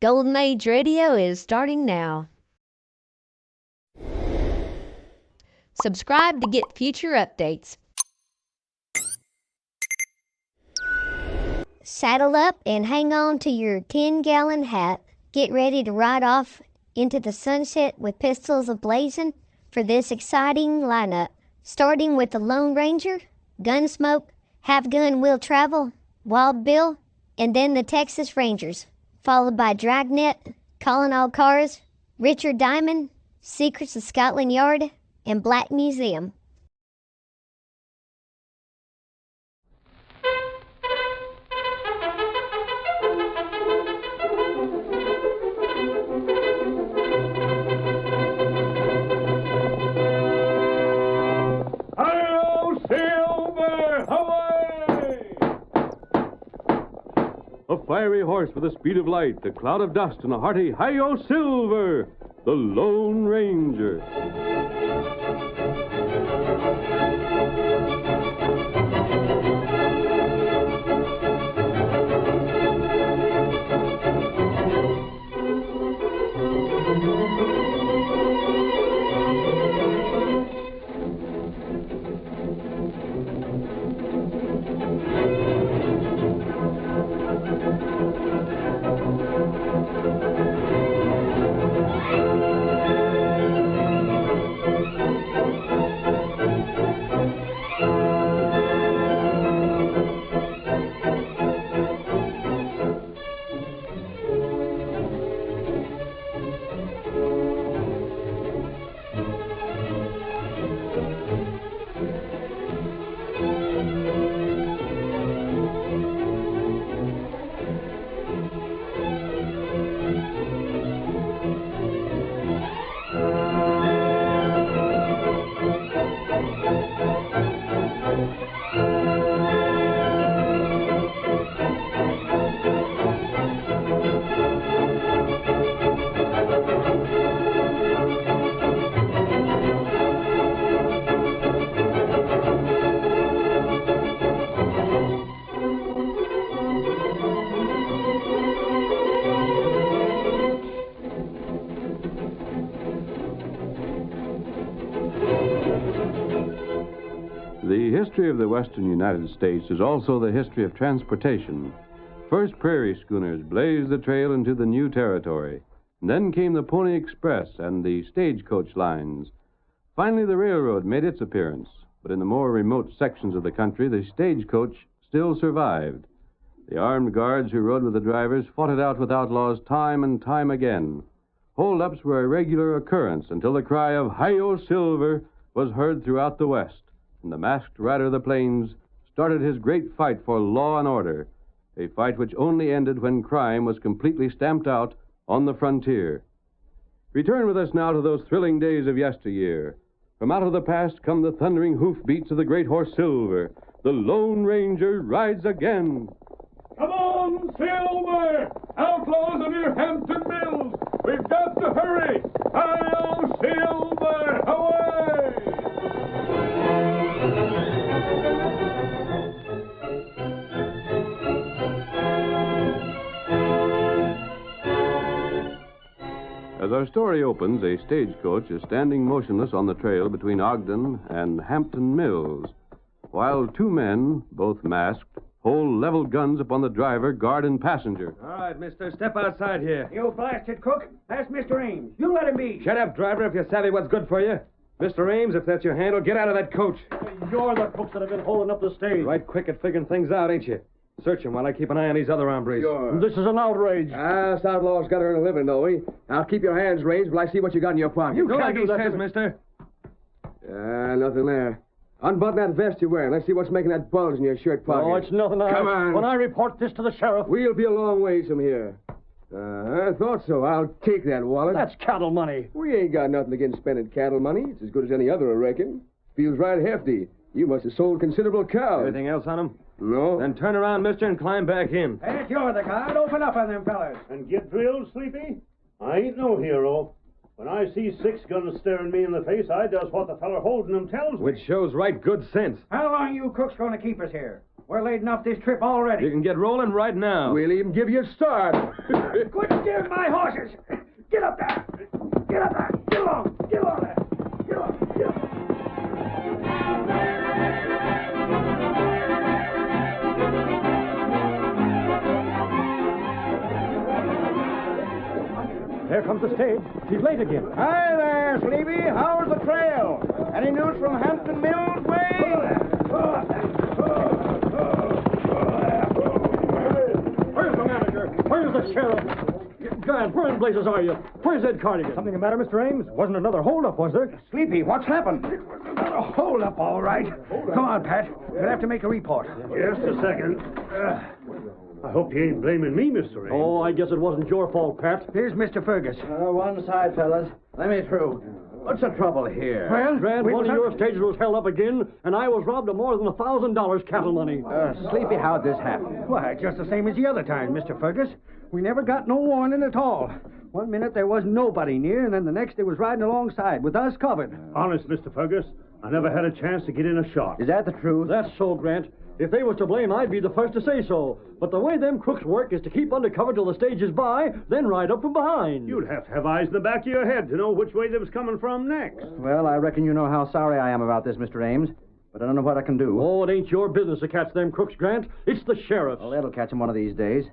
Golden Age Radio is starting now. Subscribe to get future updates. Saddle up and hang on to your 10-gallon hat. Get ready to ride off into the sunset with pistols a-blazing for this exciting lineup. Starting with the Lone Ranger, Gunsmoke, Half Gun Will Travel, Wild Bill, and then the Texas Rangers, followed by Dragnet, Calling All Cars, Richard Diamond, Secrets of Scotland Yard, and Black Museum. A fiery horse with the speed of light, a cloud of dust, and a hearty Hi-Yo Silver, the Lone Ranger. The history of the western United States is also the history of transportation. First, prairie schooners blazed the trail into the new territory. And then came the Pony Express and the stagecoach lines. Finally, the railroad made its appearance. But in the more remote sections of the country, the stagecoach still survived. The armed guards who rode with the drivers fought it out with outlaws time and time again. Hold-ups were a regular occurrence until the cry of Hi-Yo Silver was heard throughout the West. And the masked rider of the plains started his great fight for law and order, a fight which only ended when crime was completely stamped out on the frontier. Return with us now to those thrilling days of yesteryear. From out of the past come the thundering hoofbeats of the great horse Silver. The Lone Ranger rides again. Come on, Silver! Outlaws are near Hampton Mills! We've got to hurry! Hi-yo, Silver! Away! As our story opens, a stagecoach is standing motionless on the trail between Ogden and Hampton Mills, while two men, both masked, hold leveled guns upon the driver, guard, and passenger. All right, mister, step outside here. You blasted cook. That's Mr. Ames. You let him be. Shut up, driver, if you savvy what's good for you. Mr. Ames, if that's your handle, get out of that coach. You're the cooks that have been holding up the stage. Right quick at figuring things out, ain't you? Search him while I keep an eye on these other hombres. Sure. This is an outrage. Us outlaws got to earn a living, don't we? Now keep your hands raised while I see what you got in your pocket. You Go can't like do he that says, to me. mister. Nothing there. Unbutton that vest you're wearing. Let's see what's making that bulge in your shirt pocket. Oh, it's nothing. Come on. When I report this to the sheriff. We'll be a long ways from here. I thought so. I'll take that wallet. That's cattle money. We ain't got nothing against spending cattle money. It's as good as any other, I reckon. Feels right hefty. You must have sold considerable cows. Anything else on him? No. Then turn around, mister, and climb back in. If you're the guard, open up on them fellas. And get drilled, Sleepy? I ain't no hero. When I see 6 guns staring me in the face, I does what the feller holding them tells me. Which shows right good sense. How long you cooks going to keep us here? We're laden off this trip already. You can get rolling right now. We'll even give you a start. Quit scaring my horses! Get up there! Get up there! Get along! Get along there! Get along! Get along! There comes the stage. She's late again. Hi there, Sleepy. How's the trail? Any news from Hampton Mills way? Where's the manager? Where's the sheriff? God, where in blazes are you? Where's Ed Cardigan? Something the matter, Mr. Ames? Wasn't another holdup, was there? Sleepy, what's happened? It was another hold-up, all right. Come on, Pat. We'll have to make a report. Just a second. I hope you ain't blaming me, Mr. Ames. Oh, I guess it wasn't your fault, Pat. Here's Mr. Fergus. One side, fellas. Let me through. What's the trouble here? Well, Grant, one of your stages was held up again, and I was robbed of more than $1,000 cattle money. Sleepy, how'd this happen? Why, just the same as the other times, Mr. Fergus. We never got no warning at all. One minute there was nobody near, and then the next they was riding alongside with us covered. Honest, Mr. Fergus, I never had a chance to get in a shot. Is that the truth? That's so, Grant. If they was to blame, I'd be the first to say so. But the way them crooks work is to keep undercover till the stage is by, then ride up from behind. You'd have to have eyes in the back of your head to know which way they was coming from next. Well, I reckon you know how sorry I am about this, Mr. Ames. But I don't know what I can do. Oh, it ain't your business to catch them crooks, Grant. It's the sheriff's. Well, that'll catch him one of these days.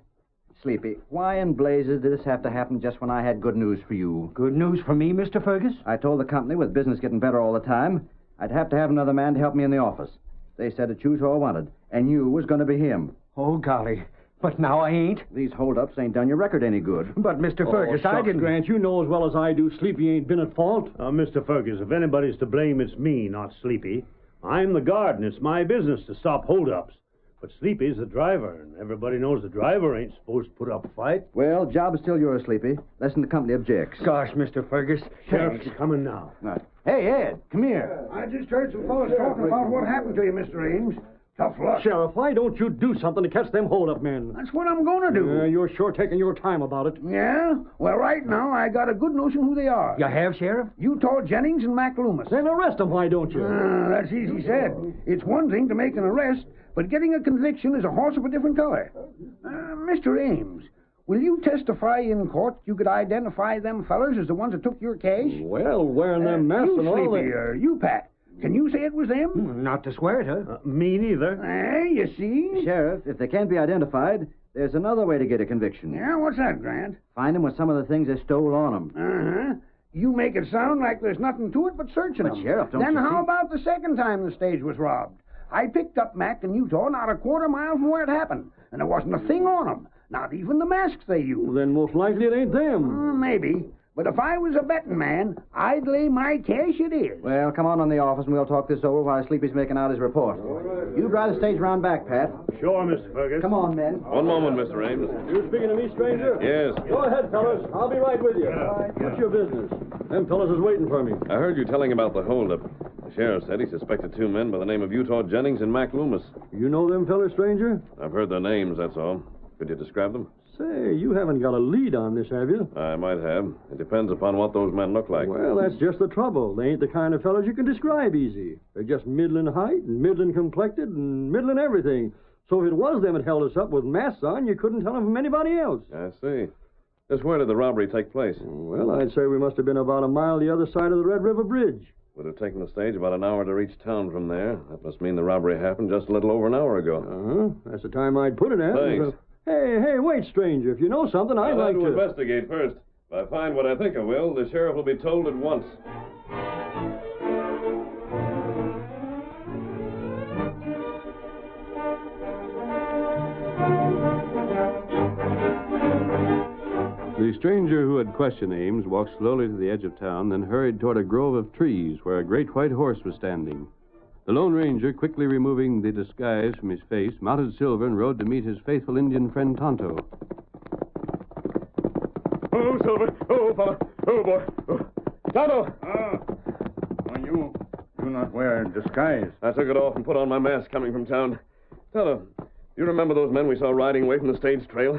Sleepy, why in blazes did this have to happen just when I had good news for you? Good news for me, Mr. Fergus? I told the company, with business getting better all the time, I'd have to have another man to help me in the office. They said to choose who I wanted, and you was going to be him. Oh, golly. But now I ain't. These holdups ain't done your record any good. But, Mr. Fergus, I Shucks, didn't... Grant, you know as well as I do Sleepy ain't been at fault. Mr. Fergus, if anybody's to blame, it's me, not Sleepy. I'm the guard, and it's my business to stop holdups. But Sleepy's the driver, and everybody knows the driver ain't supposed to put up a fight. Well, job is still yours, Sleepy. Listen, the company objects. Gosh, Mr. Fergus. Sheriff's coming now. Right. Hey, Ed, come here. I just heard some fellas talking about what happened to you, Mr. Ames. Tough luck. Sheriff, why don't you do something to catch them hold-up men? That's what I'm going to do. You're sure taking your time about it. Yeah? Well, right now, I got a good notion who they are. You have, Sheriff? Utah Jennings and Mac Loomis. Then arrest them, why don't you? That's easy said. It's one thing to make an arrest, but getting a conviction is a horse of a different color. Mr. Ames, will you testify in court you could identify them fellers as the ones that took your cash? Well, wearing them masks and all Sleepy, that. you, Pat. Can you say it was them? Not to swear it, huh? Me neither. You see? Sheriff, if they can't be identified, there's another way to get a conviction. Yeah, what's that, Grant? Find them with some of the things they stole on them. Uh-huh. You make it sound like there's nothing to it but searching But, them. Sheriff, don't Then you how see- about the second time the stage was robbed? I picked up Mac in Utah not a quarter mile from where it happened, and there wasn't a thing on them, not even the masks they used. Then most likely it ain't them. Maybe. But if I was a betting man, I'd lay my cash it is. Well, come on in the office and we'll talk this over while Sleepy's making out his report. You drive the stage round back, Pat. Sure, Mr. Fergus. Come on, men. One moment, Mr. Ames. You speaking to me, stranger? Yes. Go ahead, fellas. I'll be right with you. What's your business? Them fellas is waiting for me. I heard you telling about the holdup. The sheriff said he suspected two men by the name of Utah Jennings and Mac Loomis. You know them fellas, stranger? I've heard their names, that's all. Could you describe them? Say, you haven't got a lead on this, have you? I might have. It depends upon what those men look like. Well, that's just the trouble. They ain't the kind of fellas you can describe easy. They're just middling height and middling complected and middling everything. So if it was them that held us up with masks on, you couldn't tell them from anybody else. I see. Just where did the robbery take place? Well, I'd say we must have been about a mile the other side of the Red River Bridge. Would have taken the stage about an hour to reach town from there. That must mean the robbery happened just a little over an hour ago. Uh-huh. That's the time I'd put it at. Thanks. Hey, wait, stranger. If you know something, I'd like to... investigate first. If I find what I think I will, the sheriff will be told at once. The stranger who had questioned Ames walked slowly to the edge of town, then hurried toward a grove of trees where a great white horse was standing. The Lone Ranger, quickly removing the disguise from his face, mounted Silver and rode to meet his faithful Indian friend Tonto. Oh, Silver. Oh, fella. Oh, boy. Oh. Tonto! You not wear disguise. I took it off and put on my mask coming from town. Tonto, you remember those men we saw riding away from the stage trail?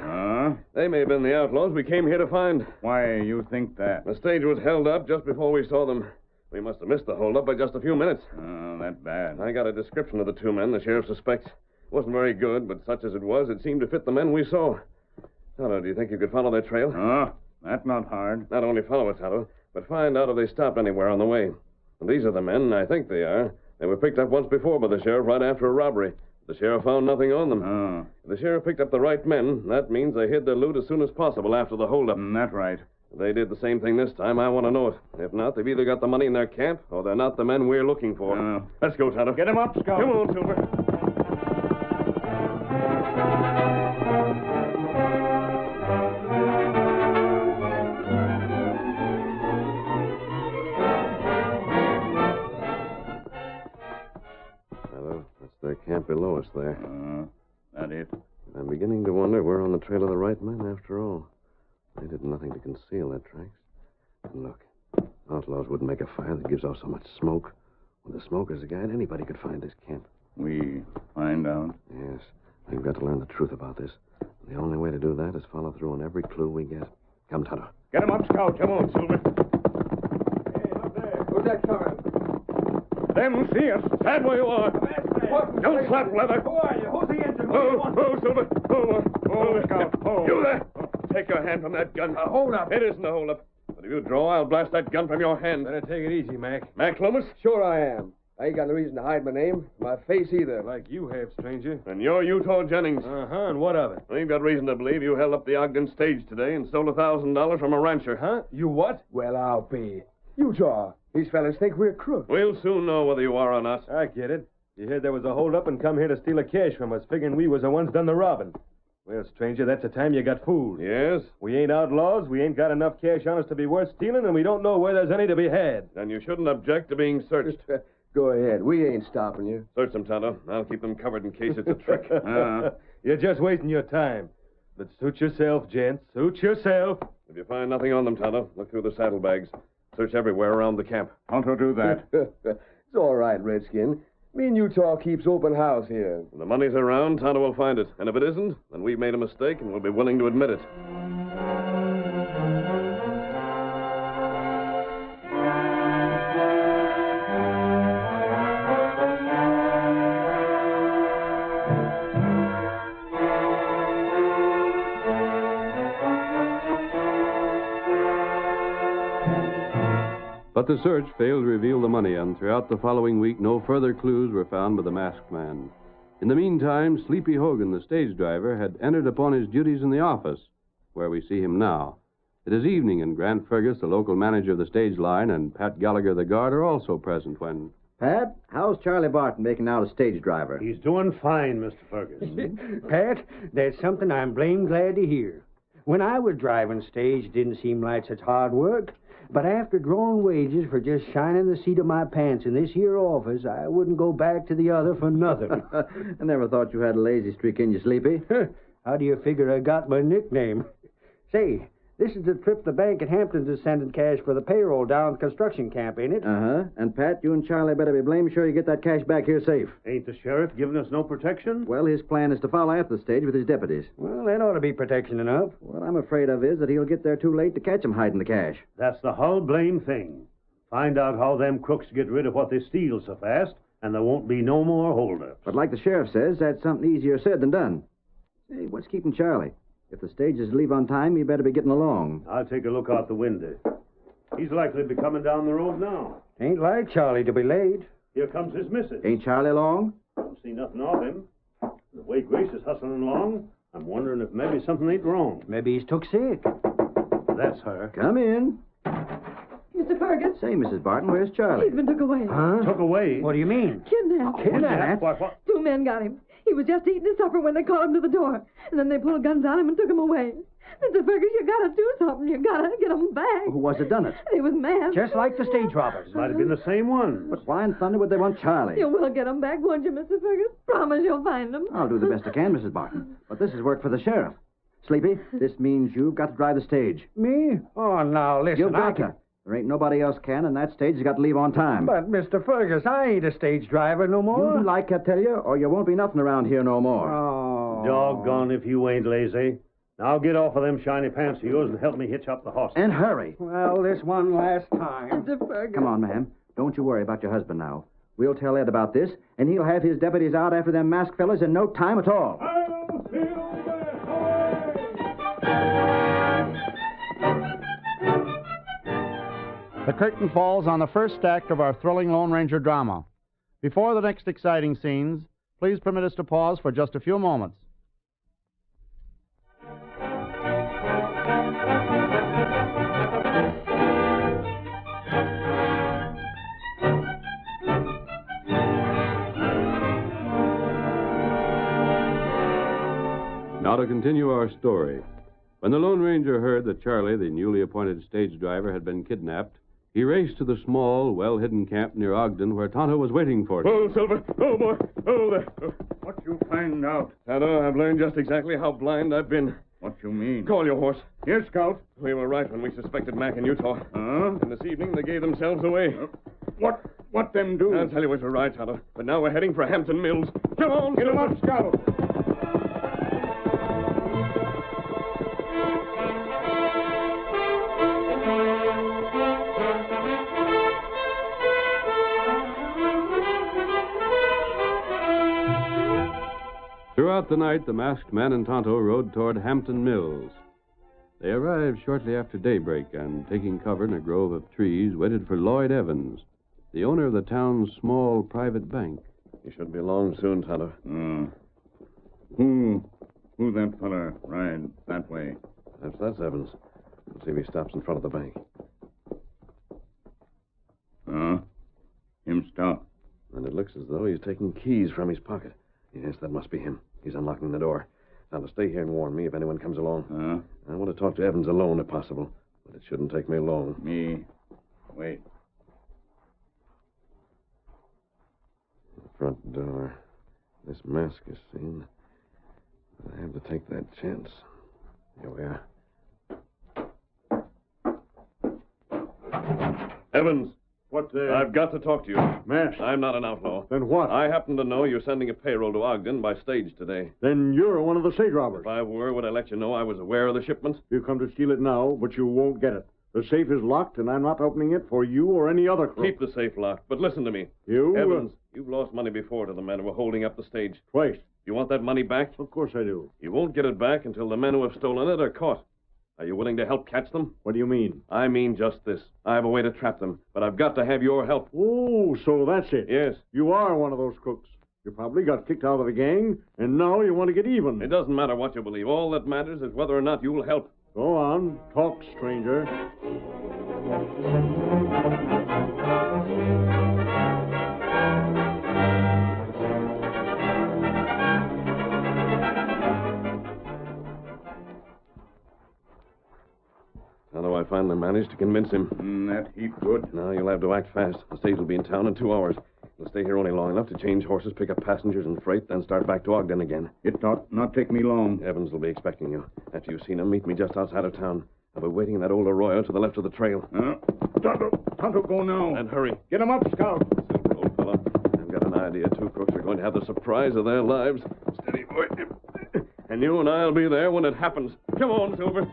They may have been the outlaws we came here to find. Why you think that? The stage was held up just before we saw them. We must have missed the holdup by just a few minutes. That bad. I got a description of the two men the sheriff suspects. Wasn't very good, but such as it was, it seemed to fit the men we saw. Tonto, do you think you could follow their trail? Oh, that's not hard. Not only follow it, Tonto, but find out if they stopped anywhere on the way. And these are the men, I think they are. They were picked up once before by the sheriff right after a robbery. The sheriff found nothing on them. Oh. If the sheriff picked up the right men, that means they hid their loot as soon as possible after the holdup. That's right. If they did the same thing this time, I want to know it. If not, they've either got the money in their camp, or they're not the men we're looking for. Oh. Let's go, Tonto. Get him up, Scout. Come on, Silver. That's their camp below us there. That it? I'm beginning to wonder we're on the trail of the right men after all. They did nothing to conceal their tracks. And look, outlaws wouldn't make a fire that gives off so much smoke. With the smoke as a guide, anybody could find this camp. We find out? Yes. We've got to learn the truth about this. The only way to do that is follow through on every clue we get. Come, Tonto. Get him up, Scout. Come on, Silver. Hey, up there. Who's that coming? Them see us. Stand where you are. Don't slap leather. Who are you? Who's the engine? Oh, Silver. Oh, Scout. You there. Take your hand from that gun. Hold up. It isn't a hold-up. But if you draw, I'll blast that gun from your hand. Better take it easy, Mac. Mac Loomis? Sure I am. I ain't got no reason to hide my name, my face either. Like you have, stranger. And you're Utah Jennings. Uh-huh, and what of it? We've got reason to believe you held up the Ogden stage today and stole $1,000 from a rancher. Huh? You what? Well, I'll be. Utah. These fellas think we're crooks. We'll soon know whether you are or not. I get it. You heard there was a hold-up and come here to steal a cash from us, figuring we was the ones done the robbing. Well, stranger, that's the time you got fooled. Yes? We ain't outlaws, we ain't got enough cash on us to be worth stealing, and we don't know where there's any to be had. Then you shouldn't object to being searched. Go ahead. We ain't stopping you. Search them, Tonto. I'll keep them covered in case it's a trick. You're just wasting your time. But suit yourself, gents. Suit yourself. If you find nothing on them, Tonto, look through the saddlebags. Search everywhere around the camp. Tonto do that. It's all right, Redskin. Me and Utah keeps open house here. If the money's around, Tonto will find it. And if it isn't, then we've made a mistake and we'll be willing to admit it. But the search failed to reveal the money, and throughout the following week, no further clues were found by the masked man. In the meantime, Sleepy Hogan, the stage driver, had entered upon his duties in the office, where we see him now. It is evening, and Grant Fergus, the local manager of the stage line, and Pat Gallagher, the guard, are also present when... Pat, how's Charlie Barton making out as stage driver? He's doing fine, Mr. Fergus. Pat, that's something I'm blame glad to hear. When I was driving stage, it didn't seem like such hard work. But after drawing wages for just shining the seat of my pants in this here office, I wouldn't go back to the other for nothing. I never thought you had a lazy streak in you, Sleepy. How do you figure I got my nickname? Say, this is the trip the bank at Hampton's is sending cash for the payroll down at the construction camp, ain't it? Uh-huh. And, Pat, you and Charlie better be blamed sure you get that cash back here safe. Ain't the sheriff giving us no protection? Well, his plan is to follow after the stage with his deputies. Well, that ought to be protection enough. What I'm afraid of is that he'll get there too late to catch him hiding the cash. That's the whole blame thing. Find out how them crooks get rid of what they steal so fast, and there won't be no more holdups. But like the sheriff says, that's something easier said than done. Hey, what's keeping Charlie? If the stage is to leave on time, he better be getting along. I'll take a look out the window. He's likely to be coming down the road now. Ain't like Charlie to be late. Here comes his missus. Ain't Charlie along? Don't see nothing of him. The way Grace is hustling along, I'm wondering if maybe something ain't wrong. Maybe he's took sick. That's her. Come in. Mr. Fergus, Say, Mrs. Barton, where's Charlie? he's been took away. Huh? Took away? What do you mean? Kidnapped. Kidnapped? What? Two men got him. He was just eating his supper when they called him to the door. And then they pulled guns on him and took him away. Mr. Fergus, you gotta do something. You gotta get him back. Who was it done it? He was masked. Just like the stage robbers. Might have been the same one. But why in thunder would they want Charlie? You will get him back, won't you, Mr. Fergus? Promise you'll find him. I'll do the best I can, Mrs. Barton. But this is work for the sheriff. Sleepy, this means you've got to drive the stage. Me? Oh, now, listen. You've got to. There ain't nobody else can, and that stage has got to leave on time. But, Mr. Fergus, I ain't a stage driver no more. You do like I tell you, or you won't be nothing around here no more. Oh. Doggone if you ain't lazy. Now get off of them shiny pants of yours and help me hitch up the horse. And hurry. Well, this one last time. Mr. Fergus. Come on, ma'am. Don't you worry about your husband now. We'll tell Ed about this, and he'll have his deputies out after them masked fellas in no time at all. Hail Silver! The curtain falls on the first act of our thrilling Lone Ranger drama. Before the next exciting scenes, please permit us to pause for just a few moments. Now to continue our story. When the Lone Ranger heard that Charlie, the newly appointed stage driver, had been kidnapped, he raced to the small, well-hidden camp near Ogden where Tonto was waiting for him. Oh, Silver. Oh, boy. Oh, there. What you find out? Tonto, I've learned just exactly how blind I've been. What you mean? Call your horse. Yes, Scout. We were right when we suspected Mac in Utah. Huh? And this evening they gave themselves away. What them do? I'll tell you as we ride, Tonto. But now we're heading for Hampton Mills. Come on, Get 'em Silver. up, Scout. Throughout the night, the masked man and Tonto rode toward Hampton Mills. They arrived shortly after daybreak and, taking cover in a grove of trees, waited for Lloyd Evans, the owner of the town's small private bank. You should be along soon, Tonto. Who that fella ride that way? Perhaps that's Evans. Let's see if he stops in front of the bank. Him stop. And it looks as though he's taking keys from his pocket. Yes, that must be him. He's unlocking the door. Now, to stay here and warn me if anyone comes along. I want to talk to Evans alone, if possible. But it shouldn't take me long. Me. Wait. Front door. This mask is seen. But I have to take that chance. Here we are. Evans! What, I've got to talk to you. Mask? I'm not an outlaw. Then what? I happen to know you're sending a payroll to Ogden by stage today. Then you're one of the stage robbers. If I were, would I let you know I was aware of the shipment? You come to steal it now, but you won't get it. The safe is locked, and I'm not opening it for you or any other crook. Keep the safe locked, but listen to me. You? Evans, you've lost money before to the men who were holding up the stage. Twice. You want that money back? Of course I do. You won't get it back until the men who have stolen it are caught. Are you willing to help catch them? What do you mean? I mean just this. I have a way to trap them, but I've got to have your help. Oh, so that's it. Yes. You are one of those crooks. You probably got kicked out of the gang, and now you want to get even. It doesn't matter what you believe. All that matters is whether or not you'll help. Go on. Talk, stranger. How do I finally manage to convince him? That heap good. Now you'll have to act fast. The stage will be in town in 2 hours. We'll stay here only long enough to change horses, pick up passengers and freight, then start back to Ogden again. It ought not take me long. Evans will be expecting you. After you've seen him, meet me just outside of town. I'll be waiting in that old arroyo to the left of the trail. Tonto, go now. And hurry. Get him up, Scout. Silver, old fellow. I've got an idea. 2 crooks are going to have the surprise of their lives. Steady, boy. And you and I'll be there when it happens. Come on, Silver.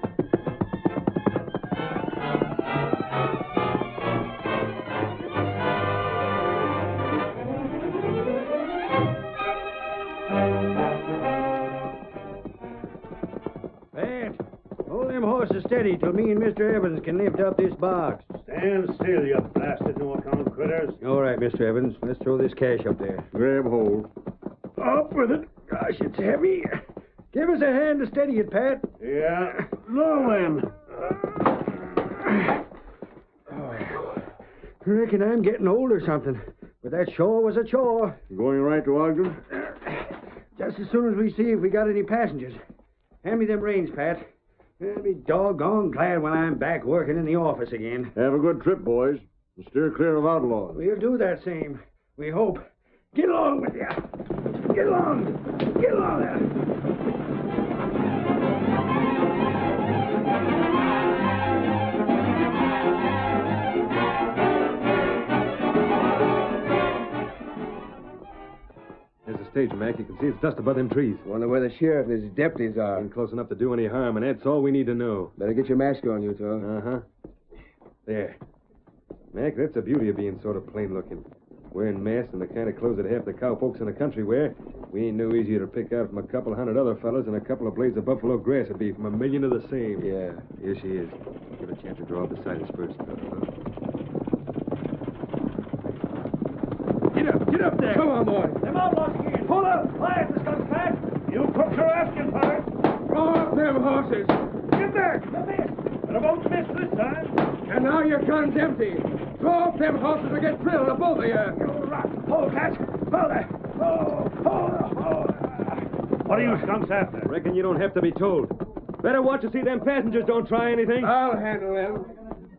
Horses steady till me and Mr. Evans can lift up this box. Stand still, you blasted no-account critters. All right, Mr. Evans. Let's throw this cash up there. Grab hold. Up with it. Gosh, it's heavy. Give us a hand to steady it, Pat. Yeah. Now I reckon I'm getting old or something. But that sure was a chore. Going right to Ogden? Just as soon as we see if we got any passengers. Hand me them reins, Pat. I'll be doggone glad when I'm back working in the office again. Have a good trip, boys. And steer clear of outlaws. We'll do that same. We hope. Get along with you. Get along. Get along there. There's a stage, Mac. You can see it's just above them trees. Wonder where the sheriff and his deputies are. Ain't close enough to do any harm, and that's all we need to know. Better get your mask on, you two. Uh-huh. There. Mac, that's the beauty of being sort of plain looking. Wearing masks and the kind of clothes that half the cowpokes in the country wear, we ain't no easier to pick out from a couple hundred other fellas than a couple of blades of buffalo grass would be from a million of the same. Yeah. Here she is. Give her a chance to draw up beside us first. Get up there! Come on, boy. Them outlaws again. Pull up. Quiet, the skunk's back. You crooks are asking for it. Draw up them horses. Get back! But I won't miss this time. And now your gun's empty. Draw up them horses or get drilled, the both of you. Hold, cats. Hold there. Hold. What are you skunks after? Reckon you don't have to be told. Better watch to see them passengers don't try anything. I'll handle them.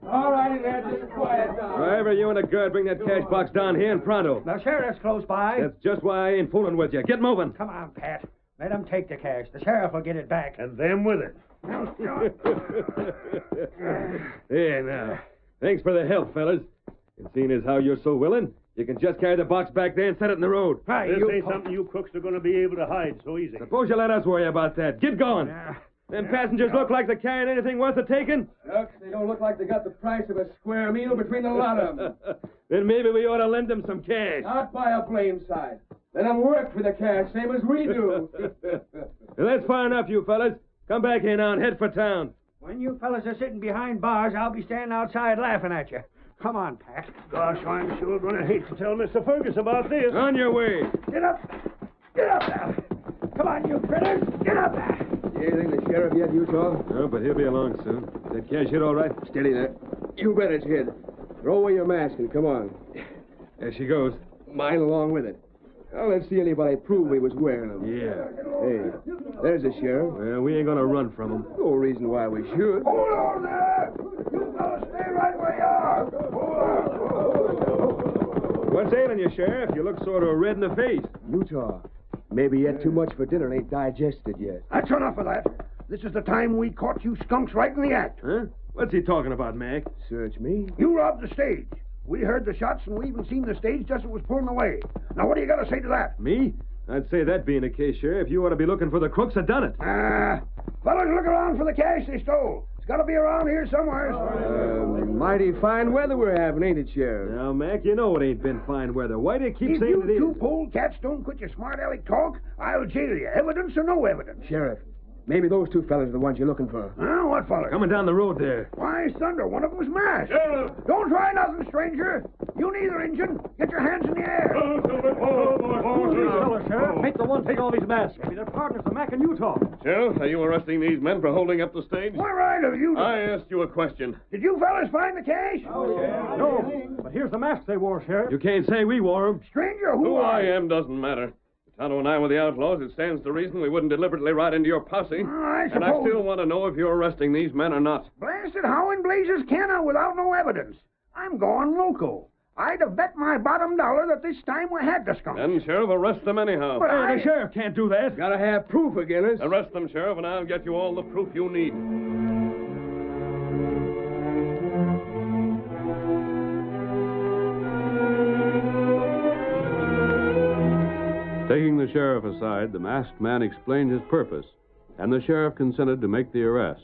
All right, in there, just quiet down. Driver, you and a guard bring that cash box down here and pronto. The sheriff's close by. That's just why I ain't fooling with you. Get moving. Come on, Pat. Let him take the cash. The sheriff will get it back. And them with it. Here now. Thanks for the help, fellas. And seeing as how you're so willing, you can just carry the box back there and set it in the road. This ain't something you crooks are going to be able to hide so easy. Suppose you let us worry about that. Get going. Them passengers look like they're carrying anything worth the taking. Looks, they don't look like they got the price of a square meal between the lot of them. Then maybe we ought to lend them some cash. Not by a blame side. Let them work for the cash, same as we do. Well, that's far enough, you fellas. Come back here now and head for town. When you fellas are sitting behind bars, I'll be standing outside laughing at you. Come on, Pat. Gosh, I'm sure going to hate to tell Mr. Fergus about this. On your way. Get up. Get up there. Come on, you critters. Get up there. Anything the sheriff yet, Utah? No, but he'll be along soon. Is that cash hit all right? Steady there. You bet it's hid. Throw away your mask and come on. There she goes. Mine along with it. Now, let's see anybody prove he was wearing them. Yeah. Hey, there's the sheriff. Well, we ain't gonna run from him. No reason why we should. Hold on there! You fellas stay right where you are! What's ailing you, Sheriff? You look sort of red in the face. Utah, maybe you had too much for dinner and ain't digested yet. That's enough of that. This is the time we caught you skunks right in the act. Huh? What's he talking about, Mac? Search me. You robbed the stage. We heard the shots, and we even seen the stage just as it was pulling away. Now, what do you got to say to that? Me? I'd say that being the case, Sheriff, you ought to be looking for the crooks that done it. Fellas, look around for the cash they stole. It's got to be around here somewhere. Mighty fine weather we're having, ain't it, Sheriff? Now, Mac, you know it ain't been fine weather. Why do you keep If saying you it is? two polecats don't quit your smart aleck talk, I'll jail you. Evidence or no evidence. Sheriff, maybe those two fellas are the ones you're looking for. Huh? What fellas? Coming down the road there. Why, thunder, one of them's masked. Don't try nothing, stranger. You neither, Injun. Get your hands in the air. Sheriff, make the one take all these masks. Maybe they're partners of Mac and Utah. Sheriff, are you arresting these men for holding up the stage? What right have you? I asked you a question. Did you fellas find the cash? No, but here's the masks they wore, Sheriff. You can't say we wore 'em. Stranger, Who I am doesn't matter. Tonto and I were the outlaws. It stands to reason we wouldn't deliberately ride into your posse. I And I suppose. still want to know if you're arresting these men or not. Blasted, how in blazes can I without no evidence? I'm going loco. I'd have bet my bottom dollar that this time we had the skunk. Then, Sheriff, arrest them anyhow. But I... The sheriff can't do that. Gotta have proof again us. Arrest them, Sheriff, and I'll get you all the proof you need. Taking the sheriff aside, the masked man explained his purpose, and the sheriff consented to make the arrest.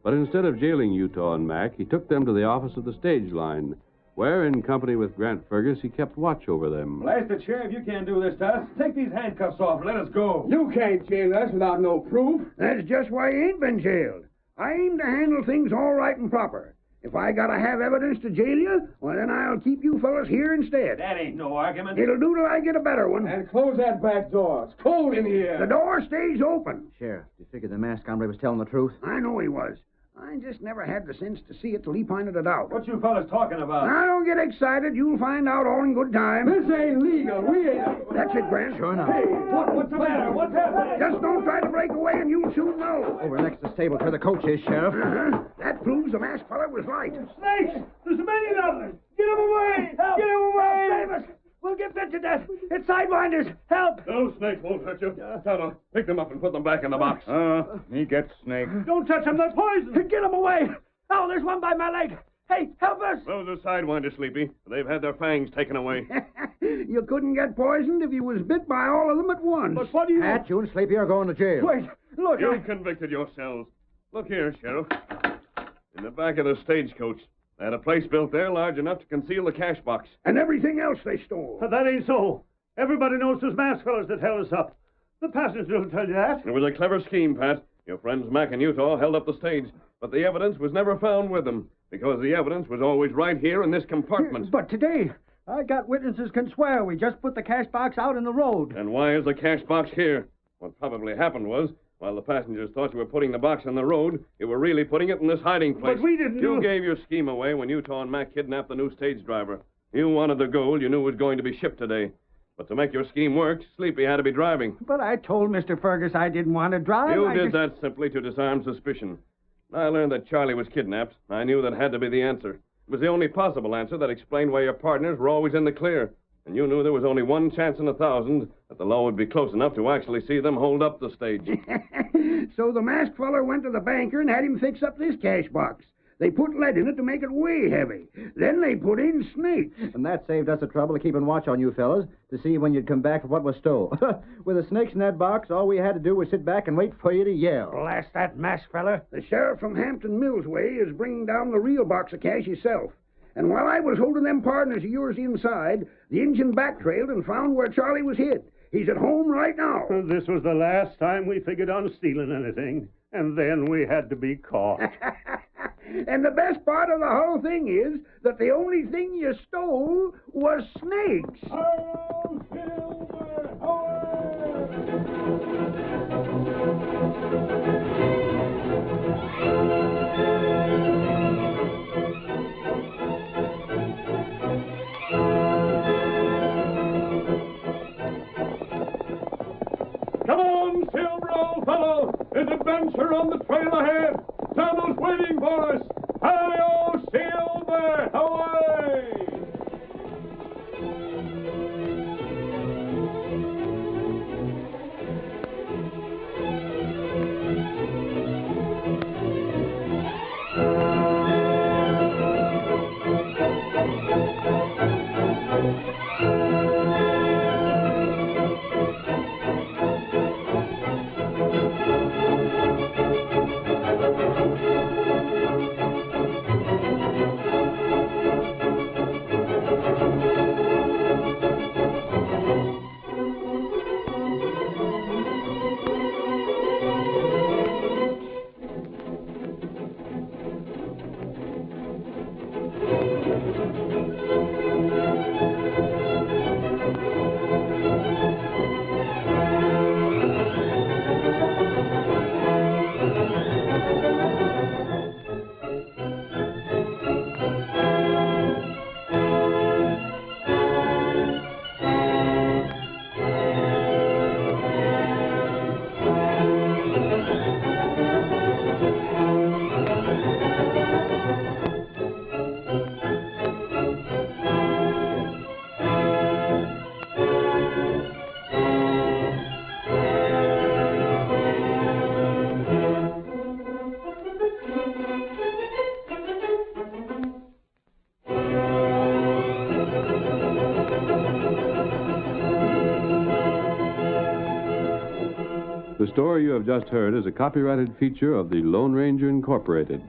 But instead of jailing Utah and Mac, he took them to the office of the stage line, where, in company with Grant Fergus, he kept watch over them. Blasted, Sheriff, you can't do this to us. Take these handcuffs off and let us go. You can't jail us without no proof. That's just why you ain't been jailed. I aim to handle things all right and proper. If I gotta have evidence to jail you, well, then I'll keep you fellas here instead. That ain't no argument. It'll do till I get a better one. And close that back door. It's cold in here. The door stays open. Sheriff, do you figure the masked hombre was telling the truth? I know he was. I just never had the sense to see it till he pointed it out. What you fellas talking about? Now, don't get excited. You'll find out all in good time. This ain't legal. We ain't. That's it, Grant. Sure enough. Hey, what's the matter? What's happening? Just don't try to break away and you'll soon know. Over next to the stable where the coach is, Sheriff. That proves the masked fella was right. Snakes! There's many of them! Get them away! Help! Get them away! Save us! We'll get bit to death. It's sidewinders. Help! Those snakes won't hurt you. Tonto, pick them up and put them back in the box. He gets snake. Don't touch them, they're poison! Get them away! Oh, there's one by my leg. Hey, help us! Those are sidewinders, Sleepy. They've had their fangs taken away. You couldn't get poisoned if you was bit by all of them at once. But what do you... Pat, you and Sleepy are going to jail. Wait, look. You convicted yourselves. Look here, Sheriff. In the back of the stagecoach, They had a place built there large enough to conceal the cash box. And everything else they stole. That ain't so. Everybody knows those masked fellas that held us up. The passengers will tell you that. It was a clever scheme, Pat. Your friends Mac and Utah held up the stage, but the evidence was never found with them, because the evidence was always right here in this compartment. But today, I got witnesses can swear we just put the cash box out in the road. And why is the cash box here? What probably happened was, while the passengers thought you were putting the box on the road, you were really putting it in this hiding place. But we didn't You gave your scheme away when Utah and Mac kidnapped the new stage driver. You wanted the gold you knew was going to be shipped today. But to make your scheme work, Sleepy had to be driving. But I told Mr. Fergus I didn't want to drive. You did that simply to disarm suspicion. When I learned that Charlie was kidnapped, I knew that had to be the answer. It was the only possible answer that explained why your partners were always in the clear. And you knew there was only one chance in 1,000 that the law would be close enough to actually see them hold up the stage. So the masked feller went to the banker and had him fix up this cash box. They put lead in it to make it way heavy. Then they put in snakes. And that saved us the trouble of keeping watch on you fellas to see when you'd come back for what was stole. With the snakes in that box, all we had to do was sit back and wait for you to yell. Blast that masked fella. The sheriff from Hampton Mills way is bringing down the real box of cash himself. And while I was holding them partners of yours inside, the engine backtrailed and found where Charlie was hid. He's at home right now. This was the last time we figured on stealing anything. And then we had to be caught. And the best part of the whole thing is that the only thing you stole was snakes. Oh, Silver! Come on, Silver, old fellow! There's adventure on the trail ahead! Tunnel's waiting for us! Hi-yo, Silver! Away! The story you have just heard is a copyrighted feature of the Lone Ranger Incorporated.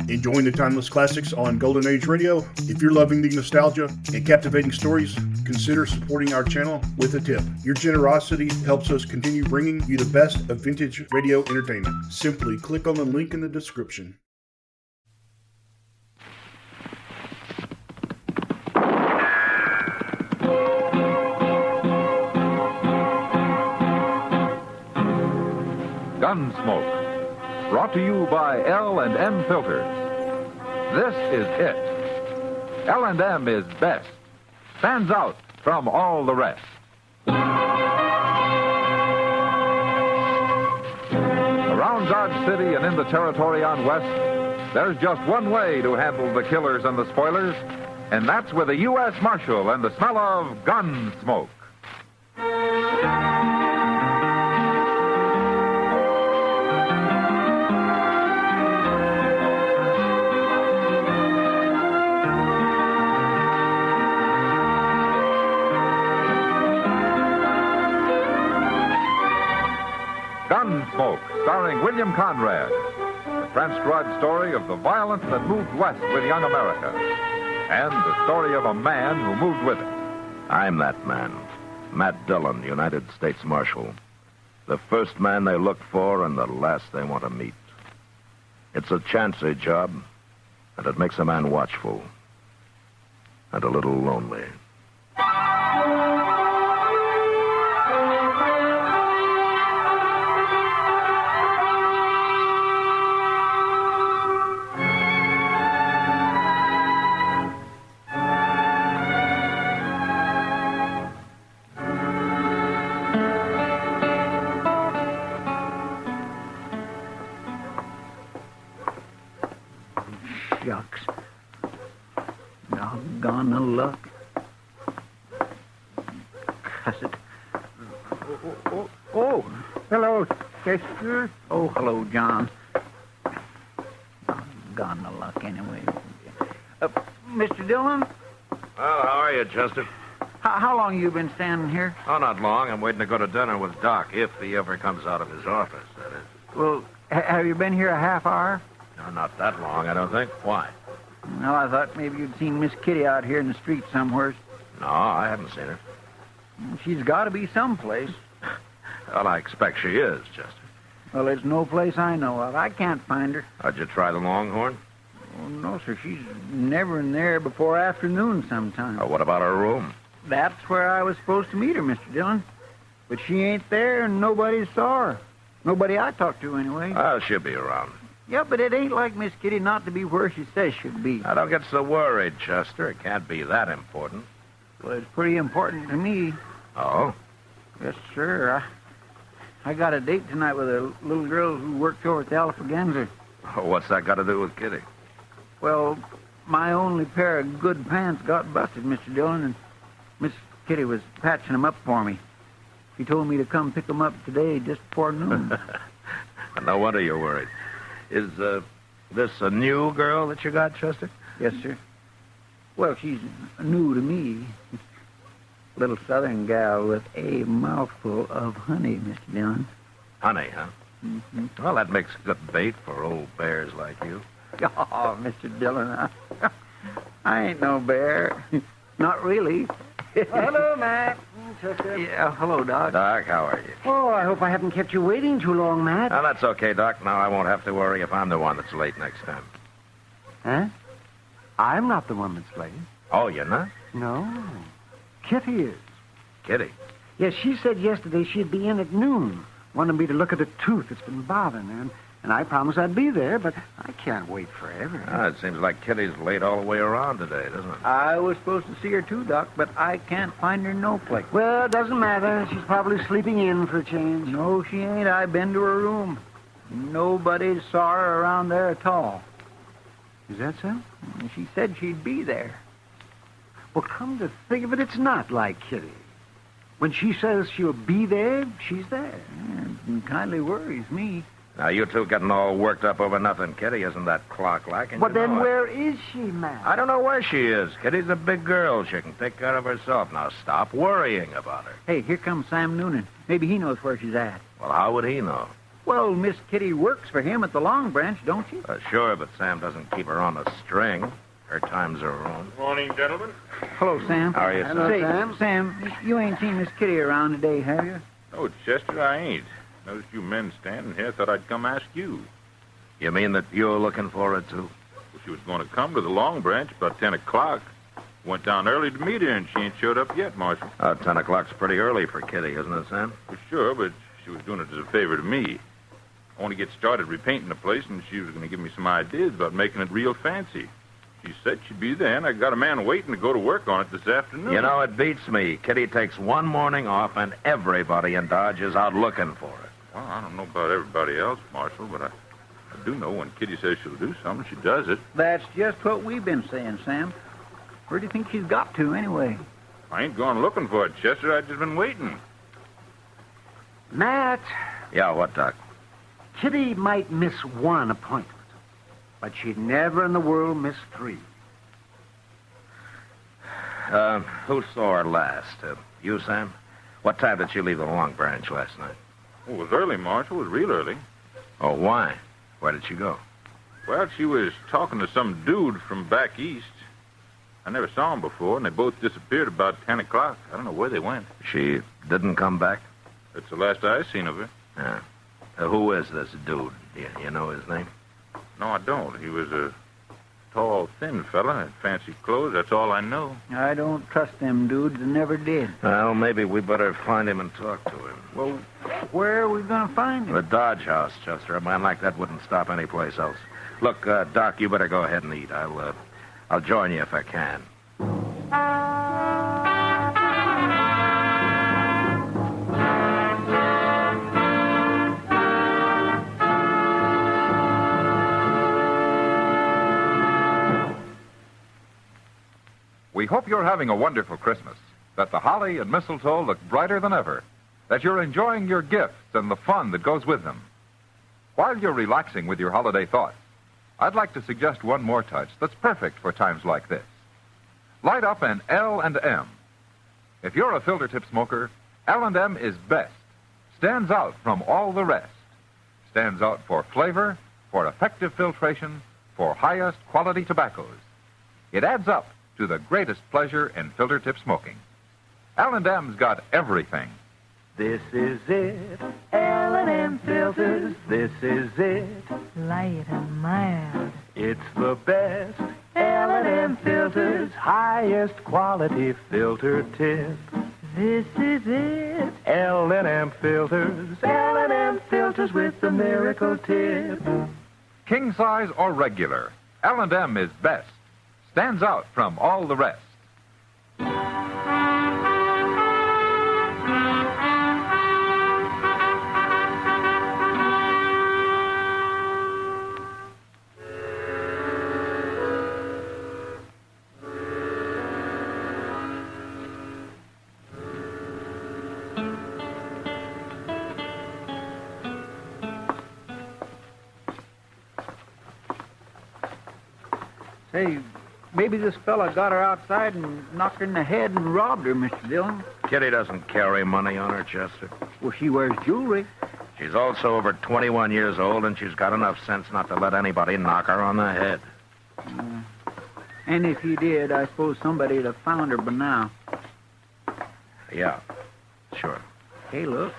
Enjoying the timeless classics on Golden Age Radio? If you're loving the nostalgia and captivating stories, consider supporting our channel with a tip. Your generosity helps us continue bringing you the best of vintage radio entertainment. Simply click on the link in the description. Gunsmoke, brought to you by L&M Filters. This is it. L&M is best. Stands out from all the rest. Around Dodge City and in the territory on West, there's just one way to handle the killers and the spoilers, and that's with a U.S. Marshal and the smell of Gunsmoke. Gunsmoke, starring William Conrad. The transcribed story of the violence that moved west with young America. And the story of a man who moved with it. I'm that man. Matt Dillon, United States Marshal. The first man they look for and the last they want to meet. It's a chancy job, and it makes a man watchful. And a little lonely. Shucks. Doggone the luck. Cuss it. Oh, hello, Chester. Oh, hello, John. Doggone the luck, anyway. Mr. Dillon? Well, how are you, Chester? How long you been standing here? Oh, not long. I'm waiting to go to dinner with Doc, if he ever comes out of his office, that is. Well, have you been here a half hour? No, not that long, I don't think. Why? Well, I thought maybe you'd seen Miss Kitty out here in the street somewhere. No, I haven't seen her. She's got to be someplace. Well, I expect she is, Chester. Well, there's no place I know of. I can't find her. How'd you try the Longhorn? Oh, no, sir. She's never in there before afternoon sometime. Oh, what about her room? That's where I was supposed to meet her, Mr. Dillon. But she ain't there, and nobody saw her. Nobody I talked to, anyway. Oh, she'll be around. Yeah, but it ain't like Miss Kitty not to be where she says she'd be. Now, don't get so worried, Chester. It can't be that important. Well, it's pretty important to me. Oh? Yes, sir. I got a date tonight with a little girl who works over at the Alphaganza. Oh, what's that got to do with Kitty? Well, my only pair of good pants got busted, Mr. Dillon, and Miss Kitty was patching them up for me. She told me to come pick them up today just before noon. No wonder you're worried. Is this a new girl that you got, Chester? Yes, sir. Well, she's new to me. Little southern gal with a mouthful of honey, Mr. Dillon. Honey, huh? Mm-hmm. Well, that makes good bait for old bears like you. Oh, Mr. Dillon, I ain't no bear. Not really. Hello, Matt. Chester. Yeah, hello, Doc. Doc, how are you? Oh, I hope I haven't kept you waiting too long, Matt. Oh, that's okay, Doc. Now I won't have to worry if I'm the one that's late next time. Huh? I'm not the one that's late. Oh, you're not? No. Kitty is. Kitty? Yes, she said yesterday she'd be in at noon. Wanted me to look at a tooth that's been bothering her. And I promised I'd be there, but I can't wait forever. It seems like Kitty's late all the way around today, doesn't it? I was supposed to see her too, Doc, but I can't find her no place. Well, it doesn't matter. She's probably sleeping in for a change. No, she ain't. I've been to her room. Nobody saw her around there at all. Is that so? She said she'd be there. Well, come to think of it, it's not like Kitty. When she says she'll be there, she's there. Yeah, it kindly worries me. Now, you two getting all worked up over nothing, Kitty. Isn't that clock like? Well, then where is she, Matt? I don't know where she is. Kitty's a big girl. She can take care of herself. Now, stop worrying about her. Hey, here comes Sam Noonan. Maybe he knows where she's at. Well, how would he know? Well, Miss Kitty works for him at the Long Branch, don't she? Sure, but Sam doesn't keep her on a string. Her times are her own. Morning, gentlemen. Hello, Sam. How are you, Sam? Say, Sam, you ain't seen Miss Kitty around today, have you? Oh, Chester, I ain't. Noticed you men standing here. Thought I'd come ask you. You mean that you're looking for her, too? Well, she was going to come to the Long Branch about 10 o'clock. Went down early to meet her, and she ain't showed up yet, Marshal. 10 o'clock's pretty early for Kitty, isn't it, Sam? Well, sure, but she was doing it as a favor to me. I want to get started repainting the place, and she was going to give me some ideas about making it real fancy. She said she'd be there, and I got a man waiting to go to work on it this afternoon. You know, it beats me. Kitty takes one morning off, and everybody in Dodge is out looking for it. Well, I don't know about everybody else, Marshal, but I do know when Kitty says she'll do something, she does it. That's just what we've been saying, Sam. Where do you think she's got to, anyway? I ain't gone looking for it, Chester. I've just been waiting. Matt, Yeah, what, Doc? Kitty might miss one appointment, but she'd never in the world miss 3. Who saw her last? You, Sam? What time did she leave the Long Branch last night? Well, it was early, Marshal. It was real early. Oh, why? Where did she go? Well, she was talking to some dude from back east. I never saw him before, and they both disappeared about 10 o'clock. I don't know where they went. She didn't come back? That's the last I seen of her. Yeah. Who is this dude? You know his name? No, I don't. He was a tall, thin fella, had fancy clothes. That's all I know. I don't trust them dudes and never did. Well, maybe we better find him and talk to him. Well, where are we going to find him? The Dodge House, Chester. A man like that wouldn't stop anyplace else. Look, Doc, you better go ahead and eat. I'll join you if I can. We hope you're having a wonderful Christmas, that the holly and mistletoe look brighter than ever, that you're enjoying your gifts and the fun that goes with them. While you're relaxing with your holiday thoughts, I'd like to suggest one more touch that's perfect for times like this. Light up an L&M. If you're a filter tip smoker, L&M is best. Stands out from all the rest. Stands out for flavor, for effective filtration, for highest quality tobaccos. It adds up to the greatest pleasure in filter tip smoking. L&M's got everything. This is it, L&M filters, this is it. Light and mild. It's the best, L&M filters, highest quality filter tip. This is it. L&M filters, L&M filters with the miracle tip. King size or regular, L&M is best. Stands out from all the rest. Say, maybe this fella got her outside and knocked her in the head and robbed her, Mr. Dillon. Kitty doesn't carry money on her, Chester. Well, she wears jewelry. She's also over 21 years old, and she's got enough sense not to let anybody knock her on the head. And if he did, I suppose somebody'd have found her by now. Yeah, sure. Hey, look.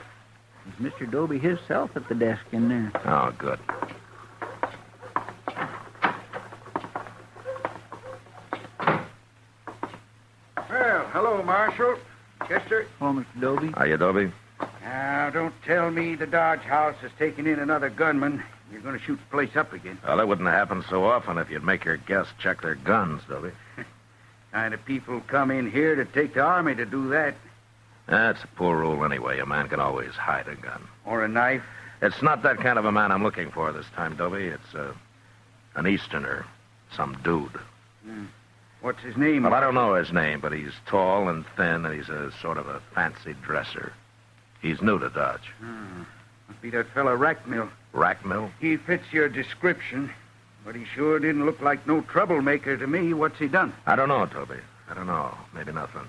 There's Mr. Doby himself at the desk in there. Oh, good. Well, hello, Marshal. Chester. Oh, Mr. Doby. Are you, Dobie? Now, don't tell me the Dodge House has taken in another gunman. You're going to shoot the place up again. Well, it wouldn't happen so often if you'd make your guests check their guns, Dobie. Kind of people come in here to take the army to do that. That's a poor rule anyway. A man can always hide a gun. Or a knife. It's not that kind of a man I'm looking for this time, Dobie. It's an Easterner, some dude. What's his name? Well, I don't know his name, but he's tall and thin, and he's a sort of a fancy dresser. He's new to Dodge. Must be that fella Rackmill. Rackmill? He fits your description, but he sure didn't look like no troublemaker to me. What's he done? I don't know, Toby. I don't know. Maybe nothing.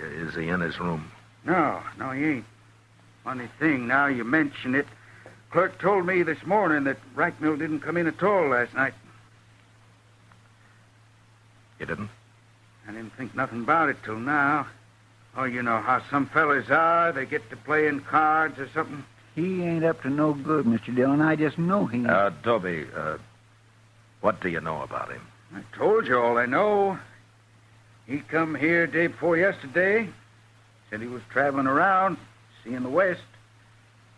Is he in his room? No, he ain't. Funny thing, now you mention it. Clerk told me this morning that Rackmill didn't come in at all last night. You didn't? I didn't think nothing about it till now. Oh, you know how some fellas are. They get to playing cards or something. He ain't up to no good, Mr. Dillon. I just know he ain't. Dobie, what do you know about him? I told you all I know. He come here day before yesterday. Said he was traveling around, seeing the West.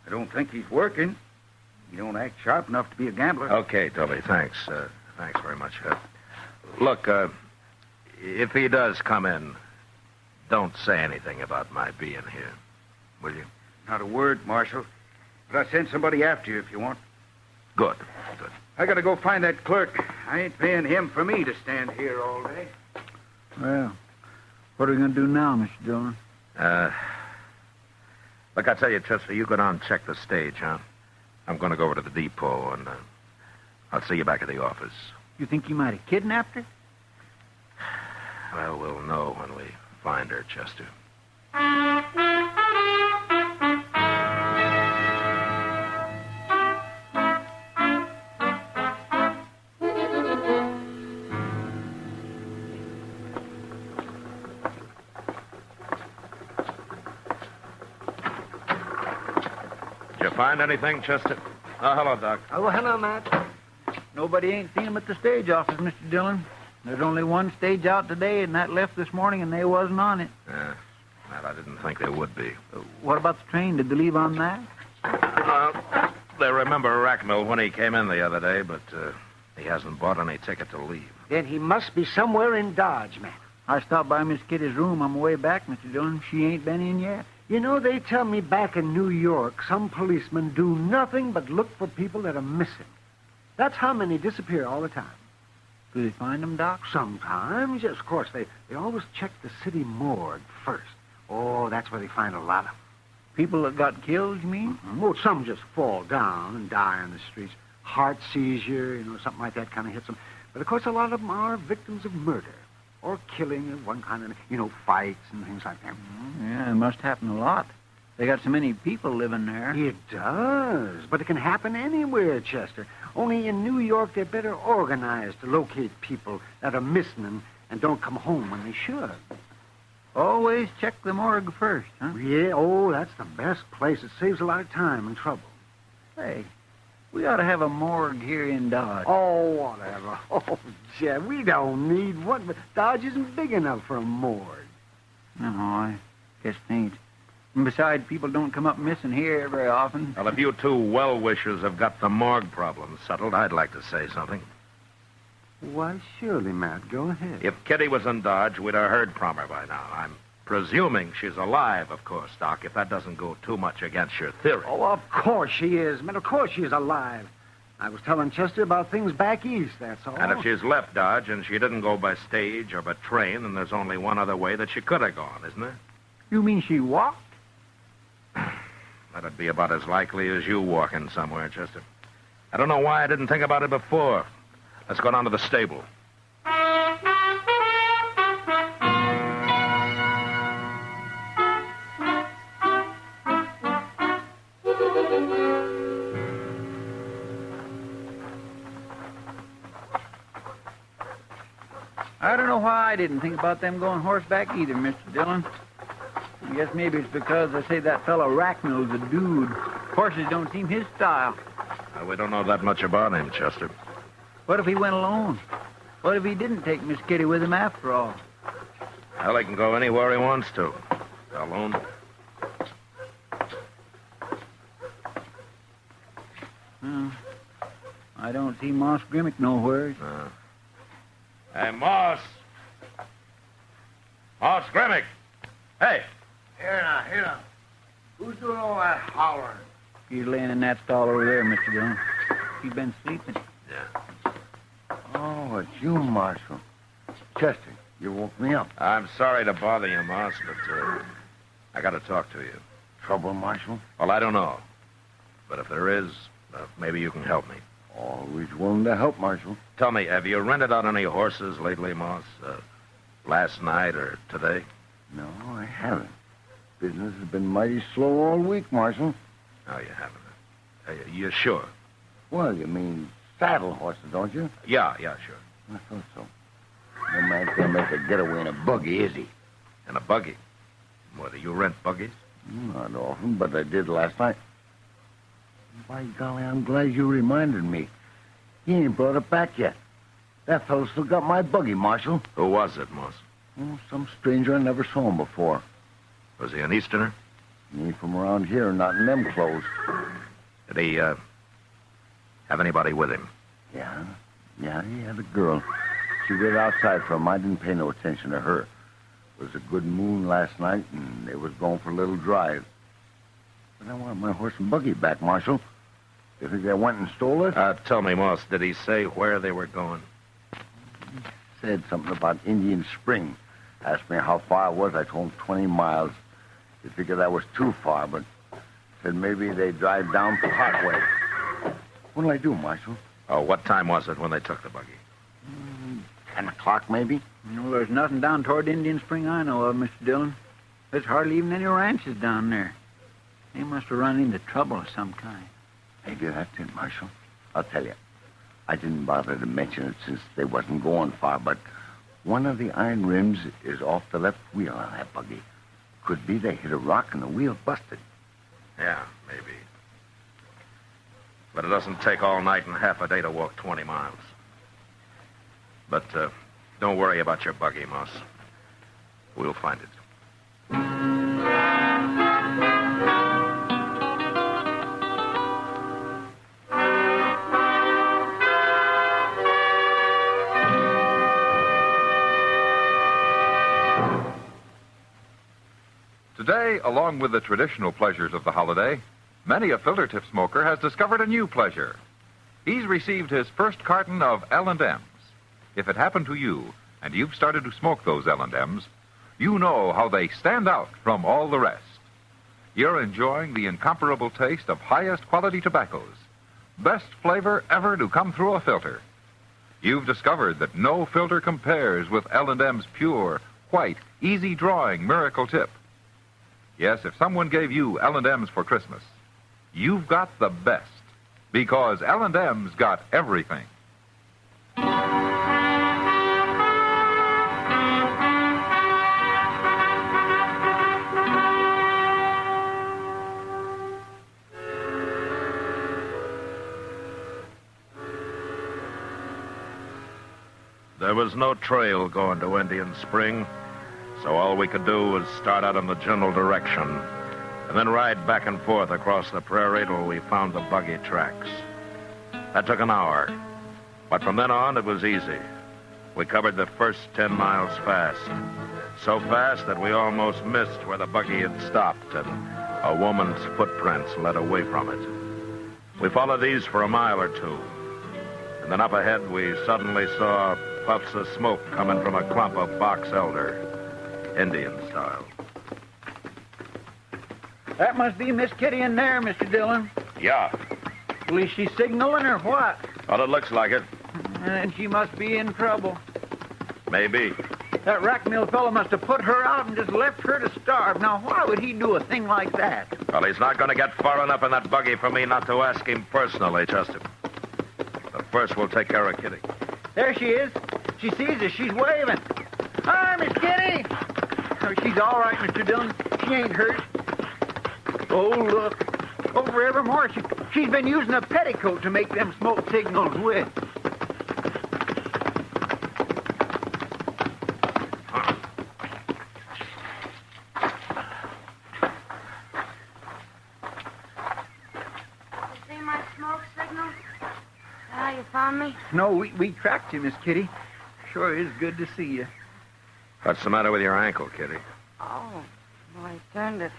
I don't think he's working. He don't act sharp enough to be a gambler. Okay, Dobie, thanks. Thanks very much. Look, if he does come in, don't say anything about my being here, will you? Not a word, Marshal. But I'll send somebody after you if you want. Good. I gotta go find that clerk. I ain't paying him for me to stand here all day. Well, what are we going to do now, Mr. Dillon? Look, I tell you, Chester, you go down and check the stage, huh? I'm going to go over to the depot, and I'll see you back at the office. You think he might have kidnapped her? Well, we'll know when we find her, Chester. Did you find anything, Chester? Oh, hello, Doc. Oh, hello, Matt. Nobody ain't seen him at the stage office, Mr. Dillon. There's only one stage out today, and that left this morning, and they wasn't on it. Yeah, well, I didn't think there would be. What about the train? Did they leave on that? They remember Rackmill when he came in the other day, but he hasn't bought any ticket to leave. Then he must be somewhere in Dodge, Matt. I stopped by Miss Kitty's room on my way back, Mr. Dillon. She ain't been in yet. You know, they tell me back in New York, some policemen do nothing but look for people that are missing. That's how many disappear all the time. Do they find them, Doc? Sometimes, yes, of course. They always check the city morgue first. Oh, that's where they find a lot of people that got killed, you mean? Mm-hmm. Well, some just fall down and die on the streets. Heart seizure, something like that kind of hits them. But, of course, a lot of them are victims of murder or killing of one kind of, fights and things like that. Yeah, it must happen a lot. They got so many people living there. It does, but it can happen anywhere, Chester. Only in New York, they're better organized to locate people that are missing and don't come home when they should. Always check the morgue first, huh? Yeah, that's the best place. It saves a lot of time and trouble. Hey, we ought to have a morgue here in Dodge. Oh, whatever. Oh, Jed, we don't need one, but Dodge isn't big enough for a morgue. No, I guess it ain't. And besides, people don't come up missing here very often. Well, if you two well-wishers have got the morgue problem settled, I'd like to say something. Why, surely, Matt. Go ahead. If Kitty was in Dodge, we'd have heard from her by now. I'm presuming she's alive, of course, Doc, if that doesn't go too much against your theory. Oh, of course she is, man. Of course she is alive. I was telling Chester about things back east, that's all. And if she's left Dodge and she didn't go by stage or by train, then there's only one other way that she could have gone, isn't there? You mean she walked? That'd be about as likely as you walking somewhere, Chester. I don't know why I didn't think about it before. Let's go down to the stable. I don't know why I didn't think about them going horseback either, Mr. Dillon. I guess maybe it's because they say that fellow Rackmill's a dude. Horses don't seem his style. We don't know that much about him, Chester. What if he went alone? What if he didn't take Miss Kitty with him after all? Well, he can go anywhere he wants to. Alone. I don't see Moss Grimmick nowhere. Hey, Moss. Moss Grimmick. Hey. Here now. Who's doing all that hollering? He's laying in that stall over there, Mr. Dillon. He's been sleeping. Yeah. Oh, it's you, Marshal. Chester, you woke me up. I'm sorry to bother you, Moss, but I got to talk to you. Trouble, Marshal? Well, I don't know. But if there is, maybe you can help me. Always willing to help, Marshal. Tell me, have you rented out any horses lately, Moss? Last night or today? No, I haven't. business has been mighty slow all week, Marshal. No, you haven't. You sure? Well, you mean saddle horses, don't you? Yeah, sure. I thought so. No man's gonna make a getaway in a buggy, is he? In a buggy? What, do you rent buggies? Not often, but I did last night. By golly, I'm glad you reminded me. He ain't brought it back yet. That fellow still got my buggy, Marshal. Who was it, Moss? Oh, some stranger. I never saw him before. Was he an Easterner? He ain't from around here, not in them clothes. Did he, have anybody with him? Yeah, he had a girl. She waited outside for him. I didn't pay no attention to her. It was a good moon last night, and they was going for a little drive. But I want my horse and buggy back, Marshal. You think they went and stole it? Tell me, Moss, did he say where they were going? He said something about Indian Spring. Asked me how far it was. I told him 20 miles. He figured that was too far, but said maybe they'd drive down Parkway. What'll I do, Marshal? Oh, what time was it when they took the buggy? 10 o'clock, maybe? Well, there's nothing down toward Indian Spring I know of, Mr. Dillon. There's hardly even any ranches down there. They must have run into trouble of some kind. Maybe that's it, Marshal. I'll tell you. I didn't bother to mention it since they wasn't going far, but one of the iron rims is off the left wheel on that buggy. Could be they hit a rock and the wheel busted. Yeah, maybe. But it doesn't take all night and half a day to walk 20 miles. But don't worry about your buggy, Moss. We'll find it. Today, along with the traditional pleasures of the holiday, many a filter tip smoker has discovered a new pleasure. He's received his first carton of L&M's. If it happened to you and you've started to smoke those L&M's, you know how they stand out from all the rest. You're enjoying the incomparable taste of highest quality tobaccos. Best flavor ever to come through a filter. You've discovered that no filter compares with L&M's pure, white, easy-drawing miracle tip. Yes, if someone gave you L&M's for Christmas, you've got the best, because L&M's got everything. There was no trail going to Indian Spring, so all we could do was start out in the general direction and then ride back and forth across the prairie till we found the buggy tracks. That took an hour, but from then on it was easy. We covered the first 10 miles fast, so fast that we almost missed where the buggy had stopped and a woman's footprints led away from it. We followed these for a mile or two, and then up ahead we suddenly saw puffs of smoke coming from a clump of box elder, Indian style. That must be Miss Kitty in there, Mr. Dillon. Yeah. Well, is she signaling or what? Well, it looks like it. And she must be in trouble. Maybe. That rack mill fellow must have put her out and just left her to starve. Now, why would he do a thing like that? Well, he's not going to get far enough in that buggy for me not to ask him personally, Chester. But first, we'll take care of Kitty. There she is. She sees us. She's waving. Hi, Miss Kitty. Oh, she's all right, Mr. Dillon. She ain't hurt. Oh, look. Over evermore. She's been using a petticoat to make them smoke signals with. You see my smoke signal? How you found me? No, we tracked you, Miss Kitty. Sure is good to see you. What's the matter with your ankle, Kitty? Oh, well, I turned it.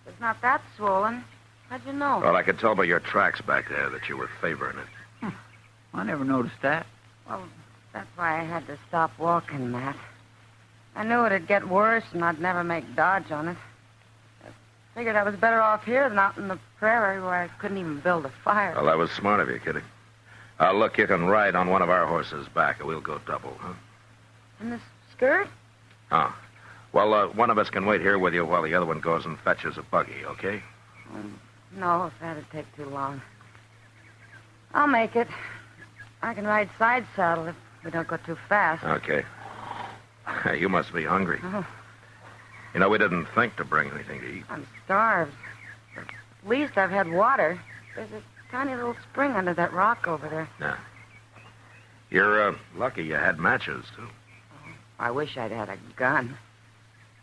It's not that swollen. How'd you know? Well, I could tell by your tracks back there that you were favoring it. I never noticed that. Well, that's why I had to stop walking, Matt. I knew it'd get worse and I'd never make dodge on it. I figured I was better off here than out in the prairie where I couldn't even build a fire. Well, that was smart of you, Kitty. Look, you can ride on one of our horses back, and we'll go double, huh? In this skirt? Oh. Well, one of us can wait here with you while the other one goes and fetches a buggy, okay? No, if that'd take too long. I'll make it. I can ride side saddle if we don't go too fast. Okay. You must be hungry. Oh, You know, we didn't think to bring anything to eat. I'm starved. At least I've had water. There's a tiny little spring under that rock over there. Yeah. You're lucky you had matches, too. I wish I'd had a gun.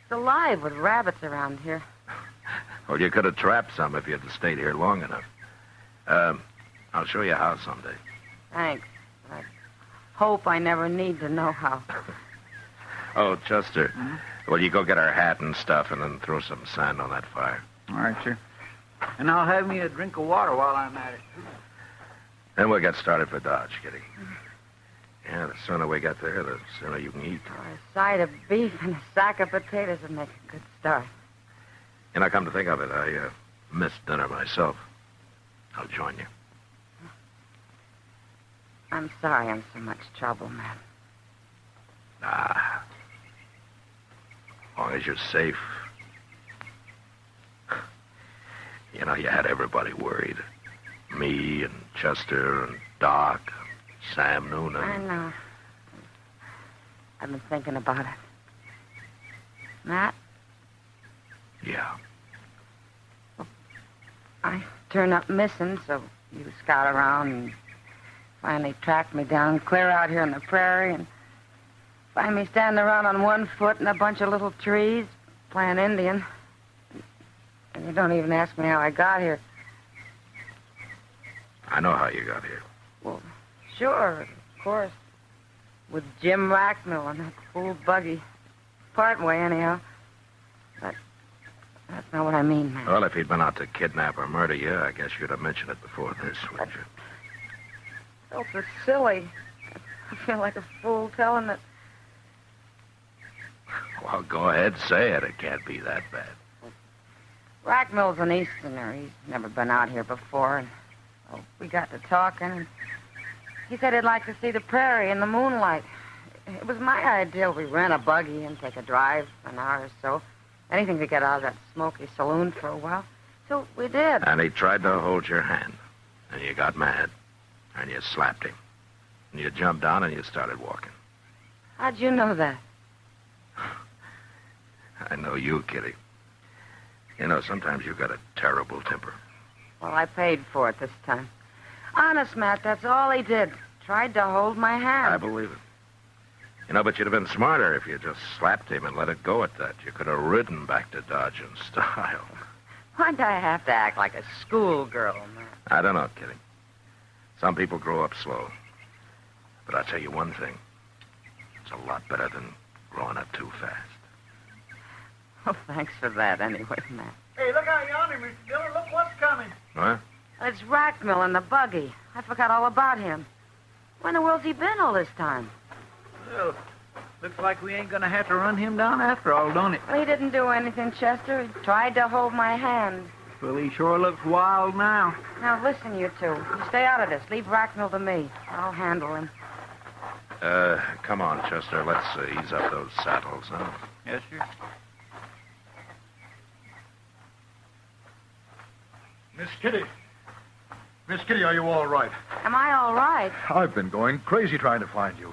It's alive with rabbits around here. Well, you could have trapped some if you'd stayed here long enough. I'll show you how someday. Thanks. I hope I never need to know how. Oh, Chester, will you go get our hat and stuff and then throw some sand on that fire? All right, sir. And I'll have me a drink of water while I'm at it. Then we'll get started for Dodge, Kitty. Yeah, the sooner we get there, the sooner you can eat. A side of beef and a sack of potatoes would make a good start. And I come to think of it, I missed dinner myself. I'll join you. I'm sorry I'm so much trouble, Matt. Ah. As long as you're safe. You know, you had everybody worried. Me and Chester and Doc, Sam Noonan. I know. I've been thinking about it. Matt? Yeah. I turned up missing, so you scout around and finally tracked me down clear out here in the prairie and find me standing around on one foot in a bunch of little trees playing Indian. And you don't even ask me how I got here. I know how you got here. Well, sure, of course. With Jim Rackmill and that fool buggy. Part way, anyhow. But that's not what I mean, man. Well, if he'd been out to kidnap or murder you, I guess you'd have mentioned it before this, wouldn't you? Oh, so silly. I feel like a fool telling it. Well, go ahead, say it. It can't be that bad. Rackmill's an Easterner. He's never been out here before. And we got to talking. And he said he'd like to see the prairie in the moonlight. It was my idea. We rent a buggy and take a drive an hour or so. Anything to get out of that smoky saloon for a while. So we did. And he tried to hold your hand. And you got mad. And you slapped him. And you jumped down and you started walking. How'd you know that? I know you, Kitty. You know, sometimes you've got a terrible temper. Well, I paid for it this time. Honest, Matt, that's all he did. Tried to hold my hand. I believe it. You know, but you'd have been smarter if you just slapped him and let it go at that. You could have ridden back to Dodge in style. Why'd I have to act like a schoolgirl, Matt? I don't know, Kitty. Some people grow up slow. But I'll tell you one thing. It's a lot better than growing up too fast. Well, thanks for that anyway, Matt. Hey, look out yonder, Mr. Dillon. Look what's coming. What? It's Rackmill in the buggy. I forgot all about him. Where in the world's he been all this time? Well, looks like we ain't gonna have to run him down after all, don't it? Well, he didn't do anything, Chester. He tried to hold my hand. Well, he sure looks wild now. Now, listen, you two. You stay out of this. Leave Rackmill to me. I'll handle him. Come on, Chester. Let's ease up those saddles, huh? Yes, sir. Miss Kitty. Miss Kitty, are you all right? Am I all right? I've been going crazy trying to find you.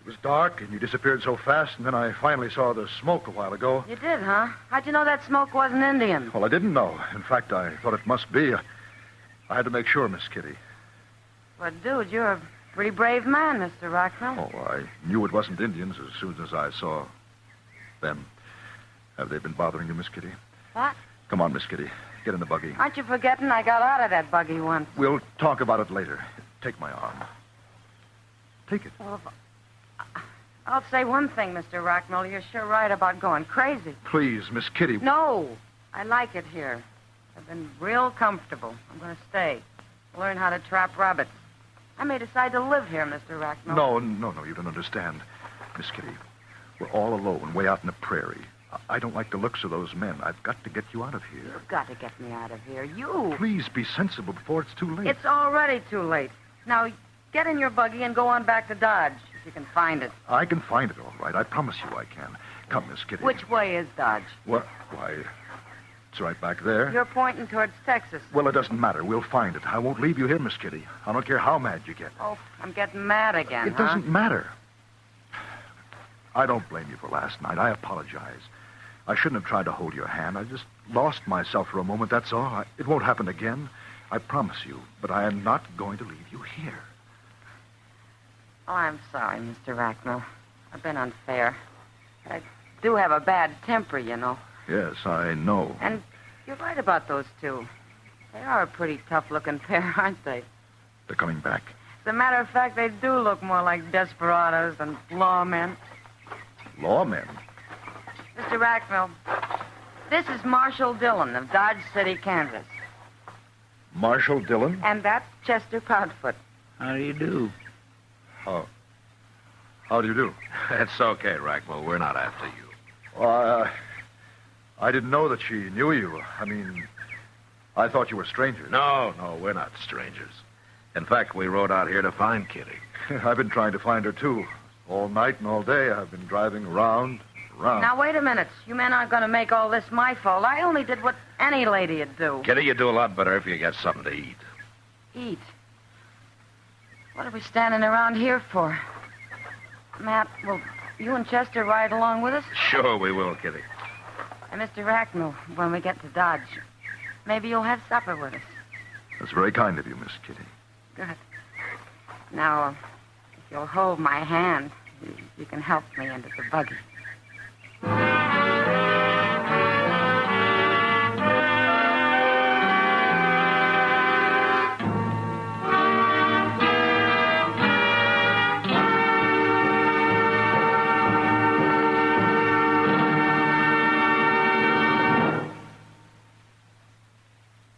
It was dark, and you disappeared so fast, and then I finally saw the smoke a while ago. You did, huh? How'd you know that smoke wasn't Indian? Well, I didn't know. In fact, I thought it must be. I had to make sure, Miss Kitty. But, dude, you're a pretty brave man, Mr. Rackmill. Oh, I knew it wasn't Indians as soon as I saw them. Have they been bothering you, Miss Kitty? What? Come on, Miss Kitty. Get in the buggy. Aren't you forgetting I got out of that buggy once? We'll talk about it later. Take my arm. Take it. Well, I'll say one thing, Mr. Rackmill. You're sure right about going crazy. Please, Miss Kitty. No. I like it here. I've been real comfortable. I'm going to stay. Learn how to trap rabbits. I may decide to live here, Mr. Rackmill. No, you don't understand. Miss Kitty, we're all alone, way out in the prairie. I don't like the looks of those men. I've got to get you out of here. You've got to get me out of here. You. Please be sensible before it's too late. It's already too late. Now, get in your buggy and go on back to Dodge. you can find it. I can find it all right. I promise you I can. Come, Miss Kitty. Which way is Dodge? What? Why, it's right back there. You're pointing towards Texas. Well, it doesn't matter. We'll find it. I won't leave you here, Miss Kitty. I don't care how mad you get. Oh, I'm getting mad again, It doesn't matter. I don't blame you for last night. I apologize. I shouldn't have tried to hold your hand. I just lost myself for a moment, that's all. It won't happen again. I promise you. But I am not going to leave you here. Oh, I'm sorry, Mr. Racknell. I've been unfair. I do have a bad temper, you know. Yes, I know. And you're right about those two. They are a pretty tough-looking pair, aren't they? They're coming back. As a matter of fact, they do look more like desperados than lawmen. Lawmen? Mr. Racknell, this is Marshal Dillon of Dodge City, Kansas. Marshal Dillon? And that's Chester Proudfoot. How do you do? How do you do? It's okay, Racknell. We're not after you. I didn't know that she knew you. I mean, I thought you were strangers. No, we're not strangers. In fact, we rode out here to find Kitty. I've been trying to find her, too. All night and all day, I've been driving around. Now, wait a minute. You men aren't going to make all this my fault. I only did what any lady'd do. Kitty, you'd do a lot better if you get something to eat. Eat? What are we standing around here for? Matt, will you and Chester ride along with us? Sure we will, Kitty. And Mr. Racknell, when we get to Dodge, maybe you'll have supper with us. That's very kind of you, Miss Kitty. Good. Now, if you'll hold my hand, you can help me into the buggy.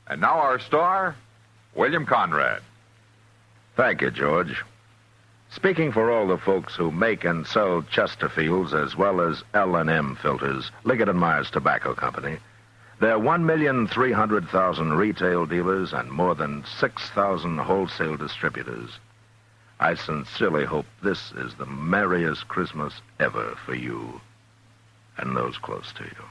And now our star, William Conrad. Thank you, George. Speaking for all the folks who make and sell Chesterfields as well as L&M filters, Liggett & Myers Tobacco Company, there are 1,300,000 retail dealers and more than 6,000 wholesale distributors. I sincerely hope this is the merriest Christmas ever for you and those close to you.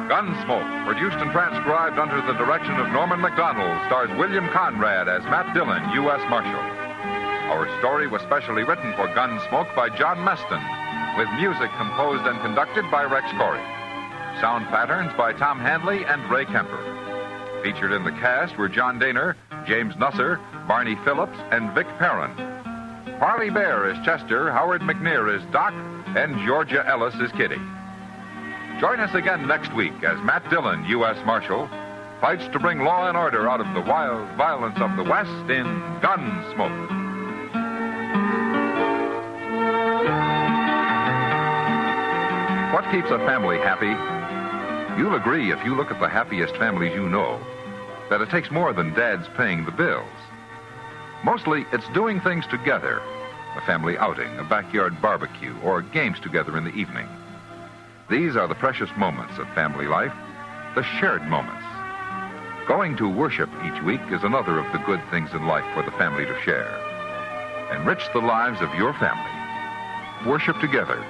Gunsmoke, produced and transcribed under the direction of Norman MacDonald, stars William Conrad as Matt Dillon, U.S. Marshal. Our story was specially written for Gunsmoke by John Meston, with music composed and conducted by Rex Corey. Sound patterns by Tom Handley and Ray Kemper. Featured in the cast were John Daner, James Nusser, Barney Phillips, and Vic Perrin. Parley Bear is Chester, Howard McNear is Doc, and Georgia Ellis is Kitty. Join us again next week as Matt Dillon, U.S. Marshal, fights to bring law and order out of the wild violence of the West in Gunsmoke. What keeps a family happy? You'll agree if you look at the happiest families you know that it takes more than Dad's paying the bills. Mostly, it's doing things together. A family outing, a backyard barbecue, or games together in the evening. These are the precious moments of family life, the shared moments. Going to worship each week is another of the good things in life for the family to share. Enrich the lives of your family. Worship together.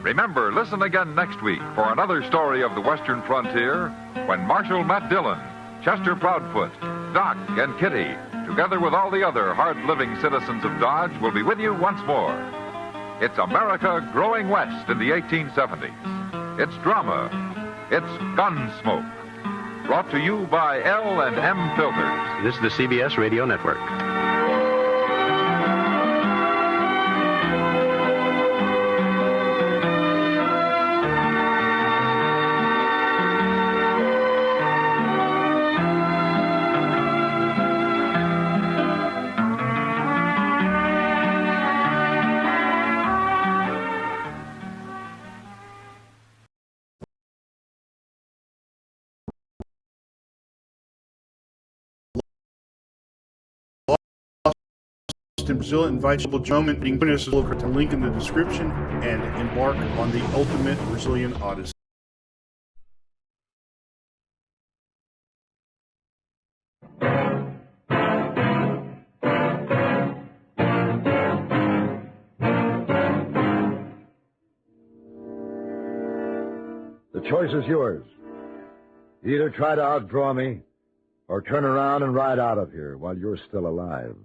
Remember, listen again next week for another story of the Western frontier when Marshal Matt Dillon, Chester Proudfoot, Doc, and Kitty, together with all the other hard-living citizens of Dodge, will be with you once more. It's America growing west in the 1870s. It's drama. It's Gunsmoke. Brought to you by L&M Filters. This is the CBS Radio Network. in Brazil invites you to join us to look at the link in the description and embark on the ultimate Brazilian odyssey. The choice is yours. Either try to outdraw me, or turn around and ride out of here while you're still alive.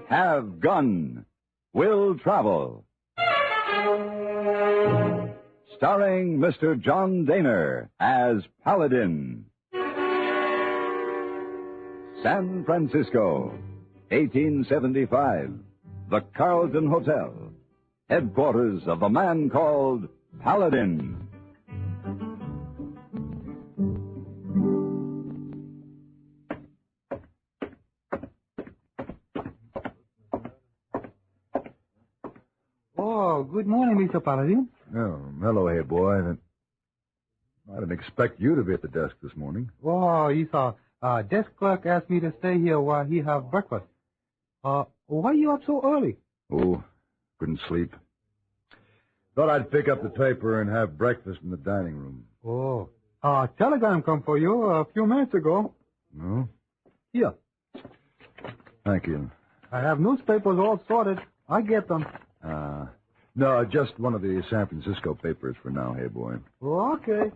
Have gun. Will travel. Starring Mr. John Dehner as Paladin. San Francisco, 1875. The Carlton Hotel, headquarters of a man called Paladin. Oh, good morning, Mr. Paladin. Oh, hello, hey boy. I didn't expect you to be at the desk this morning. Oh, he's desk clerk asked me to stay here while he have breakfast. Why are you up so early? Oh, couldn't sleep. Thought I'd pick up the paper and have breakfast in the dining room. Oh, telegram come for you a few minutes ago. No? Here. Thank you. I have newspapers all sorted. I get them. No, just one of the San Francisco papers for now, hey boy. Oh, okay.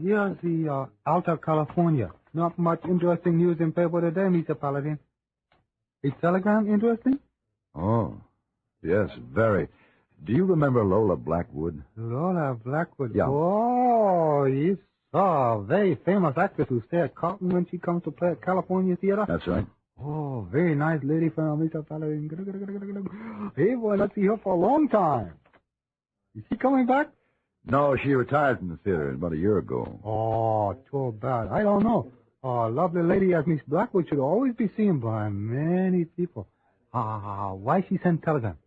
Here's the Alta California. Not much interesting news in paper today, Mr. Paladin. Is telegram interesting? Oh, yes, very. Do you remember Lola Blackwood? Lola Blackwood? Yeah. Oh, yes. Oh, very famous actress who stay at Carlton when she comes to play at California Theater. That's right. Oh, very nice lady from Mr. Paladin. Hey, boy, not see her for a long time. Is she coming back? No, she retired from the theater about a year ago. Oh, too bad. I don't know. A lovely lady as Miss Blackwood should always be seen by many people. Why she sent telegram?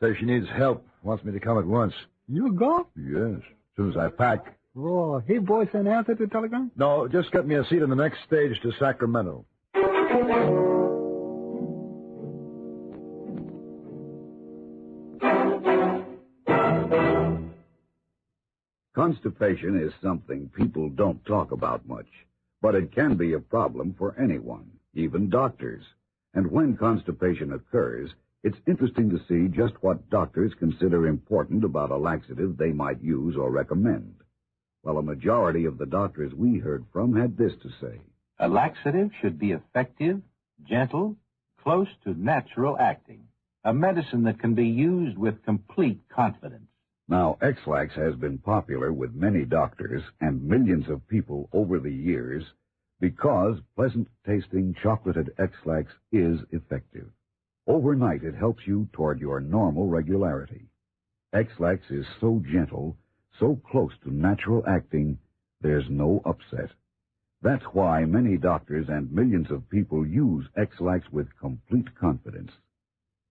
Says she needs help. Wants me to come at once. You go? Yes, as soon as I pack. Oh, hey, boy, send answer to telegram? No, just get me a seat on the next stage to Sacramento. Constipation is something people don't talk about much, but it can be a problem for anyone, even doctors. And when constipation occurs, it's interesting to see just what doctors consider important about a laxative they might use or recommend. Well, a majority of the doctors we heard from had this to say. A laxative should be effective, gentle, close to natural acting. A medicine that can be used with complete confidence. Now, X-Lax has been popular with many doctors and millions of people over the years because pleasant-tasting chocolated X-Lax is effective. Overnight, it helps you toward your normal regularity. X-Lax is so gentle, so close to natural acting, there's no upset. That's why many doctors and millions of people use X-Lax with complete confidence.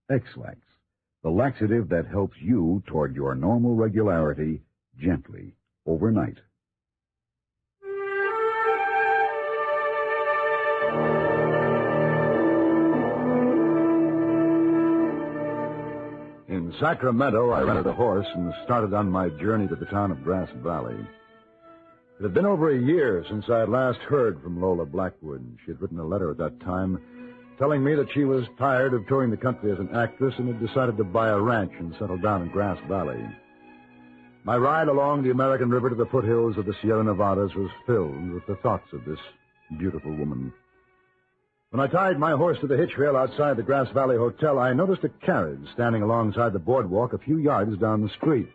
X-Lax, the laxative that helps you toward your normal regularity gently, overnight. In Sacramento, I rented a horse and started on my journey to the town of Grass Valley. It had been over a year since I had last heard from Lola Blackwood. She had written a letter at that time telling me that she was tired of touring the country as an actress and had decided to buy a ranch and settle down in Grass Valley. My ride along the American River to the foothills of the Sierra Nevadas was filled with the thoughts of this beautiful woman. When I tied my horse to the hitch rail outside the Grass Valley Hotel, I noticed a carriage standing alongside the boardwalk a few yards down the street.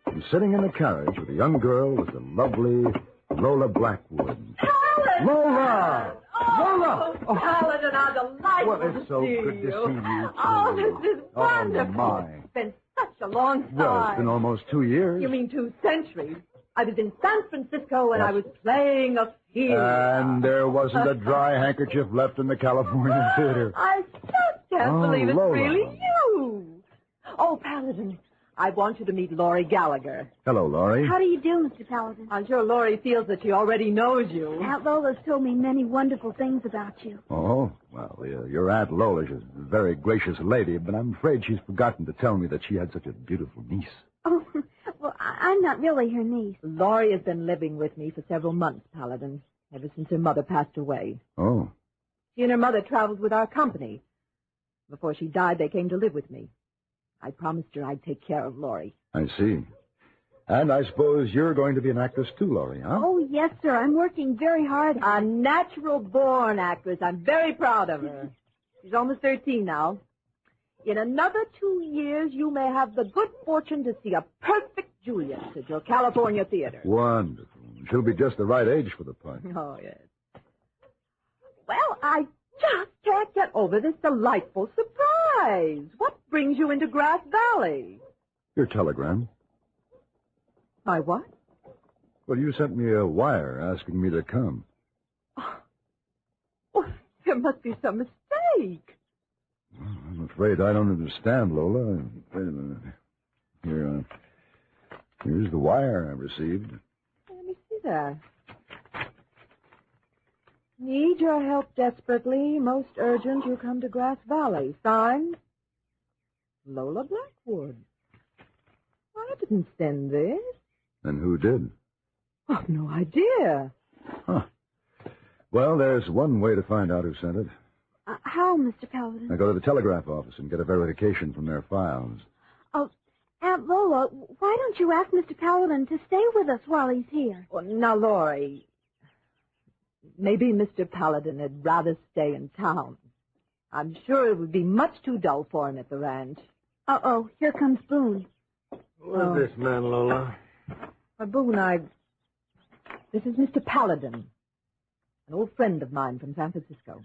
And sitting in the carriage with a young girl was the lovely Lola Blackwood. Paladin! Lola! Lola! Oh, Paladin, how delightful Well, it's so see good to you. see you, too. Oh, this is wonderful. Oh, my. It's been such a long time. Well, it's been almost 2 years. You mean 2 centuries? I was in San Francisco when Yes. I was playing a field. And there wasn't a dry handkerchief left in the California theater. I just can't believe it's Lola. really you. Oh, Paladin, I want you to meet Laurie Gallagher. Hello, Laurie. How do you do, Mr. Paladin? I'm sure Laurie feels that she already knows you. Aunt Lola's told me many wonderful things about you. Oh, well, your Aunt Lola's a very gracious lady, but I'm afraid she's forgotten to tell me that she had such a beautiful niece. Oh, well, I'm not really her niece. Laurie has been living with me for several months, Paladin, ever since her mother passed away. Oh. She and her mother traveled with our company. Before she died, they came to live with me. I promised her I'd take care of Laurie. I see. And I suppose you're going to be an actress too, Laurie, huh? Oh, yes, sir. I'm working very hard. A natural-born actress. I'm very proud of her. She's almost 13 now. In another 2 years, you may have the good fortune to see a perfect Juliet at your California theater. Wonderful. She'll be just the right age for the part. Oh, yes. Well, I just can't get over this delightful surprise. What brings you into Grass Valley? Your telegram. My what? Well, you sent me a wire asking me to come. Oh, there must be some mistake. I'm afraid I don't understand, Lola. Wait a minute. Here's the wire I received. Let me see that. Need your help desperately. Most urgent, you come to Grass Valley. Signed, Lola Blackwood. I didn't send this. And who did? I've no idea. Huh. Well, there's one way to find out who sent it. How, Mr. Paladin? I go to the telegraph office and get a verification from their files. Oh, Aunt Lola, why don't you ask Mr. Paladin to stay with us while he's here? Well, now, Laurie, maybe Mr. Paladin had rather stay in town. I'm sure it would be much too dull for him at the ranch. Uh-oh, here comes Boone. Who's this man, Lola? Boone, this is Mr. Paladin, an old friend of mine from San Francisco.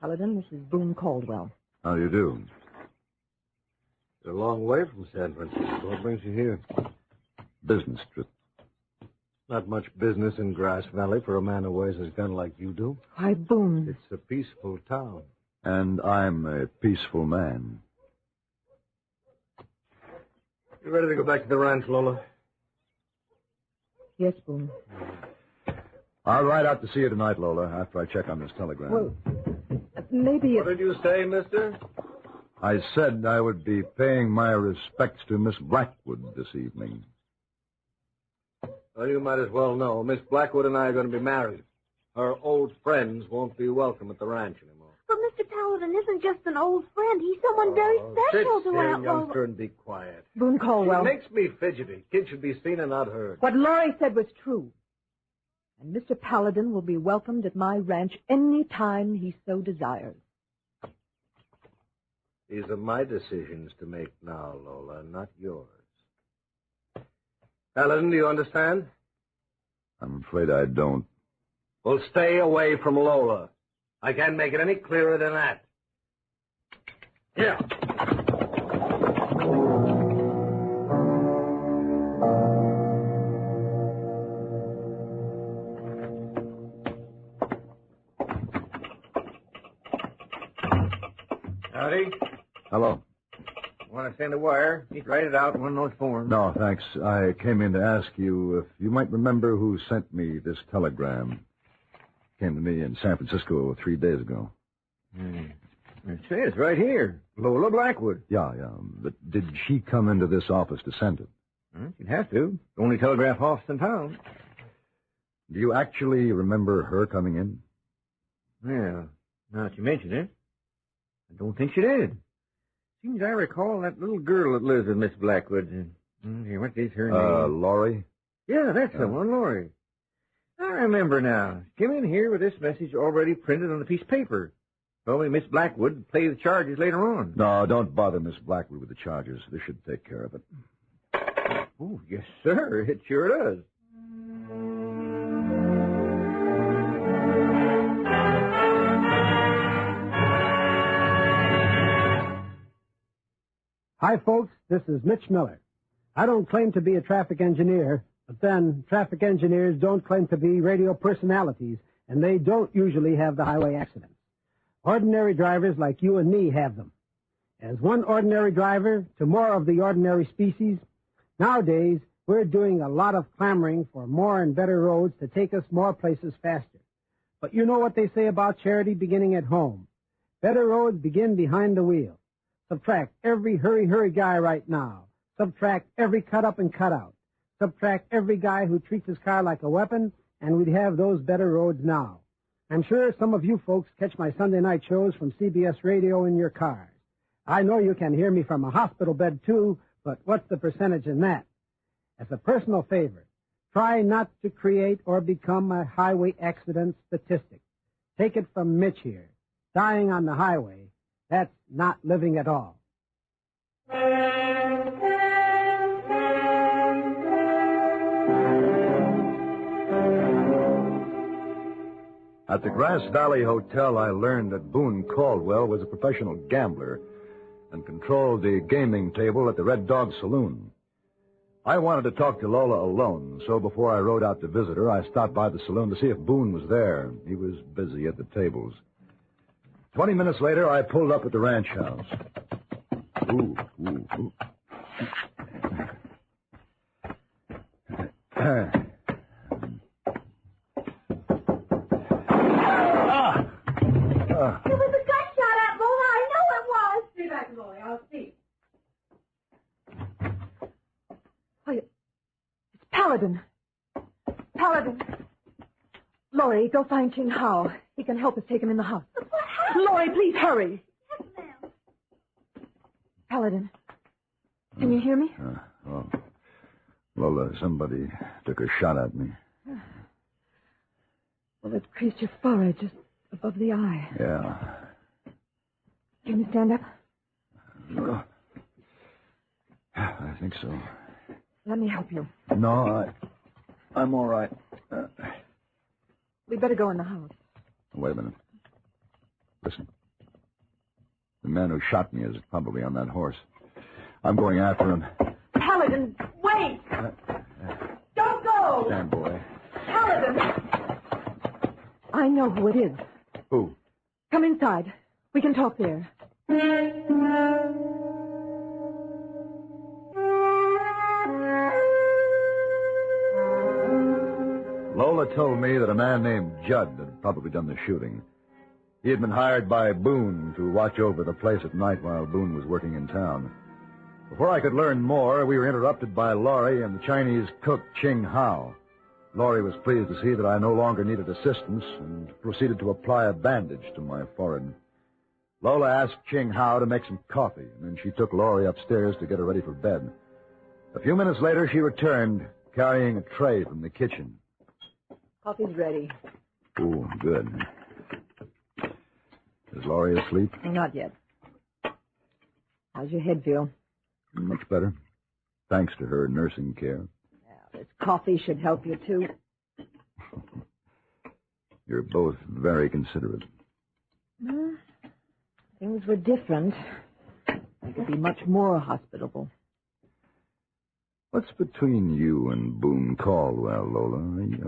Paladin, this is Boone Caldwell. How do you do? You're a long way from San Francisco. What brings you here? Business trip. Not much business in Grass Valley for a man who wears his gun like you do. Why, Boone. It's a peaceful town. And I'm a peaceful man. You ready to go back to the ranch, Lola? Yes, Boone. I'll ride out to see you tonight, Lola, after I check on this telegram. Well, maybe... What did you say, mister? I said I would be paying my respects to Miss Blackwood this evening. Well, you might as well know. Miss Blackwood and I are going to be married. Her old friends won't be welcome at the ranch anymore. But Mr. Paladin isn't just an old friend. He's someone very special Sit to still, Aunt Lola. youngster, and be quiet. Boone Caldwell. It makes me fidgety. Kids should be seen and not heard. What Laurie said was true. And Mr. Paladin will be welcomed at my ranch any time he so desires. These are my decisions to make now, Lola, not yours. Paladin, do you understand? I'm afraid I don't. Well, stay away from Lola. I can't make it any clearer than that. Here. Howdy. Hello. Want to send a wire? Just write it out in one of those forms. No, thanks. I came in to ask you if you might remember who sent me this telegram. Came to me in San Francisco 3 days ago. It says right here, Lola Blackwood. Yeah. But did she come into this office to send it? She'd have to. The only telegraph office in town. Do you actually remember her coming in? Well, now that you mention it, I don't think she did. Seems I recall that little girl that lives with Miss Blackwood. Here, what is her name? Laurie? Yeah, that's the one, Laurie. I remember now. She came in here with this message already printed on a piece of paper. Told me Miss Blackwood would pay the charges later on. No, don't bother Miss Blackwood with the charges. This should take care of it. Oh, yes, sir. It sure does. Hi, folks. This is Mitch Miller. I don't claim to be a traffic engineer, but then traffic engineers don't claim to be radio personalities, and they don't usually have the highway accidents. Ordinary drivers like you and me have them. As one ordinary driver to more of the ordinary species, nowadays we're doing a lot of clamoring for more and better roads to take us more places faster. But you know what they say about charity beginning at home. Better roads begin behind the wheel. Subtract every hurry guy right now. Subtract every cut up and cut out. Subtract every guy who treats his car like a weapon, and we'd have those better roads now. I'm sure some of you folks catch my Sunday night shows from CBS radio in your cars. I know you can hear me from a hospital bed, too, but what's the percentage in that? As a personal favor, try not to create or become a highway accident statistic. Take it from Mitch here. Dying on the highway, that's not living at all. At the Grass Valley Hotel, I learned that Boone Caldwell was a professional gambler and controlled the gaming table at the Red Dog Saloon. I wanted to talk to Lola alone, so before I rode out to visit her, I stopped by the saloon to see if Boone was there. He was busy at the tables. 20 minutes later, I pulled up at the ranch house. Ooh. It was a gunshot at Lola. I know it was. Stay back, Molly. I'll see. Oh, it's Paladin. Paladin. Laurie, go find Ching Hao. He can help us take him in the house. What happened? Laurie, please hurry. Yes, ma'am. Paladin, can you hear me? Lola, somebody took a shot at me. Well, it creased your forehead just above the eye. Yeah. Can you stand up? I think so. Let me help you. No, I'm all right. We better go in the house. Wait a minute. Listen. The man who shot me is probably on that horse. I'm going after him. Paladin, wait! Don't go! Stand, boy. Paladin! I know who it is. Who? Come inside. We can talk there. Lola told me that a man named Judd had probably done the shooting. He had been hired by Boone to watch over the place at night while Boone was working in town. Before I could learn more, we were interrupted by Laurie and the Chinese cook Ching Hao. Laurie was pleased to see that I no longer needed assistance and proceeded to apply a bandage to my forehead. Lola asked Ching Hao to make some coffee, and then she took Laurie upstairs to get her ready for bed. A few minutes later, she returned, carrying a tray from the kitchen. Coffee's ready. Oh, good. Is Laurie asleep? Not yet. How's your head feel? Much better. Thanks to her nursing care. This coffee should help you, too. You're both very considerate. Things were different. I could be much more hospitable. What's between you and Boone Caldwell, Lola?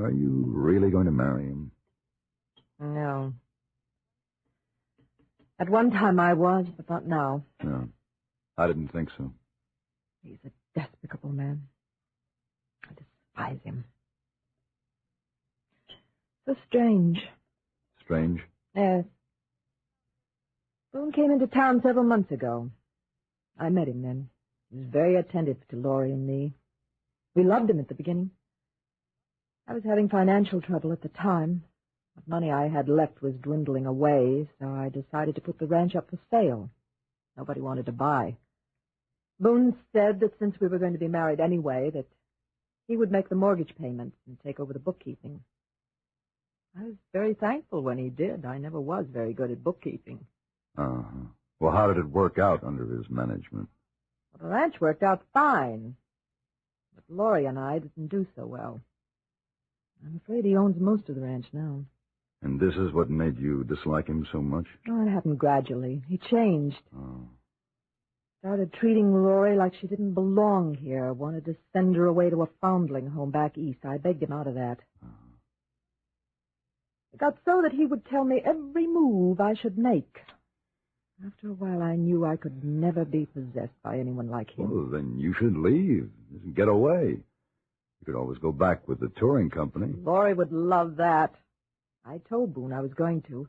Are you really going to marry him? No. At one time I was, but not now. No. I didn't think so. He's a despicable man. I despise him. So strange. Strange? Yes. Boone came into town several months ago. I met him then. He was very attentive to Laurie and me. We loved him at the beginning. I was having financial trouble at the time. What money I had left was dwindling away, so I decided to put the ranch up for sale. Nobody wanted to buy. Boone said that since we were going to be married anyway, that he would make the mortgage payments and take over the bookkeeping. I was very thankful when he did. I never was very good at bookkeeping. Uh-huh. Well, how did it work out under his management? Well, the ranch worked out fine. But Laurie and I didn't do so well. I'm afraid he owns most of the ranch now. And this is what made you dislike him so much? Oh, it happened gradually. He changed. Oh. Started treating Laurie like she didn't belong here. Wanted to send her away to a foundling home back east. I begged him out of that. It got so that he would tell me every move I should make. After a while, I knew I could never be possessed by anyone like him. Well, then you should leave. Get away. You could always go back with the touring company. Laurie would love that. I told Boone I was going to.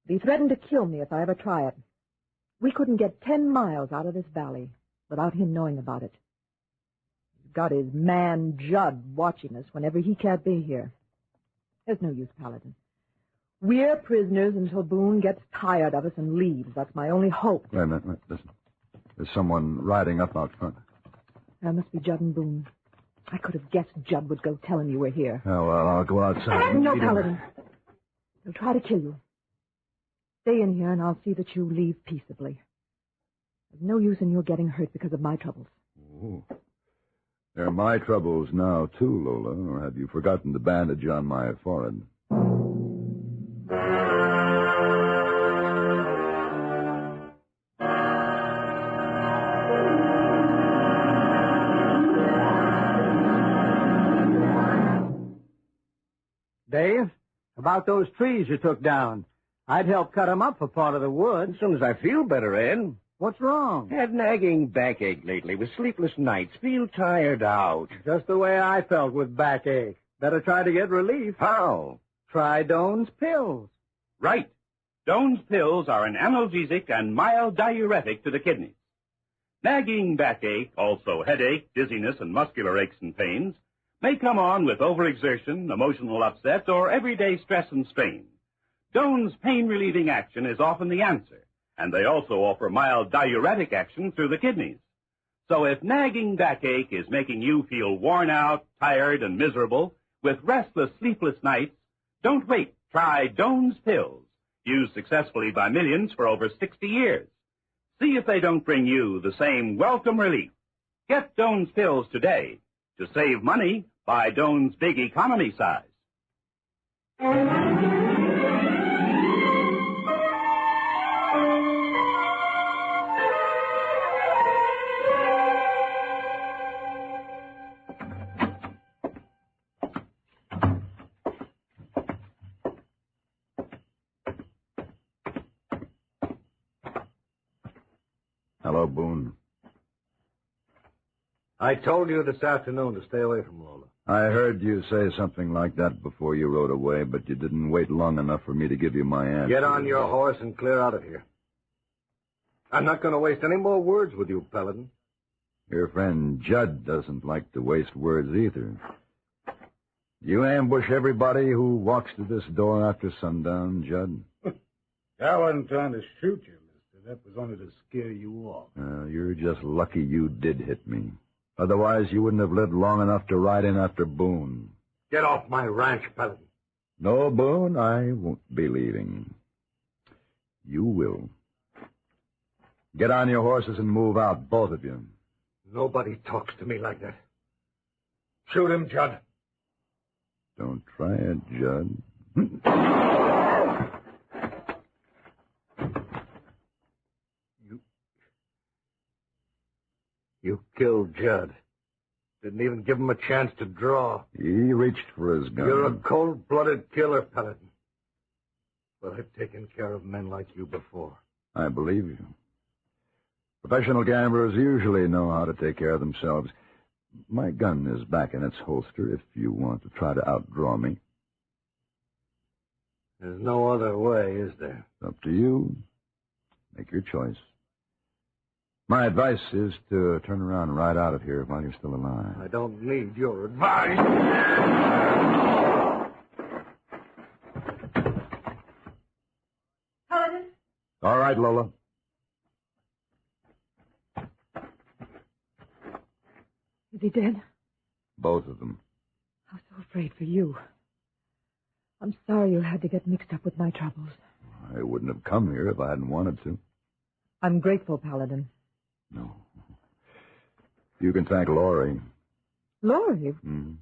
He threatened to kill me if I ever try it. We couldn't get 10 miles out of this valley without him knowing about it. He's got his man Judd watching us whenever he can't be here. There's no use, Paladin. We're prisoners until Boone gets tired of us and leaves. That's my only hope. Wait a minute. Listen. There's someone riding up out front. That must be Judd and Boone. I could have guessed Judd would go tell him you were here. Oh, well, I'll go outside. No, Paladin. They'll try to kill you. Stay in here, and I'll see that you leave peaceably. There's no use in your getting hurt because of my troubles. Oh. They're my troubles now, too, Lola. Or have you forgotten the bandage on my forehead? Dave, about those trees you took down. I'd help cut them up for part of the wood. As soon as I feel better, Ed. What's wrong? Had nagging backache lately with sleepless nights. Feel tired out. Just the way I felt with backache. Better try to get relief. How? Try Doan's pills. Right. Doan's pills are an analgesic and mild diuretic to the kidneys. Nagging backache, also headache, dizziness, and muscular aches and pains, may come on with overexertion, emotional upset, or everyday stress and strain. Doan's pain-relieving action is often the answer, and they also offer mild diuretic action through the kidneys. So if nagging backache is making you feel worn out, tired, and miserable, with restless, sleepless nights, don't wait. Try Doan's pills, used successfully by millions for over 60 years. See if they don't bring you the same welcome relief. Get Doan's pills today. To save money, buy Doan's Big Economy size. Hello, Boone. I told you this afternoon to stay away from Lola. I heard you say something like that before you rode away, but you didn't wait long enough for me to give you my answer. Get on your horse and clear out of here. I'm not going to waste any more words with you, Paladin. Your friend Judd doesn't like to waste words either. You ambush everybody who walks to this door after sundown, Judd? I wasn't trying to shoot you, mister. That was only to scare you off. You're just lucky you did hit me. Otherwise, you wouldn't have lived long enough to ride in after Boone. Get off my ranch, Paladin. No, Boone, I won't be leaving. You will. Get on your horses and move out, both of you. Nobody talks to me like that. Shoot him, Judd. Don't try it, Judd. You killed Judd. Didn't even give him a chance to draw. He reached for his gun. You're a cold-blooded killer, Paladin. But I've taken care of men like you before. I believe you. Professional gamblers usually know how to take care of themselves. My gun is back in its holster if you want to try to outdraw me. There's no other way, is there? Up to you. Make your choice. My advice is to turn around and ride out of here while you're still alive. I don't need your advice. Paladin? All right, Lola. Is he dead? Both of them. I was so afraid for you. I'm sorry you had to get mixed up with my troubles. I wouldn't have come here if I hadn't wanted to. I'm grateful, Paladin. No. You can thank Laurie. Laurie? Mm-hmm.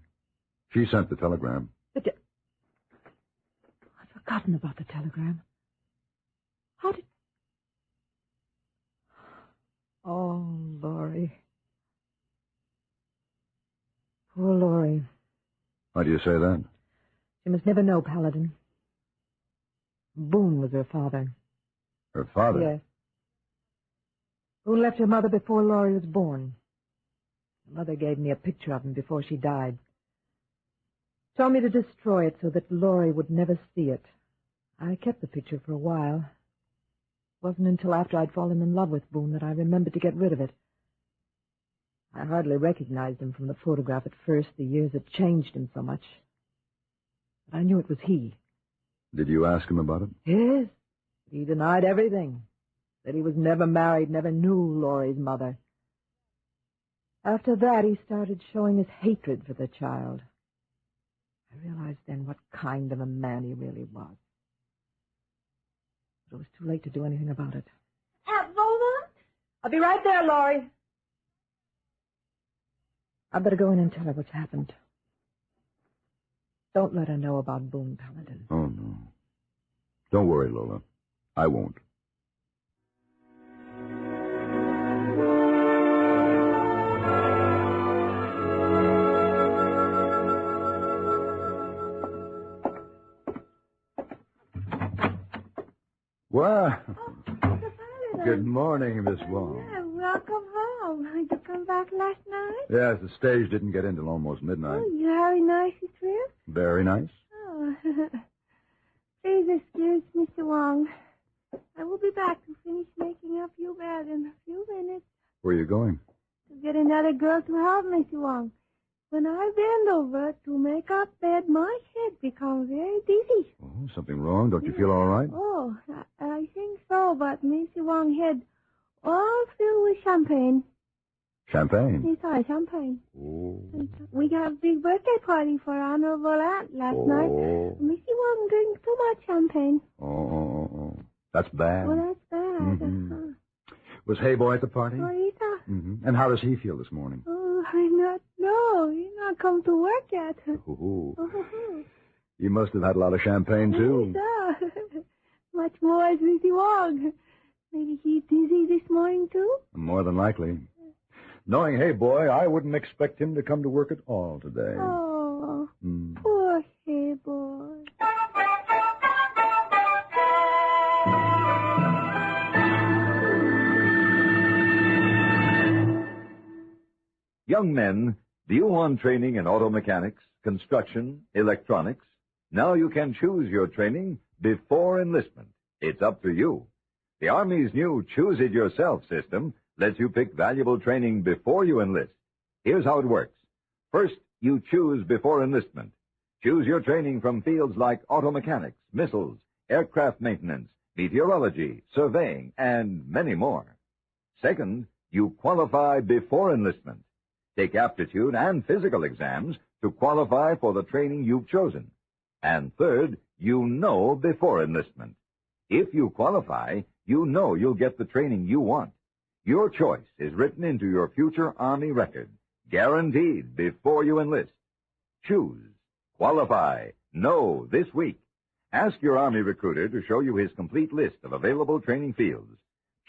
She sent the telegram. I've forgotten about the telegram. How did... Oh, Laurie. Poor Laurie. Why do you say that? She must never know, Paladin. Boone was her father. Her father? Yes. Boone left her mother before Laurie was born. Her mother gave me a picture of him before she died. Told me to destroy it so that Laurie would never see it. I kept the picture for a while. It wasn't until after I'd fallen in love with Boone that I remembered to get rid of it. I hardly recognized him from the photograph at first. The years had changed him so much. But I knew it was he. Did you ask him about it? Yes. He denied everything. That he was never married, never knew Laurie's mother. After that, he started showing his hatred for the child. I realized then what kind of a man he really was. But it was too late to do anything about it. Aunt Lola? I'll be right there, Laurie. I'd better go in and tell her what's happened. Don't let her know about Boone, Paladin. Oh, no. Don't worry, Lola. I won't. Well, good morning, Miss Wong. Yeah, welcome home. Did you come back last night? Yes, the stage didn't get in till almost midnight. Oh, you had a nice trip? Very nice. Oh. Please excuse Mr. Wong. I will be back to finish making up your bed in a few minutes Where are you going? to get another girl to help Mr. Wong. When I bend over to make up bed, my head becomes very dizzy. Oh, something wrong? Don't you feel all right? Oh, I think so, but Mr. Wong head all filled with champagne. Champagne? Yes, champagne. Oh. We got a big birthday party for our honorable aunt last night. Mr. Wong drank too much champagne. Oh. That's bad. Well, that's bad. Mm-hmm. Was Hey Boy at the party? Rita? Mm-hmm. And how does he feel this morning? Oh, I not know. He's not come to work yet. Ooh. He must have had a lot of champagne, too. Yes, much more as Mr. Wong. Maybe he's dizzy this morning, too? More than likely. Knowing Hey Boy, I wouldn't expect him to come to work at all today. Oh, poor Hey Boy. Young men, do you want training in auto mechanics, construction, electronics? Now you can choose your training before enlistment. It's up to you. The Army's new Choose It Yourself system lets you pick valuable training before you enlist. Here's how it works. First, you choose before enlistment. Choose your training from fields like auto mechanics, missiles, aircraft maintenance, meteorology, surveying, and many more. Second, you qualify before enlistment. Take aptitude and physical exams to qualify for the training you've chosen. And third, you know before enlistment. If you qualify, you know you'll get the training you want. Your choice is written into your future Army record, guaranteed before you enlist. Choose, qualify, know this week. Ask your Army recruiter to show you his complete list of available training fields.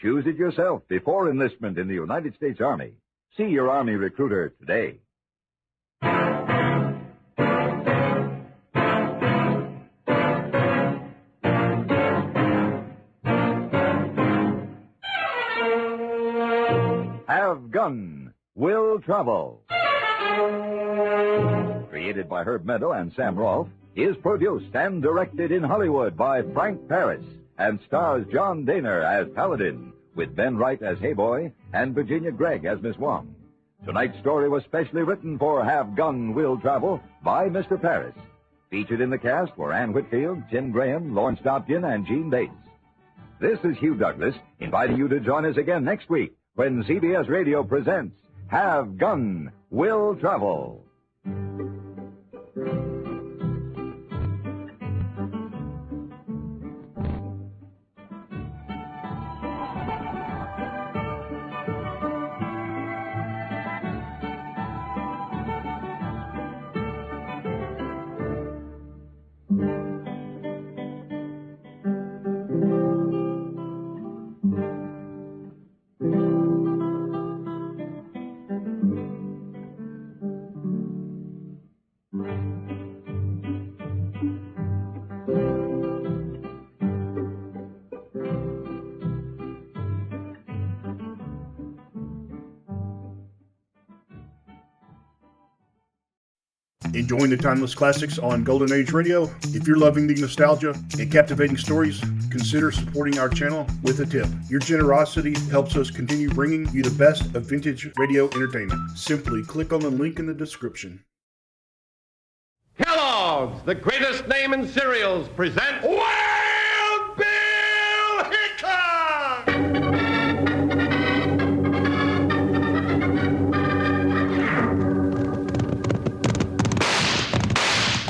Choose it yourself before enlistment in the United States Army. See your Army recruiter today. Have Gun, Will Travel. Created by Herb Meadow and Sam Rolfe, is produced and directed in Hollywood by Frank Paris and stars John Daner as Paladin, with Ben Wright as Hey Boy and Virginia Gregg as Miss Wong. Tonight's story was specially written for Have Gun, Will Travel by Mr. Paris. Featured in the cast were Ann Whitfield, Tim Graham, Lawrence Dobkin, and Gene Bates. This is Hugh Douglas, inviting you to join us again next week when CBS Radio presents Have Gun, Will Travel. Enjoying the timeless classics on Golden Age Radio? If you're loving the nostalgia and captivating stories, consider supporting our channel with a tip. Your generosity helps us continue bringing you the best of vintage radio entertainment. Simply click on the link in the description. Kellogg's, the greatest name in cereals, presents Wild Bill Hickok!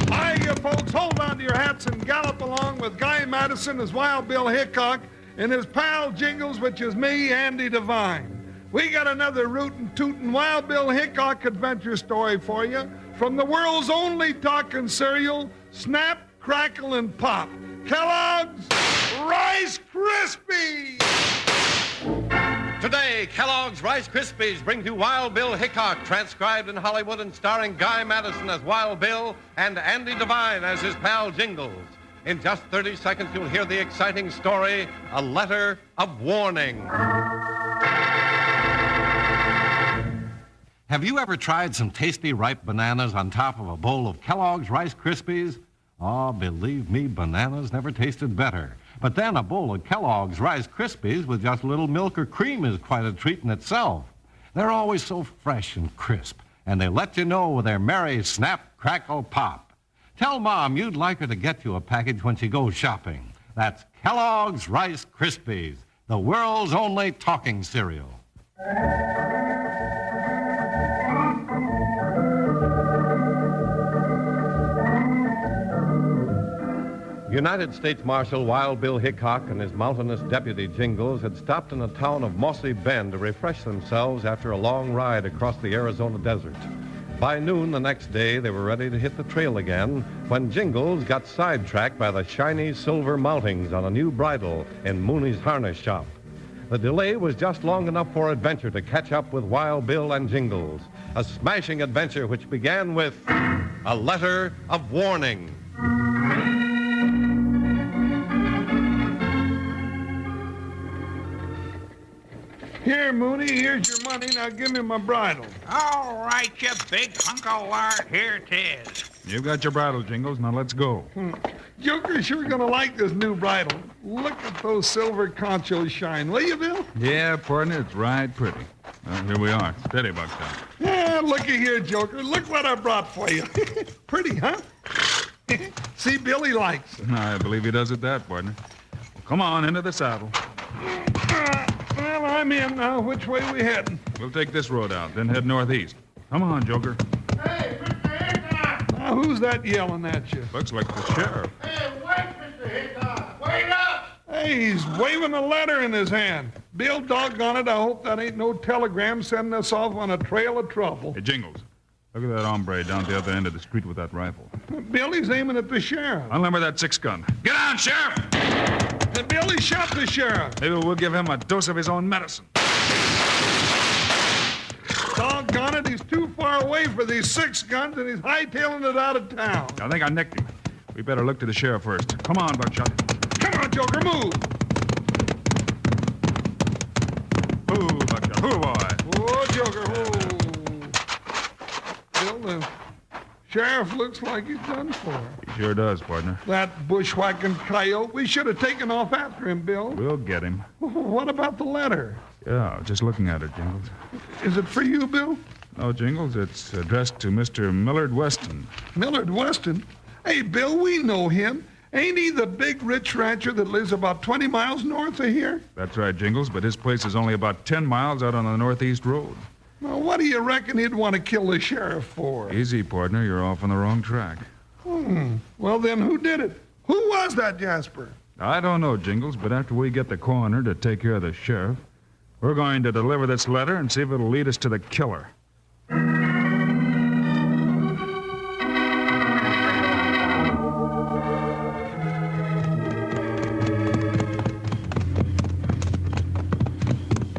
Hi, you folks, hold on to your hats and gallop along with Guy Madison as Wild Bill Hickok and his pal Jingles, which is me, Andy Devine. We got another rootin' tootin' Wild Bill Hickok adventure story for you from the world's only talking cereal, Snap, Crackle, and Pop. Kellogg's Rice Krispies! Today, Kellogg's Rice Krispies bring you Wild Bill Hickok, transcribed in Hollywood and starring Guy Madison as Wild Bill and Andy Devine as his pal Jingles. In just 30 seconds, you'll hear the exciting story, A Letter of Warning. Have you ever tried some tasty ripe bananas on top of a bowl of Kellogg's Rice Krispies? Oh, believe me, bananas never tasted better. But then a bowl of Kellogg's Rice Krispies with just a little milk or cream is quite a treat in itself. They're always so fresh and crisp, and they let you know with their merry snap, crackle, pop. Tell Mom you'd like her to get you a package when she goes shopping. That's Kellogg's Rice Krispies, the world's only talking cereal. United States Marshal Wild Bill Hickok and his mountainous deputy Jingles had stopped in a town of Mossy Bend to refresh themselves after a long ride across the Arizona desert. By noon the next day, they were ready to hit the trail again when Jingles got sidetracked by the shiny silver mountings on a new bridle in Mooney's harness shop. The delay was just long enough for adventure to catch up with Wild Bill and Jingles, a smashing adventure which began with A Letter of Warning. Here, Mooney, here's your money. Now give me my bridle. All right, you big hunk of lard. Here it is. You've got your bridle, Jingles. Now let's go. Joker's sure gonna like this new bridle. Look at those silver conchos shine, will you, Bill? Yeah, partner, it's right pretty. Well, here we are. Steady, Buckshot. Yeah, looky here, Joker. Look what I brought for you. Pretty, huh? See, Billy likes it. I believe he does it that, partner. Well, come on, into the saddle. Well, I'm in now. Which way we heading? We'll take this road out, then head northeast. Come on, Joker. Hey, Mr. Hickok! Now, who's that yelling at you? Looks like the sheriff. Hey, wait, Mr. Hickok! Wait up! Hey, he's waving a letter in his hand. Bill, doggone it, I hope that ain't no telegram sending us off on a trail of trouble. Hey, Jingles, look at that hombre down at the other end of the street with that rifle. Billy's aiming at the sheriff. Unlimber that 6-gun. Get on, Sheriff! And Billy shot the sheriff. Maybe we'll give him a dose of his own medicine. Doggone it, he's too far away for these 6 guns, and he's hightailing it out of town. I think I nicked him. We better look to the sheriff first. Come on, Buckshot. Come on, Joker, move. Ooh, Buckshot. Ooh, boy. Oh, Joker, oh. Bill, the sheriff looks like he's done for. He sure does, partner. That bushwhacking coyote, we should have taken off after him, Bill. We'll get him. What about the letter? Yeah, just looking at it, Jingles. Is it for you, Bill? No, Jingles, it's addressed to Mr. Millard Weston. Millard Weston? Hey, Bill, we know him. Ain't he the big rich rancher that lives about 20 miles north of here? That's right, Jingles, but his place is only about 10 miles out on the northeast road. Now, what do you reckon he'd want to kill the sheriff for? Easy, partner. You're off on the wrong track. Well, then who did it? Who was that, Jasper? I don't know, Jingles, but after we get the coroner to take care of the sheriff, we're going to deliver this letter and see if it'll lead us to the killer.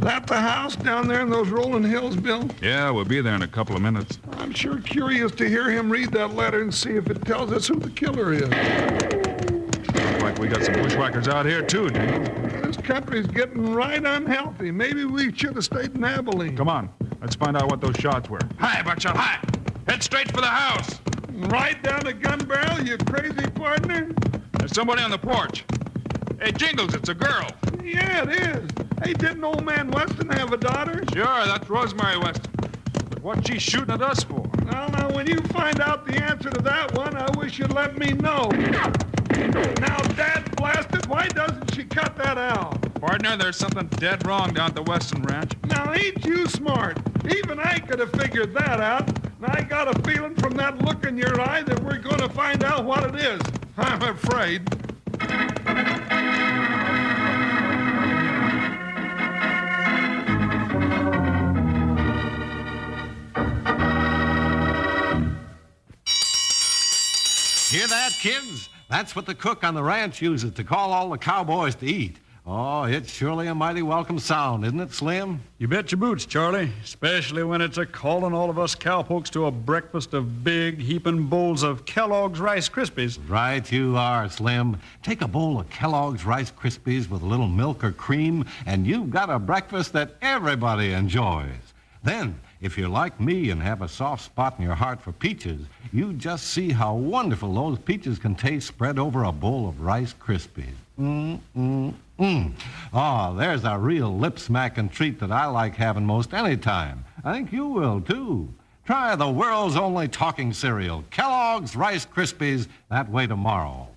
That the house down there in those rolling hills, Bill? Yeah, we'll be there in a couple of minutes. I'm sure curious to hear him read that letter and see if it tells us who the killer is. Looks like we got some bushwhackers out here, too, Jingles. This country's getting right unhealthy. Maybe we should have stayed in Abilene. Come on. Let's find out what those shots were. Hi, Buckshot, hi. Head straight for the house. Right down the gun barrel, you crazy partner? There's somebody on the porch. Hey, Jingles, it's a girl. Yeah, it is. Hey, didn't old man Weston have a daughter? Sure, that's Rosemary Weston. But what's she shooting at us for? Well, now, when you find out the answer to that one, I wish you'd let me know. Now, Dad blasted, why doesn't she cut that out? Partner, there's something dead wrong down at the Weston Ranch. Now, ain't you smart? Even I could have figured that out. And I got a feeling from that look in your eye that we're going to find out what it is. I'm afraid. Hear that, kids? That's what the cook on the ranch uses to call all the cowboys to eat. Oh, it's surely a mighty welcome sound, isn't it, Slim? You bet your boots, Charlie. Especially when it's a-calling all of us cowpokes to a breakfast of big, heaping bowls of Kellogg's Rice Krispies. Right you are, Slim. Take a bowl of Kellogg's Rice Krispies with a little milk or cream, and you've got a breakfast that everybody enjoys. Then, if you're like me and have a soft spot in your heart for peaches, you just see how wonderful those peaches can taste spread over a bowl of Rice Krispies. Oh, there's a real lip-smacking treat that I like having most any time. I think you will, too. Try the world's only talking cereal, Kellogg's Rice Krispies, that way tomorrow.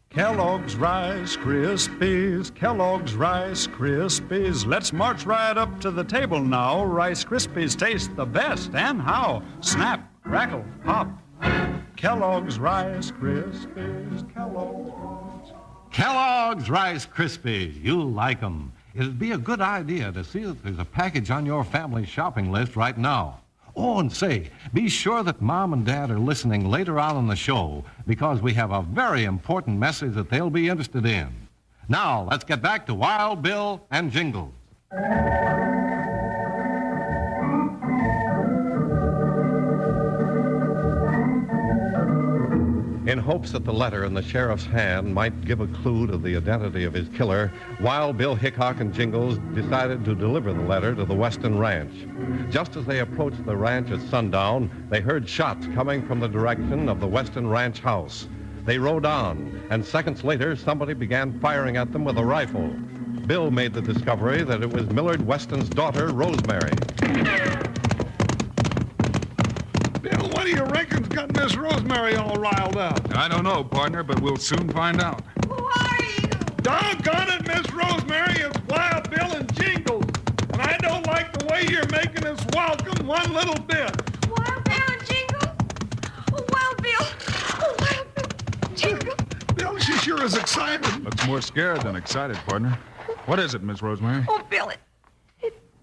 Kellogg's Rice Krispies, Kellogg's Rice Krispies. Let's march right up to the table now. Rice Krispies taste the best, and how? Snap, crackle, pop. Kellogg's Rice Krispies, Kellogg's Rice Krispies. You'll like them. It'd be a good idea to see that there's a package on your family's shopping list right now. Oh, and say, be sure that Mom and Dad are listening later on in the show, because we have a very important message that they'll be interested in. Now, let's get back to Wild Bill and Jingles. In hopes that the letter in the sheriff's hand might give a clue to the identity of his killer, Wild Bill Hickok and Jingles decided to deliver the letter to the Weston Ranch. Just as they approached the ranch at sundown, they heard shots coming from the direction of the Weston Ranch house. They rode on, and seconds later, somebody began firing at them with a rifle. Bill made the discovery that it was Millard Weston's daughter, Rosemary. Bill, what do you reckon's got Miss Rosemary all riled up? I don't know, partner, but we'll soon find out. Who are you? Doggone it, Miss Rosemary, it's Wild Bill and Jingles. And I don't like the way you're making us welcome one little bit. Wild Bill and Jingles? Oh, Wild Bill. Oh, Wild Bill. Jingles. Bill, she sure is excited. Looks more scared than excited, partner. What is it, Miss Rosemary? Oh, Bill,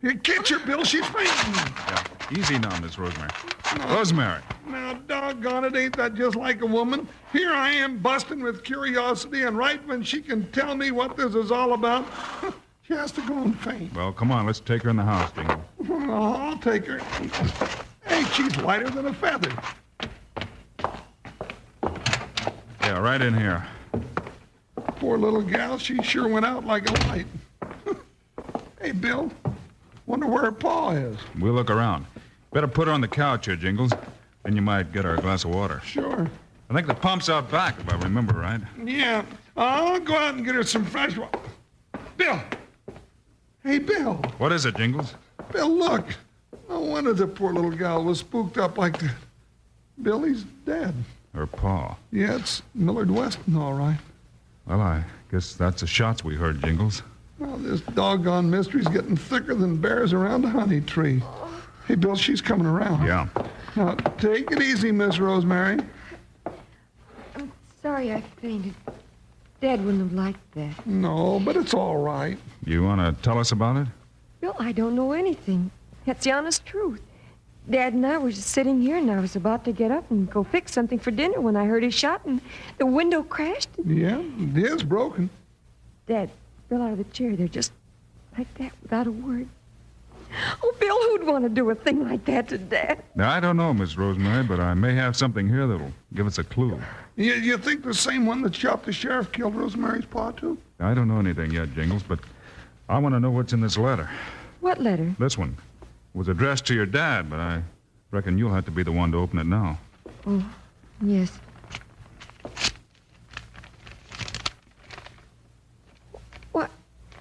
You catch her, Bill, she's fainting. Yeah, easy now, Miss Rosemary. Rosemary. Now, doggone it, ain't that just like a woman? Here I am busting with curiosity, and right when she can tell me what this is all about, she has to go and faint. Well, come on, let's take her in the house, Jingle. Oh, I'll take her. Hey, she's lighter than a feather. Yeah, right in here. Poor little gal, she sure went out like a light. Hey, Bill, wonder where her paw is. We'll look around. Better put her on the couch here, Jingles. Then you might get her a glass of water. Sure. I think the pump's out back, if I remember right. Yeah, I'll go out and get her some fresh water. Bill! Hey, Bill. What is it, Jingles? Bill, look. No wonder the poor little gal was spooked up like that. Billy's dead. Her paw. Yeah, it's Millard Weston, all right. Well, I guess that's the shots we heard, Jingles. Well, this doggone mystery's getting thicker than bears around a honey tree. Hey, Bill, she's coming around. Yeah. Now, take it easy, Miss Rosemary. I'm sorry I fainted. Dad wouldn't have liked that. No, but it's all right. You want to tell us about it? Bill, I don't know anything. That's the honest truth. Dad and I were just sitting here, and I was about to get up and go fix something for dinner when I heard a shot, and the window crashed. Yeah, it is broken. Dad fell out of the chair there just like that, without a word. Oh, Bill, who'd want to do a thing like that to Dad? Now, I don't know, Miss Rosemary, but I may have something here that'll give us a clue. You think the same one that shot the sheriff killed Rosemary's paw, too? I don't know anything yet, Jingles, but I want to know what's in this letter. What letter? This one. It was addressed to your dad, but I reckon you'll have to be the one to open it now. Oh, Yes. What?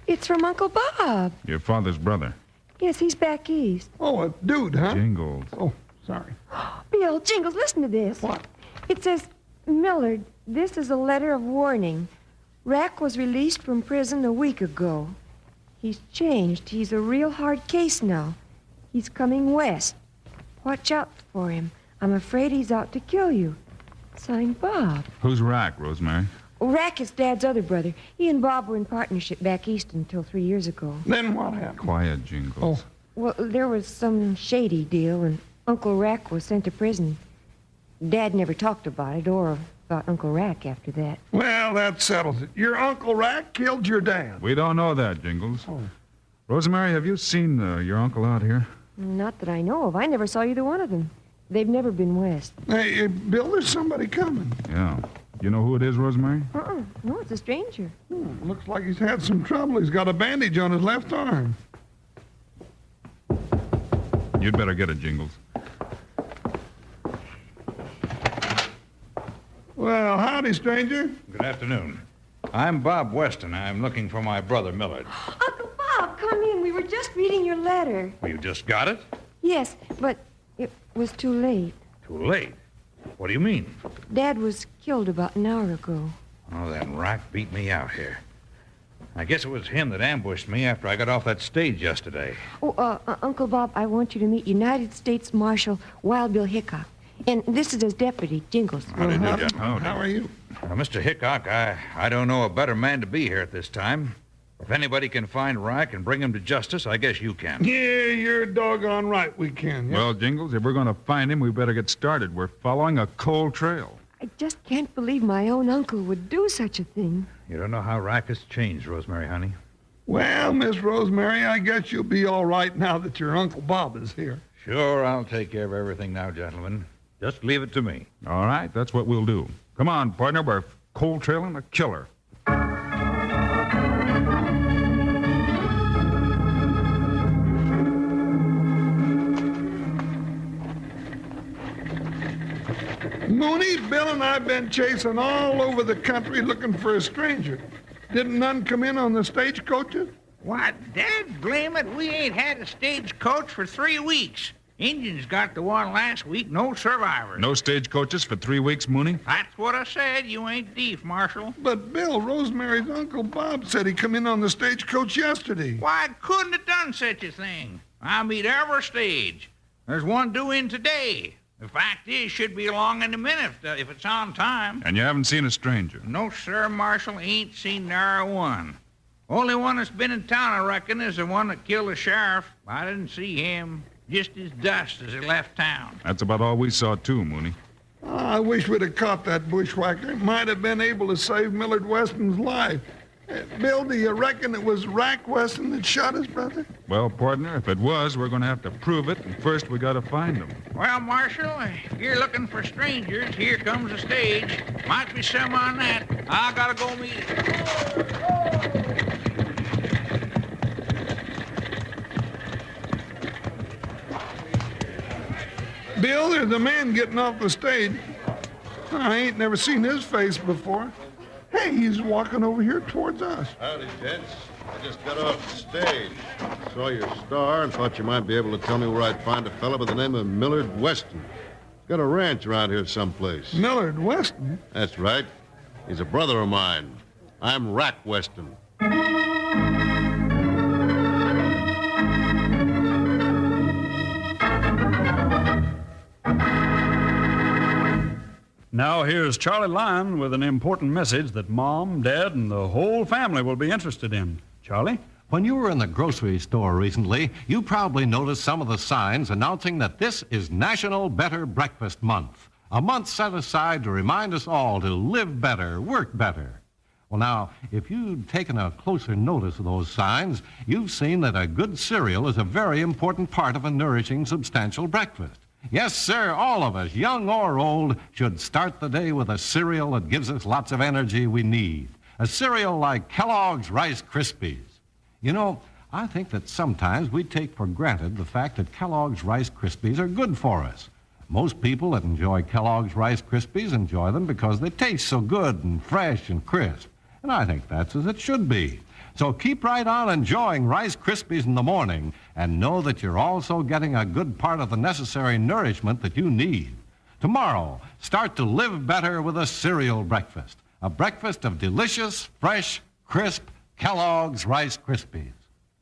It's from Uncle Bob. Your father's brother. Yes, he's back east. Oh, a dude, huh? Jingles. Oh, sorry. Bill, Jingles, listen to this. What? It says, Millard, this is a letter of warning. Rack was released from prison a week ago. He's changed. He's a real hard case now. He's coming west. Watch out for him. I'm afraid he's out to kill you. Signed, Bob. Who's Rack, Rosemary? Rack is Dad's other brother. He and Bob were in partnership back east until 3 years ago. Then what happened? Quiet, Jingles. Oh. Well, there was some shady deal, and Uncle Rack was sent to prison. Dad never talked about it or about Uncle Rack after that. Well, that settles it. Your Uncle Rack killed your dad. We don't know that, Jingles. Oh. Rosemary, have you seen your uncle out here? Not that I know of. I never saw either one of them. They've never been west. Hey, Bill, there's somebody coming. Yeah. You know who it is, Rosemary? No, it's a stranger. Looks like he's had some trouble. He's got a bandage on his left arm. You'd better get it, Jingles. Well, howdy, stranger. Good afternoon. I'm Bob Weston. I'm looking for my brother, Millard. Uncle Bob, come in. We were just reading your letter. Well, you just got it? Yes, but it was too late. Too late. What do you mean? Dad was killed about an hour ago. Oh, that Rack beat me out here. I guess it was him that ambushed me after I got off that stage yesterday. Oh, Uncle Bob, I want you to meet United States Marshal Wild Bill Hickok. And this is his deputy, Jingles. How do you do, gentlemen? How are you? Mr. Hickok, I don't know a better man to be here at this time. If anybody can find Rack and bring him to justice, I guess you can. Yeah, you're doggone right we can. Yeah? Well, Jingles, if we're going to find him, we better get started. We're following a cold trail. I just can't believe my own uncle would do such a thing. You don't know how Rack has changed, Rosemary, honey. Well, Miss Rosemary, I guess you'll be all right now that your Uncle Bob is here. Sure, I'll take care of everything now, gentlemen. Just leave it to me. All right, that's what we'll do. Come on, partner, we're cold trailing a killer. Mooney, Bill and I've been chasing all over the country looking for a stranger. Didn't none come in on the stagecoaches? What, Dad blame it, we ain't had a stagecoach for 3 weeks. Indians got the one last week, no survivors. No stagecoaches for 3 weeks, Mooney? That's what I said, you ain't deef, Marshal. But, Bill, Rosemary's Uncle Bob said he come in on the stagecoach yesterday. Why, I couldn't have done such a thing. I meet every stage. There's one due in today. The fact is, should be along in a minute if it's on time. And you haven't seen a stranger? No, sir, Marshal, ain't seen nary one. Only one that's been in town, I reckon, is the one that killed the sheriff. I didn't see him. Just his dust as he left town. That's about all we saw, too, Mooney. I wish we'd have caught that bushwhacker. Might have been able to save Millard Weston's life. Bill, do you reckon it was Rack Weston that shot his brother? Well, partner, if it was, we're going to have to prove it, and first we got to find him. Well, Marshal, if you're looking for strangers, here comes the stage. Might be some on that. I gotta go meet it. Bill, there's a man getting off the stage. I ain't never seen his face before. Hey, he's walking over here towards us. Howdy, gents. I just got off the stage. Saw your star and thought you might be able to tell me where I'd find a fellow by the name of Millard Weston. Got a ranch around here someplace. Millard Weston? That's right. He's a brother of mine. I'm Rack Weston. Now here's Charlie Lyon with an important message that Mom, Dad, and the whole family will be interested in. Charlie? When you were in the grocery store recently, you probably noticed some of the signs announcing that this is National Better Breakfast Month, a month set aside to remind us all to live better, work better. Well, now, if you'd taken a closer notice of those signs, you've seen that a good cereal is a very important part of a nourishing, substantial breakfast. Yes, sir, all of us, young or old, should start the day with a cereal that gives us lots of energy we need. A cereal like Kellogg's Rice Krispies. You know, I think that sometimes we take for granted the fact that Kellogg's Rice Krispies are good for us. Most people that enjoy Kellogg's Rice Krispies enjoy them because they taste so good and fresh and crisp. And I think that's as it should be. So keep right on enjoying Rice Krispies in the morning and know that you're also getting a good part of the necessary nourishment that you need. Tomorrow, start to live better with a cereal breakfast. A breakfast of delicious, fresh, crisp Kellogg's Rice Krispies.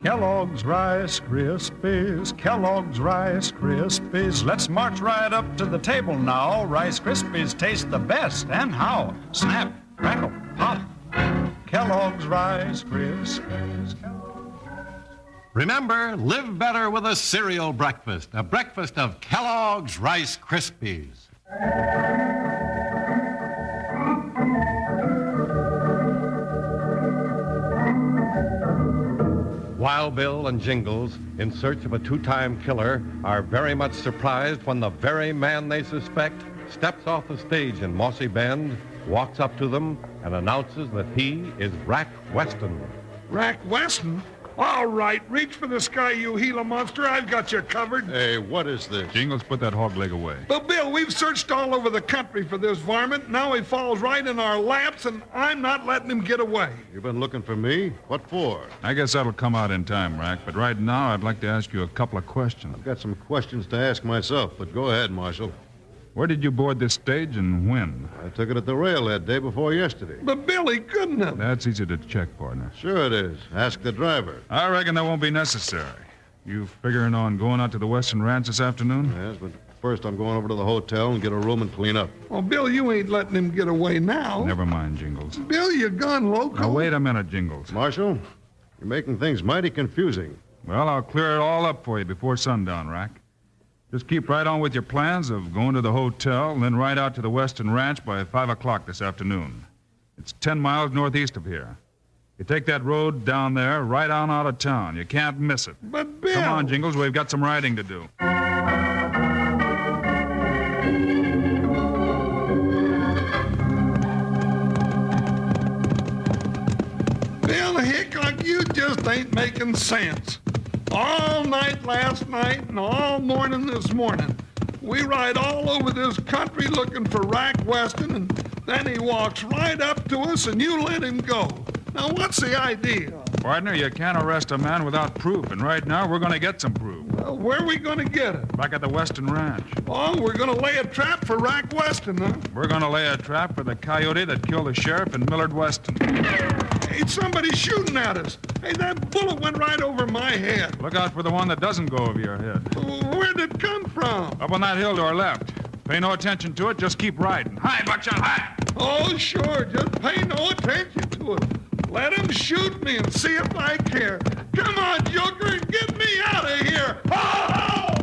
Kellogg's Rice Krispies, Kellogg's Rice Krispies. Let's march right up to the table now. Rice Krispies taste the best, and how? Snap, crackle, pop. Kellogg's Rice Krispies. Remember, live better with a cereal breakfast. A breakfast of Kellogg's Rice Krispies. Wild Bill and Jingles, in search of a two-time killer, are very much surprised when the very man they suspect steps off the stage in Mossy Bend, walks up to them, and announces that he is Rack Weston. Rack Weston? All right, reach for the sky, you Gila monster. I've got you covered. Hey, what is this? Jingles, put that hog leg away. But, Bill, we've searched all over the country for this varmint. Now he falls right in our laps, and I'm not letting him get away. You've been looking for me? What for? I guess that'll come out in time, Rack. But right now, I'd like to ask you a couple of questions. I've got some questions to ask myself, but go ahead, Marshal. Where did you board this stage and when? I took it at the railhead day before yesterday. But, Billy, couldn't have. That's easy to check, partner. Sure it is. Ask the driver. I reckon that won't be necessary. You figuring on going out to the Western Ranch this afternoon? Yes, but first I'm going over to the hotel and get a room and clean up. Well, Bill, you ain't letting him get away now. Never mind, Jingles. Bill, you gone loco. Now, wait a minute, Jingles. Marshal, you're making things mighty confusing. Well, I'll clear it all up for you before sundown, Rack. Just keep right on with your plans of going to the hotel and then right out to the Western Ranch by 5 o'clock this afternoon. It's 10 miles northeast of here. You take that road down there, right on out of town. You can't miss it. But, Bill... Come on, Jingles, we've got some riding to do. Bill Hickok, you just ain't making sense. All night last night and all morning this morning, we ride all over this country looking for Rack Weston, and then he walks right up to us and you let him go. Now, what's the idea? Partner, you can't arrest a man without proof, and right now we're going to get some proof. Well, where are we going to get it? Back at the Western Ranch. Oh, we're going to lay a trap for Rack Weston, huh? We're going to lay a trap for the coyote that killed the sheriff and Millard Weston. Hey, somebody's shooting at us. Hey, that bullet went right over my head. Look out for the one that doesn't go over your head. Where'd it come from? Up on that hill to our left. Pay no attention to it, just keep riding. Hi, Buckshot, hi! Oh, sure, just pay no attention to it. Let him shoot me and see if I care. Come on, Joker, and get me out of here! Ho-ho!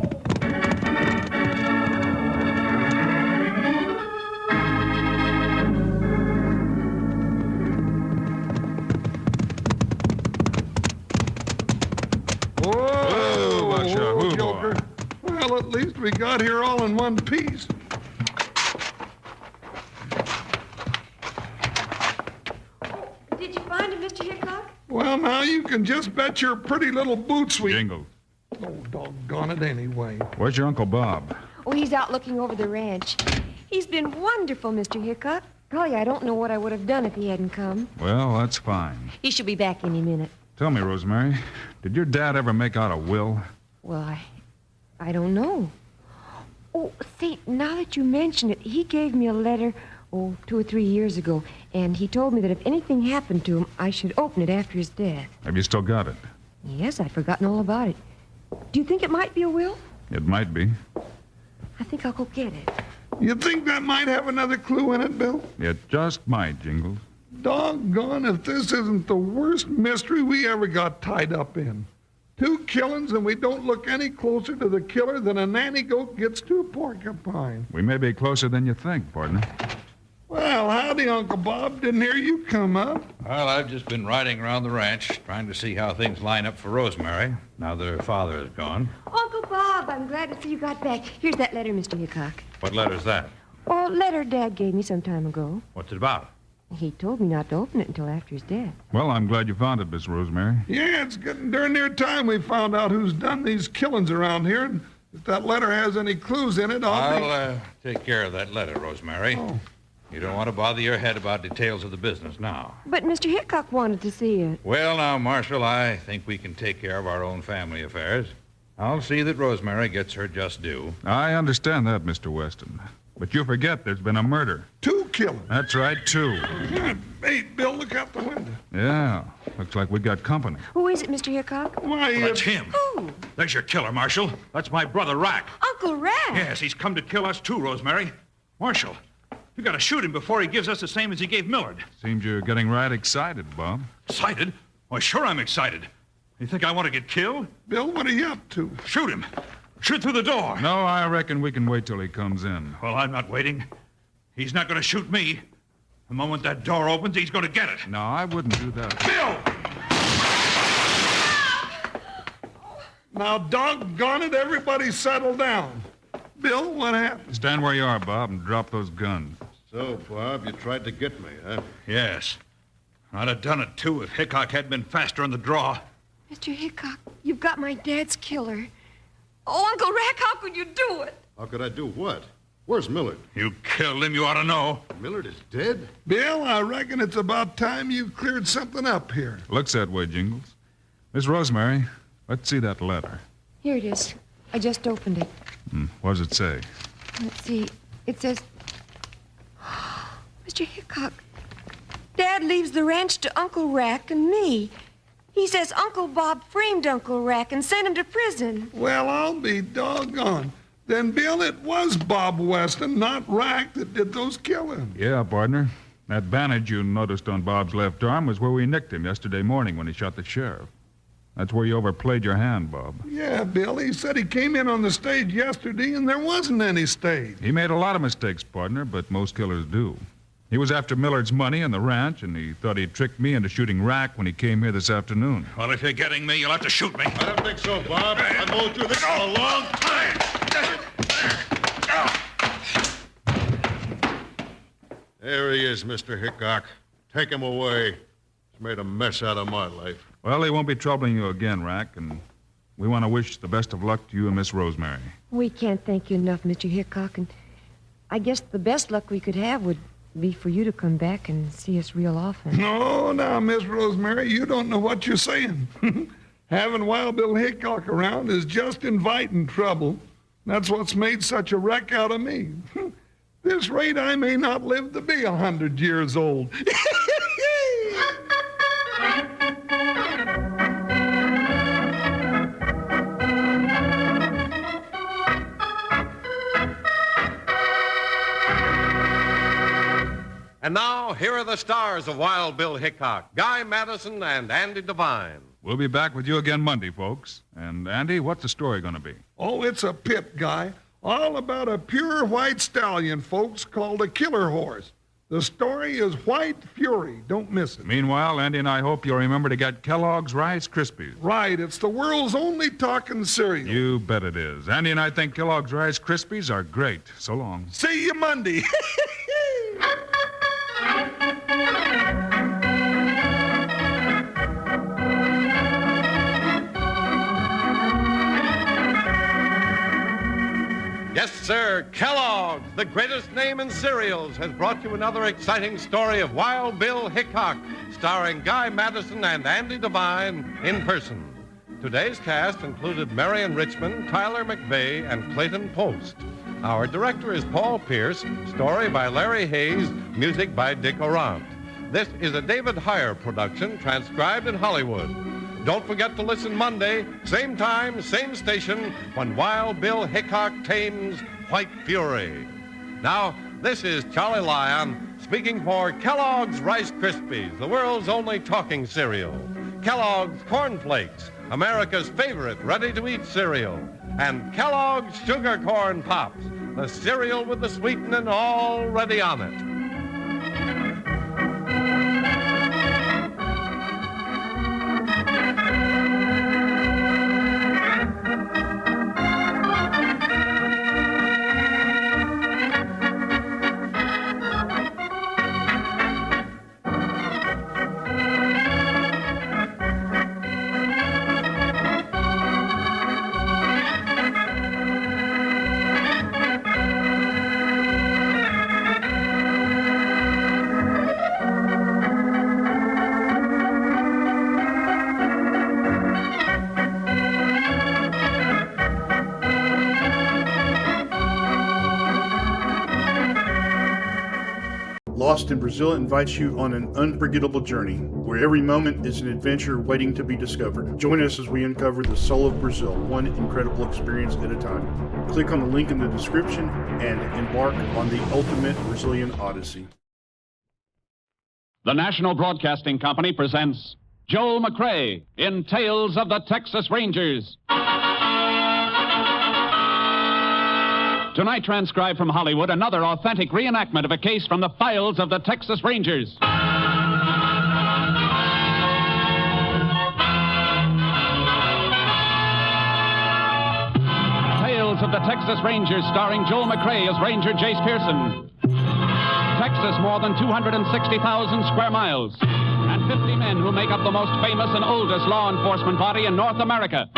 Whoa, Buckshot, whoa, Joker. Well, at least we got here all in one piece. Did you find him, Mr. Hickok? Well, now you can just bet your pretty little boots we... Jingles. Oh, doggone it anyway. Where's your Uncle Bob? Oh, he's out looking over the ranch. He's been wonderful, Mr. Hickok. Golly, I don't know what I would have done if he hadn't come. Well, that's fine. He should be back any minute. Tell me, Rosemary, did your dad ever make out a will? Well, I don't know. Oh, say, now that you mention it, he gave me a letter, 2 or 3 years ago, and he told me that if anything happened to him, I should open it after his death. Have you still got it? Yes, I'd forgotten all about it. Do you think it might be a will? It might be. I think I'll go get it. You think that might have another clue in it, Bill? It just might, Jingles. Doggone if this isn't the worst mystery we ever got tied up in. 2 killings, and we don't look any closer to the killer than a nanny goat gets to a porcupine. We may be closer than you think, partner. Well, howdy, Uncle Bob. Didn't hear you come up. Well, I've just been riding around the ranch, trying to see how things line up for Rosemary, now that her father is gone. Uncle Bob, I'm glad to see you got back. Here's that letter, Mr. Hickok. What letter's that? Oh, a letter Dad gave me some time ago. What's it about? He told me not to open it until after his death. Well, I'm glad you found it, Miss Rosemary. Yeah, it's getting darn near time we found out who's done these killings around here. If that letter has any clues in it, I'll take care of that letter, Rosemary. Oh. You don't want to bother your head about details of the business now. But Mr. Hickok wanted to see it. Well, now, Marshal, I think we can take care of our own family affairs. I'll see that Rosemary gets her just due. I understand that, Mr. Weston. But you forget there's been a murder. 2 killings. That's right, 2. Hey, Bill, look out the window. Yeah, looks like we got company. Who is it, Mr. Hickok? Why, That's him. Who? There's your killer, Marshal. That's my brother, Rack. Uncle Rack. Yes, he's come to kill us too, Rosemary. Marshal, you gotta shoot him before he gives us the same as he gave Millard. Seems you're getting right excited, Bob. Excited? Why, sure I'm excited. You think I want to get killed? Bill, what are you up to? Shoot him. Shoot through the door. No, I reckon we can wait till he comes in. Well, I'm not waiting. He's not going to shoot me. The moment that door opens, he's going to get it. No, I wouldn't do that. Bill! Now, doggone it, everybody settle down. Bill, what happened? Stand where you are, Bob, and drop those guns. So, Bob, you tried to get me, huh? Yes. I'd have done it, too, if Hickok had been faster on the draw. Mr. Hickok, you've got my dad's killer. Oh, Uncle Rack, how could you do it? How could I do what? Where's Millard? You killed him, you ought to know. Millard is dead? Bill, I reckon it's about time you cleared something up here. Looks that way, Jingles. Miss Rosemary, let's see that letter. Here it is. I just opened it. What does it say? Let's see. It says, Mr. Hickok, Dad leaves the ranch to Uncle Rack and me. He says Uncle Bob framed Uncle Rack and sent him to prison. Well, I'll be doggone. Then, Bill, it was Bob Weston, not Rack, that did those killings. Yeah, partner. That bandage you noticed on Bob's left arm was where we nicked him yesterday morning when he shot the sheriff. That's where you overplayed your hand, Bob. Yeah, Bill, he said he came in on the stage yesterday and there wasn't any stage. He made a lot of mistakes, partner, but most killers do. He was after Millard's money and the ranch, and he thought he'd tricked me into shooting Rack when he came here this afternoon. Well, if you're getting me, you'll have to shoot me. I don't think so, Bob. I've owed you this for a long time. There he is, Mr. Hickok. Take him away. He's made a mess out of my life. Well, he won't be troubling you again, Rack, and we want to wish the best of luck to you and Miss Rosemary. We can't thank you enough, Mr. Hickok, and I guess the best luck we could have would be for you to come back and see us real often. No, now, Miss Rosemary, you don't know what you're saying. Having Wild Bill Hickok around is just inviting trouble. That's what's made such a wreck out of me. This rate, I may not live to be 100 years old. And now, here are the stars of Wild Bill Hickok, Guy Madison and Andy Devine. We'll be back with you again Monday, folks. And, Andy, what's the story going to be? Oh, it's a pip, Guy. All about a pure white stallion, folks, called a killer horse. The story is White Fury. Don't miss it. Meanwhile, Andy and I hope you'll remember to get Kellogg's Rice Krispies. Right. It's the world's only talking cereal. You bet it is. Andy and I think Kellogg's Rice Krispies are great. So long. See you Monday. Yes, sir, Kellogg's, the greatest name in cereals, has brought you another exciting story of Wild Bill Hickok, starring Guy Madison and Andy Devine in person. Today's cast included Marion Richmond, Tyler McVeigh, and Clayton Post. Our director is Paul Pierce, story by Larry Hayes, music by Dick Orant. This is a David Heyer production, transcribed in Hollywood. Don't forget to listen Monday, same time, same station, when Wild Bill Hickok tames White Fury. Now, this is Charlie Lyon speaking for Kellogg's Rice Krispies, the world's only talking cereal. Kellogg's Corn Flakes, America's favorite ready-to-eat cereal. And Kellogg's Sugar Corn Pops, the cereal with the sweetening already on it. Lost in Brazil invites you on an unforgettable journey where every moment is an adventure waiting to be discovered. Join us as we uncover the soul of Brazil, one incredible experience at a time. Click on the link in the description and embark on the ultimate Brazilian odyssey. The National Broadcasting Company presents Joel McCrea in Tales of the Texas Rangers. Tonight, transcribed from Hollywood, another authentic reenactment of a case from the files of the Texas Rangers. Tales of the Texas Rangers, starring Joel McCrea as Ranger Jace Pearson. Texas, more than 260,000 square miles, and 50 men who make up the most famous and oldest law enforcement body in North America.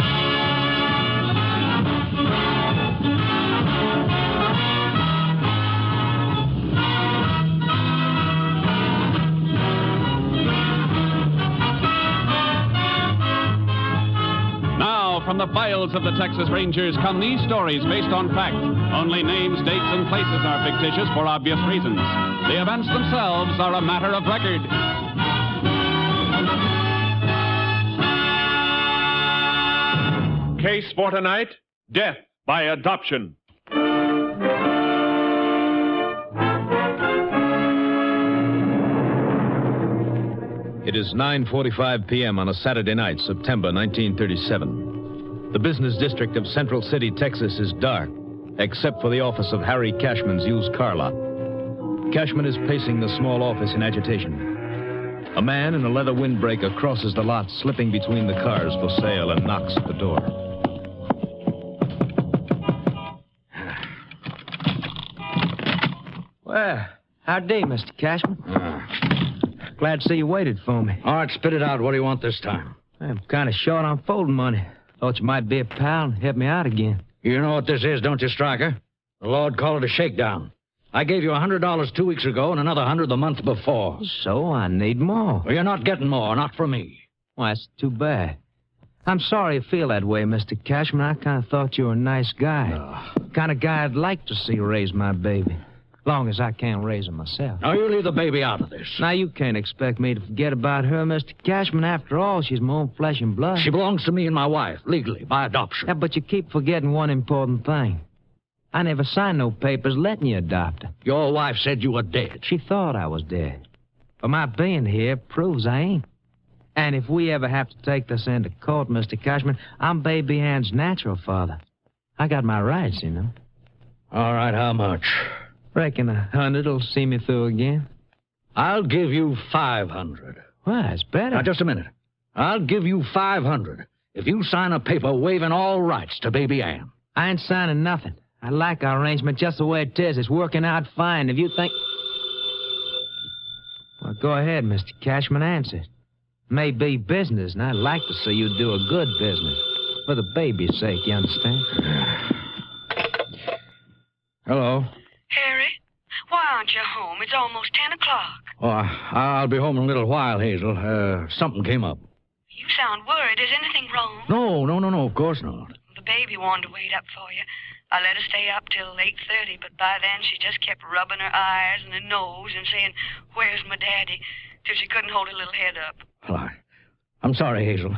From the files of the Texas Rangers come these stories based on fact. Only names, dates, and places are fictitious for obvious reasons. The events themselves are a matter of record. Case for tonight, death by adoption. It is 9:45 p.m. on a Saturday night, September 1937. The business district of Central City, Texas is dark, except for the office of Harry Cashman's used car lot. Cashman is pacing the small office in agitation. A man in a leather windbreaker crosses the lot, slipping between the cars for sale, and knocks at the door. Well, howdy, Mr. Cashman. Glad to see you waited for me. All right, spit it out. What do you want this time? I'm kind of short on folding money. Thought you might be a pal and help me out again. You know what this is, don't you, Stryker? The Lord called it a shakedown. I gave you $100 2 weeks ago and another $100 the month before. So I need more. Well, you're not getting more, not from me. Well, that's too bad. I'm sorry you feel that way, Mr. Cashman. I kind of thought you were a nice guy. Kind of guy I'd like to see raise my baby. Long as I can't raise her myself. Now, you leave the baby out of this. Now, you can't expect me to forget about her, Mr. Cashman. After all, she's my own flesh and blood. She belongs to me and my wife, legally, by adoption. Yeah, but you keep forgetting one important thing. I never signed no papers letting you adopt her. Your wife said you were dead. She thought I was dead. But my being here proves I ain't. And if we ever have to take this into court, Mr. Cashman, I'm Baby Ann's natural father. I got my rights, you know. All right, how much? Reckon 100 will see me through again. I'll give you 500. Well, it's better. Now, just a minute. I'll give you 500 if you sign a paper waiving all rights to Baby Ann. I ain't signing nothing. I like our arrangement just the way it is. It's working out fine. If you think... Well, go ahead, Mr. Cashman, answer it. May be business, and I'd like to see you do a good business. For the baby's sake, you understand? Hello. Harry, why aren't you home? It's almost 10 o'clock. Oh, I'll be home in a little while, Hazel. Something came up. You sound worried. Is anything wrong? No, of course not. The baby wanted to wait up for you. I let her stay up till 8:30, but by then she just kept rubbing her eyes and her nose and saying, "Where's my daddy?" till she couldn't hold her little head up. Well, I'm sorry, Hazel.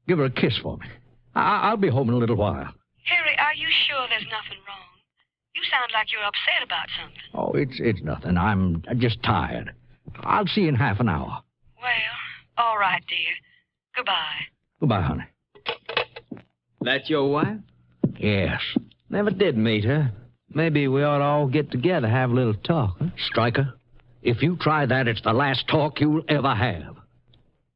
Give her a kiss for me. I'll be home in a little while. Harry, are you sure there's nothing wrong? You sound like you're upset about something. Oh, it's nothing. I'm just tired. I'll see you in half an hour. Well, all right, dear. Goodbye. Goodbye, honey. That your wife? Yes. Never did meet her. Maybe we ought to all get together, have a little talk, huh? Stryker, if you try that, it's the last talk you'll ever have.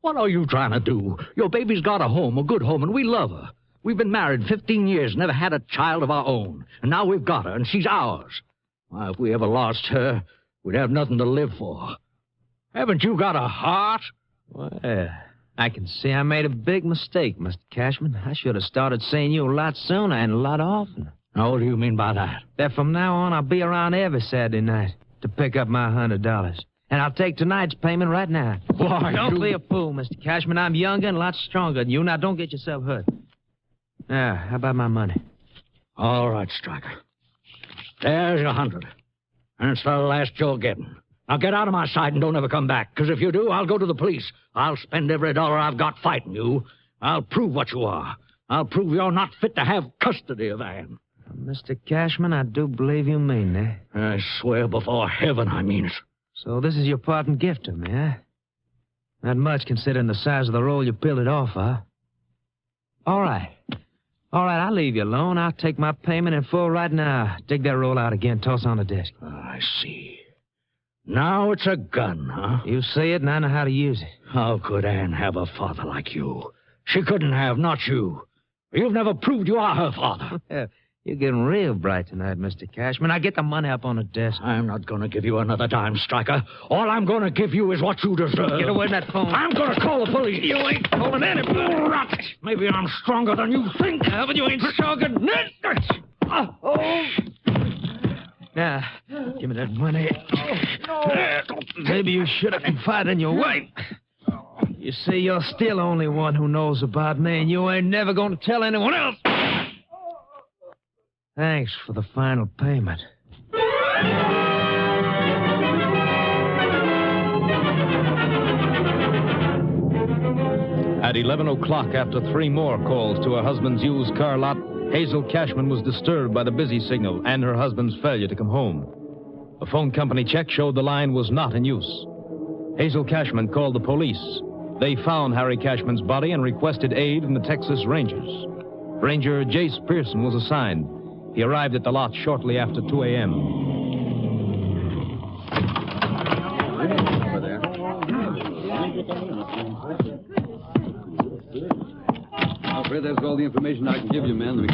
What are you trying to do? Your baby's got a home, a good home, and we love her. We've been married 15 years, never had a child of our own. And now we've got her, and she's ours. Why, if we ever lost her, we'd have nothing to live for. Haven't you got a heart? Well, I can see I made a big mistake, Mr. Cashman. I should have started seeing you a lot sooner and a lot oftener. Now, what do you mean by that? That from now on, I'll be around every Saturday night to pick up my $100. And I'll take tonight's payment right now. Why, don't be a fool, Mr. Cashman. I'm younger and a lot stronger than you. Now, don't get yourself hurt. Now, how about my money? All right, Stryker. There's your 100. And it's the last you're getting. Now get out of my sight and don't ever come back, because if you do, I'll go to the police. I'll spend every dollar I've got fighting you. I'll prove what you are. I'll prove you're not fit to have custody of Anne. Mr. Cashman, I do believe you mean that. I swear before heaven I mean it. So this is your parting gift to me, huh? Not much considering the size of the roll you peeled it off, huh? All right. All right, I'll leave you alone. I'll take my payment in full right now. Dig that roll out again. Toss it on the desk. I see. Now it's a gun, huh? You say it, and I know how to use it. How could Anne have a father like you? She couldn't have, not you. You've never proved you are her father. You're getting real bright tonight, Mr. Cashman. Now get the money up on the desk. I'm not going to give you another dime, Stryker. All I'm going to give you is what you deserve. Get away from that phone. I'm going to call the police. You ain't calling anybody. Rot. Maybe I'm stronger than you think. Yeah, but you ain't stronger than this. Oh. Now, give me that money. Maybe you should have confided in your wife. You see, you're still the only one who knows about me, and you ain't never going to tell anyone else. Thanks for the final payment. At 11 o'clock, after 3 more calls to her husband's used car lot, Hazel Cashman was disturbed by the busy signal and her husband's failure to come home. A phone company check showed the line was not in use. Hazel Cashman called the police. They found Harry Cashman's body and requested aid from the Texas Rangers. Ranger Jace Pearson was assigned. He arrived at the lot shortly after 2 a.m. I'm afraid that's all the information I can give you, man.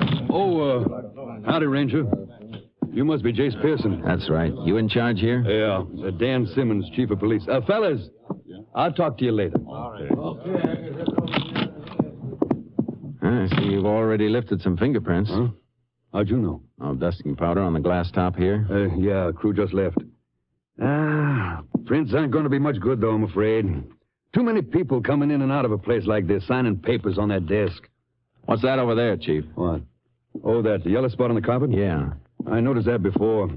Howdy, Ranger. You must be Jace Pearson. That's right. You in charge here? Yeah, Dan Simmons, chief of police. Fellas, I'll talk to you later. I see you've already lifted some fingerprints. Huh? How'd you know? Oh, dusting powder on the glass top here? Yeah, crew just left. Prints aren't going to be much good, though, I'm afraid. Too many people coming in and out of a place like this, signing papers on that desk. What's that over there, Chief? What? Oh, that yellow spot on the carpet? Yeah. I noticed that before.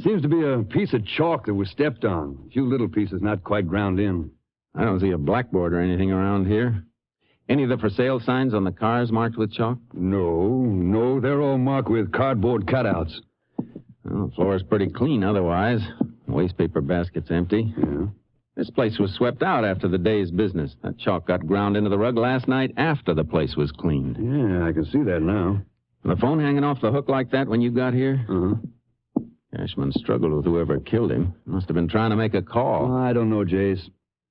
Seems to be a piece of chalk that was stepped on. A few little pieces not quite ground in. I don't see a blackboard or anything around here. Any of the for sale signs on the cars marked with chalk? No, they're all marked with cardboard cutouts. Well, the floor's pretty clean otherwise. The wastepaper basket's empty. Yeah. This place was swept out after the day's business. That chalk got ground into the rug last night after the place was cleaned. Yeah, I can see that now. The phone hanging off the hook like that when you got here? Uh-huh. Cashman struggled with whoever killed him. Must have been trying to make a call. I don't know, Jace.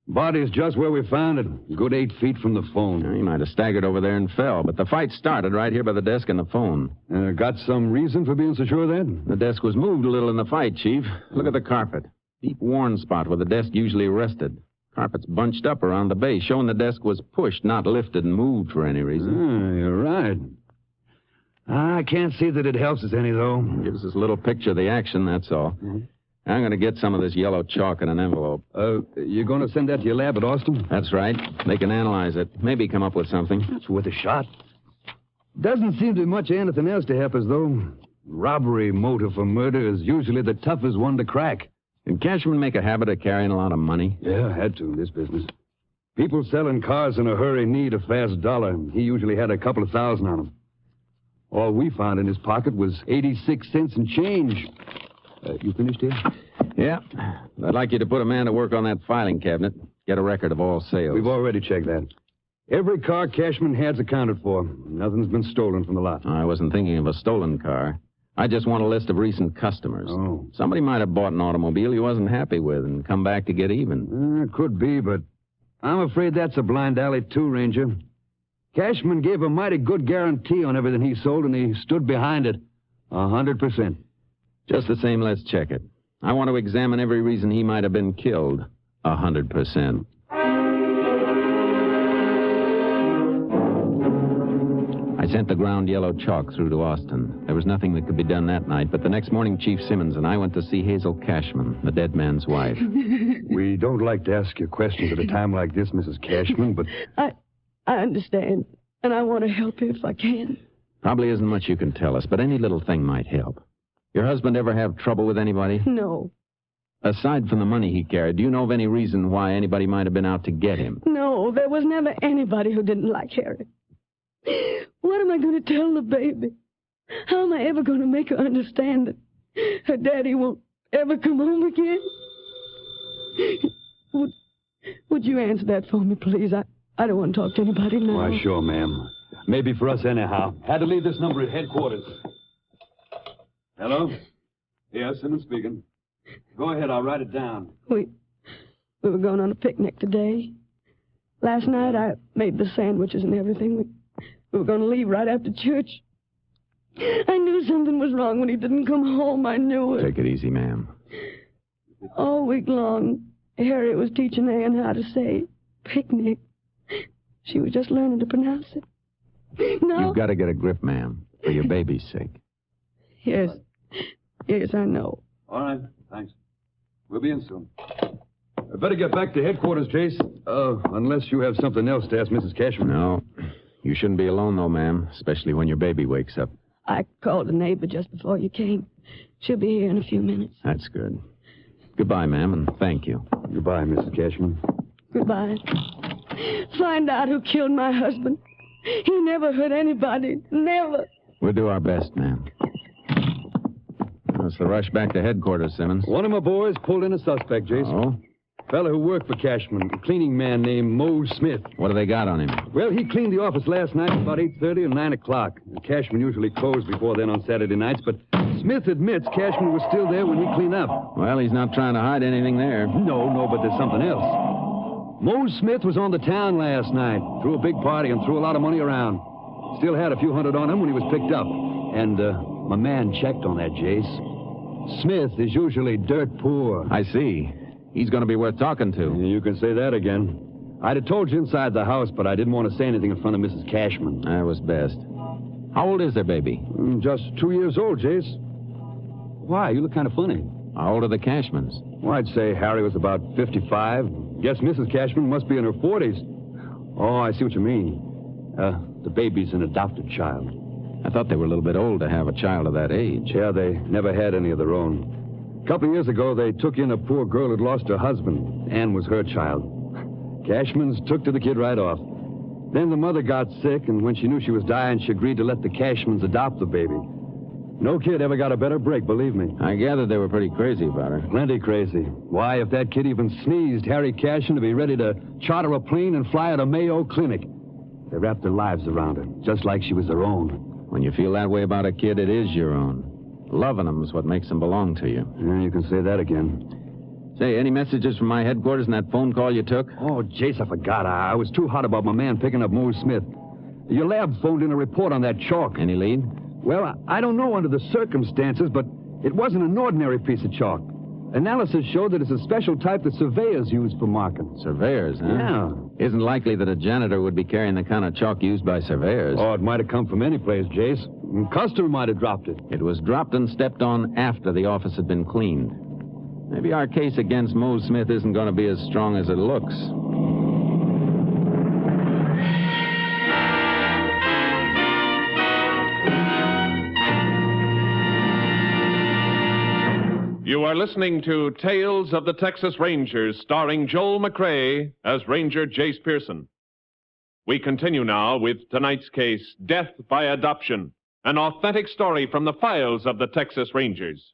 Body's just where we found it. A good 8 feet from the phone. He might have staggered over there and fell, but the fight started right here by the desk and the phone. Got some reason for being so sure of that? The desk was moved a little in the fight, Chief. Look at the carpet. Deep worn spot where the desk usually rested. Carpet's bunched up around the base, showing the desk was pushed, not lifted and moved for any reason. You're right. I can't see that it helps us any, though. Gives us a little picture of the action, that's all. Mm-hmm. I'm going to get some of this yellow chalk in an envelope. You're going to send that to your lab at Austin? That's right. They can analyze it. Maybe come up with something. That's worth a shot. Doesn't seem to be much anything else to help us, though. Robbery motive for murder is usually the toughest one to crack. Did Cashman make a habit of carrying a lot of money? Yeah, had to in this business. People selling cars in a hurry need a fast dollar. He usually had a couple of thousand on him. All we found in his pocket was 86 cents and change. You finished here? Yeah. I'd like you to put a man to work on that filing cabinet. Get a record of all sales. We've already checked that. Every car Cashman had's accounted for. Nothing's been stolen from the lot. I wasn't thinking of a stolen car. I just want a list of recent customers. Oh. Somebody might have bought an automobile he wasn't happy with and come back to get even. Could be, but I'm afraid that's a blind alley, too, Ranger. Cashman gave a mighty good guarantee on everything he sold, and he stood behind it 100%. Just the same, let's check it. I want to examine every reason he might have been killed 100%. I sent the ground yellow chalk through to Austin. There was nothing that could be done that night, but the next morning Chief Simmons and I went to see Hazel Cashman, the dead man's wife. We don't like to ask you questions at a time like this, Mrs. Cashman, but... I understand, and I want to help you if I can. Probably isn't much you can tell us, but any little thing might help. Your husband ever have trouble with anybody? No. Aside from the money he carried, do you know of any reason why anybody might have been out to get him? No, there was never anybody who didn't like Harry. What am I going to tell the baby? How am I ever going to make her understand that her daddy won't ever come home again? Would you answer that for me, please? I don't want to talk to anybody now. Why, sure, ma'am. Maybe for us anyhow. Had to leave this number at headquarters. Hello? Yes, Simmons speaking. Go ahead, I'll write it down. We were going on a picnic today. Last night I made the sandwiches and everything. We were going to leave right after church. I knew something was wrong when he didn't come home. I knew it. Take it easy, ma'am. All week long, Harriet was teaching Anne how to say picnic. She was just learning to pronounce it. No. You've got to get a grip, ma'am, for your baby's sake. Yes. Yes, I know. All right, thanks. We'll be in soon. I better get back to headquarters, Chase. Unless you have something else to ask Mrs. Cashman. No. You shouldn't be alone, though, ma'am, especially when your baby wakes up. I called a neighbor just before you came. She'll be here in a few minutes. That's good. Goodbye, ma'am, and thank you. Goodbye, Mrs. Cashman. Goodbye. Find out who killed my husband. He never hurt anybody. Never. We'll do our best, ma'am. It's the rush back to headquarters, Simmons. One of my boys pulled in a suspect, Jason. Oh? Fella who worked for Cashman, a cleaning man named Mose Smith. What do they got on him? Well, he cleaned the office last night at about 8:30 and 9 o'clock. Cashman usually closed before then on Saturday nights, but Smith admits Cashman was still there when he cleaned up. Well, he's not trying to hide anything there. No, but there's something else. Mose Smith was on the town last night, threw a big party and threw a lot of money around. Still had a few hundred on him when he was picked up. And my man checked on that, Jace. Smith is usually dirt poor. I see. He's going to be worth talking to. You can say that again. I'd have told you inside the house, but I didn't want to say anything in front of Mrs. Cashman. That was best. How old is their baby? Just 2 years old, Jace. Why? You look kind of funny. How old are the Cashmans? Well, I'd say Harry was about 55. Guess Mrs. Cashman must be in her 40s. Oh, I see what you mean. The baby's an adopted child. I thought they were a little bit old to have a child of that age. Yeah, they never had any of their own. A couple of years ago, they took in a poor girl who'd lost her husband. Anne was her child. Cashmans took to the kid right off. Then the mother got sick, and when she knew she was dying, she agreed to let the Cashmans adopt the baby. No kid ever got a better break, believe me. I gathered they were pretty crazy about her. Plenty crazy. Why, if that kid even sneezed, Harry Cashman would be ready to charter a plane and fly her to Mayo Clinic. They wrapped their lives around her, just like she was their own. When you feel that way about a kid, it is your own. Loving them is what makes them belong to you. Yeah, you can say that again. Say, any messages from my headquarters in that phone call you took? Oh, Jace, I forgot. I was too hot about my man picking up Mose Smith. Your lab phoned in a report on that chalk. Any lead? Well, I don't know under the circumstances, but it wasn't an ordinary piece of chalk. Analysis showed that it's a special type that surveyors use for marking. Surveyors, huh? Yeah. Isn't likely that a janitor would be carrying the kind of chalk used by surveyors. Oh, it might have come from any place, Jace. A customer might have dropped it. It was dropped and stepped on after the office had been cleaned. Maybe our case against Mose Smith isn't going to be as strong as it looks. You are listening to Tales of the Texas Rangers, starring Joel McCrea as Ranger Jace Pearson. We continue now with tonight's case, Death by Adoption, an authentic story from the files of the Texas Rangers.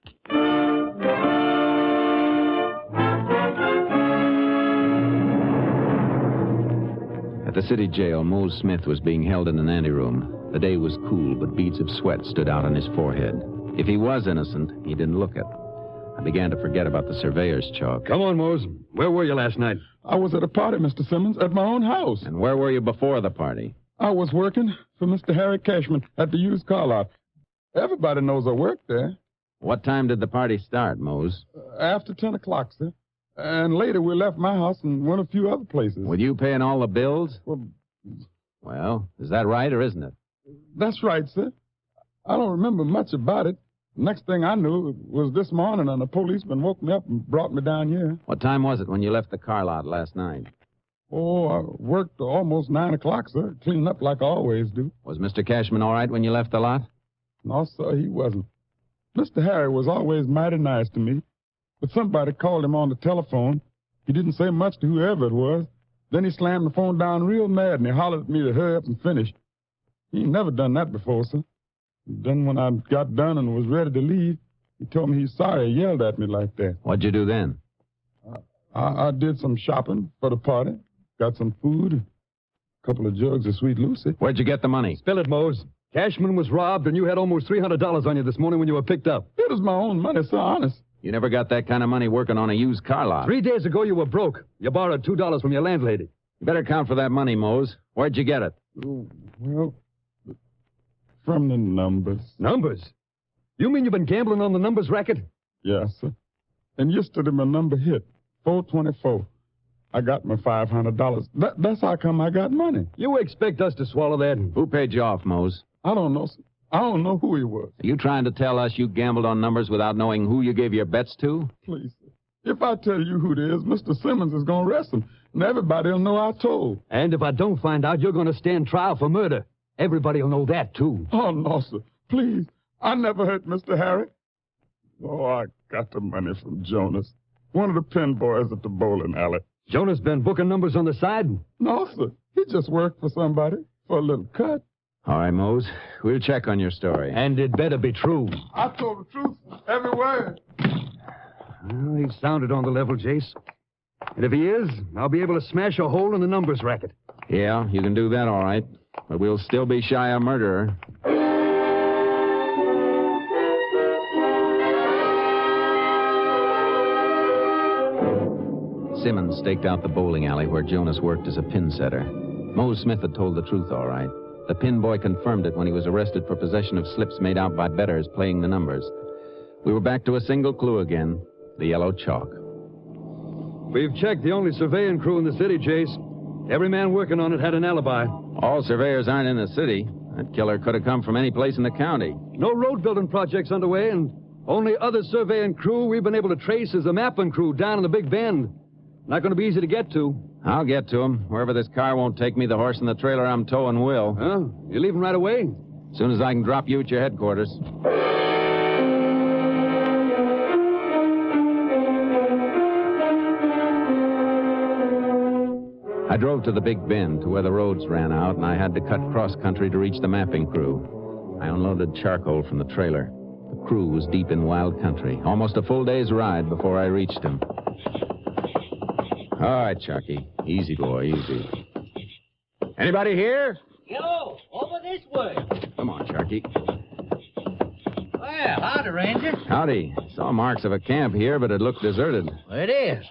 At the city jail, Mose Smith was being held in an anteroom. The day was cool, but beads of sweat stood out on his forehead. If he was innocent, he didn't look it. I began to forget about the surveyor's chalk. Come on, Mose. Where were you last night? I was at a party, Mr. Simmons, at my own house. And where were you before the party? I was working for Mr. Harry Cashman at the used car lot. Everybody knows I work there. What time did the party start, Mose? After 10 o'clock, sir. And later we left my house and went a few other places. Were you paying all the bills? Well, is that right or isn't it? That's right, sir. I don't remember much about it. Next thing I knew was this morning, and a policeman woke me up and brought me down here. What time was it when you left the car lot last night? Oh, I worked almost 9 o'clock, sir, cleaning up like I always do. Was Mr. Cashman all right when you left the lot? No, sir, he wasn't. Mr. Harry was always mighty nice to me. but somebody called him on the telephone. He didn't say much to whoever it was. Then he slammed the phone down real mad, and he hollered at me to hurry up and finish. He ain't never done that before, sir. Then when I got done and was ready to leave, he told me he's sorry he yelled at me like that. What'd you do then? I did some shopping for the party. Got some food, a couple of jugs of Sweet Lucy. Where'd you get the money? Spill it, Mose. Cashman was robbed, and you had almost $300 on you this morning when you were picked up. It was my own money, sir, honest. You never got that kind of money working on a used car lot. 3 days ago, you were broke. You borrowed $2 from your landlady. You better count for that money, Mose. Where'd you get it? Oh, well, from the numbers. Numbers? You mean you've been gambling on the numbers racket? Yes, sir. And yesterday my number hit, 424. I got my $500. That's how come I got money. You expect us to swallow that? Who paid you off, Mose? I don't know, sir. I don't know who he was. Are you trying to tell us you gambled on numbers without knowing who you gave your bets to? Please, sir. If I tell you who it is, Mr. Simmons is going to arrest him, and everybody will know I told. And if I don't find out, you're going to stand trial for murder. Everybody will know that, too. Oh, no, sir. Please. I never hurt Mr. Harry. Oh, I got the money from Jonas, one of the pin boys at the bowling alley. Jonas been booking numbers on the side? No, sir. He just worked for somebody for a little cut. All right, Mose. We'll check on your story. And it better be true. I told the truth, every word. Well, he's sounded on the level, Jace. And if he is, I'll be able to smash a hole in the numbers racket. Yeah, you can do that all right. But we'll still be shy of murderer. Simmons staked out the bowling alley where Jonas worked as a pin setter. Mose Smith had told the truth all right. The pin boy confirmed it when he was arrested for possession of slips made out by bettors playing the numbers. We were back to a single clue again, the yellow chalk. We've checked the only surveying crew in the city, Jace. Every man working on it had an alibi. All surveyors aren't in the city. That killer could have come from any place in the county. No road building projects underway, and only other surveying crew we've been able to trace is the mapping crew down in the Big Bend. Not going to be easy to get to. I'll get to him. Wherever this car won't take me, the horse and the trailer I'm towing will. Huh? You leaving right away? As soon as I can drop you at your headquarters. I drove to the Big Bend to where the roads ran out, and I had to cut cross-country to reach the mapping crew. I unloaded charcoal from the trailer. The crew was deep in wild country. Almost a full day's ride before I reached him. All right, Chucky. Easy, boy, easy. Anybody here? Yo, over this way. Come on, Chucky. Well, howdy, Ranger. Howdy. Saw marks of a camp here, but it looked deserted. It is.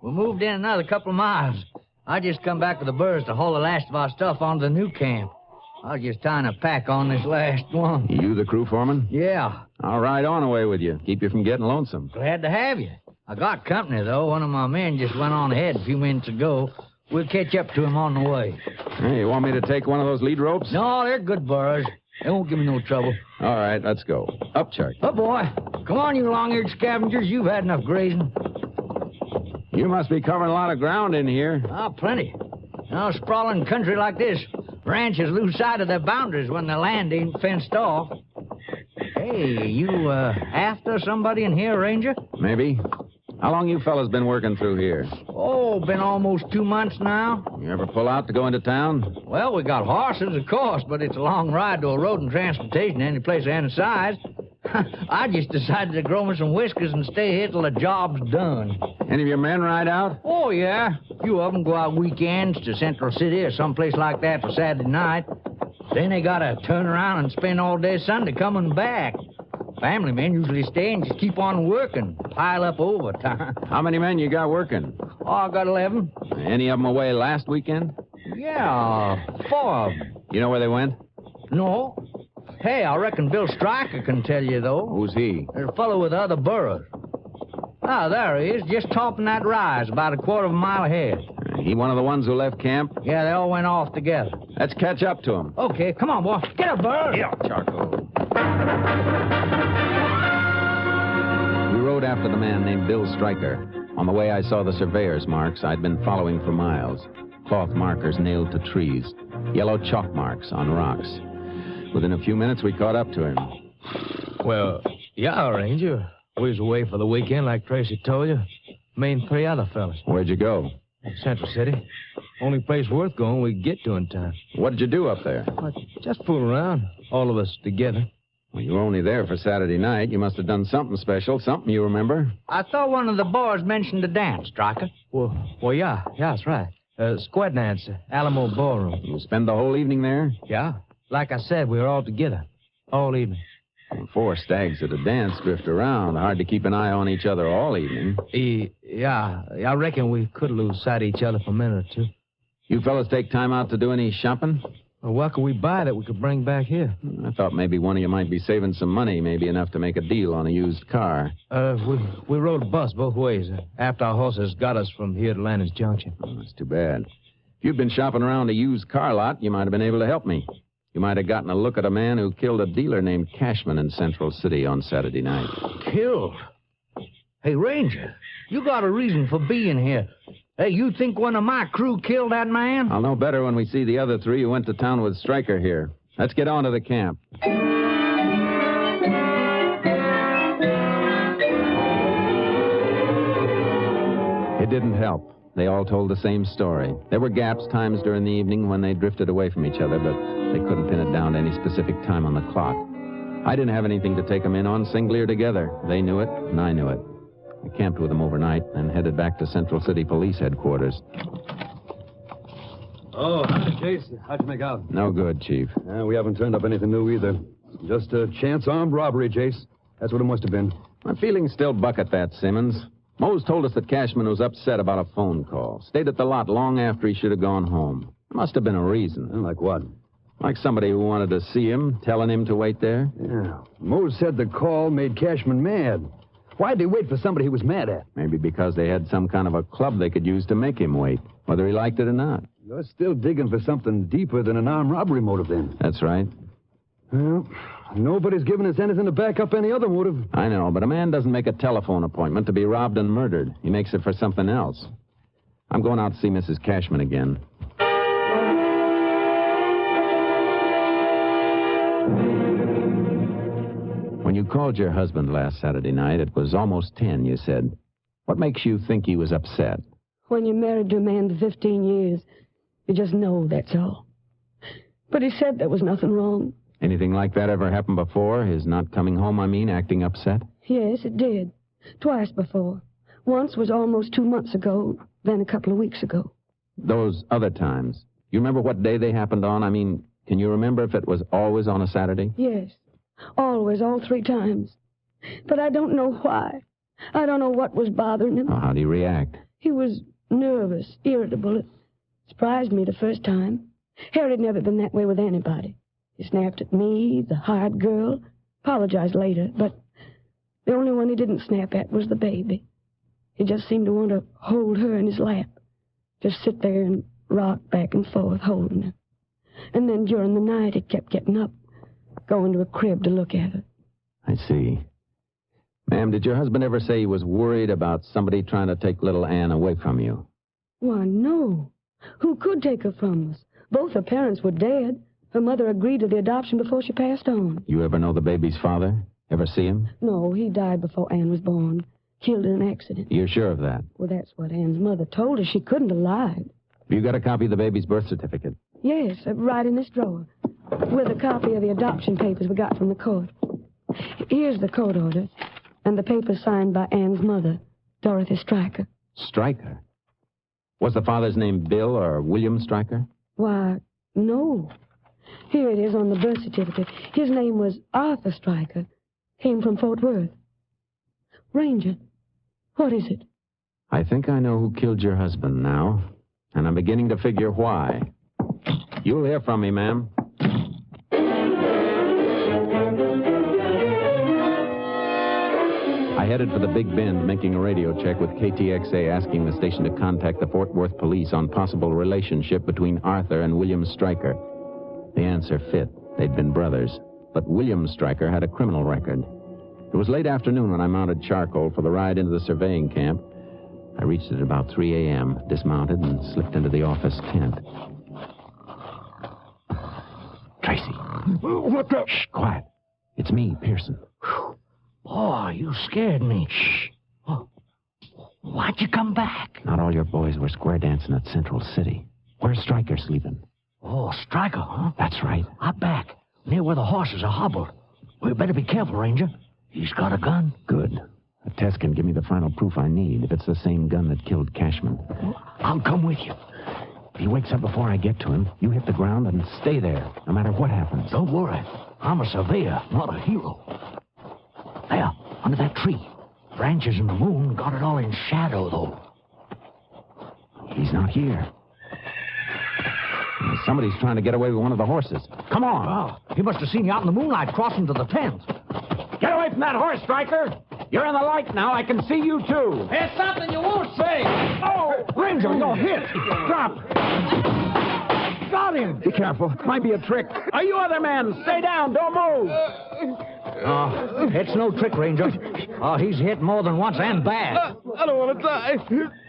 We moved in another couple of miles. I just come back with the birds to haul the last of our stuff onto the new camp. I was just tying a pack on this last one. You the crew foreman? Yeah. I'll ride on away with you. Keep you from getting lonesome. Glad to have you. I got company, though. One of my men just went on ahead a few minutes ago. We'll catch up to him on the way. Hey, you want me to take one of those lead ropes? No, they're good burros. They won't give me no trouble. All right, let's go. Up, Chuck. Oh, boy. Come on, you long-eared scavengers. You've had enough grazing. You must be covering a lot of ground in here. Ah, plenty. Now, sprawling country like this, ranchers lose sight of their boundaries when the land ain't fenced off. Hey, you, after somebody in here, Ranger? Maybe. How long you fellas been working through here? Oh, been almost 2 months now. You ever pull out to go into town? Well, we got horses, of course, but it's a long ride to a road and transportation any place of any size. I just decided to grow me some whiskers and stay here till the job's done. Any of your men ride out? Oh, yeah. A few of them go out weekends to Central City or someplace like that for Saturday night. Then they gotta turn around and spend all day Sunday coming back. Family men usually stay and just keep on working, pile up overtime. How many men you got working? Oh, I got 11. Any of them away last weekend? Yeah, 4 of them. You know where they went? No. Hey, I reckon Bill Stryker can tell you, though. Who's he? There's a fellow with the other burros. Ah, there he is, just topping that rise, about a quarter of a mile ahead. He one of the ones who left camp? Yeah, they all went off together. Let's catch up to him. Okay, come on, boy. Get up, burro. Yeah, charcoal. We rode after the man named Bill Stryker. On the way, I saw the surveyor's marks I'd been following for miles. Cloth markers nailed to trees. Yellow chalk marks on rocks. Within a few minutes, we caught up to him. Well, yeah, Ranger. We was away for the weekend, like Tracy told you. Me and 3 other fellas. Where'd you go? Central City. Only place worth going we could get to in time. What did you do up there? Just fool around. All of us together. Well, you were only there for Saturday night. You must have done something special, something you remember. I thought one of the boys mentioned the dance, Stryker. Well, yeah, that's right. Square dance, Alamo Ballroom. You spend the whole evening there? Yeah. Like I said, we were all together. All evening. 4 stags at a dance drift around. Hard to keep an eye on each other all evening. Yeah, I reckon we could lose sight of each other for a minute or two. You fellas take time out to do any shopping? Well, what could we buy that we could bring back here? I thought maybe one of you might be saving some money, maybe enough to make a deal on a used car. We rode a bus both ways after our horses got us from here to Landon's Junction. Oh, that's too bad. If you'd been shopping around a used car lot, you might have been able to help me. You might have gotten a look at a man who killed a dealer named Cashman in Central City on Saturday night. Killed? Hey, Ranger, you got a reason for being here. Hey, you think one of my crew killed that man? I'll know better when we see the other 3 who went to town with Stryker here. Let's get on to the camp. It didn't help. They all told the same story. There were gaps, times during the evening when they drifted away from each other, but they couldn't pin it down to any specific time on the clock. I didn't have anything to take them in on, singly or together. They knew it, and I knew it. I camped with them overnight and headed back to Central City Police Headquarters. Oh, howdy, Chase. How'd you make out? No good, Chief. We haven't turned up anything new either. Just a chance armed robbery, Chase. That's what it must have been. My feelings still buck at that, Simmons. Mose told us that Cashman was upset about a phone call. Stayed at the lot long after he should have gone home. Must have been a reason. Like what? Like somebody who wanted to see him, telling him to wait there. Yeah. Mose said the call made Cashman mad. Why'd they wait for somebody he was mad at? Maybe because they had some kind of a club they could use to make him wait, whether he liked it or not. You're still digging for something deeper than an armed robbery motive, then. That's right. Well, nobody's given us anything to back up any other motive. I know, but a man doesn't make a telephone appointment to be robbed and murdered. He makes it for something else. I'm going out to see Mrs. Cashman again. When you called your husband last Saturday night, it was almost 10, you said. What makes you think he was upset? When you're married to a man for 15 years, you just know, that's all. But he said there was nothing wrong. Anything like that ever happened before? His not coming home, acting upset? Yes, it did. Twice before. Once was almost 2 months ago, then a couple of weeks ago. Those other times, you remember what day they happened on? Can you remember if it was always on a Saturday? Yes. Always, all 3 times. But I don't know why. I don't know what was bothering him. Oh, how'd he react? He was nervous, irritable. It surprised me the first time. Harry'd never been that way with anybody. He snapped at me, the hired girl, apologized later, but the only one he didn't snap at was the baby. He just seemed to want to hold her in his lap, just sit there and rock back and forth holding her. And then during the night he kept getting up, going to a crib to look at her. I see. Ma'am, did your husband ever say he was worried about somebody trying to take little Ann away from you? Why, no. Who could take her from us? Both her parents were dead. Her mother agreed to the adoption before she passed on. You ever know the baby's father? Ever see him? No, he died before Ann was born. Killed in an accident. You're sure of that? Well, that's what Ann's mother told her. She couldn't have lied. You got a copy of the baby's birth certificate? Yes, right in this drawer. With a copy of the adoption papers we got from the court. Here's the court order. And the papers signed by Ann's mother, Dorothy Stryker. Stryker? Was the father's name Bill or William Stryker? Why, no. Here it is on the birth certificate. His name was Arthur Stryker. Came from Fort Worth. Ranger, what is it? I think I know who killed your husband now. And I'm beginning to figure why. You'll hear from me, ma'am. I headed for the Big Bend, making a radio check with KTXA, asking the station to contact the Fort Worth police on possible relationship between Arthur and William Stryker. The answer fit. They'd been brothers. But William Stryker had a criminal record. It was late afternoon when I mounted charcoal for the ride into the surveying camp. I reached it at about 3 a.m., dismounted, and slipped into the office tent. Tracy. What the? Shh, quiet. It's me, Pearson. Boy, you scared me. Shh. Oh, why'd you come back? Not all your boys were square dancing at Central City. Where's Stryker sleeping? Oh, Stryker, huh? That's right. Out back, near where the horses are hobbled. We better be careful, Ranger. He's got a gun. Good. A test can give me the final proof I need if it's the same gun that killed Cashman. I'll come with you. If he wakes up before I get to him, you hit the ground and stay there, no matter what happens. Don't worry. I'm a surveyor, not a hero. There, under that tree. Branches and the moon got it all in shadow, though. He's not here. Somebody's trying to get away with one of the horses. Come on. Oh, he must have seen you out in the moonlight crossing to the tent. Get away from that horse, Stryker! You're in the light now. I can see you, too. It's something you won't say. Oh, Ranger, you're hit. Drop. Got him. Be careful. Might be a trick. Are you other men? Stay down. Don't move. Oh, it's no trick, Ranger. Oh, he's hit more than once and bad. I don't want to die.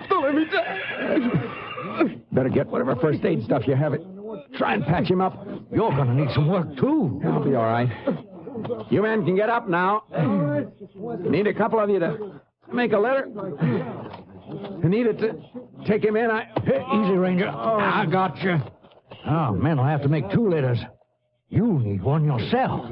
Don't let me die. Better get whatever first aid stuff you have. Try and patch him up. You're going to need some work, too. I'll be all right. You men can get up now. Need a couple of you to make a litter. I need it to take him in. Easy, Ranger. I got you. Oh, men will have to make 2 litters. You need one yourself.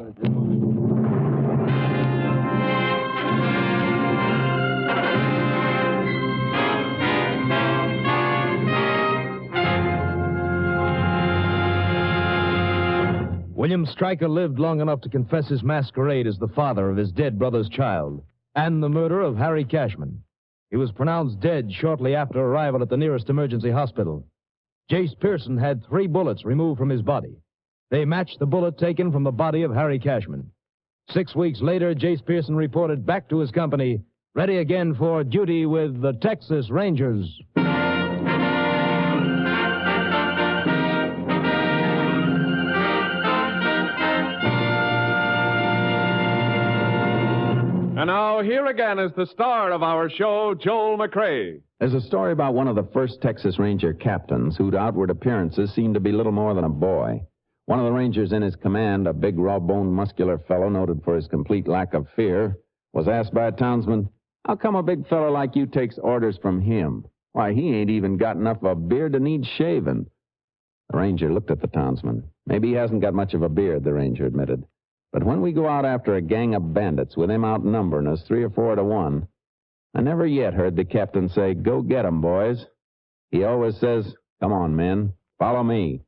William Stryker lived long enough to confess his masquerade as the father of his dead brother's child and the murder of Harry Cashman. He was pronounced dead shortly after arrival at the nearest emergency hospital. Jace Pearson had 3 bullets removed from his body. They matched the bullet taken from the body of Harry Cashman. 6 weeks later, Jace Pearson reported back to his company, ready again for duty with the Texas Rangers. And now, here again is the star of our show, Joel McCrea. There's a story about one of the first Texas Ranger captains whose outward appearances seemed to be little more than a boy. One of the Rangers in his command, a big, raw-boned, muscular fellow noted for his complete lack of fear, was asked by a townsman, "How come a big fellow like you takes orders from him? Why, he ain't even got enough of a beard to need shaving." The Ranger looked at the townsman. "Maybe he hasn't got much of a beard," the Ranger admitted. "But when we go out after a gang of bandits with him outnumbering us 3 or 4 to 1, I never yet heard the captain say, 'Go get 'em, boys.' He always says, 'Come on, men, follow me.'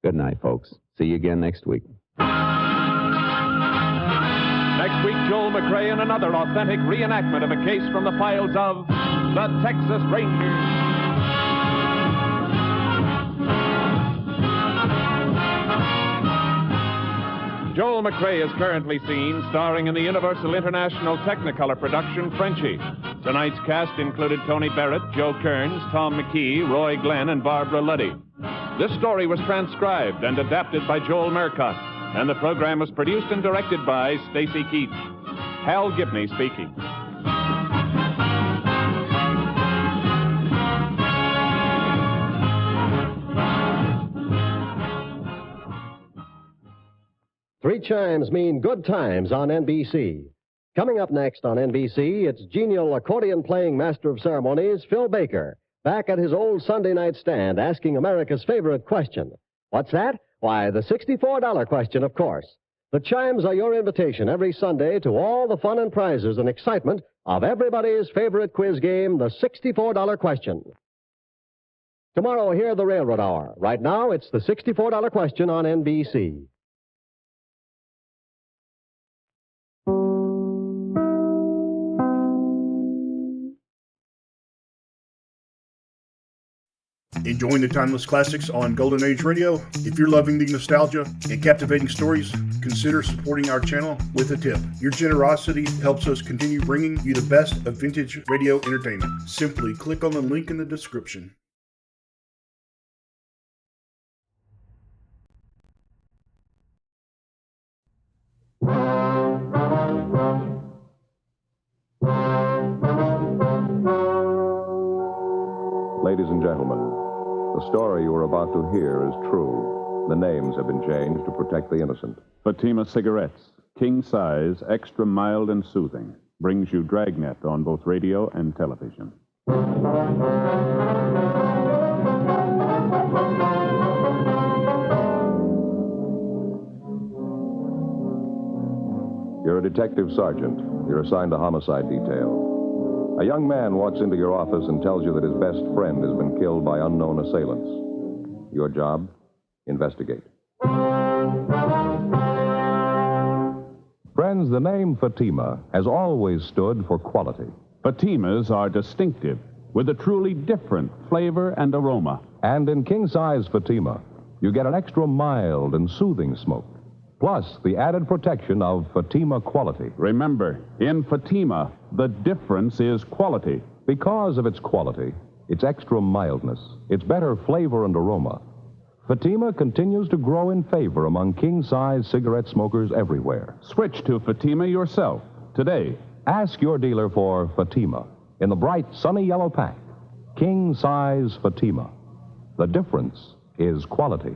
Good night, folks. See you again next week." Next week, Joel McCrea in another authentic reenactment of a case from the files of the Texas Rangers. Joel McCrea is currently seen starring in the Universal International Technicolor production Frenchie. Tonight's cast included Tony Barrett, Joe Kearns, Tom McKee, Roy Glenn, and Barbara Luddy. This story was transcribed and adapted by Joel Murcott, and the program was produced and directed by Stacy Keach. Hal Gibney speaking. Three chimes mean good times on NBC. Coming up next on NBC, it's genial accordion-playing master of ceremonies, Phil Baker, back at his old Sunday night stand asking America's favorite question. What's that? Why, the $64 question, of course. The chimes are your invitation every Sunday to all the fun and prizes and excitement of everybody's favorite quiz game, the $64 question. Tomorrow, hear the Railroad Hour. Right now, it's the $64 question on NBC. Enjoying the timeless classics on Golden Age Radio? If you're loving the nostalgia and captivating stories, consider supporting our channel with a tip. Your generosity helps us continue bringing you the best of vintage radio entertainment. Simply click on the link in the description. Ladies and gentlemen, the story you are about to hear is true. The names have been changed to protect the innocent. Fatima Cigarettes. king size, extra mild and soothing, brings you Dragnet on both radio and television. You're a detective sergeant. You're assigned to homicide detail. A young man walks into your office and tells you that his best friend has been killed by unknown assailants. Your job? Investigate. Friends, the name Fatima has always stood for quality. Fatimas are distinctive, with a truly different flavor and aroma. And in king-size Fatima, you get an extra mild and soothing smoke, plus the added protection of Fatima quality. Remember, in Fatima, the difference is quality. Because of its quality, its extra mildness, its better flavor and aroma, Fatima continues to grow in favor among king-size cigarette smokers everywhere. Switch to Fatima yourself today. Ask your dealer for Fatima in the bright, sunny yellow pack. King-size Fatima. The difference is quality.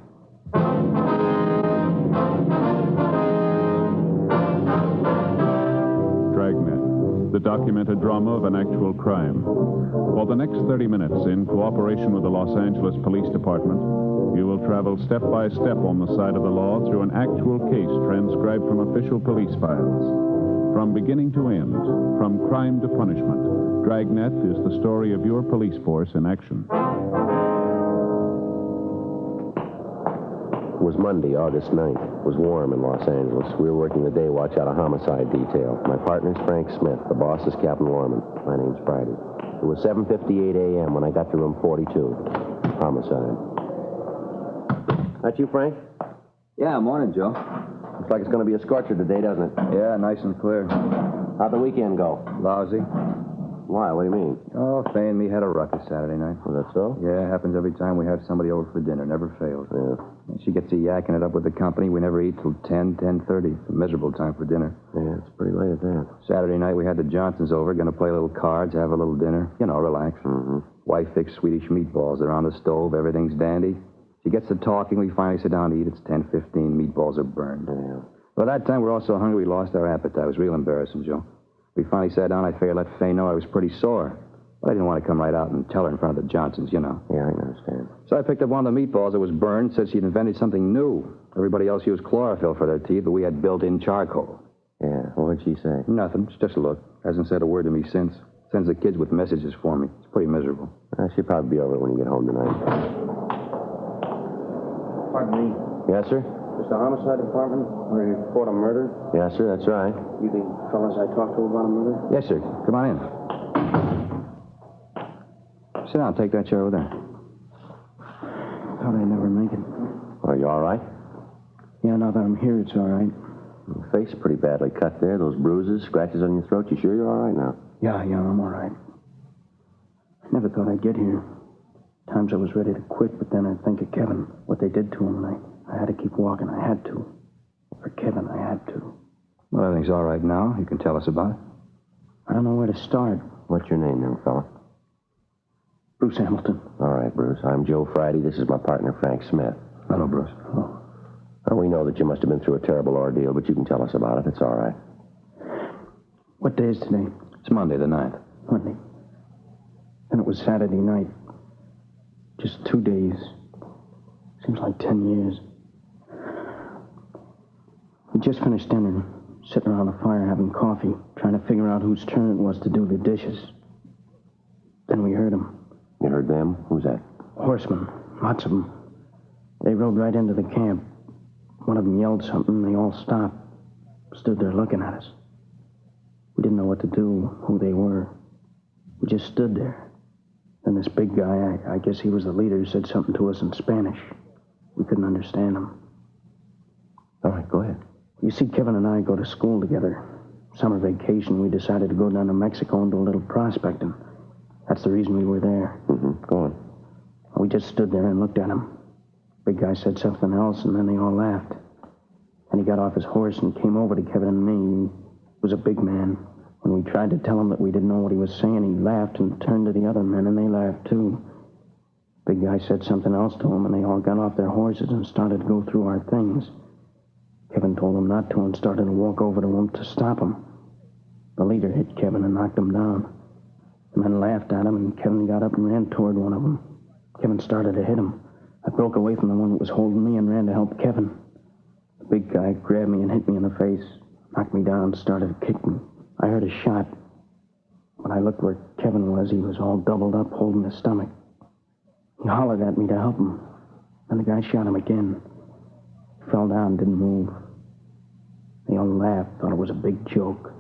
Dragnet, the documented drama of an actual crime. For the next 30 minutes, in cooperation with the Los Angeles Police Department, you will travel step by step on the side of the law through an actual case transcribed from official police files. From beginning to end, from crime to punishment, Dragnet is the story of your police force in action. It was Monday, August 9th. It was warm in Los Angeles. We were working the day watch out of homicide detail. My partner's Frank Smith. The boss is Captain Lorman. My name's Friday. It was 7:58 a.m. when I got to room 42. Homicide. That you, Frank? Yeah, morning, Joe. Looks like it's going to be a scorcher today, doesn't it? Yeah, nice and clear. How'd the weekend go? Lousy. Why? What do you mean? Oh, Fay and me had a ruckus Saturday night. Was that so? Yeah, it happens every time we have somebody over for dinner. Never fails. Yeah. And she gets to yakking it up with the company. We never eat till 10:30. A miserable time for dinner. Yeah, it's pretty late at that. Saturday night, we had the Johnsons over. Going to play a little cards, have a little dinner. You know, relax. Mm-hmm. Wife fixed Swedish meatballs. They're on the stove. Everything's dandy. She gets to talking. We finally sit down to eat. It's 10:15. Meatballs are burned. Yeah. By that time, we're all so hungry we lost our appetite. It was real embarrassing, Joe. We finally sat down. I figured I'd let Fay know I was pretty sore. But I didn't want to come right out and tell her in front of the Johnsons, you know. Yeah, I understand. So I picked up one of the meatballs that was burned, said she'd invented something new. Everybody else used chlorophyll for their teeth, but we had built-in charcoal. Yeah, what'd she say? Nothing, just a look. Hasn't said a word to me since. Sends the kids with messages for me. It's pretty miserable. She'll probably be over it when you get home tonight. Pardon me. Yes, sir? Is the homicide department where you report a murder? Yes, sir, that's right. You the fellas I talked to about a murder? Yes, sir. Come on in. Sit down. Take that chair over there. Thought I'd never make it. Are you all right? Yeah, now that I'm here, it's all right. Your face is pretty badly cut there. Those bruises, scratches on your throat. You sure you're all right now? Yeah, I'm all right. I never thought I'd get here. Times I was ready to quit, but then I'd think of Kevin, what they did to him, and I had to keep walking. I had to. For Kevin, I had to. Well, everything's all right now. You can tell us about it. I don't know where to start. What's your name, young fella? Bruce Hamilton. All right, Bruce. I'm Joe Friday. This is my partner, Frank Smith. Hello, Bruce. Oh. Well, we know that you must have been through a terrible ordeal, but you can tell us about it. It's all right. What day is today? It's Monday, the 9th. Monday. And it was Saturday night. Just 2 days. Seems like 10 years. We just finished dinner, sitting around the fire having coffee, trying to figure out whose turn it was to do the dishes. Then we heard them. You heard them? Who's that? Horsemen. Lots of them. They rode right into the camp. One of them yelled something, and they all stopped. Stood there looking at us. We didn't know what to do, who they were. We just stood there. Then this big guy, I guess he was the leader, said something to us in Spanish. We couldn't understand him. All right, go ahead. You see, Kevin and I go to school together. Summer vacation, we decided to go down to Mexico and do a little prospecting. That's the reason we were there. Mm-hmm. Go on. We just stood there and looked at him. Big guy said something else, and then they all laughed. And he got off his horse and came over to Kevin and me. He was a big man. When we tried to tell him that we didn't know what he was saying, he laughed and turned to the other men, and they laughed too. Big guy said something else to him, and they all got off their horses and started to go through our things. Kevin Kevin told him not to and started to walk over to him to stop him. The leader hit Kevin and knocked him down. The men laughed at him, and Kevin got up and ran toward one of them. Kevin started to hit him. I broke away from the one that was holding me and ran to help Kevin. The big guy grabbed me and hit me in the face, knocked me down and started to kick me. I heard a shot. When I looked where Kevin was, he was all doubled up, holding his stomach. He hollered at me to help him. Then the guy shot him again. He fell down, didn't move. They all laughed, thought it was a big joke.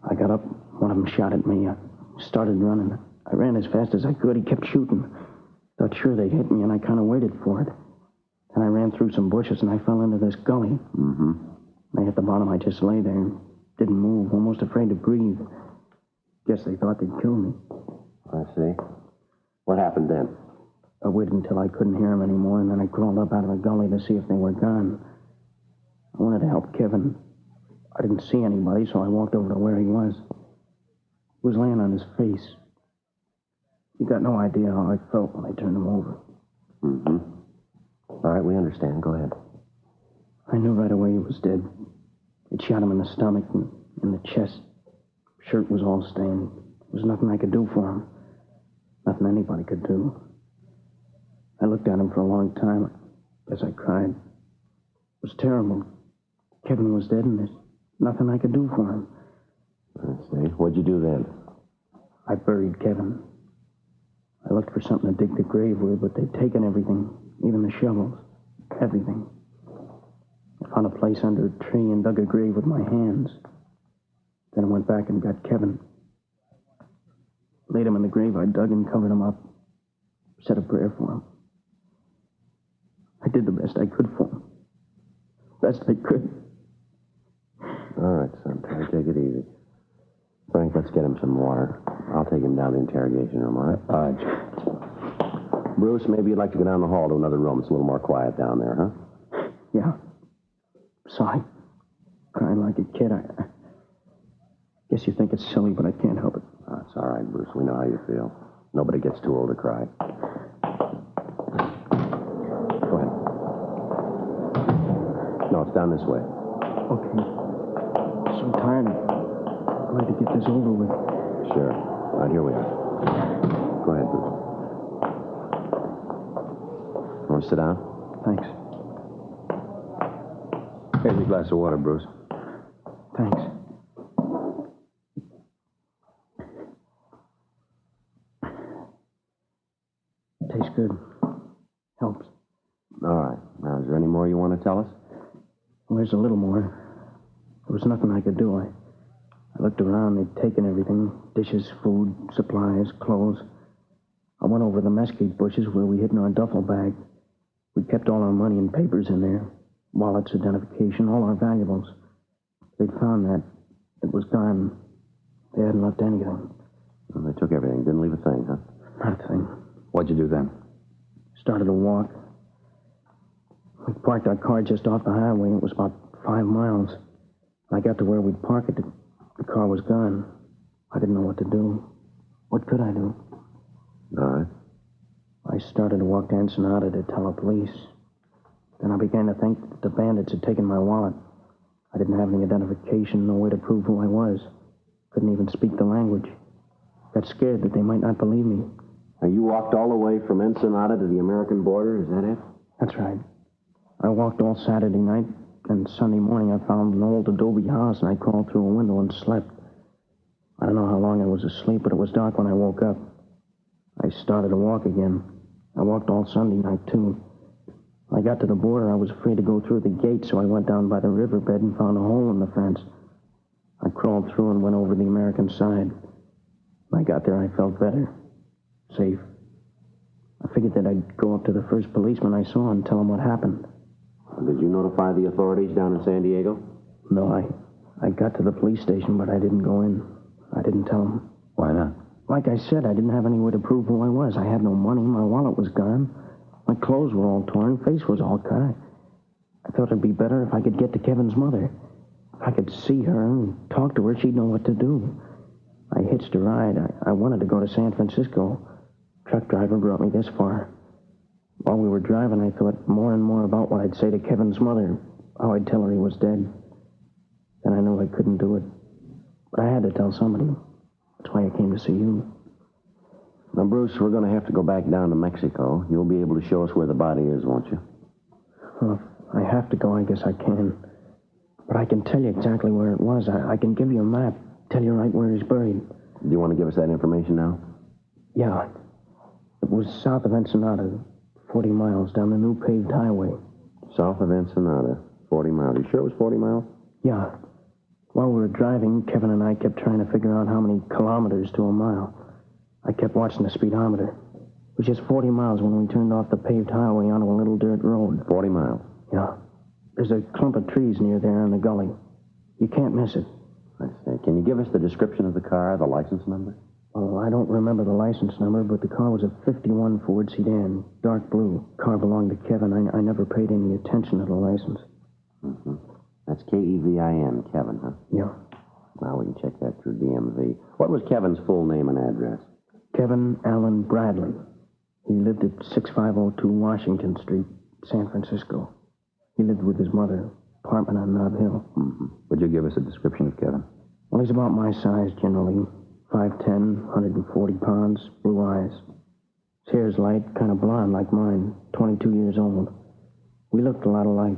I got up, one of them shot at me. I started running. I ran as fast as I could. He kept shooting. Thought sure they'd hit me, and I kind of waited for it. Then I ran through some bushes, and I fell into this gully. Mm-hmm. I hit the bottom. I just lay there and didn't move, almost afraid to breathe. Guess they thought they'd kill me. I see. What happened then? I waited until I couldn't hear them anymore, and then I crawled up out of the gully to see if they were gone. I wanted to help Kevin. I didn't see anybody, so I walked over to where he was. He was laying on his face. You got no idea how I felt when I turned him over. Mm-hmm. All right, we understand. Go ahead. I knew right away he was dead. It shot him in the stomach and in the chest. Shirt was all stained. There was nothing I could do for him. Nothing anybody could do. I looked at him for a long time. I guess I cried. It was terrible. Kevin was dead, and there's nothing I could do for him. I see. What'd you do then? I buried Kevin. I looked for something to dig the grave with, but they'd taken everything, even the shovels. Everything. I found a place under a tree and dug a grave with my hands. Then I went back and got Kevin. Laid him in the grave I dug and covered him up. Said a prayer for him. I did the best I could for him. Best I could. All right, son. Try to take it easy. Frank, let's get him some water. I'll take him down to the interrogation room, all right? All right. Bruce, maybe you'd like to go down the hall to another room. It's a little more quiet down there, huh? Yeah. Sorry. Crying like a kid. I guess you think it's silly, but I can't help it. It's all right, Bruce. We know how you feel. Nobody gets too old to cry. Go ahead. No, it's down this way. Okay. So tired. I'd like to get this over with. Sure. All right, here we are. Go ahead, Bruce. Want to sit down? Thanks. Here's a glass of water, Bruce. Thanks. Tastes good. Helps. All right. Now, is there any more you want to tell us? Well, there's a little more. There was nothing I could do. I looked around. They'd taken everything. Dishes, food, supplies, clothes. I went over the mesquite bushes where we hid in our duffel bag. We kept all our money and papers in there. Wallets, identification, all our valuables. They'd found that. It was gone. They hadn't left anything. Well, they took everything. Didn't leave a thing, huh? Not a thing. What'd you do then? Started to walk. We parked our car just off the highway. It was about 5 miles. When I got to where we'd park it, the car was gone. I didn't know what to do. What could I do? All right. I started to walk to Ensenada to tell the police. Then I began to think that the bandits had taken my wallet. I didn't have any identification, no way to prove who I was. Couldn't even speak the language. Got scared that they might not believe me. Now, you walked all the way from Ensenada to the American border, is that it? That's right. I walked all Saturday night, and Sunday morning I found an old adobe house, and I crawled through a window and slept. I don't know how long I was asleep, but it was dark when I woke up. I started to walk again. I walked all Sunday night, too. When I got to the border, I was afraid to go through the gate, so I went down by the riverbed and found a hole in the fence. I crawled through and went over the American side. When I got there, I felt better. Safe. I figured that I'd go up to the first policeman I saw and tell him what happened. Did you notify the authorities down in San Diego? No, I got to the police station, but I didn't go in. I didn't tell them. Why not? Like I said, I didn't have any way to prove who I was. I had no money. My wallet was gone. My clothes were all torn. Face was all cut. I thought it'd be better if I could get to Kevin's mother. If I could see her and talk to her, she'd know what to do. I hitched a ride. I wanted to go to San Francisco. Truck driver brought me this far. While we were driving, I thought more and more about what I'd say to Kevin's mother. how I'd tell her he was dead. Then I knew I couldn't do it. But I had to tell somebody. That's why I came to see you. Now, Bruce, we're going to have to go back down to Mexico. You'll be able to show us where the body is, won't you? Well, if I have to go, I guess I can. But I can tell you exactly where it was. I can give you a map, tell you right where he's buried. Do you want to give us that information now? Yeah. It was south of Ensenada, 40 miles down the new paved highway. South of Ensenada, 40 miles. You sure it was 40 miles? Yeah. While we were driving, Kevin and I kept trying to figure out how many kilometers to a mile. I kept watching the speedometer. It was just 40 miles when we turned off the paved highway onto a little dirt road. 40 miles? Yeah. There's a clump of trees near there in the gully. You can't miss it. I see. Can you give us the description of the car, the license number? Oh, I don't remember the license number, but the car was a 51 Ford sedan, dark blue. Car belonged to Kevin. I never paid any attention to the license. Mm-hmm. That's Kevin, Kevin, huh? Yeah. Now we can check that through DMV. What was Kevin's full name and address? Kevin Allen Bradley. He lived at 6502 Washington Street, San Francisco. He lived with his mother, apartment on Nob Hill. Mm-hmm. Would you give us a description of Kevin? Well, he's about my size generally. 5'10", 140 pounds, blue eyes. His hair's light, kind of blonde like mine, 22 years old. We looked a lot alike.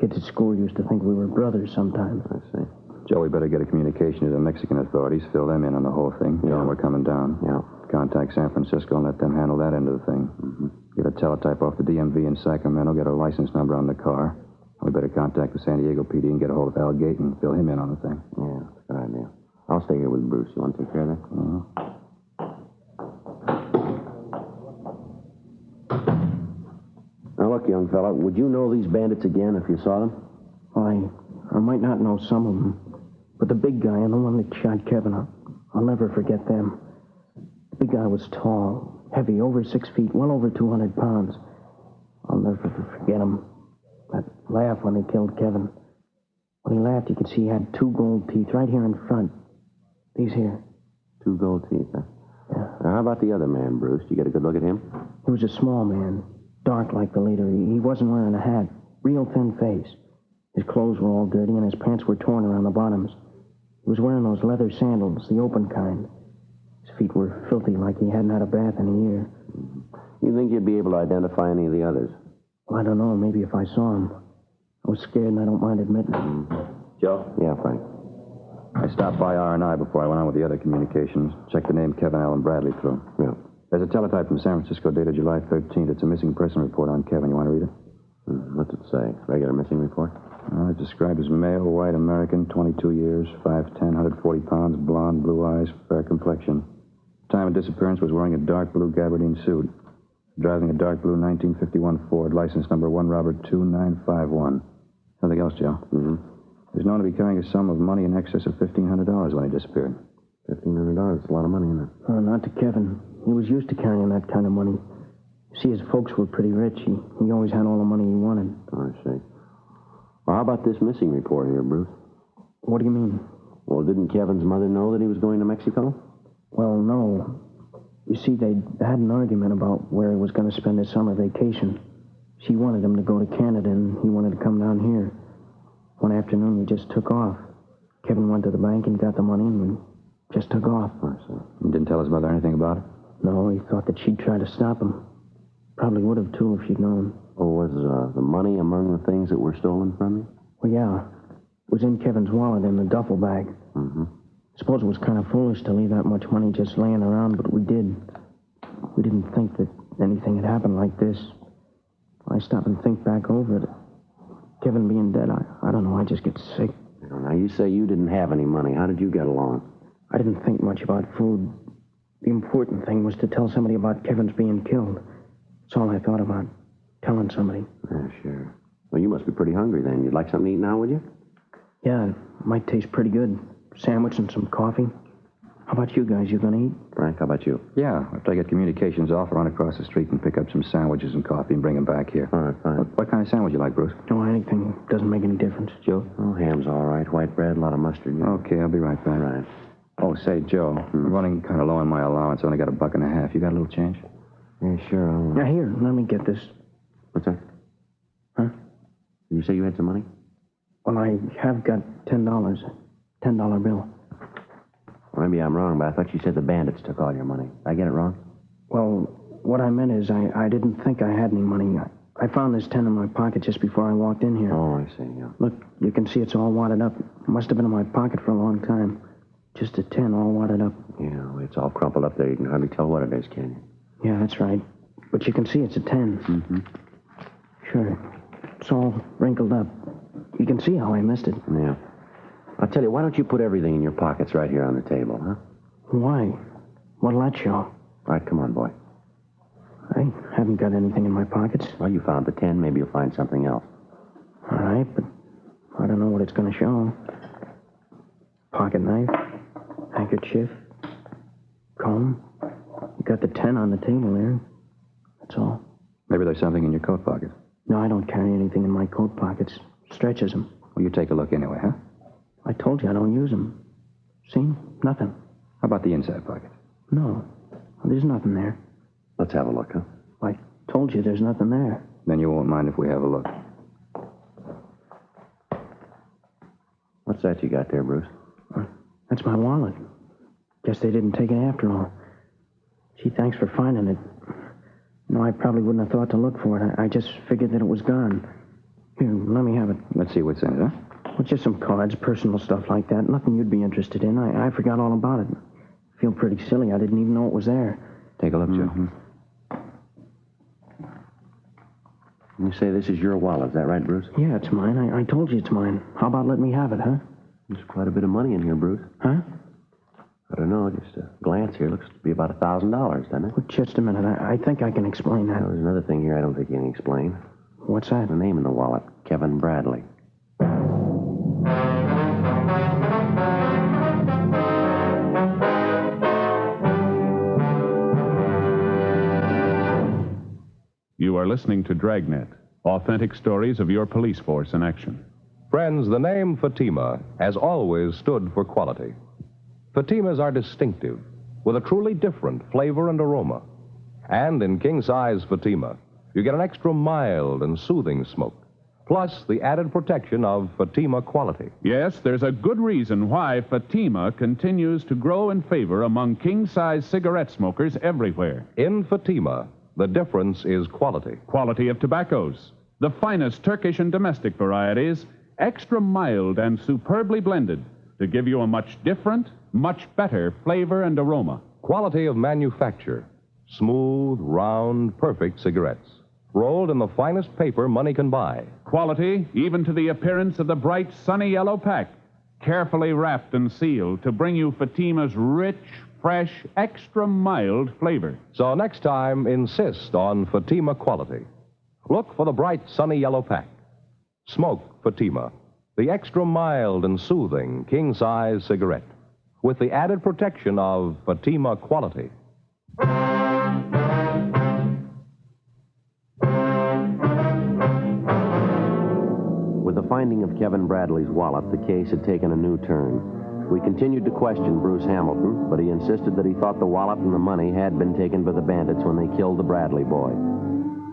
Kids at school used to think we were brothers sometimes. I see. Joe, we better get a communication to the Mexican authorities, fill them in on the whole thing. Yeah. We're coming down. Yeah. Contact San Francisco and let them handle that end of the thing. Mm-hmm. Get a teletype off the DMV in Sacramento, get a license number on the car. We better contact the San Diego PD and get a hold of Al Gate and fill him in on the thing. Yeah, that's a good idea. I'll stay here with Bruce. You want to take care of that? Uh-huh. Now, look, young fella, would you know these bandits again if you saw them? I might not know some of them, but the big guy and the one that shot Kevin, I'll never forget them. The big guy was tall, heavy, over 6 feet, well over 200 pounds. I'll never forget him. That laugh when they killed Kevin. When he laughed, you could see he had 2 gold teeth right here in front. These here. 2 gold teeth, huh? Yeah. Now, how about the other man, Bruce? Did you get a good look at him? He was a small man, dark like the leader. He wasn't wearing a hat, real thin face. His clothes were all dirty, and his pants were torn around the bottoms. He was wearing those leather sandals, the open kind. His feet were filthy, like he hadn't had a bath in a year. You think you'd be able to identify any of the others? Well, I don't know. Maybe if I saw him. I was scared, and I don't mind admitting it. Mm-hmm. Joe? Yeah, Frank. I stopped by R&I before I went on with the other communications. Checked the name Kevin Allen Bradley through. Yeah. There's a teletype from San Francisco dated July 13th. It's a missing person report on Kevin. You want to read it? What's it say? Regular missing report? It's described as male, white American, 22 years, 5'10", 140 pounds, blonde, blue eyes, fair complexion. Time of disappearance was wearing a dark blue gabardine suit. Driving a dark blue 1951 Ford, license number 1 Robert 2951. Nothing else, Joe. Mm-hmm. He was known to be carrying a sum of money in excess of $1,500 when he disappeared. $1,500? That's a lot of money, isn't it? Not to Kevin. He was used to carrying that kind of money. See, his folks were pretty rich. He always had all the money he wanted. I see. Well, how about this missing report here, Bruce? What do you mean? Well, didn't Kevin's mother know that he was going to Mexico? Well, no. You see, they had an argument about where he was going to spend his summer vacation. She wanted him to go to Canada, and he wanted to come down here. One afternoon, we just took off. Kevin went to the bank and got the money, and we just took off. I see. You didn't tell his mother anything about it? No, he thought that she'd try to stop him. Probably would have, too, if she'd known. Oh, was the money among the things that were stolen from you? Well, yeah. It was in Kevin's wallet in the duffel bag. Mm-hmm. I suppose it was kind of foolish to leave that much money just laying around, but we did. We didn't think that anything had happened like this. I stop and think back over it. Kevin being dead, I don't know, I just get sick. Now, you say you didn't have any money. How did you get along? I didn't think much about food. The important thing was to tell somebody about Kevin's being killed. That's all I thought about, telling somebody. Yeah, sure. Well, you must be pretty hungry then. You'd like something to eat now, would you? Yeah, it might taste pretty good. Sandwich and some coffee. How about you guys? You gonna eat? Frank, how about you? Yeah, after I get communications off, I'll run across the street and pick up some sandwiches and coffee and bring them back here. All right, fine. What kind of sandwich you like, Bruce? No, anything. Doesn't make any difference. Joe? Oh, ham's all right. White bread, a lot of mustard. Yeah. Okay, I'll be right back. Right. Oh, say, Joe, I'm running kind of low on my allowance. I only got $1.50. You got a little change? Yeah, sure. Now, here, let me get this. What's that? Huh? Did you say you had some money? Well, I have got $10. $10 bill. Maybe I'm wrong, but I thought you said the bandits took all your money. Did I get it wrong? Well, what I meant is I didn't think I had any money. I found this 10 in my pocket just before I walked in here. Oh, I see, yeah. Look, you can see it's all wadded up. It must have been in my pocket for a long time. Just a 10 all wadded up. Yeah, it's all crumpled up there. You can hardly tell what it is, can you? Yeah, that's right. But you can see it's a 10. Mm-hmm. Sure. It's all wrinkled up. You can see how I missed it. Yeah. I'll tell you, why don't you put everything in your pockets right here on the table, huh? Why? What'll that show? All right, come on, boy. I haven't got anything in my pockets. Well, you found the 10. Maybe you'll find something else. All right, but I don't know what it's going to show. Pocket knife, handkerchief, comb. You got the 10 on the table there. That's all. Maybe there's something in your coat pocket. No, I don't carry anything in my coat pockets. Stretches them. Well, you take a look anyway, huh? I told you I don't use them. See? Nothing. How about the inside pocket? No. There's nothing there. Let's have a look, huh? I told you there's nothing there. Then you won't mind if we have a look. What's that you got there, Bruce? That's my wallet. Guess they didn't take it after all. Gee, thanks for finding it. No, I probably wouldn't have thought to look for it. I just figured that it was gone. Here, let me have it. Let's see what's in it, huh? Well, just some cards, personal stuff like that. Nothing you'd be interested in. I forgot all about it. I feel pretty silly. I didn't even know it was there. Take a look, Joe. You say this is your wallet, is that right, Bruce? Yeah, it's mine. I told you it's mine. How about letting me have it, huh? There's quite a bit of money in here, Bruce. Huh? I don't know, just a glance here. Looks to be about $1,000, doesn't it? Well, just a minute. I think I can explain that. Now, there's another thing here I don't think you can explain. What's that? The name in the wallet, Kevin Bradley. You are listening to Dragnet, authentic stories of your police force in action. Friends, the name Fatima has always stood for quality. Fatimas are distinctive, with a truly different flavor and aroma. And in king-size Fatima, you get an extra mild and soothing smoke, plus the added protection of Fatima quality. Yes, there's a good reason why Fatima continues to grow in favor among king-size cigarette smokers everywhere. In Fatima, the difference is quality. Quality of tobaccos. The finest Turkish and domestic varieties, extra mild and superbly blended to give you a much different, much better flavor and aroma. Quality of manufacture. Smooth, round, perfect cigarettes. Rolled in the finest paper money can buy. Quality, even to the appearance of the bright, sunny yellow pack. Carefully wrapped and sealed to bring you Fatima's rich, fresh, extra mild flavor. So next time, insist on Fatima quality. Look for the bright, sunny yellow pack. Smoke Fatima, the extra mild and soothing king-size cigarette, with the added protection of Fatima quality. With the finding of Kevin Bradley's wallet, the case had taken a new turn. We continued to question Bruce Hamilton, but he insisted that he thought the wallet and the money had been taken by the bandits when they killed the Bradley boy.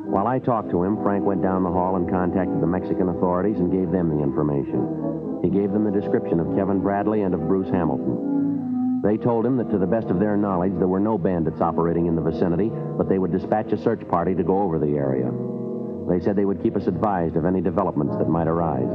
While I talked to him, Frank went down the hall and contacted the Mexican authorities and gave them the information. He gave them the description of Kevin Bradley and of Bruce Hamilton. They told him that to the best of their knowledge, there were no bandits operating in the vicinity, but they would dispatch a search party to go over the area. They said they would keep us advised of any developments that might arise.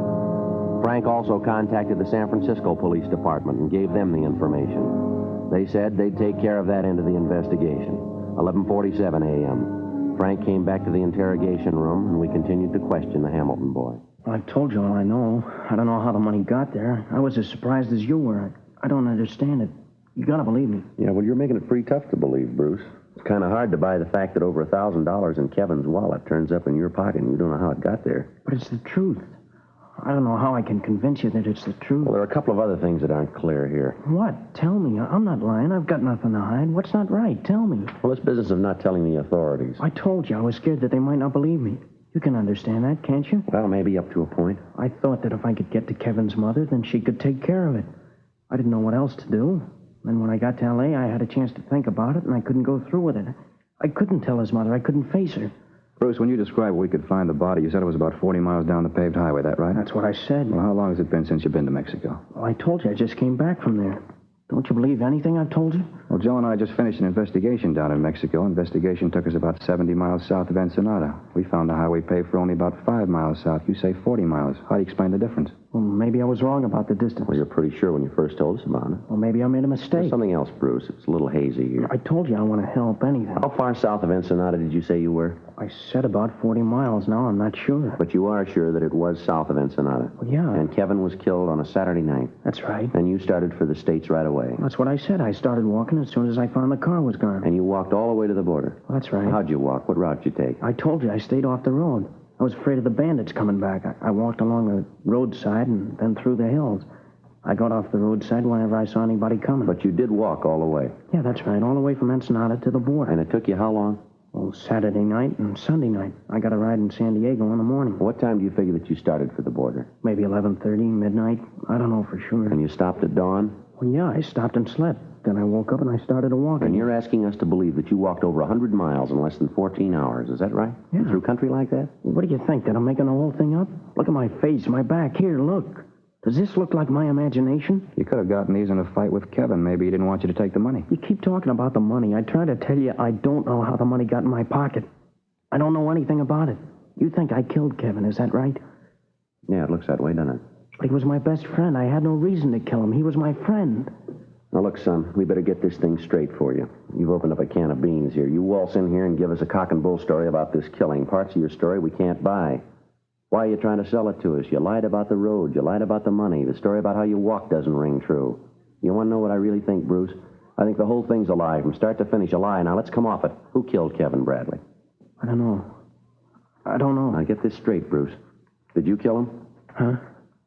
Frank also contacted the San Francisco Police Department and gave them the information. They said they'd take care of that end of the investigation. 11:47 a.m. Frank came back to the interrogation room, and we continued to question the Hamilton boy. I've told you all I know. I don't know how the money got there. I was as surprised as you were. I don't understand it. You gotta believe me. Yeah, well, you're making it pretty tough to believe, Bruce. It's kind of hard to buy the fact that over $1,000 in Kevin's wallet turns up in your pocket and you don't know how it got there. But it's the truth. I don't know how I can convince you that it's the truth. Well, there are a couple of other things that aren't clear here. What? Tell me. I'm not lying. I've got nothing to hide. What's not right? Tell me. Well, this business of not telling the authorities. I told you I was scared that they might not believe me. You can understand that, can't you? Well, maybe up to a point. I thought that if I could get to Kevin's mother, then she could take care of it. I didn't know what else to do. Then when I got to L.A., I had a chance to think about it, and I couldn't go through with it. I couldn't tell his mother. I couldn't face her. Bruce, when you described where we could find the body, you said it was about 40 miles down the paved highway, that right? That's what I said. Well, how long has it been since you've been to Mexico? Well, I told you I just came back from there. Don't you believe anything I've told you? Well, Joe and I just finished an investigation down in Mexico. Investigation took us about 70 miles south of Ensenada. We found the highway paved for only about 5 miles south. You say 40 miles. How do you explain the difference? Well, maybe I was wrong about the distance. Well, you're pretty sure when you first told us about it. Well, maybe I made a mistake. There's something else, Bruce. It's a little hazy here. I told you I want to help anything. How far south of Ensenada did you say you were? I said about 40 miles. Now I'm not sure. But you are sure that it was south of Ensenada? Well, yeah. And Kevin was killed on a Saturday night? That's right. And you started for the States right away? That's what I said. I started walking as soon as I found the car was gone. And you walked all the way to the border? Well, that's right. How'd you walk? What route did you take? I told you I stayed off the road. I was afraid of the bandits coming back. I walked along the roadside and then through the hills. I got off the roadside whenever I saw anybody coming. But you did walk all the way? Yeah, that's right. All the way from Ensenada to the border. And it took you how long? Oh, Saturday night and Sunday night. I got a ride in San Diego in the morning. What time do you figure that you started for the border? Maybe 11:30, midnight. I don't know for sure. And you stopped at dawn? Well, yeah, I stopped and slept. Then I woke up and I started to walk. And you're asking us to believe that you walked over 100 miles in less than 14 hours. Is that right? Yeah. Through country like that? What do you think? That I'm making the whole thing up? Look at my face, my back. Here, look. Does this look like my imagination? You could have gotten these in a fight with Kevin. Maybe he didn't want you to take the money. You keep talking about the money. I try to tell you I don't know how the money got in my pocket. I don't know anything about it. You think I killed Kevin, is that right? Yeah, it looks that way, doesn't it? But he was my best friend. I had no reason to kill him. He was my friend. Now, look, son, we better get this thing straight for you. You've opened up a can of beans here. You waltz in here and give us a cock and bull story about this killing. Parts of your story we can't buy. Why are you trying to sell it to us? You lied about the road. You lied about the money. The story about how you walked doesn't ring true. You want to know what I really think, Bruce? I think the whole thing's a lie, from start to finish, a lie. Now, let's come off it. Who killed Kevin Bradley? I don't know. I don't know. Now, get this straight, Bruce. Did you kill him? Huh?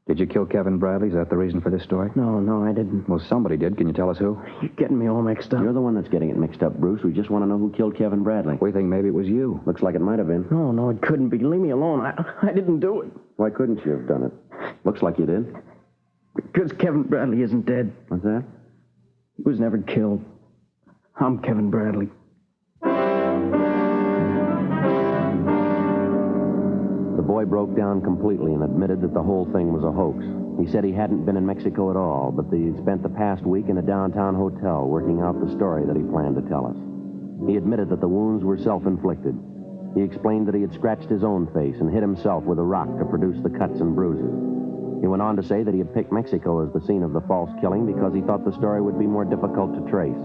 Did you kill Kevin Bradley? Is that the reason for this story? No, I didn't. Well, somebody did. Can you tell us who? You're getting me all mixed up. You're the one that's getting it mixed up, Bruce. We just want to know who killed Kevin Bradley. We think maybe it was you. Looks like it might have been. No, it couldn't be. Leave me alone. I didn't do it. Why couldn't you have done it? Looks like you did. Because Kevin Bradley isn't dead. What's that? He was never killed. I'm Kevin Bradley. The boy broke down completely and admitted that the whole thing was a hoax. He said he hadn't been in Mexico at all, but that he'd spent the past week in a downtown hotel working out the story that he planned to tell us. He admitted that the wounds were self-inflicted. He explained that he had scratched his own face and hit himself with a rock to produce the cuts and bruises. He went on to say that he had picked Mexico as the scene of the false killing because he thought the story would be more difficult to trace.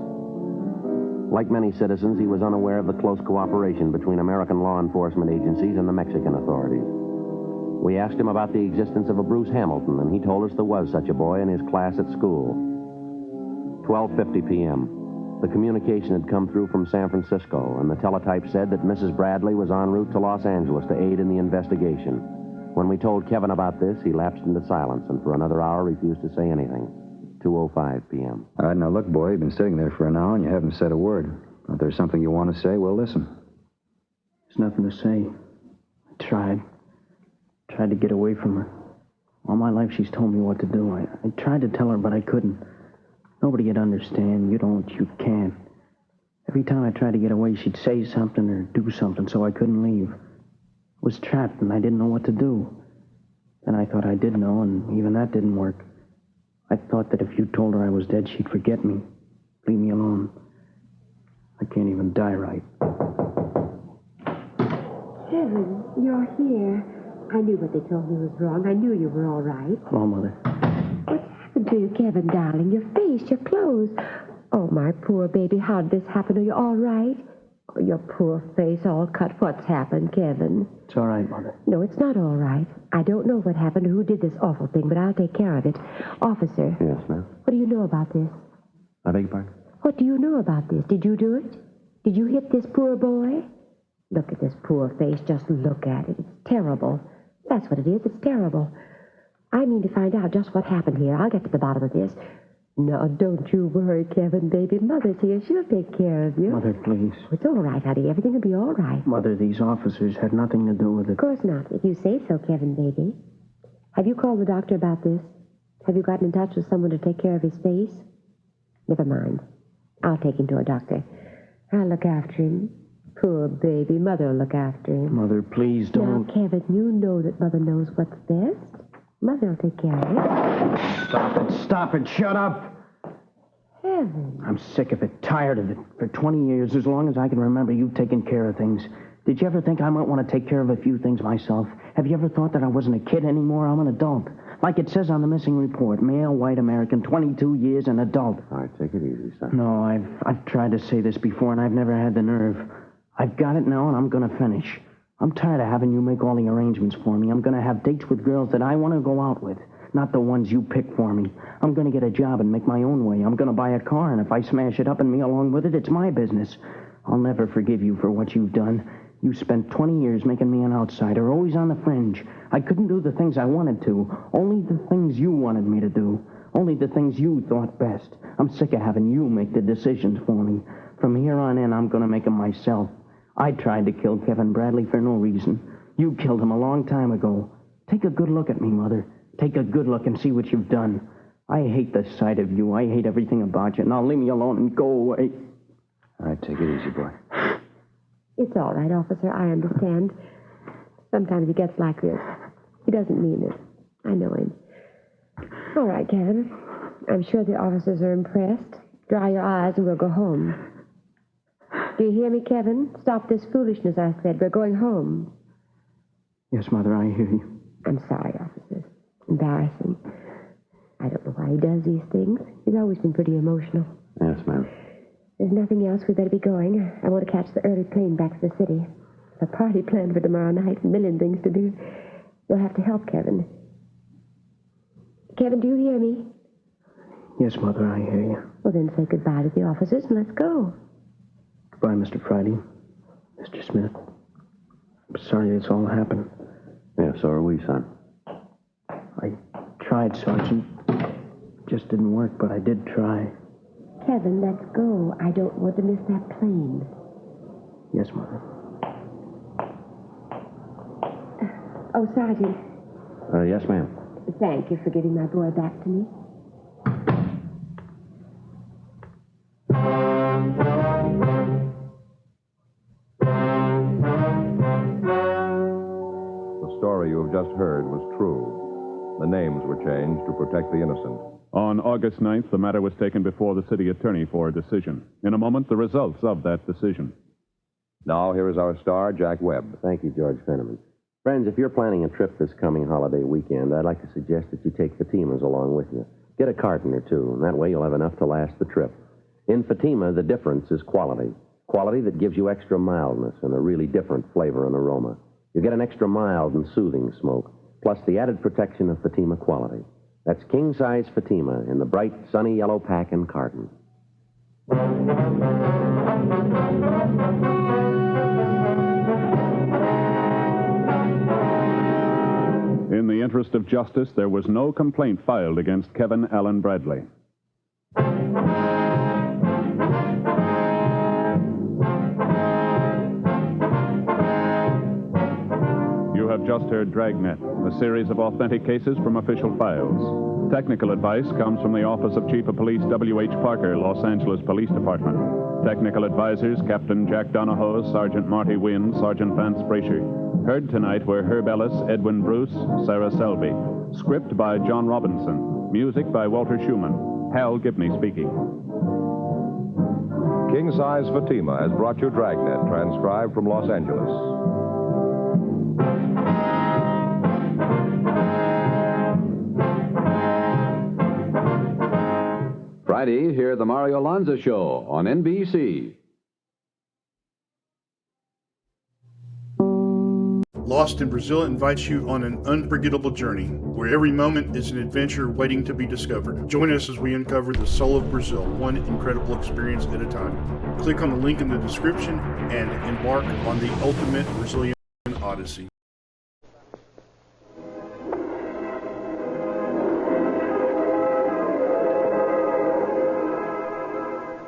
Like many citizens, he was unaware of the close cooperation between American law enforcement agencies and the Mexican authorities. We asked him about the existence of a Bruce Hamilton, and he told us there was such a boy in his class at school. 12:50 p.m. The communication had come through from San Francisco, and the teletype said that Mrs. Bradley was en route to Los Angeles to aid in the investigation. When we told Kevin about this, he lapsed into silence, and for another hour refused to say anything. 2:05 p.m. All right, now look, boy, you've been sitting there for an hour and you haven't said a word. If there's something you want to say, we'll listen. There's nothing to say. I tried to get away from her. All my life she's told me what to do. I tried to tell her, but I couldn't. Nobody would understand. You don't, you can't. Every time I tried to get away, she'd say something or do something, so I couldn't leave. I was trapped, and I didn't know what to do. Then I thought I did know, and even that didn't work. I thought that if you told her I was dead, she'd forget me. Leave me alone. I can't even die right. Kevin, you're here. I knew what they told me was wrong. I knew you were all right. Hello, Mother. What happened to you, Kevin, darling? Your face, your clothes. Oh, my poor baby, how did this happen? Are you all right? Oh, your poor face all cut. What's happened, Kevin? It's all right, Mother. No, it's not all right. I don't know what happened or who did this awful thing, but I'll take care of it. Officer. Yes, ma'am. What do you know about this? I beg your pardon? What do you know about this? Did you do it? Did you hit this poor boy? Look at this poor face. Just look at it. It's terrible. That's what it is. It's terrible. I mean to find out just what happened here. I'll get to the bottom of this. No, don't you worry, Kevin, baby. Mother's here. She'll take care of you. Mother, please. It's all right, honey. Everything will be all right. Mother, these officers had nothing to do with it. Of course not. If you say so, Kevin, baby. Have you called the doctor about this? Have you gotten in touch with someone to take care of his face? Never mind. I'll take him to a doctor. I'll look after him. Poor baby. Mother will look after him. Mother, please don't. Now, Kevin, you know that Mother knows what's best. Mother will take care of it. Stop it. Stop it. Shut up. Kevin. I'm sick of it, tired of it. For 20 years, as long as I can remember, you've taken care of things. Did you ever think I might want to take care of a few things myself? Have you ever thought that I wasn't a kid anymore? I'm an adult. Like it says on the missing report, male, white American, 22 years, an adult. All right, take it easy, son. No, I've tried to say this before, and I've never had the nerve. I've got it now, and I'm going to finish. I'm tired of having you make all the arrangements for me. I'm going to have dates with girls that I want to go out with, not the ones you pick for me. I'm going to get a job and make my own way. I'm going to buy a car, and if I smash it up and me along with it, it's my business. I'll never forgive you for what you've done. You spent 20 years making me an outsider, always on the fringe. I couldn't do the things I wanted to, only the things you wanted me to do, only the things you thought best. I'm sick of having you make the decisions for me. From here on in, I'm going to make them myself. I tried to kill Kevin Bradley for no reason. You killed him a long time ago. Take a good look at me, Mother. Take a good look and see what you've done. I hate the sight of you. I hate everything about you. Now leave me alone and go away. All right, take it easy, boy. It's all right, officer. I understand. Sometimes he gets like this. He doesn't mean it. I know him. All right, Kevin. I'm sure the officers are impressed. Dry your eyes and we'll go home. Do you hear me, Kevin? Stop this foolishness, I said. We're going home. Yes, Mother, I hear you. I'm sorry, officers. Embarrassing. I don't know why he does these things. He's always been pretty emotional. Yes, ma'am. There's nothing else. We better be going. I want to catch the early plane back to the city. A party planned for tomorrow night. A million things to do. You'll have to help Kevin. Kevin, do you hear me? Yes, Mother, I hear you. Well, then say goodbye to the officers and let's go. Goodbye, Mr. Friday. Mr. Smith. I'm sorry this all happened. Yeah, so are we, son. I tried, Sergeant. Just didn't work, but I did try. Kevin, let's go. I don't want to miss that plane. Yes, Mother. Oh, Sergeant. Yes, ma'am. Thank you for giving my boy back to me. The story you have just heard was true. The names were changed to protect the innocent. On August 9th, the matter was taken before the city attorney for a decision. In a moment, the results of that decision. Now, here is our star, Jack Webb. Thank you, George Fenneman. Friends, if you're planning a trip this coming holiday weekend, I'd like to suggest that you take Fatimas along with you. Get a carton or two, and that way you'll have enough to last the trip. In Fatima, the difference is quality. Quality that gives you extra mildness and a really different flavor and aroma. You get an extra mild and soothing smoke, plus the added protection of Fatima quality. That's king-size Fatima in the bright, sunny yellow pack and carton. In the interest of justice, there was no complaint filed against Kevin Allen Bradley. You have just heard Dragnet, a series of authentic cases from official files. Technical advice comes from the Office of Chief of Police W.H. Parker, Los Angeles Police Department. Technical advisors, Captain Jack Donahoe, Sergeant Marty Wynn, Sergeant Vance Brasher. Heard tonight were Herb Ellis, Edwin Bruce, Sarah Selby. Script by John Robinson. Music by Walter Schumann. Hal Gibney speaking. King Size Fatima has brought you Dragnet, transcribed from Los Angeles. Friday, hear the Mario Lanza Show on NBC. Lost in Brazil invites you on an unforgettable journey, where every moment is an adventure waiting to be discovered. Join us as we uncover the soul of Brazil, one incredible experience at a time. Click on the link in the description and embark on the ultimate Brazilian odyssey.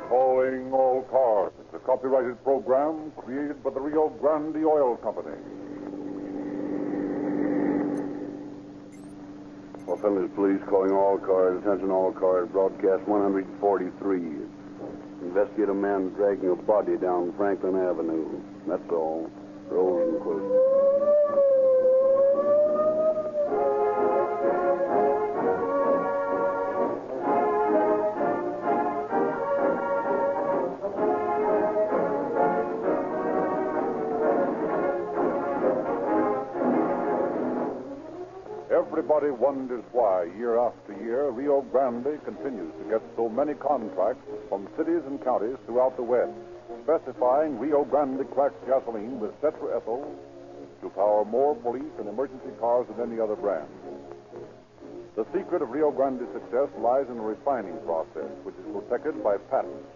Calling all cars. It's a copyrighted program created by the Rio Grande Oil Company. Los Angeles Police calling all cars. Attention all cars. Broadcast 143. Investigate a man dragging a body down Franklin Avenue. That's all. Rosenquist. Everybody wonders why, year after year, Rio Grande continues to get so many contracts from cities and counties throughout the West, specifying Rio Grande cracked gasoline with tetraethyl to power more police and emergency cars than any other brand. The secret of Rio Grande's success lies in the refining process, which is protected by patents.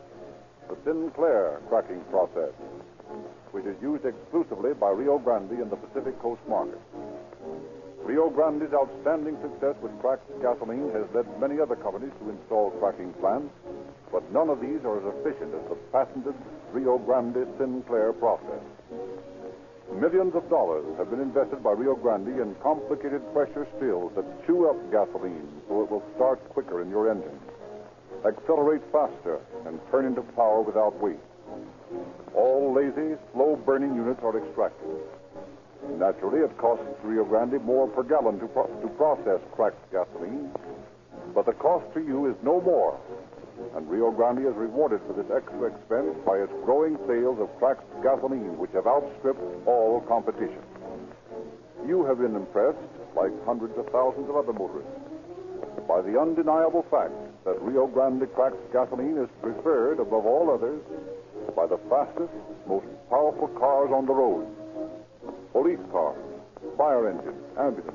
The Sinclair cracking process, which is used exclusively by Rio Grande in the Pacific Coast market. Rio Grande's outstanding success with cracked gasoline has led many other companies to install cracking plants, but none of these are as efficient as the patented Rio Grande Sinclair process. Millions of dollars have been invested by Rio Grande in complicated pressure stills that chew up gasoline so it will start quicker in your engine, accelerate faster, and turn into power without waste. All lazy, slow-burning units are extracted. Naturally, it costs Rio Grande more per gallon to process cracked gasoline, but the cost to you is no more, and Rio Grande is rewarded for this extra expense by its growing sales of cracked gasoline, which have outstripped all competition. You have been impressed, like hundreds of thousands of other motorists, by the undeniable fact that Rio Grande cracked gasoline is preferred above all others by the fastest, most powerful cars on the road. Police cars, fire engines, ambulances.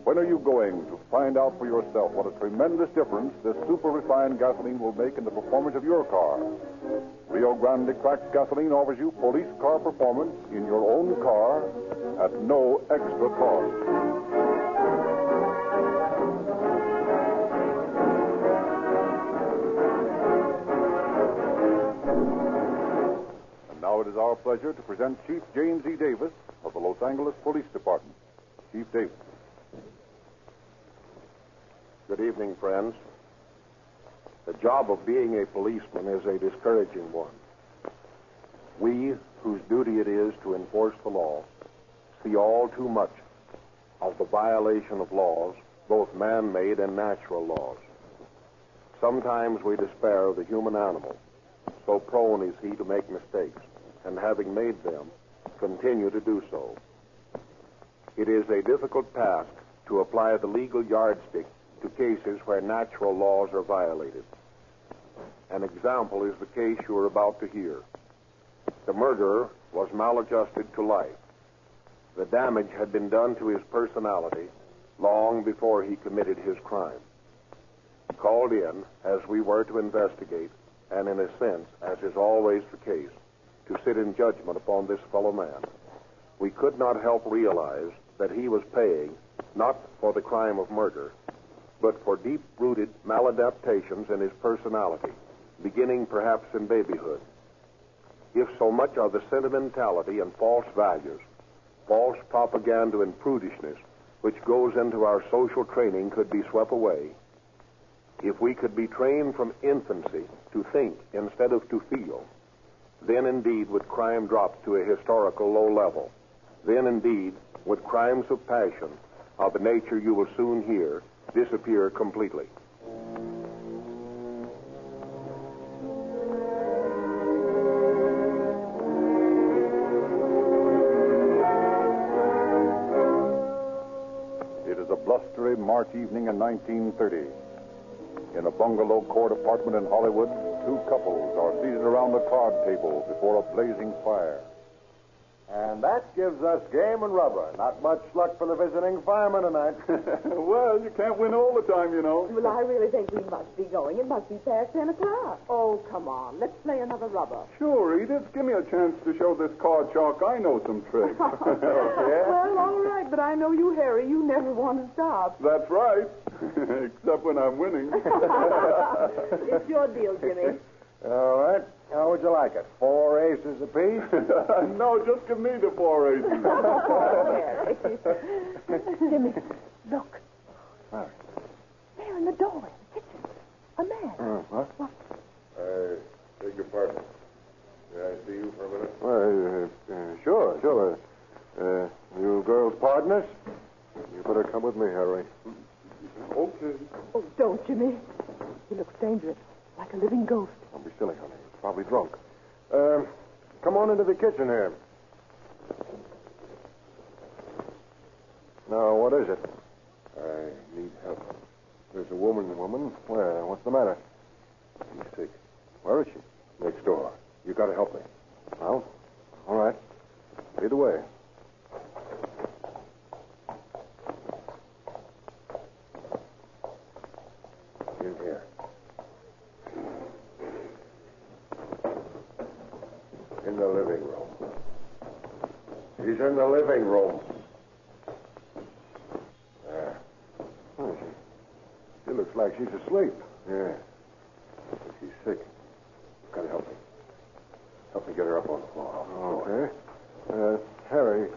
When are you going to find out for yourself what a tremendous difference this super refined gasoline will make in the performance of your car? Rio Grande cracked gasoline offers you police car performance in your own car at no extra cost. Now it is our pleasure to present Chief James E. Davis of the Los Angeles Police Department. Chief Davis. Good evening, friends. The job of being a policeman is a discouraging one. We, whose duty it is to enforce the law, see all too much of the violation of laws, both man-made and natural laws. Sometimes we despair of the human animal. So prone is he to make mistakes, and having made them, continue to do so. It is a difficult task to apply the legal yardstick to cases where natural laws are violated. An example is the case you are about to hear. The murderer was maladjusted to life. The damage had been done to his personality long before he committed his crime. Called in, as we were to investigate, and in a sense, as is always the case, to sit in judgment upon this fellow man, we could not help realize that he was paying not for the crime of murder, but for deep-rooted maladaptations in his personality, beginning perhaps in babyhood. If so much of the sentimentality and false values, false propaganda and prudishness which goes into our social training could be swept away, if we could be trained from infancy to think instead of to feel, then indeed would crime drop to a historical low level. Then indeed would crimes of passion, of the nature you will soon hear, disappear completely. It is a blustery March evening in 1930. In a bungalow court apartment in Hollywood, two couples are seated around a card table before a blazing fire. And that gives us game and rubber. Not much luck for the visiting fireman tonight. Well, you can't win all the time, you know. Well, I really think we must be going. It must be past 10 o'clock. Oh, come on. Let's play another rubber. Sure, Edith. Give me a chance to show this card shark I know some tricks. Well, all right, but I know you, Harry. You never want to stop. That's right. Except when I'm winning. It's your deal, Jimmy. All right. How would you like it? 4 aces apiece? No, just give me the 4 aces. Jimmy, look. What? There in the doorway, the kitchen. A man. What? Beg your pardon. May I see you for a minute? Sure. You girls partners? You better come with me, Harry. Okay. Oh, don't, Jimmy. He looks dangerous, like a living ghost. Don't be silly, honey. He's probably drunk. Come on into the kitchen here. Now, what is it? I need help. There's a woman. Where? What's the matter? She's sick. Where is she? Next door. You gotta help me. Well, all right. Lead the way. In here. In the living room. She's in the living room. There. Oh, she looks like she's asleep. Yeah. But she's sick. You gotta help me. Help me get her up on the floor. Okay. Harry,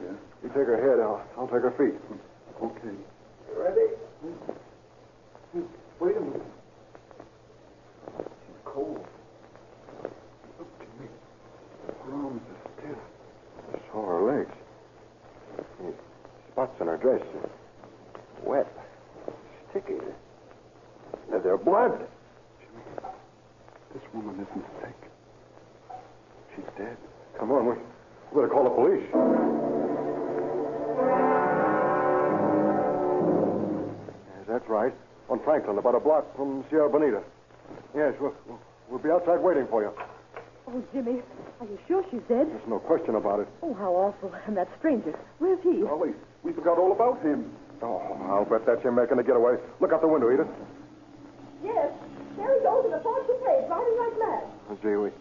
you take her head. I'll take her feet. Okay. You ready? Wait a minute. She's cold. Look, Jimmy. Her arms are stiff. I saw her legs. Spots on her dress. Wet. Sticky. They're blood. Jimmy, this woman isn't sick. She's dead. Come on, we better call the police. Yes, that's right. On Franklin, about a block from Sierra Bonita. Yes, we'll be outside waiting for you. Oh, Jimmy, are you sure she's dead? There's no question about it. Oh, how awful. And that stranger, where's he? Golly, we forgot all about him. Oh, I'll bet that's him making a getaway. Look out the window, Edith. Yes, there he goes in the fortune page, riding like mad. Oh, gee, we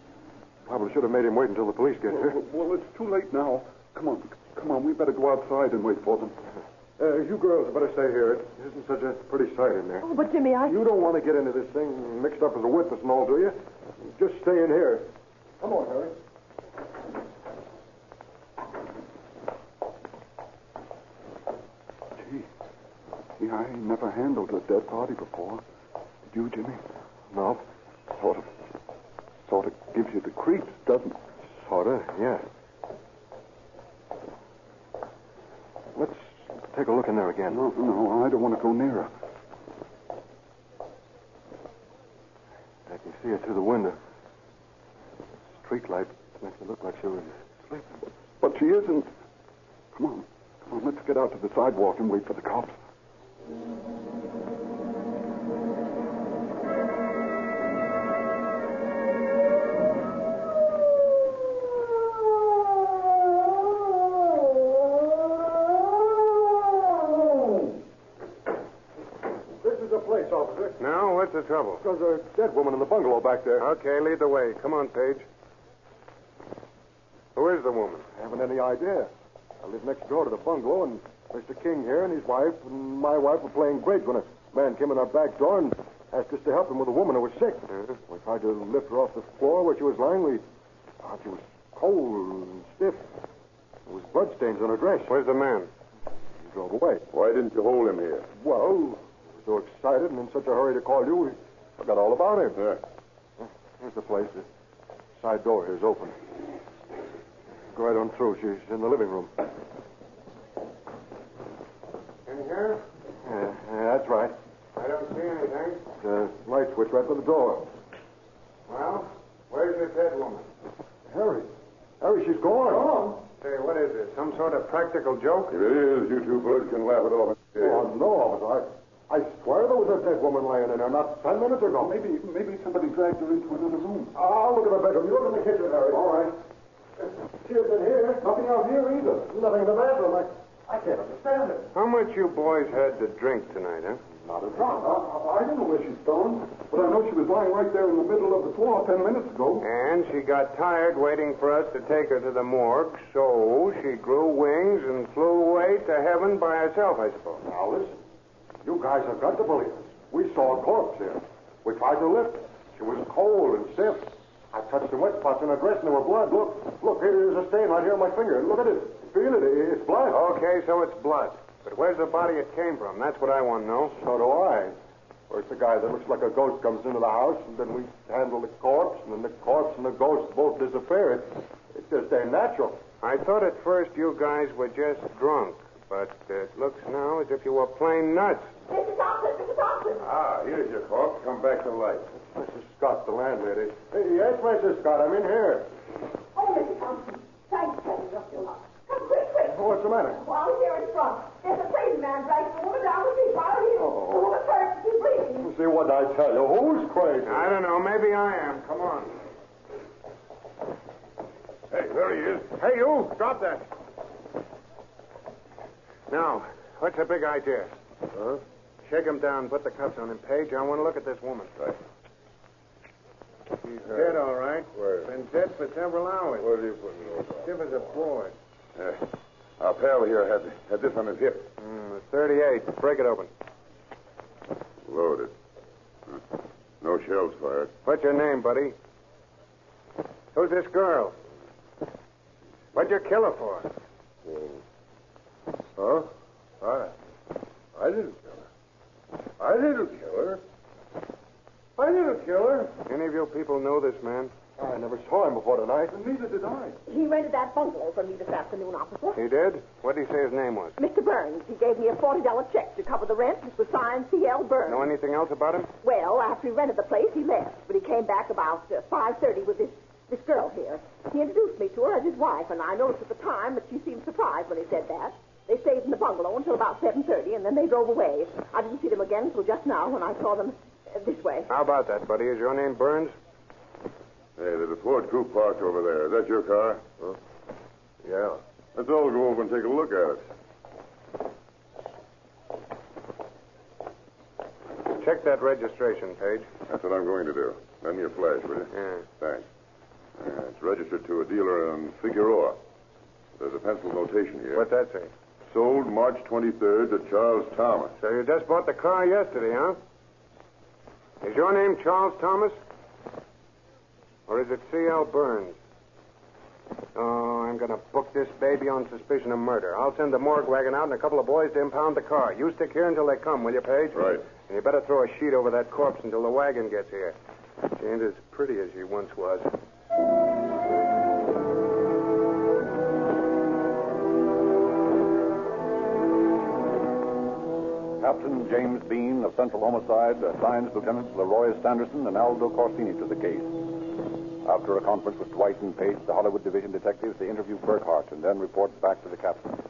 probably should have made him wait until the police get here. Well, it's too late now. Come on, we better go outside and wait for them. You girls better stay here. It isn't such a pretty sight in there. Oh, but Jimmy, You don't want to get into this thing mixed up as a witness and all, do you? Just stay in here. Come on, Harry. Gee, I ain't never handled a dead body before. Did you, Jimmy? No. Sort of gives you the creeps, doesn't it? Sort of, yeah. Let's take a look in there again. No, I don't want to go near her. I can see her through the window. Street light makes it look like she was sleeping. But she isn't. Come on, let's get out to the sidewalk and wait for the cops. Officer. Now, what's the trouble? There's a dead woman in the bungalow back there. Okay, lead the way. Come on, Page. Who is the woman? I haven't any idea. I live next door to the bungalow, and Mr. King here and his wife and my wife were playing bridge when a man came in our back door and asked us to help him with a woman who was sick. We tried to lift her off the floor where she was lying. She was cold and stiff. There was bloodstains on her dress. Where's the man? He drove away. Why didn't you hold him here? Well, so excited and in such a hurry to call you, we forgot all about him. Here's the place. The side door here is open. Go right on through. She's in the living room. In here? Yeah, that's right. I don't see anything. The light switch right by the door. Well, where's this dead woman? Harry, she's gone. Gone? Say, what is this? Some sort of practical joke? If it is, you two birds can laugh it off. Oh, no, officer. I swear there was a dead woman laying in there not 10 minutes ago. Maybe somebody dragged her into another room. I'll look at the bedroom. You look in the kitchen, Harry. All right. She isn't here. Nothing out here either. Nothing in the bathroom. I can't understand it. How much you boys had to drink tonight, huh? Not a drop. I don't know where she's gone, but I know she was lying right there in the middle of the floor 10 minutes ago. And she got tired waiting for us to take her to the morgue, so she grew wings and flew away to heaven by herself, I suppose. Now, listen. You guys have got to believe us. We saw a corpse here. We tried to lift her. She was cold and stiff. I touched some wet spots in her dress and there were blood. Look, here's a stain right here on my finger. Look at it. Feel it. It's blood. Okay, so it's blood. But where's the body it came from? That's what I want to know. So do I. Or it's a guy that looks like a ghost comes into the house, and then we handle the corpse, and then the corpse and the ghost both disappear. It just ain't natural. I thought at first you guys were just drunk, but it looks now as if you were plain nuts. Mr. Thompson, Mr. Thompson. Ah, here's your corpse. Come back to life. Mrs. Scott, the landlady. Hey, yes, Mrs. Scott, I'm in here. Oh, Mr. Thompson. Thanks, Teddy. You're still up. Come quick, quick. What's the matter? Well, I was here in front. There's a crazy man dragging the woman down the street while here. Oh. The woman's hurt. She's bleeding. See what I tell you. Who's crazy? I don't know. Maybe I am. Come on. Hey, there he is. Hey, you! Drop that. Now, what's the big idea? Huh? Shake him down. Put the cuffs on him, Page. I want to look at this woman. Right. She's dead, all right. Where? Been dead for several hours. Where do you put those on? Stiff as a board. Our pal here had this on his hip. 38. Break it open. Loaded. No shells fired. What's your name, buddy? Who's this girl? What'd you kill her for? Huh? I didn't kill her. I didn't kill her. I didn't kill her. Any of you people know this man? I never saw him before tonight, and neither did I. He rented that bungalow from me this afternoon, officer. He did? What did he say his name was? Mr. Burns. He gave me a $40 check to cover the rent. It was signed C.L. Burns. Know anything else about him? Well, after he rented the place, he left. But he came back about 5:30 with this girl here. He introduced me to her as his wife, and I noticed at the time that she seemed surprised when he said that. They stayed in the bungalow until about 7:30, and then they drove away. I didn't see them again until just now when I saw them this way. How about that, buddy? Is your name Burns? Hey, there's a Ford coupe parked over there. Is that your car? Huh? Yeah. Let's all go over and take a look at it. Check that registration, Page. That's what I'm going to do. Lend me a flash, will you? Yeah. Thanks. It's registered to a dealer in Figueroa. There's a pencil notation here. What's that say? Sold March 23rd to Charles Thomas. So you just bought the car yesterday, huh? Is your name Charles Thomas? Or is it C.L. Burns? Oh, I'm going to book this baby on suspicion of murder. I'll send the morgue wagon out and a couple of boys to impound the car. You stick here until they come, will you, Page? Right. And you better throw a sheet over that corpse until the wagon gets here. She ain't as pretty as she once was. Captain James Bean of Central Homicide assigns Lieutenants Leroy Sanderson and Aldo Corsini to the case. After a conference with Dwight and Page, the Hollywood Division detectives, they interview Burkhart and then report back to the captain.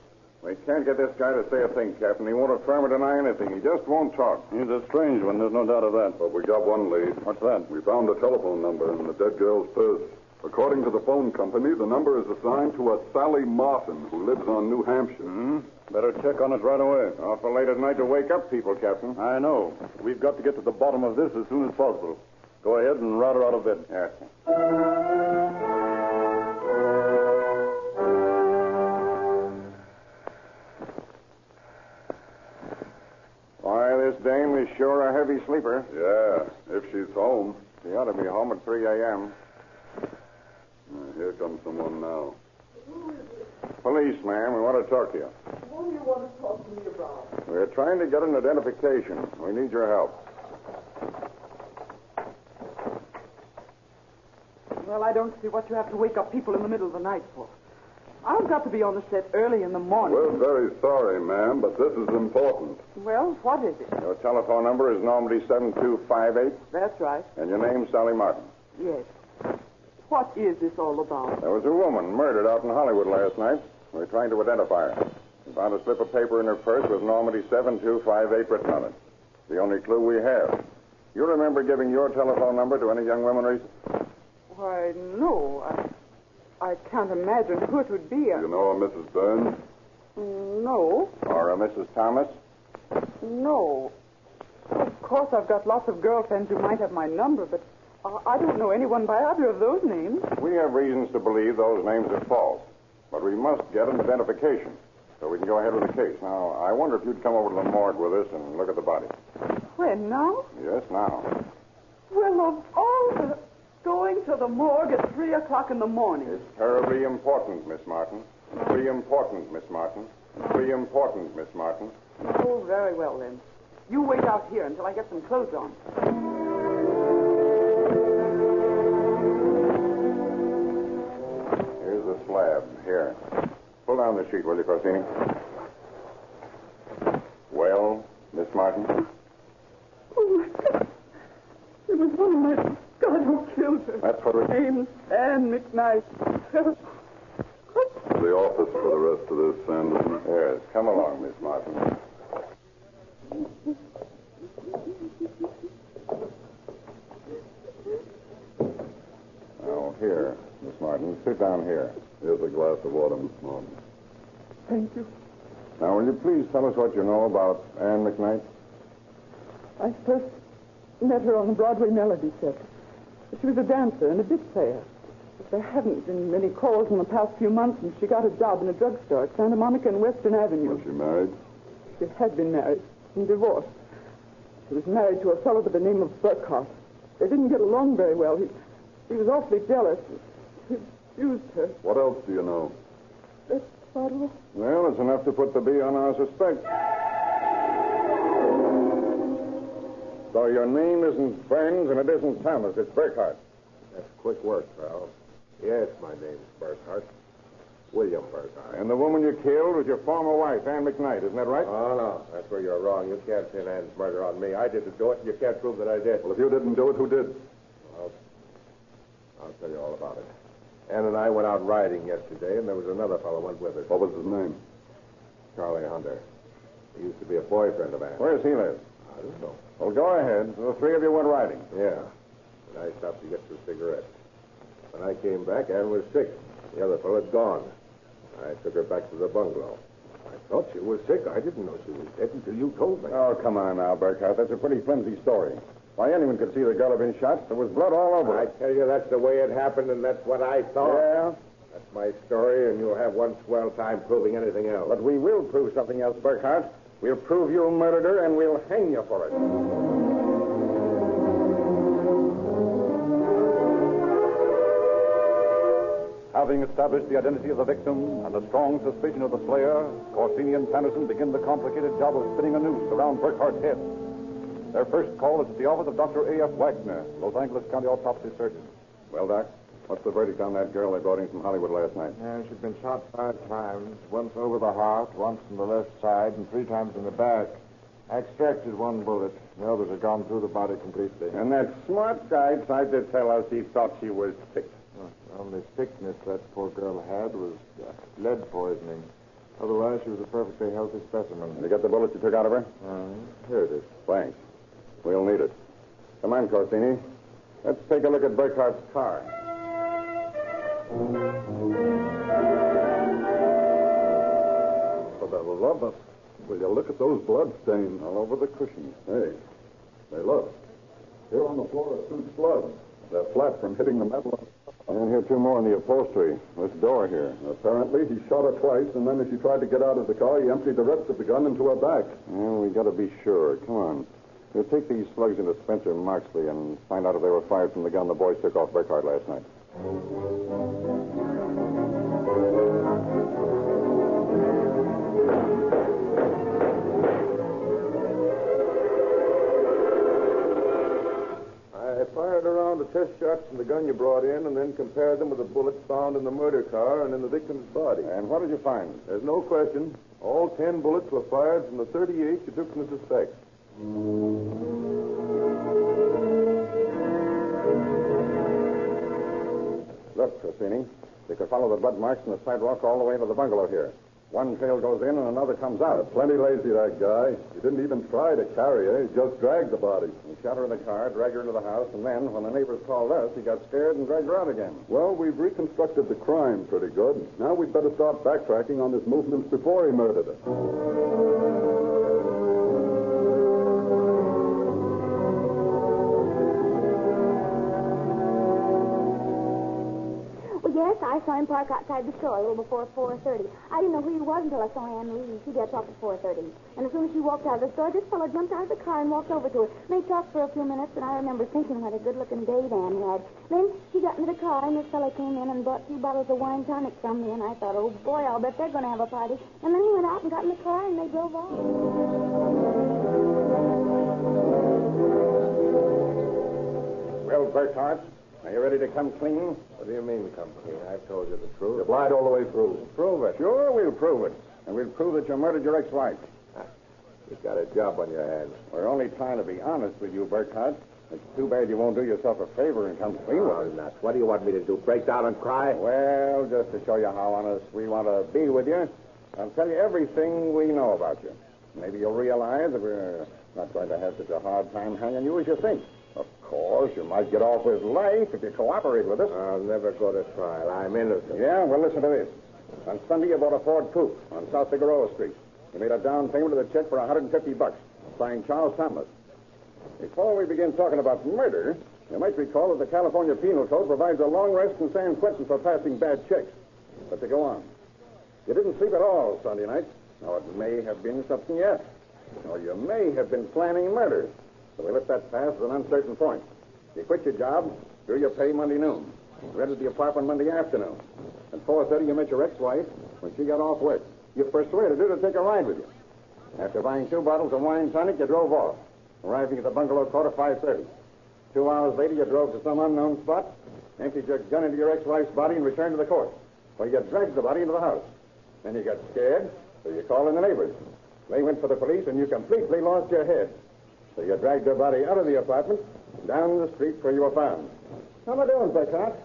We can't get this guy to say a thing, Captain. He won't affirm or deny anything. He just won't talk. He's a strange one, there's no doubt of that. But we got one lead. What's that? We found a telephone number in the dead girl's purse. According to the phone company, the number is assigned to a Sally Martin, who lives on New Hampshire. Better check on it right away. Awful late at night to wake up people, Captain. I know. We've got to get to the bottom of this as soon as possible. Go ahead and rout her out of bed. Yes. Why, this dame is sure a heavy sleeper. Yeah, if she's home. She ought to be home at 3 a.m. Here comes someone now. Police, ma'am. We want to talk to you. What do you want to talk to me about? We're trying to get an identification. We need your help. Well, I don't see what you have to wake up people in the middle of the night for. I've got to be on the set early in the morning. We're very sorry, ma'am, but this is important. Well, what is it? Your telephone number is Normandy 7258, That's right. and your name's Sally Martin. Yes. What is this all about? There was a woman murdered out in Hollywood last night. We're trying to identify her. We found a slip of paper in her purse with Normandy 7258 written on it. The only clue we have. You remember giving your telephone number to any young women recently? Why, no. I can't imagine who it would be. Do you know a Mrs. Burns? No. Or a Mrs. Thomas? No. Of course, I've got lots of girlfriends who might have my number, but I don't know anyone by either of those names. We have reasons to believe those names are false. But we must get an identification so we can go ahead with the case. Now, I wonder if you'd come over to the morgue with us and look at the body. When, now? Yes, now. Well, of all the... Going to the morgue at 3 o'clock in the morning. It's terribly important, Miss Martin. Very important, Miss Martin. Very important, Miss Martin. Oh, very well, then. You wait out here until I get some clothes on. Here's the slab. Here. Pull down the sheet, will you, Corsini? Well, Miss Martin? Oh, my God. It was one of my... God, who killed her? That's what we... Name's Anne McKnight. The office for the rest of this, Sanderson. Yes, come along, Miss Martin. Now, here, Miss Martin. Sit down here. Here's a glass of water, Miss Martin. Thank you. Now, will you please tell us what you know about Anne McKnight? I first met her on the Broadway Melody set. She was a dancer and a bit player. But there haven't been many calls in the past few months, and she got a job in a drugstore at Santa Monica and Western Avenue. Was she married? She had been married and divorced. She was married to a fellow by the name of Burkhart. They didn't get along very well. He was awfully jealous. He abused her. What else do you know? That's about all. Well, it's enough to put the bee on our suspect. So your name isn't Burns and it isn't Thomas. It's Burkhart. That's quick work, pal. Yes, my name's Burkhart. William Burkhart. And the woman you killed was your former wife, Anne McKnight. Isn't that right? Oh, no. That's where you're wrong. You can't pin Ann's murder on me. I didn't do it, and you can't prove that I did. Well, if you didn't do it, who did? I'll tell you all about it. Ann and I went out riding yesterday, and there was another fellow went with us. What was his name? Charlie Hunter. He used to be a boyfriend of Ann's. Where does he live? I don't know. Well, go ahead. The three of you went riding. Yeah. And I stopped to get some cigarettes. When I came back, Ann was sick. The other fellow had gone. I took her back to the bungalow. I thought she was sick. I didn't know she was dead until you told me. Oh, come on now, Burkhart. That's a pretty flimsy story. Why, anyone could see the girl had been shot. There was blood all over her. I tell you, that's the way it happened, and that's what I thought. Yeah? That's my story, and you'll have one swell time proving anything else. But we will prove something else, Burkhart. We'll prove you murdered her, and we'll hang you for it. Having established the identity of the victim and a strong suspicion of the slayer, Corsini and Sanderson begin the complicated job of spinning a noose around Burkhart's head. Their first call is at the office of Dr. A.F. Wagner, Los Angeles County autopsy surgeon. Well, Doc, what's the verdict on that girl they brought in from Hollywood last night? Yeah, she'd been shot 5 times. Once over the heart, once on the left side, and 3 times in the back. I extracted 1 bullet. The others had gone through the body completely. And that smart guy tried to tell us he thought she was sick. The only sickness that poor girl had was lead poisoning. Otherwise, she was a perfectly healthy specimen. You got the bullet you took out of her? Here it is. Thanks. We'll need it. Come on, Corsini. Let's take a look at Burkhart's car. For the love of... Will you look at those blood stains all over the cushions? Hey, look. Here on the floor are 2 slugs. They're flat from hitting the metal. And here 2 more in the upholstery. This door here. Apparently, he shot her twice, and then as she tried to get out of the car, he emptied the rest of the gun into her back. Well, we got to be sure. Come on. We'll take these slugs into Spencer and Marksley and find out if they were fired from the gun the boys took off Burkhart last night. I fired around the test shots from the gun you brought in and then compared them with the bullets found in the murder car and in the victim's body. And what did you find? There's no question. All 10 bullets were fired from the .38 you took from the suspect. Look, Corsini. We could follow the blood marks from the sidewalk all the way to the bungalow here. One trail goes in and another comes out. Plenty lazy, that guy. He didn't even try to carry her. He just dragged the body. He shot her in the car, dragged her into the house, and then, when the neighbors called us, he got scared and dragged her out again. Well, we've reconstructed the crime pretty good. Now we'd better start backtracking on his movements before he murdered her. Yes, I saw him park outside the store a little before 4:30. I didn't know who he was until I saw Ann leave. She did talk at 4:30. And as soon as she walked out of the store, this fellow jumped out of the car and walked over to her. And they talked for a few minutes, and I remember thinking what a good-looking date Ann had. Then she got into the car, and this fellow came in and bought 2 bottles of wine tonic from me, and I thought, oh, boy, I'll bet they're going to have a party. And then he went out and got in the car, and they drove off. Well, Burkhart, are you ready to come clean? What do you mean, come clean? I've told you the truth. You lied all the way through. Prove it. Sure, we'll prove it. And we'll prove that you murdered your ex-wife. You've got a job on your hands. We're only trying to be honest with you, Burkhart. It's too bad you won't do yourself a favor and come clean with us. Nuts. What do you want me to do? Break down and cry? Well, just to show you how honest we want to be with you, I'll tell you everything we know about you. Maybe you'll realize that we're not going to have such a hard time hanging you as you think. Of course, you might get off with life if you cooperate with us. I'll never go to trial. I'm innocent. Yeah, well, listen to this. On Sunday, you bought a Ford Coupe on South Figueroa Street. You made a down payment of the check for $150, signed Charles Thomas. Before we begin talking about murder, you might recall that the California Penal Code provides a long rest in San Quentin for passing bad checks. But to go on. You didn't sleep at all Sunday night. Now, it may have been something yet. Or you may have been planning murder. So we let that pass as an uncertain point. You quit your job, drew your pay Monday noon. Rented the apartment Monday afternoon. At 4:30, you met your ex-wife when she got off work. You persuaded her to take a ride with you. After buying 2 bottles of wine tonic, you drove off, arriving at the bungalow at 5:30. 2 hours later, you drove to some unknown spot, emptied your gun into your ex-wife's body, and returned to the court, where you dragged the body into the house. Then you got scared, so you called in the neighbors. They went for the police, and you completely lost your head. So you dragged her body out of the apartment, down the street where you were found. How am I doing, Burkhart?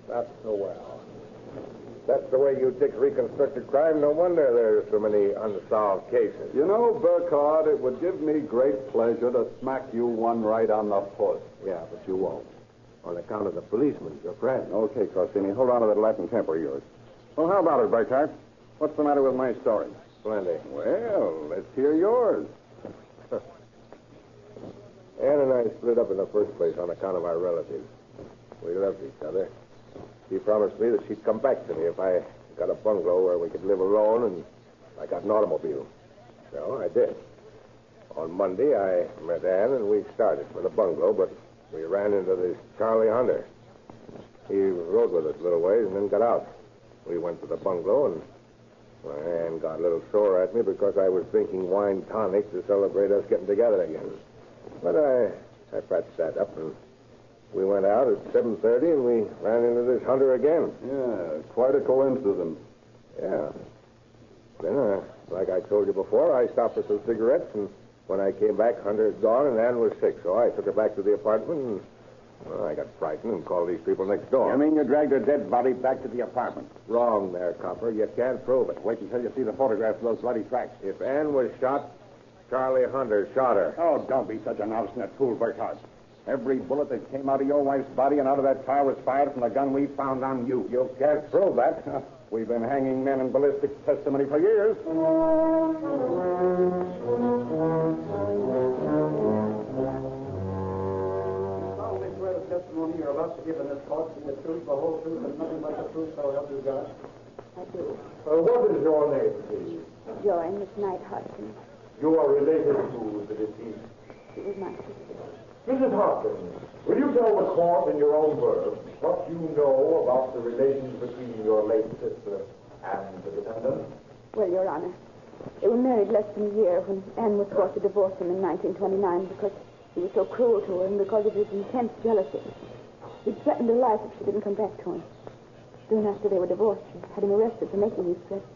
Not so well. That's the way you dicks reconstructed crime. No wonder there's so many unsolved cases. You know, Burkhart, it would give me great pleasure to smack you one right on the foot. Yeah, but you won't. On account of the policeman, your friend. Okay, Corsini, hold on to that Latin temper of yours. Well, how about it, Burkhart? What's the matter with my story? Plenty. Well, let's hear yours. Ann and I split up in the first place on account of our relatives. We loved each other. She promised me that she'd come back to me if I got a bungalow where we could live alone, and I got an automobile. So I did. On Monday, I met Ann, and we started for the bungalow, but we ran into this Charlie Hunter. He rode with us a little ways and then got out. We went to the bungalow, and Ann got a little sore at me because I was drinking wine tonic to celebrate us getting together again. But I patched that up, and we went out at 7:30, and we ran into this Hunter again. Yeah, quite a coincidence. Yeah. Then, like I told you before, I stopped for some cigarettes, and when I came back, Hunter had gone, and Ann was sick. So I took her back to the apartment, and I got frightened and called these people next door. You mean you dragged her dead body back to the apartment? Wrong there, copper. You can't prove it. Wait until you see the photographs of those bloody tracks. If Ann was shot, Charlie Hunter shot her. Oh, don't be such an obstinate fool, Burkhart. Every bullet that came out of your wife's body and out of that car was fired from the gun we found on you. You can't prove that. We've been hanging men in ballistics testimony for years. Solemnly swear the testimony you're about to give in this court to be the truth, the whole truth, and nothing but the truth, so help you God. I do. What is your name, please? Joy, Miss Knight Hopkins. You are related to the deceased. She was my sister. Mrs. Hopkins, will you tell the court in your own words what you know about the relations between your late sister and the defendant? Well, Your Honor, they were married less than a year when Anne was forced to divorce him in 1929 because he was so cruel to her and because of his intense jealousy. He threatened her life if she didn't come back to him. Soon after they were divorced, she had him arrested for making these threats.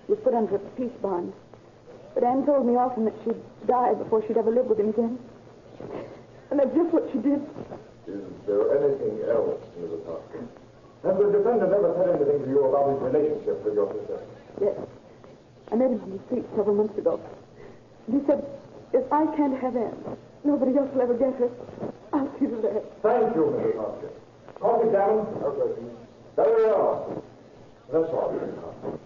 He was put under a peace bond. But Anne told me often that she'd die before she'd ever live with him again. And that's just what she did. Is there anything else, Mrs. Hopkins? Has the defendant ever said anything to you about his relationship with your sister? Yes. I met him in the street several months ago. He said, if I can't have Anne, nobody else will ever get her. I'll see to that. Thank you, Mrs. Hopkins. Coffee, Gavin? Okay. Very well. That's all, Mrs. Hopkins.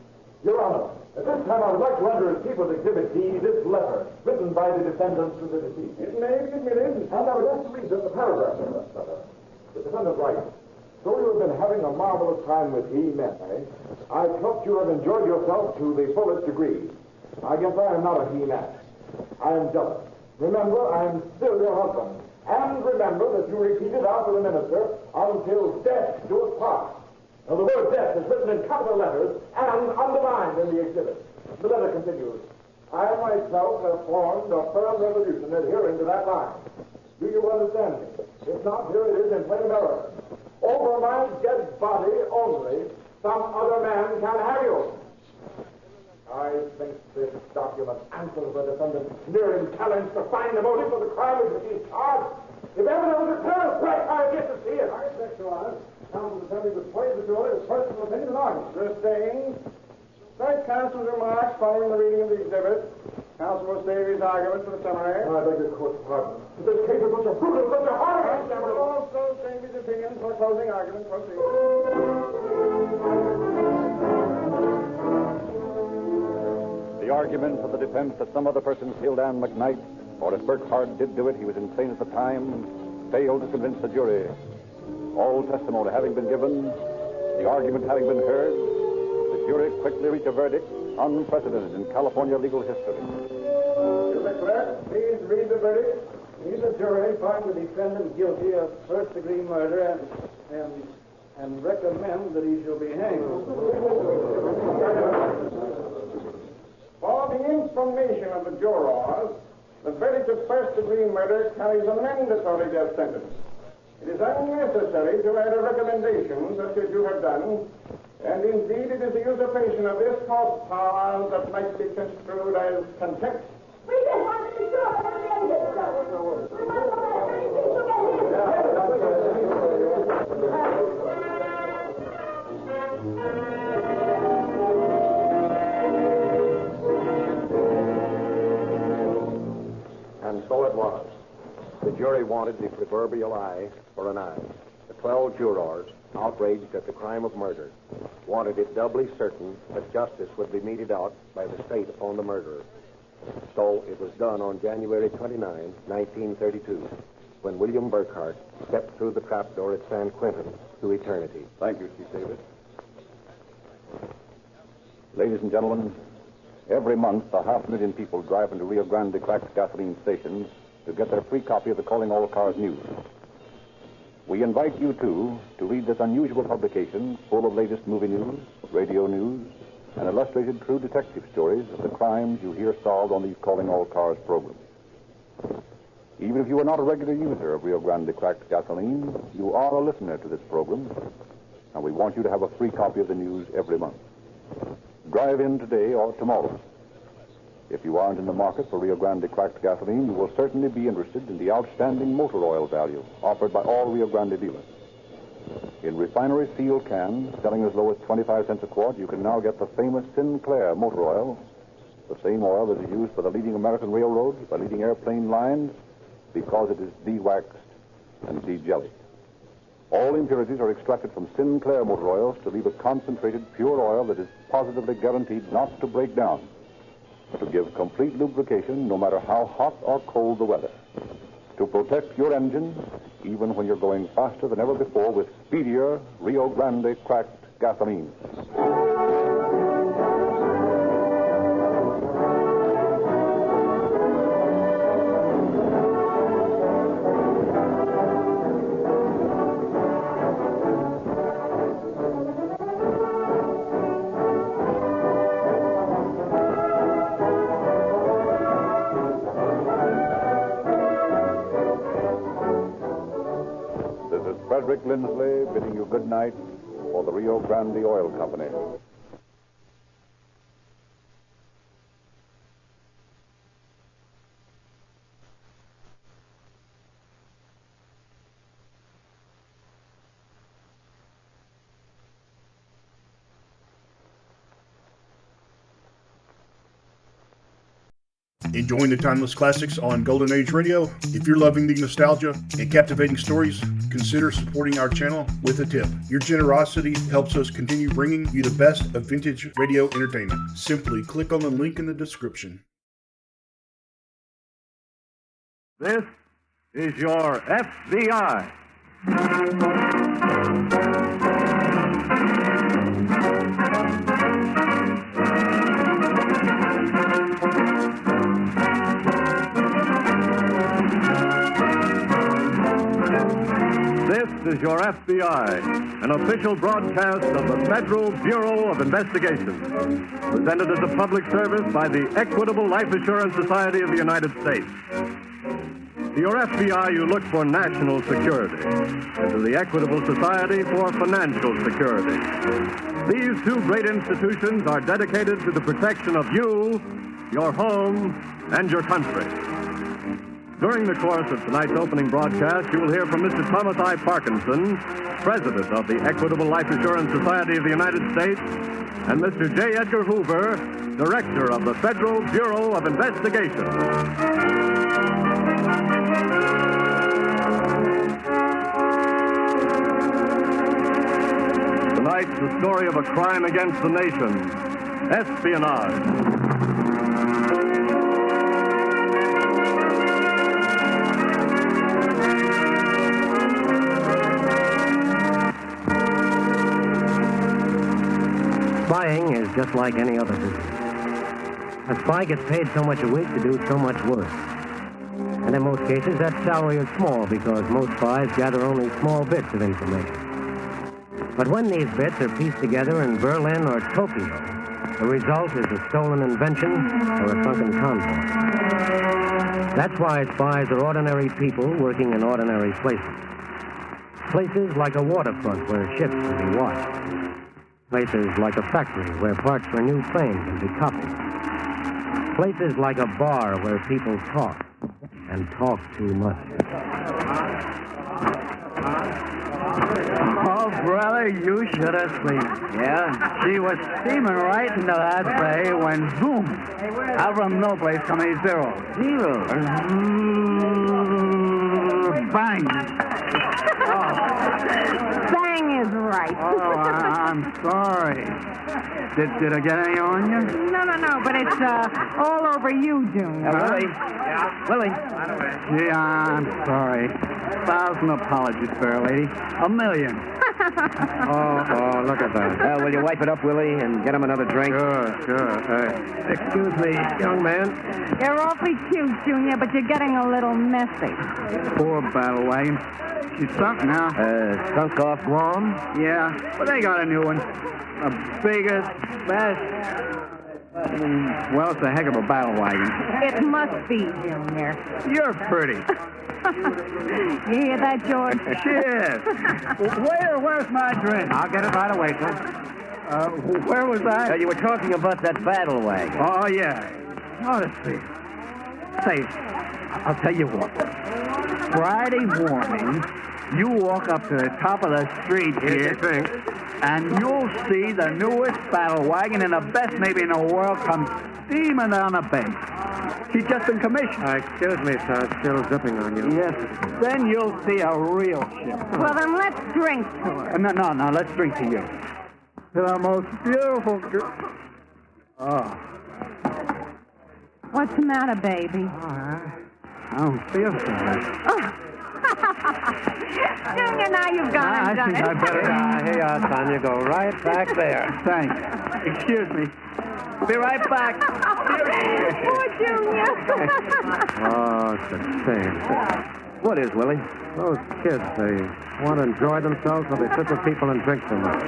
Your Honor, at this time I would like to enter as People's Exhibit D this letter written by the defendant to the deceased. It may be admitted. And I would like to read just a paragraph in that letter. The defendant writes, so you have been having a marvelous time with he men, eh? I trust you have enjoyed yourself to the fullest degree. I guess I am not a he man. I am jealous. Remember, I am still your husband. And remember that you repeated after the minister, until death do us part. Now, the word death is written in capital letters and underlined in the exhibit. The letter continues. I myself have formed a firm resolution adhering to that line. Do you understand me? If not, here it is in plain American. Over my dead body only, some other man can have you. I think this document answers the defendant's sneering challenge to find the motive for the crime which he's charged. If ever there was a terrorist threat, I get to see it. I expect so, Honor. Counsel to tell me persuade the jury of personal opinion and argument. Sustained. Cite counsel's remarks following the reading of the exhibit. Counsel will save his argument for the summary. I beg your court's pardon. This case is such a brutal, such a horrible. Counsel will also save his opinion for closing argument. Proceed. The argument of the defense that some other person killed Ann McKnight, or if Burkhart did do it, he was insane at the time, failed to convince the jury. All testimony having been given, the argument having been heard, the jury quickly reached a verdict unprecedented in California legal history. Mr. Clerk, please read the verdict. The jury find the defendant guilty of first-degree murder and recommend that he shall be hanged. For the information of the jurors, the verdict of first-degree murder carries a mandatory death sentence. It is unnecessary to add a recommendation such as you have done, and indeed it is the usurpation of this court's power that might be construed as contempt. We just want to be sure that we're getting this done. We want to know that everything will And so it was. The jury wanted the proverbial eye for an eye. The 12 jurors, outraged at the crime of murder, wanted it doubly certain that justice would be meted out by the state upon the murderer. So it was done on January 29, 1932, when William Burkhart stepped through the trapdoor at San Quentin to eternity. Thank you, Chief Davis. Ladies and gentlemen, every month, 500,000 people drive into Rio Grande cracked gasoline stations to get their free copy of the Calling All Cars news. We invite you, too, to read this unusual publication full of latest movie news, radio news, and illustrated true detective stories of the crimes you hear solved on these Calling All Cars programs. Even if you are not a regular user of Rio Grande cracked gasoline, you are a listener to this program, and we want you to have a free copy of the news every month. Drive in today or tomorrow. If you aren't in the market for Rio Grande cracked gasoline, you will certainly be interested in the outstanding motor oil value offered by all Rio Grande dealers. In refinery sealed cans, selling as low as 25 cents a quart, you can now get the famous Sinclair motor oil, the same oil that is used for the leading American railroads, by leading airplane lines, because it is de-waxed and de-jellied. All impurities are extracted from Sinclair motor oils to leave a concentrated, pure oil that is positively guaranteed not to break down, to give complete lubrication no matter how hot or cold the weather, to protect your engine even when you're going faster than ever before with speedier Rio Grande cracked gasoline. Rick Lindsley bidding you good night for the Rio Grande Oil Company. Enjoying the timeless classics on Golden Age Radio? If you're loving the nostalgia and captivating stories, consider supporting our channel with a tip. Your generosity helps us continue bringing you the best of vintage radio entertainment. Simply click on the link in the description. This is your FBI. This is your FBI, an official broadcast of the Federal Bureau of Investigation, presented as a public service by the Equitable Life Assurance Society of the United States. To your FBI, you look for national security, and to the Equitable Society for financial security. These two great institutions are dedicated to the protection of you, your home, and your country. During the course of tonight's opening broadcast, you will hear from Mr. Thomas I. Parkinson, President of the Equitable Life Assurance Society of the United States, and Mr. J. Edgar Hoover, Director of the Federal Bureau of Investigation. Tonight's the story of a crime against the nation, espionage. Spying is just like any other business. A spy gets paid so much a week to do so much work. And in most cases, that salary is small because most spies gather only small bits of information. But when these bits are pieced together in Berlin or Tokyo, the result is a stolen invention or a sunken convoy. That's why spies are ordinary people working in ordinary places. Places like a waterfront where ships can be watched. Places like a factory where parts for a new plane can be copied. Places like a bar where people talk, and talk too much. Oh, brother, you should have seen it. Yeah? She was steaming right into that bay when, boom, out from no place come a zero. Zero? Bang. Bang is right. Oh, I'm sorry. Did I get any on you? No, but it's all over you, Junior. Willie. Yeah? Willie. Gee, I'm sorry. 1,000 apologies, fair lady. 1,000,000. Oh, look at that. Will you wipe it up, Willie, and get him another drink? Sure. Excuse me, young man. You're awfully cute, Junior, but you're getting a little messy. Poor battle wagon. She's sunk now. Sunk off Guam? Yeah, but they got a new one. The biggest, best. Well, it's a heck of a battle wagon. It must be, Junior. You're pretty. You hear that, George? Shit. Waiter, where's my drink? I'll get it right away, sir. Where was I? You were talking about that battle wagon. Oh, yeah. Oh, let's see. Say, I'll tell you what. Friday morning, you walk up to the top of the street here, and you'll see the newest battle wagon and the best maybe in the world come steaming down the bay. She's just been commissioned. Excuse me, sir. It's still zipping on you. Yes. Then you'll see a real ship. Well, then let's drink to her. No, let's drink to you. To the most beautiful girl. Oh. What's the matter, baby? I don't feel so bad. Junior, now you've gone and done I think I better... Here you are, son. You go right back there. Thanks. Excuse me. Be right back. Poor Junior. Oh, it's a shame. What is, Willie? Those kids, they want to enjoy themselves, or they sit with people and drink too much.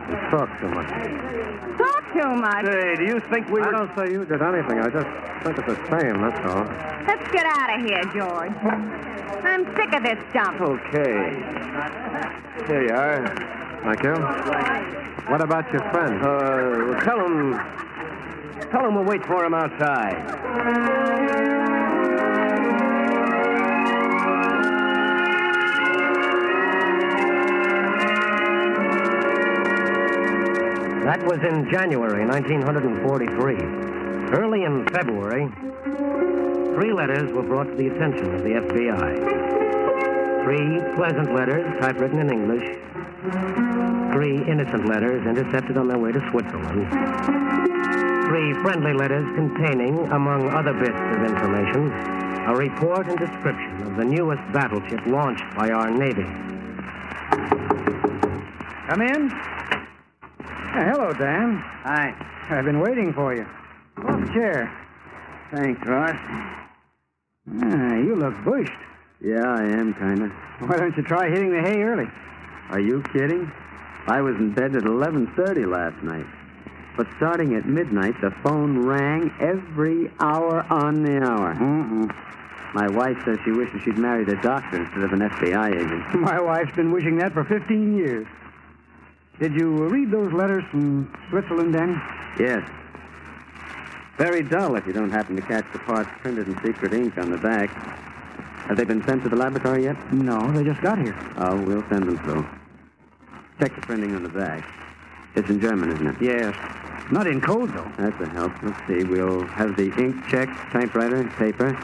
They talk too much. Talk too much? Hey, do you think we... I don't say you did anything. I just think it's a shame, that's all. Let's get out of here, George. I'm sick of this dump. Okay. Here you are. Thank you. What about your friend? Tell him we'll wait for him outside. That was in January 1943. Early in February, 3 letters were brought to the attention of the FBI. 3 pleasant letters typewritten in English. 3 innocent letters intercepted on their way to Switzerland. 3 friendly letters containing, among other bits of information, a report and description of the newest battleship launched by our Navy. Come in. Hello, Dan. Hi. I've been waiting for you. Pull up a chair. Thanks, Ross. You look bushed. Yeah, I am, kind of. Why don't you try hitting the hay early? Are you kidding? I was in bed at 11:30 last night. But starting at midnight, the phone rang every hour on the hour. My wife says she wishes she'd married a doctor instead of an FBI agent. My wife's been wishing that for 15 years. Did you read those letters from Switzerland, Danny? Yes. Very dull if you don't happen to catch the parts printed in secret ink on the back. Have they been sent to the laboratory yet? No, they just got here. Oh, we'll send them through. Check the printing on the back. It's in German, isn't it? Yes. Not in code, though. That's a help. Let's see. We'll have the ink checked, typewriter, paper.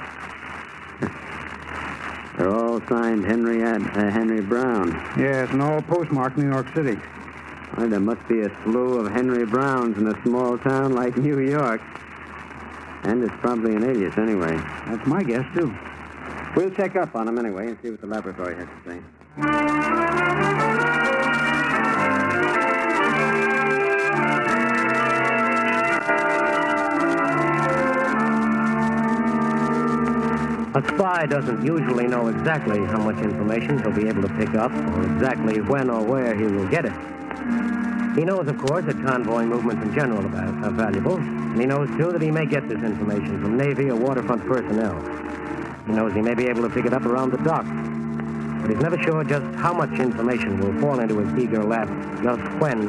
They're all signed Henry Brown. Yes, and all postmarked New York City. Well, there must be a slew of Henry Browns in a small town like New York. And it's probably an alias anyway. That's my guess, too. We'll check up on him anyway and see what the laboratory has to say. A spy doesn't usually know exactly how much information he'll be able to pick up or exactly when or where he will get it. He knows, of course, that convoy movements in general are valuable, and he knows, too, that he may get this information from Navy or waterfront personnel. He knows he may be able to pick it up around the dock, but he's never sure just how much information will fall into his eager lap, just when,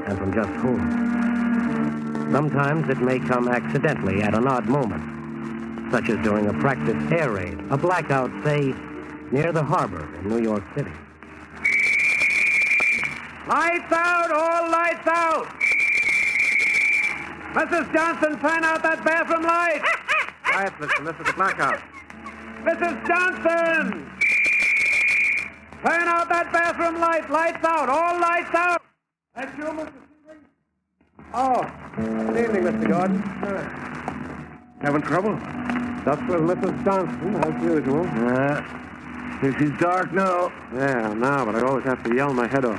and from just whom. Sometimes it may come accidentally at an odd moment, such as during a practice air raid, a blackout, say, near the harbor in New York City. Lights out! All lights out! Mrs. Johnson, turn out that bathroom light! Quiet, listen. This is the blackout. Mrs. Johnson! Turn out that bathroom light! Lights out! All lights out! That's you, Mr. Stevens? Oh, good evening, Mr. Gordon. Having trouble? Stuff with Mrs. Johnson, as usual. She's dark now. Yeah, now, but I always have to yell my head off.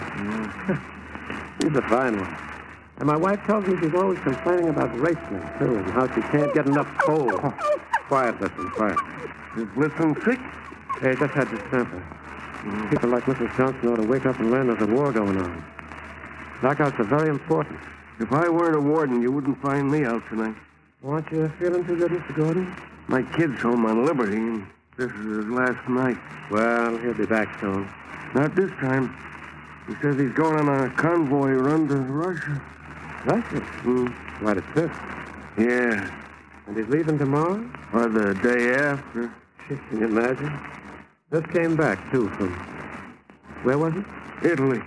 She's a fine one. And my wife tells me she's always complaining about racing, too, and how she can't get enough coal. Quiet, listen, quiet. Is Blitzen sick? Hey, just had distemper. People like Mrs. Johnson ought to wake up and learn there's a war going on. Blackouts are very important. If I weren't a warden, you wouldn't find me out tonight. Aren't you feeling too good, Mr. Gordon? My kid's home on liberty, and this is his last night. Well, he'll be back soon. Not this time. He says he's going on a convoy run to Russia. Russia? Right at this. Yeah. And he's leaving tomorrow? Or the day after. Can you imagine? Just came back, too, from... Where was it? Italy.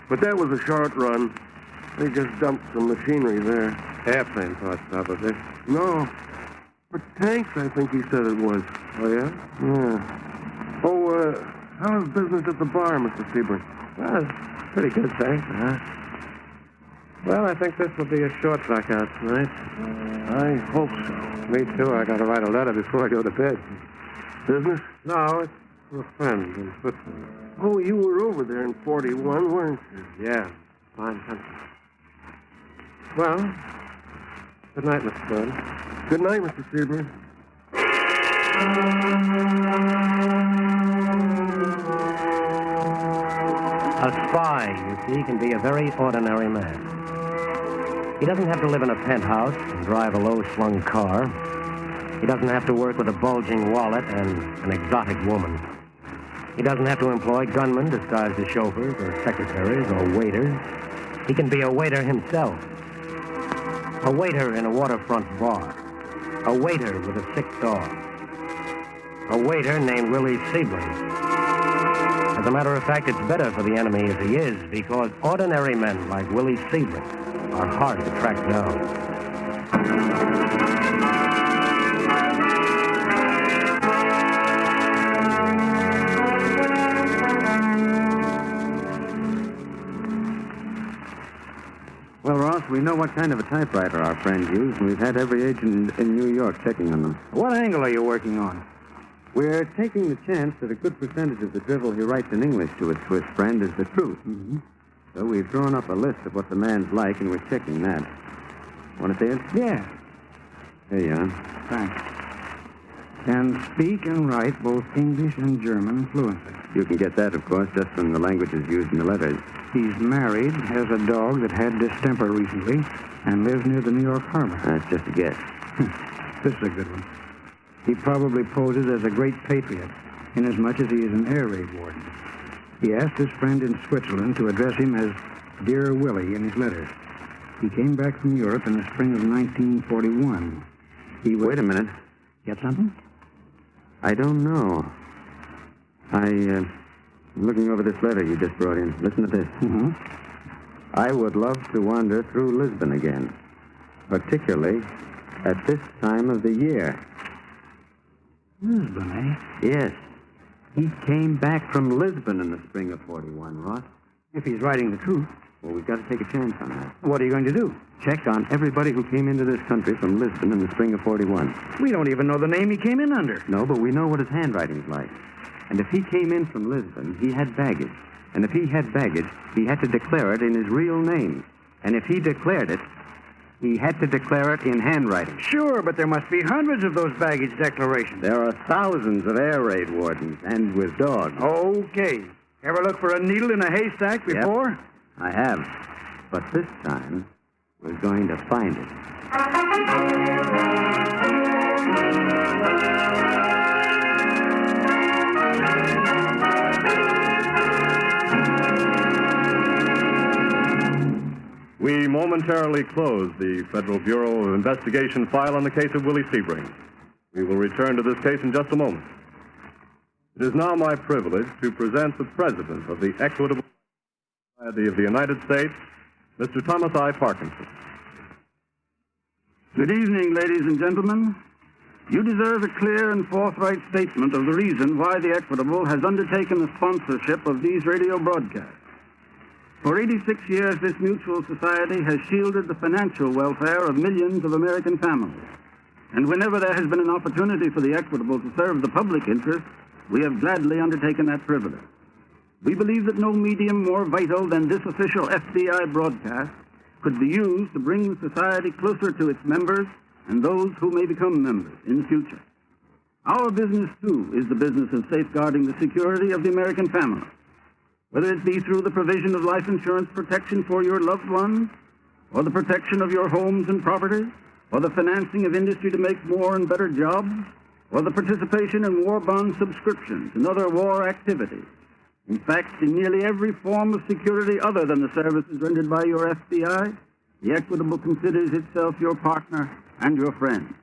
But that was a short run. They just dumped some machinery there. Airplane parts, probably. No. But tanks, I think he said it was. Oh, yeah? Yeah. Oh, how's business at the bar, Mr. Sebring? Well, it's pretty good, thanks. Well, I think this will be a short blackout tonight. I hope so. Me, too. I got to write a letter before I go to bed. Business? No, it's for a friend in Switzerland. Oh, you were over there in 41, weren't you? Yeah. Fine country. Well, good night, Mr. Gordon. Good night, Mr. Sebring. A spy, you see, can be a very ordinary man. He doesn't have to live in a penthouse and drive a low-slung car. He doesn't have to work with a bulging wallet and an exotic woman. He doesn't have to employ gunmen disguised as chauffeurs or secretaries or waiters. He can be a waiter himself. A waiter in a waterfront bar. A waiter with a sick dog. A waiter named Willie Sebring. As a matter of fact, it's better for the enemy if he is, because ordinary men like Willie Sebring are hard to track down. Well, Ross, we know what kind of a typewriter our friend used, and we've had every agent in New York checking on them. What angle are you working on? We're taking the chance that a good percentage of the drivel he writes in English to his Swiss friend is the truth. Mm-hmm. So we've drawn up a list of what the man's like, and we're checking that. Want to see it? Yeah. Here you are. Thanks. Can speak and write both English and German fluently. You can get that, of course, just from the languages used in the letters. He's married, has a dog that had distemper recently, and lives near the New York Harbor. That's just a guess. This is a good one. He probably poses as a great patriot, inasmuch as he is an air raid warden. He asked his friend in Switzerland to address him as Dear Willie in his letters. He came back from Europe in the spring of 1941. He was... Wait a minute. Get something? I don't know. I'm looking over this letter you just brought in. Listen to this. Mm-hmm. I would love to wander through Lisbon again, particularly at this time of the year. Lisbon, eh? Yes. He came back from Lisbon in the spring of 41, Ross. If he's writing the truth. Well, we've got to take a chance on that. What are you going to do? Check on everybody who came into this country from Lisbon in the spring of 41. We don't even know the name he came in under. No, but we know what his handwriting's like. And if he came in from Lisbon, he had baggage. And if he had baggage, he had to declare it in his real name. And if he declared it, he had to declare it in handwriting. Sure, but there must be hundreds of those baggage declarations. There are thousands of air raid wardens, and with dogs. Okay. Ever look for a needle in a haystack before? Yep, I have. But this time, we're going to find it. We momentarily close the Federal Bureau of Investigation file on the case of Willie Sebring. We will return to this case in just a moment. It is now my privilege to present the President of the Equitable Society of the United States, Mr. Thomas I. Parkinson. Good evening, ladies and gentlemen. You deserve a clear and forthright statement of the reason why the Equitable has undertaken the sponsorship of these radio broadcasts. For 86 years, this mutual society has shielded the financial welfare of millions of American families. And whenever there has been an opportunity for the Equitable to serve the public interest, we have gladly undertaken that privilege. We believe that no medium more vital than this official FBI broadcast could be used to bring the society closer to its members and those who may become members in the future. Our business, too, is the business of safeguarding the security of the American family. Whether it be through the provision of life insurance protection for your loved ones, or the protection of your homes and property, or the financing of industry to make more and better jobs, or the participation in war bond subscriptions and other war activities. In fact, in nearly every form of security other than the services rendered by your FBI, the Equitable considers itself your partner and your friend.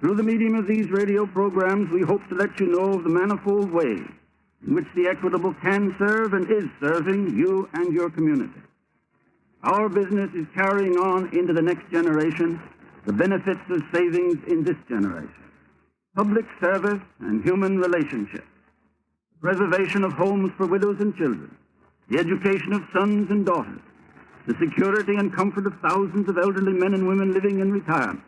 Through the medium of these radio programs, we hope to let you know of the manifold ways in which the Equitable can serve and is serving you and your community. Our business is carrying on into the next generation the benefits of savings in this generation. Public service and human relationships, the preservation of homes for widows and children, the education of sons and daughters, the security and comfort of thousands of elderly men and women living in retirement,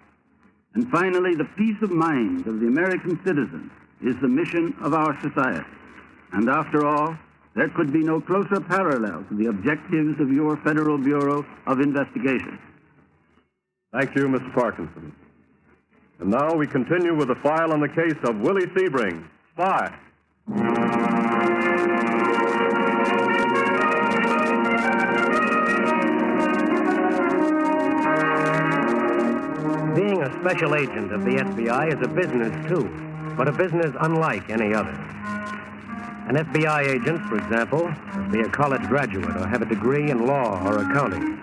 and finally, the peace of mind of the American citizen is the mission of our society. And after all, there could be no closer parallel to the objectives of your Federal Bureau of Investigation. Thank you, Mr. Parkinson. And now we continue with the file on the case of Willie Sebring, spy. Being a special agent of the FBI is a business, too, but a business unlike any other. An FBI agent, for example, must be a college graduate or have a degree in law or accounting.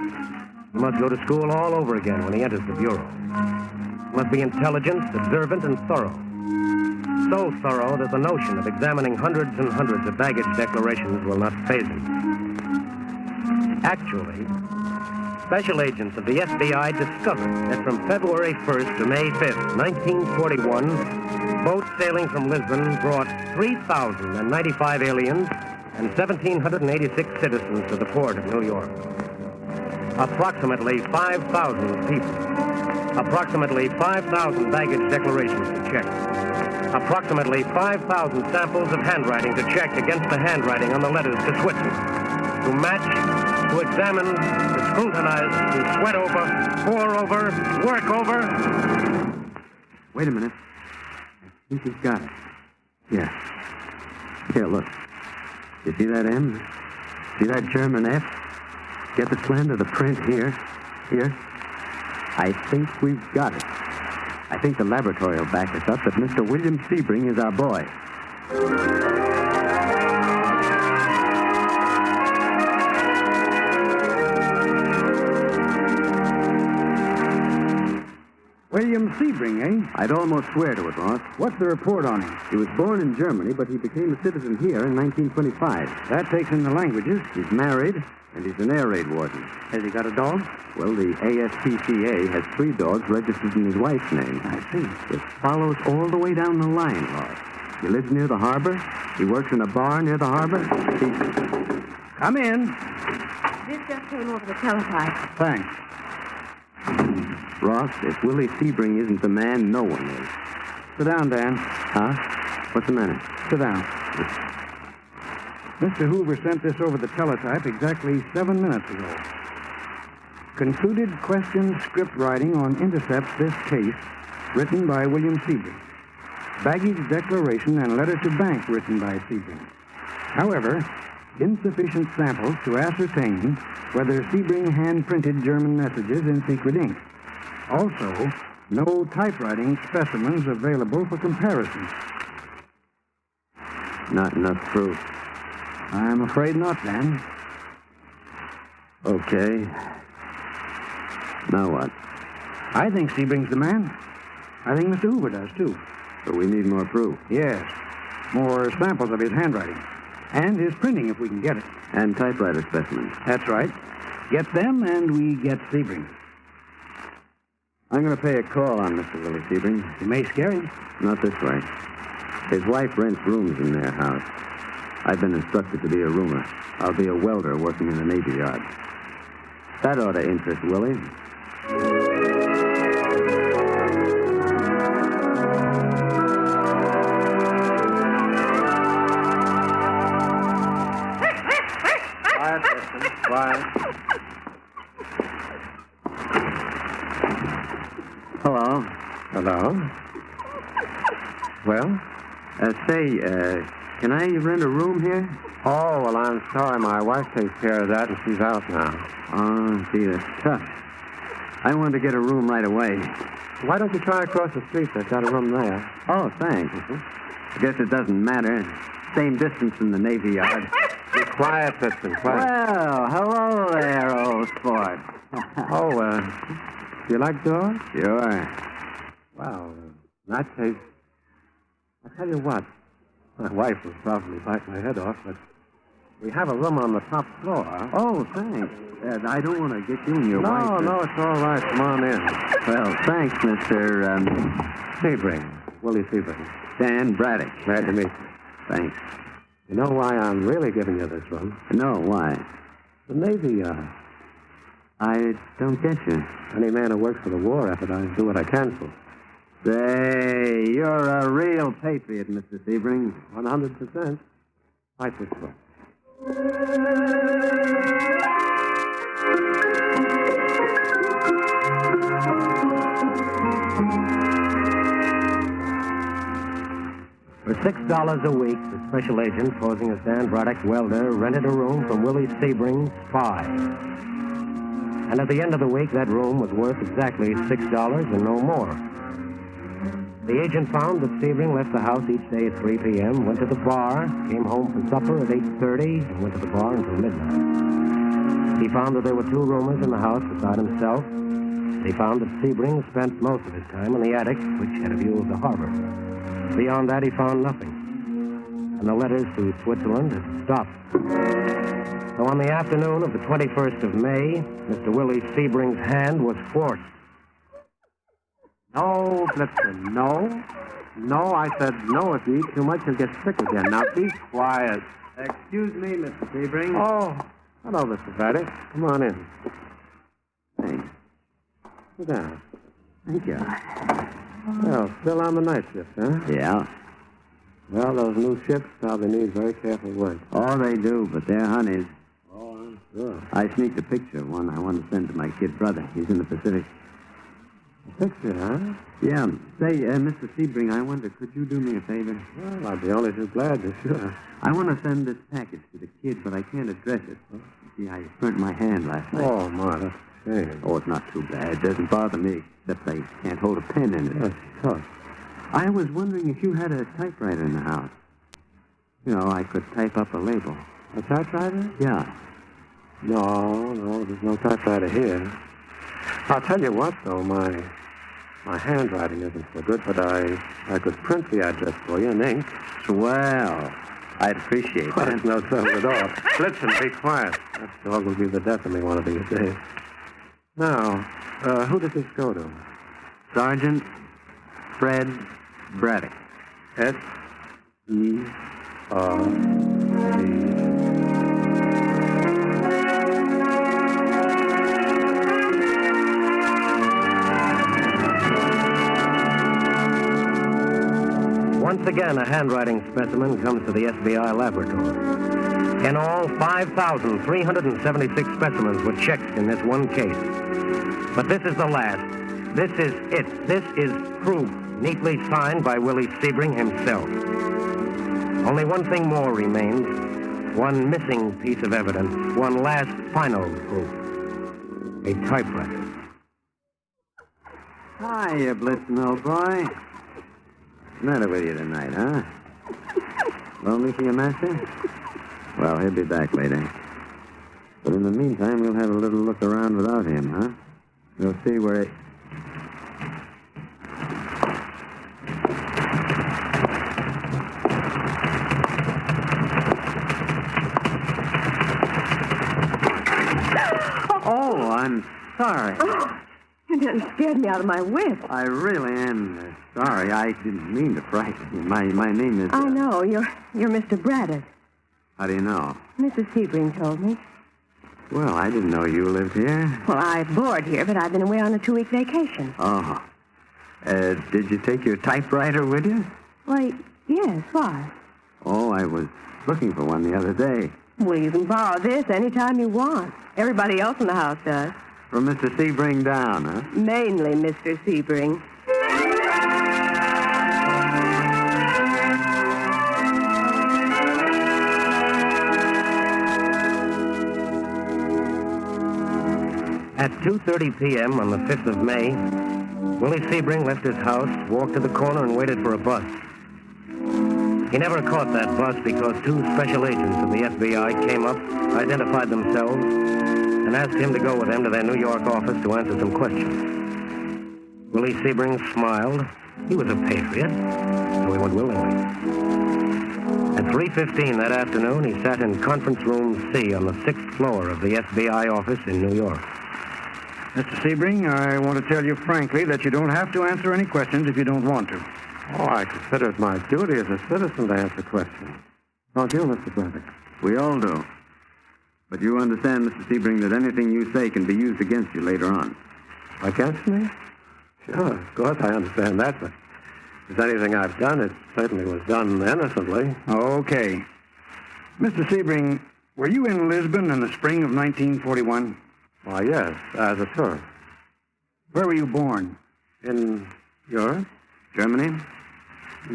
He must go to school all over again when he enters the Bureau. He must be intelligent, observant, and thorough. So thorough that the notion of examining hundreds and hundreds of baggage declarations will not faze him. Actually, special agents of the FBI discovered that from February 1st to May 5th, 1941, boats sailing from Lisbon brought 3,095 aliens and 1,786 citizens to the port of New York. Approximately 5,000 people. Approximately 5,000 baggage declarations to check. Approximately 5,000 samples of handwriting to check against the handwriting on the letters to Switzerland. To match, to examine, to scrutinize, to sweat over, pore over, work over. Wait a minute. I think he's got it. Yeah. Here, look. You see that M? See that German F? Get the slant of the print here. Here. I think we've got it. I think the laboratory will back us up that Mr. William Sebring is our boy. William Sebring, eh? I'd almost swear to it, Ross. What's the report on him? He was born in Germany, but he became a citizen here in 1925. That takes in the languages. He's married, and he's an air raid warden. Has he got a dog? Well, the ASPCA has 3 dogs registered in his wife's name. I see. It follows all the way down the line, Ross. He lives near the harbor. He works in a bar near the harbor. Come in. This just came over the teletype. Thanks. Ross, if Willie Sebring isn't the man, no one is. Sit down, Dan. Huh? What's the matter? Sit down. Mr. Hoover sent this over the teletype exactly 7 minutes ago. Concluded question script writing on intercepts this case, written by William Sebring. Baggage declaration and letter to bank written by Sebring. However, insufficient samples to ascertain whether Sebring hand-printed German messages in secret ink. Also, no typewriting specimens available for comparison. Not enough proof. I'm afraid not, Dan. Okay. Now what? I think Sebring's the man. I think Mr. Hoover does, too. But we need more proof. Yes. More samples of his handwriting. And his printing, if we can get it. And typewriter specimens. That's right. Get them, and we get Sebring. I'm going to pay a call on Mr. Willie Sebring. You may scare him. Not this way. His wife rents rooms in their house. I've been instructed to be a roomer. I'll be a welder working in the Navy Yard. That ought to interest Willie. Quiet, Preston. Quiet. Hello. Hello. Well? Can I rent a room here? Oh, well, I'm sorry. My wife takes care of that, and she's out now. Oh, gee, that's tough. I wanted to get a room right away. Why don't you try across the street? They've got a room there. Oh, thanks. I guess it doesn't matter. Same distance from the Navy Yard. Be quiet, Piston, quiet. Well, hello there, old sport. Do you like dogs? Sure. Well, in that case, I'll tell you what. My wife will probably bite my head off, but we have a room on the top floor. Oh, thanks. I don't want to get you and your wife. No, it's all right. Come on in. Well, thanks, Mr. Sebring. Willie Sebring. Dan Braddock. Glad to meet you. Thanks. You know why I'm really giving you this room? No, why? The Navy Yard. I don't get you. Any man who works for the war effort, I do what I can for. Say, you're a real patriot, Mr. Sebring. 100%. Fight this book. For $6 a week, the special agent posing as Dan Braddock, welder, rented a room from Willie Sebring, spy. And at the end of the week, that room was worth exactly $6 and no more. The agent found that Sebring left the house each day at 3 p.m., went to the bar, came home for supper at 8:30, and went to the bar until midnight. He found that there were 2 roomers in the house beside himself. He found that Sebring spent most of his time in the attic, which had a view of the harbor. Beyond that, he found nothing. And the letters to Switzerland had stopped. So on the afternoon of the 21st of May, Mr. Willie Sebring's hand was forced. No, Clifton, no. No, I said no. If you eat too much, you'll get sick again. Now, be quiet. Excuse me, Mr. Sebring. Oh, hello, Mr. Braddock. Come on in. Thanks. Sit down. Thank you. Well, still on the night shift, huh? Yeah. Well, those new ships probably need very careful work. Oh, they do, but they're honeys. Oh, I'm sure. I sneaked a picture of one I want to send to my kid brother. He's in the Pacific. Fix it, huh? Yeah. Say, Mr. Sebring, I wonder, could you do me a favor? Well, I'd be only too glad to, sure. I want to send this package to the kid, but I can't address it. You see, I burnt my hand last night. Oh, Ma, that's a shame. Oh, it's not too bad. It doesn't bother me, except I can't hold a pen in it. That's tough. I was wondering if you had a typewriter in the house. You know, I could type up a label. A typewriter? Yeah. No, there's no typewriter here. I'll tell you what, though, my handwriting isn't so good, but I could print the address for you in ink. Swell. I'd appreciate Well, that. there's no trouble at all. Listen, be quiet. That dog will be the death of me one of these days. Now, who does this go to? Sergeant Fred Braddock. S-E-R-D. Once again, a handwriting specimen comes to the FBI laboratory. In all, 5,376 specimens were checked in this one case. But this is the last. This is it. This is proof, neatly signed by Willie Sebring himself. Only one thing more remains. One missing piece of evidence. One last final proof. A typewriter. Hiya, Blitzen, old boy. What's the matter with you tonight, huh? Lonely for your master? Well, he'll be back later. But in the meantime, we'll have a little look around without him, huh? We'll see where he... Oh, I'm sorry. You done scared me out of my wits. I really am sorry. I didn't mean to frighten you. My name is... I know. You're Mr. Braddock. How do you know? Mrs. Sebring told me. Well, I didn't know you lived here. Well, I board here, but I've been away on a 2-week vacation. Oh. Did you take your typewriter with you? Why, yes. Why? Oh, I was looking for one the other day. Well, you can borrow this anytime you want. Everybody else in the house does. From Mr. Sebring down, huh? Mainly Mr. Sebring. At 2:30 p.m. on the 5th of May, Willie Sebring left his house, walked to the corner, and waited for a bus. He never caught that bus because 2 special agents of the FBI came up, identified themselves, and asked him to go with them to their New York office to answer some questions. Willie Sebring smiled. He was a patriot, so he went willingly. At 3:15 that afternoon, he sat in conference room C on the 6th floor of the FBI office in New York. Mr. Sebring, I want to tell you frankly that you don't have to answer any questions if you don't want to. Oh, I consider it my duty as a citizen to answer questions. Don't you, Mr. Braddock? We all do. But you understand, Mr. Sebring, that anything you say can be used against you later on. Against me? Sure, of course I understand that, but if there's anything I've done, it certainly was done innocently. Okay. Mr. Sebring, were you in Lisbon in the spring of 1941? Why, yes, as a tourist. Where were you born? In Europe? Germany?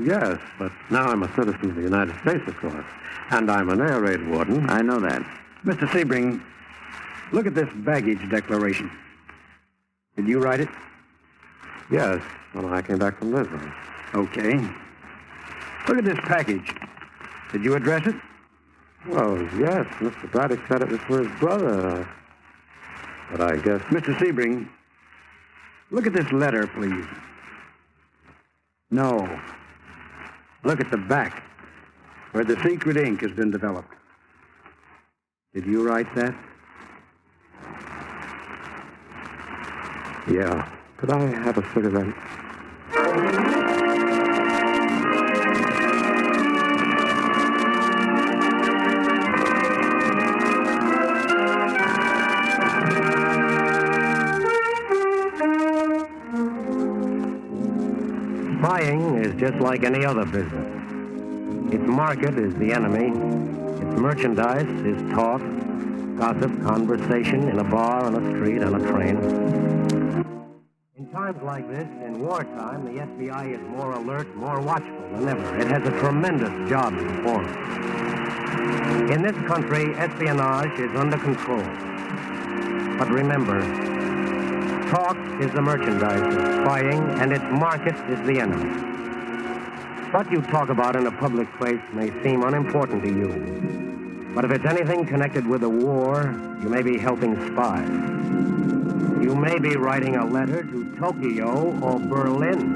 Yes, but now I'm a citizen of the United States, of course. And I'm an air raid warden. I know that. Mr. Sebring, look at this baggage declaration. Did you write it? Yes, when I came back from Lisbon. Okay. Look at this package. Did you address it? Well, yes. Mr. Braddock said it was for his brother. But I guess... Mr. Sebring, look at this letter, please. No. Look at the back, where the secret ink has been developed. Did you write that? Yeah. Could I have a cigarette? Spying is just like any other business. Its market is the enemy. Its merchandise is talk, gossip, conversation in a bar, on a street, on a train. In times like this, in wartime, the FBI is more alert, more watchful than ever. It has a tremendous job to perform. In this country, espionage is under control. But remember, talk is the merchandise of spying, and its market is the enemy. What you talk about in a public place may seem unimportant to you. But if it's anything connected with the war, you may be helping spies. You may be writing a letter to Tokyo or Berlin.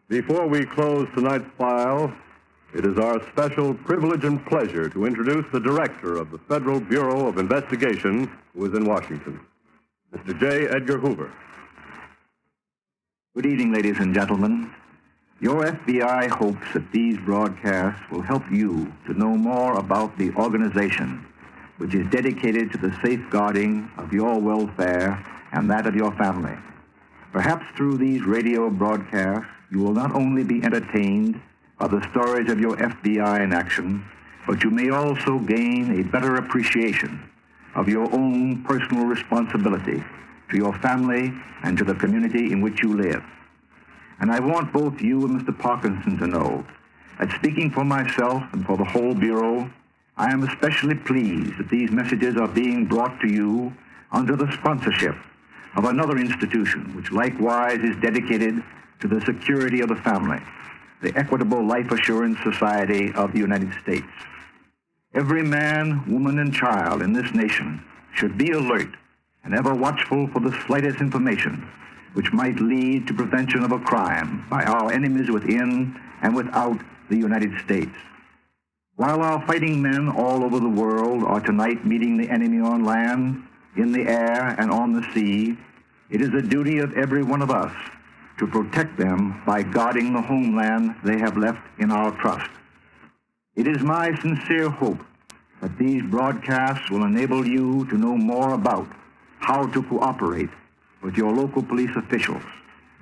Before we close tonight's file, it is our special privilege and pleasure to introduce the director of the Federal Bureau of Investigation, who is in Washington, Mr. J. Edgar Hoover. Good evening, ladies and gentlemen. Your FBI hopes that these broadcasts will help you to know more about the organization which is dedicated to the safeguarding of your welfare and that of your family. Perhaps through these radio broadcasts, you will not only be entertained by the stories of your FBI in action, but you may also gain a better appreciation of your own personal responsibility to your family and to the community in which you live. And I want both you and Mr. Parkinson to know that, speaking for myself and for the whole Bureau, I am especially pleased that these messages are being brought to you under the sponsorship of another institution which likewise is dedicated to the security of the family, the Equitable Life Assurance Society of the United States. Every man, woman, and child in this nation should be alert and ever watchful for the slightest information which might lead to prevention of a crime by our enemies within and without the United States. While our fighting men all over the world are tonight meeting the enemy on land, in the air, and on the sea, it is the duty of every one of us to protect them by guarding the homeland they have left in our trust. It is my sincere hope that these broadcasts will enable you to know more about how to cooperate with your local police officials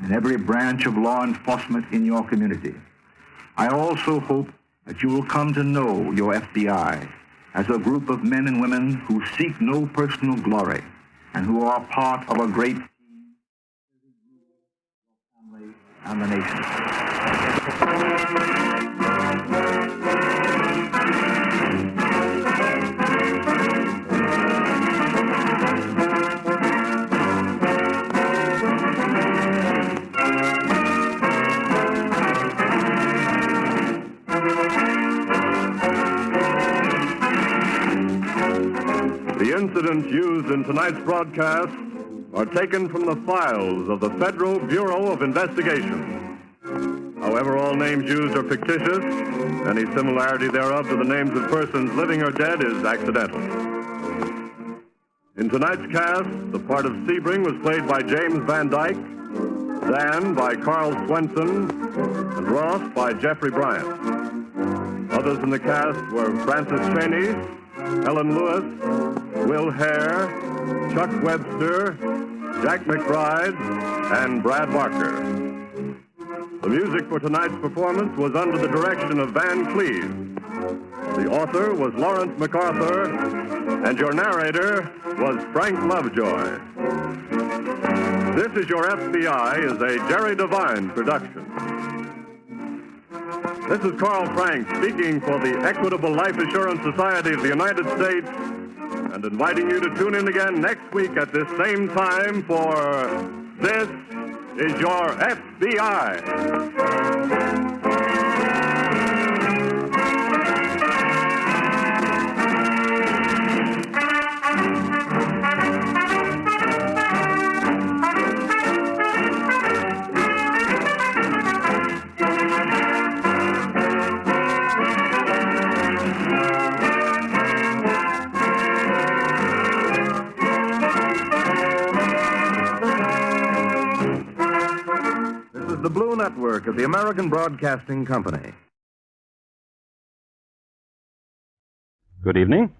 and every branch of law enforcement in your community. I also hope that you will come to know your FBI as a group of men and women who seek no personal glory and who are part of a great team and the nation. The incidents used in tonight's broadcast are taken from the files of the Federal Bureau of Investigation. However, all names used are fictitious. Any similarity thereof to the names of persons living or dead is accidental. In tonight's cast, the part of Sebring was played by James Van Dyke, Dan by Carl Swenson, and Ross by Jeffrey Bryant. Others in the cast were Francis Cheney, Helen Lewis, Will Hare, Chuck Webster, Jack McBride, and Brad Barker. The music for tonight's performance was under the direction of Van Cleve. The author was Lawrence MacArthur, and your narrator was Frank Lovejoy. This Is Your FBI is a Jerry Devine production. This is Carl Frank speaking for the Equitable Life Assurance Society of the United States and inviting you to tune in again next week at this same time for This Is Your FBI. The Blue Network of the American Broadcasting Company. Good evening.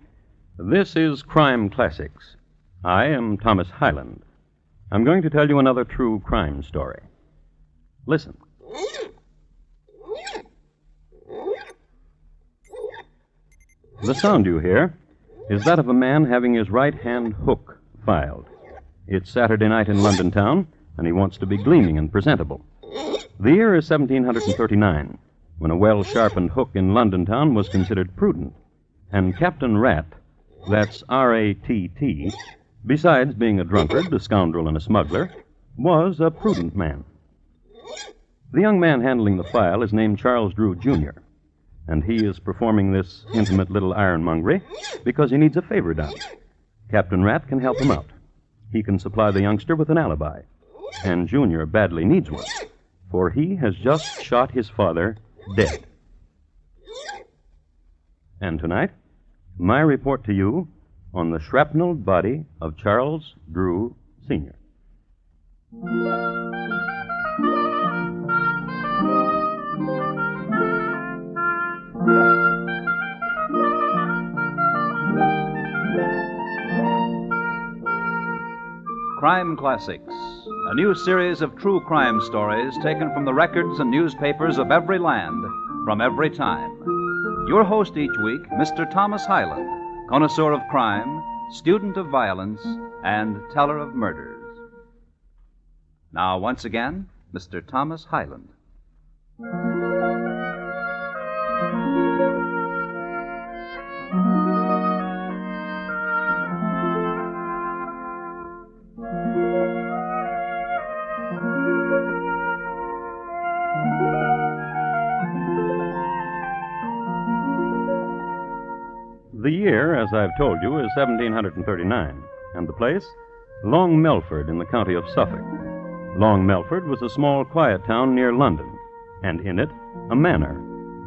This is Crime Classics. I am Thomas Hyland. I'm going to tell you another true crime story. Listen. The sound you hear is that of a man having his right hand hook filed. It's Saturday night in London town, and he wants to be gleaming and presentable. The year is 1739, when a well-sharpened hook in London town was considered prudent. And Captain Rat, that's R-A-T-T, besides being a drunkard, a scoundrel, and a smuggler, was a prudent man. The young man handling the file is named Charles Drew, Jr., and he is performing this intimate little ironmongery because he needs a favor done. Captain Rat can help him out. He can supply the youngster with an alibi, and Junior badly needs one, for he has just shot his father dead. And tonight, my report to you on the shrapnelled body of Charles Drew, Sr. Crime Classics, a new series of true crime stories taken from the records and newspapers of every land, from every time. Your host each week, Mr. Thomas Hyland, connoisseur of crime, student of violence, and teller of murders. Now, once again, Mr. Thomas Hyland. The year, as I've told you, is 1739, and the place, Long Melford in the county of Suffolk. Long Melford was a small, quiet town near London, and in it, a manor,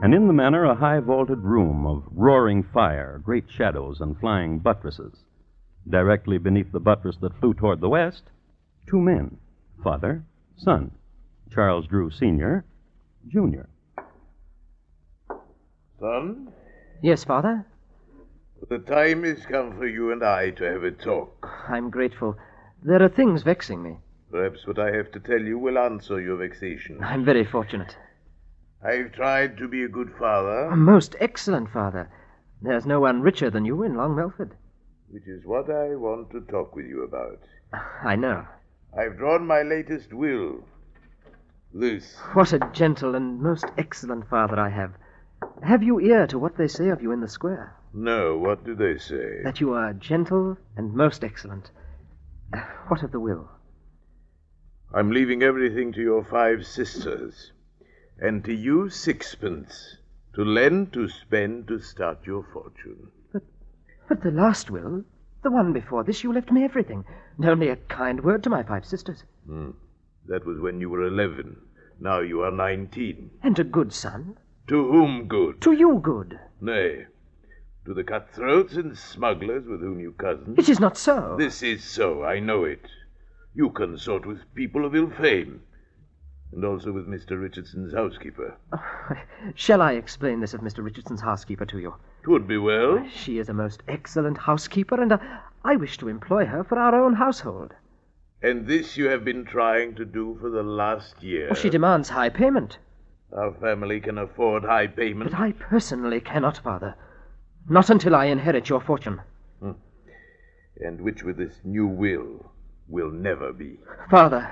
and in the manor, a high-vaulted room of roaring fire, great shadows, and flying buttresses. Directly beneath the buttress that flew toward the west, two men, father, son, Charles Drew, Sr., Jr. Son? Yes, Father? The time has come for you and I to have a talk. I'm grateful. There are things vexing me. Perhaps what I have to tell you will answer your vexation. I'm very fortunate. I've tried to be a good father. A most excellent father. There's no one richer than you in Long Melford. Which is what I want to talk with you about. I know. I've drawn my latest will. This. What a gentle and most excellent father I have. Have you ear to what they say of you in the square? No, what do they say? That you are gentle and most excellent. What of the will? I'm leaving everything to your 5 sisters, and to you 6pence, to lend, to spend, to start your fortune. But the last will, the one before this, you left me everything, and only a kind word to my 5 sisters. That was when you were 11. Now you are 19. And a good son. To whom good? To you good. Nay, to the cutthroats and smugglers with whom you cozen. It is not so. This is so, I know it. You consort with people of ill fame, and also with Mr. Richardson's housekeeper. Shall I explain this of Mr. Richardson's housekeeper to you? 'Twould be well. She is a most excellent housekeeper, and I wish to employ her for our own household. And this you have been trying to do for the last year. Well, she demands high payment. Our family can afford high payment. But I personally cannot, Father. Not until I inherit your fortune. And which with this new will never be. Father.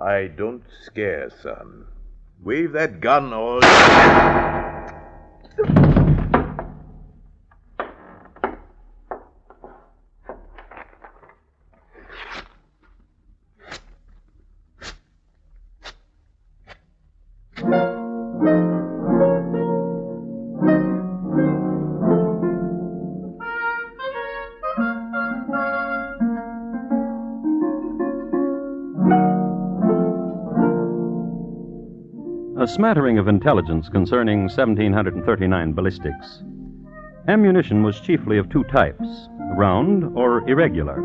I don't scare, son. Wave that gun or... A smattering of intelligence concerning 1739 ballistics. Ammunition was chiefly of 2 types, round or irregular.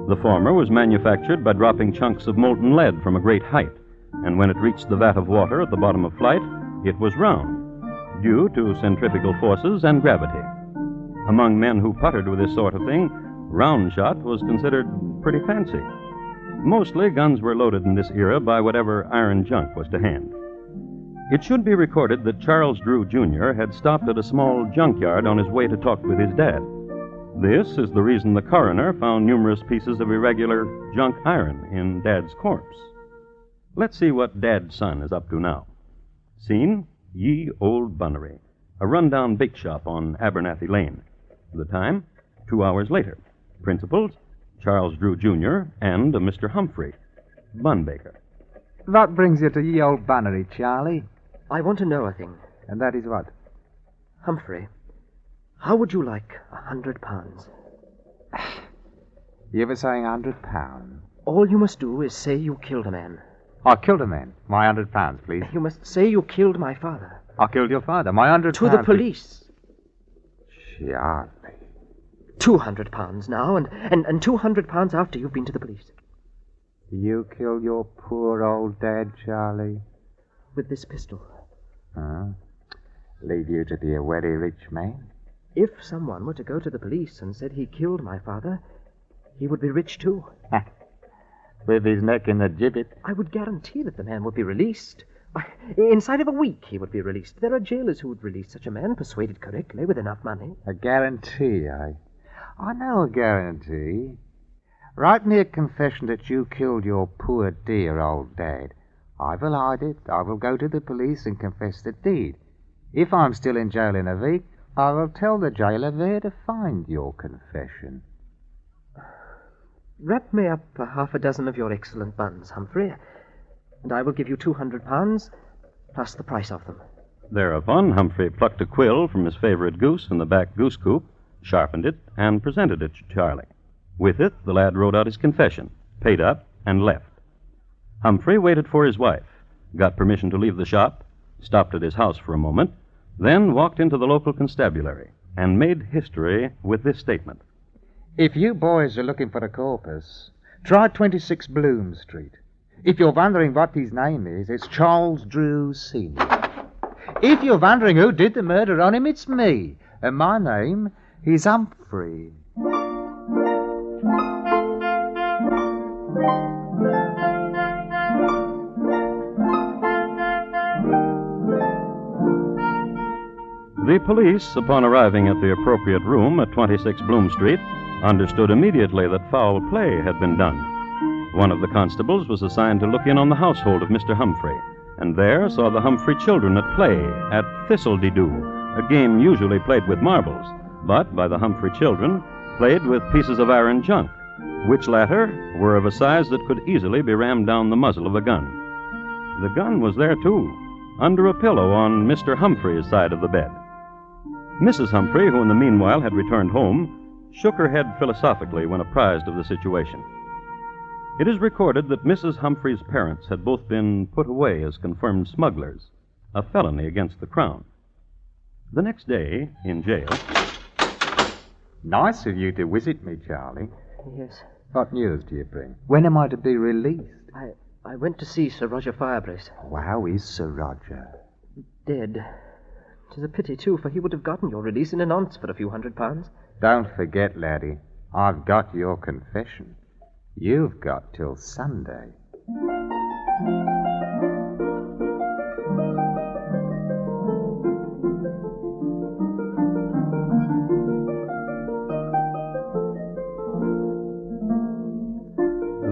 The former was manufactured by dropping chunks of molten lead from a great height, and when it reached the vat of water at the bottom of flight, it was round, due to centrifugal forces and gravity. Among men who puttered with this sort of thing, round shot was considered pretty fancy. Mostly, guns were loaded in this era by whatever iron junk was to hand. It should be recorded that Charles Drew, Jr. had stopped at a small junkyard on his way to talk with his dad. This is the reason the coroner found numerous pieces of irregular junk iron in Dad's corpse. Let's see what Dad's son is up to now. Scene, Ye Old Bunnery, a rundown bake shop on Abernathy Lane. The time, 2 hours later. Principals, Charles Drew, Jr. and a Mr. Humphrey, bun baker. What brings you to Ye Old Bunnery, Charlie? I want to know a thing. And that is what? Humphrey, how would you like £100? You were saying £100? All you must do is say you killed a man. I killed a man. My £100, please. You must say you killed my father. I killed your father. My £100. To the police. Charlie. £200 now, and £200 after you've been to the police. You killed your poor old dad, Charlie? With this pistol. Oh. Leave you to be a very rich man? If someone were to go to the police and said he killed my father, he would be rich too. With his neck in the gibbet. I would guarantee that the man would be released. Inside of a week he would be released. There are jailers who would release such a man, persuaded correctly, with enough money. A guarantee, I know a guarantee. Write me a confession that you killed your poor dear old dad. I will hide it. I will go to the police and confess the deed. If I'm still in jail in a week, I will tell the jailer where to find your confession. Wrap me up half a dozen of your excellent buns, Humphrey, and I will give you £200, plus the price of them. Thereupon, Humphrey plucked a quill from his favorite goose in the back goose coop, sharpened it, and presented it to Charlie. With it, the lad wrote out his confession, paid up, and left. Humphrey waited for his wife, got permission to leave the shop, stopped at his house for a moment, then walked into the local constabulary and made history with this statement. If you boys are looking for a corpus, try 26 Bloom Street. If you're wondering what his name is, it's Charles Drew Sr. If you're wondering who did the murder on him, it's me. And my name is Humphrey. The police, upon arriving at the appropriate room at 26 Bloom Street, understood immediately that foul play had been done. One of the constables was assigned to look in on the household of Mr. Humphrey, and there saw the Humphrey children at play at Thistle-de-doo, a game usually played with marbles, but by the Humphrey children played with pieces of iron junk, which latter were of a size that could easily be rammed down the muzzle of a gun. The gun was there, too, under a pillow on Mr. Humphrey's side of the bed. Mrs. Humphrey, who in the meanwhile had returned home, shook her head philosophically when apprised of the situation. It is recorded that Mrs. Humphrey's parents had both been put away as confirmed smugglers, a felony against the Crown. The next day, in jail... Nice of you to visit me, Charlie. Yes. What news do you bring? When am I to be released? I went to see Sir Roger Firebrace. How is Sir Roger? Dead. 'Tis a pity, too, for he would have gotten your release in an once for a few £100. Don't forget, laddie, I've got your confession. You've got till Sunday.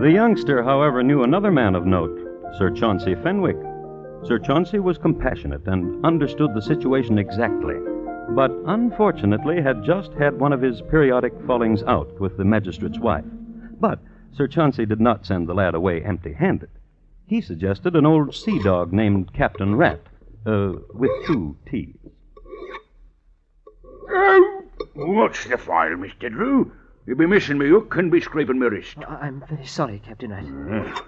The youngster, however, knew another man of note, Sir Chauncey Fenwick. Sir Chauncey was compassionate and understood the situation exactly, but unfortunately had just had one of his periodic fallings out with the magistrate's wife. But Sir Chauncey did not send the lad away empty-handed. He suggested an old sea dog named Captain Rat, with 2 T's. What's the file, Mr. Drew? You'll be missing me hook and be scraping my wrist. I'm very sorry, Captain Rat.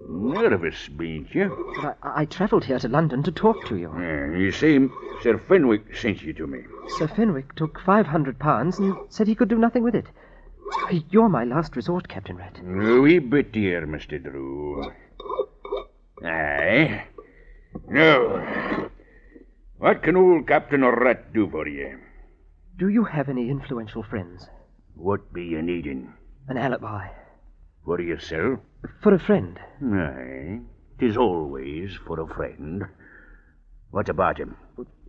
Nervous, bean't you? But I travelled here to London to talk to you. You see, Sir Fenwick sent you to me. Sir Fenwick took £500 and said he could do nothing with it. You're my last resort, Captain Rat. A wee bit dear, Mr. Drew. Aye. Now, what can old Captain Rat do for you? Do you have any influential friends? What be you needing? An alibi. For yourself? For a friend. Aye, 'tis always for a friend. What about him?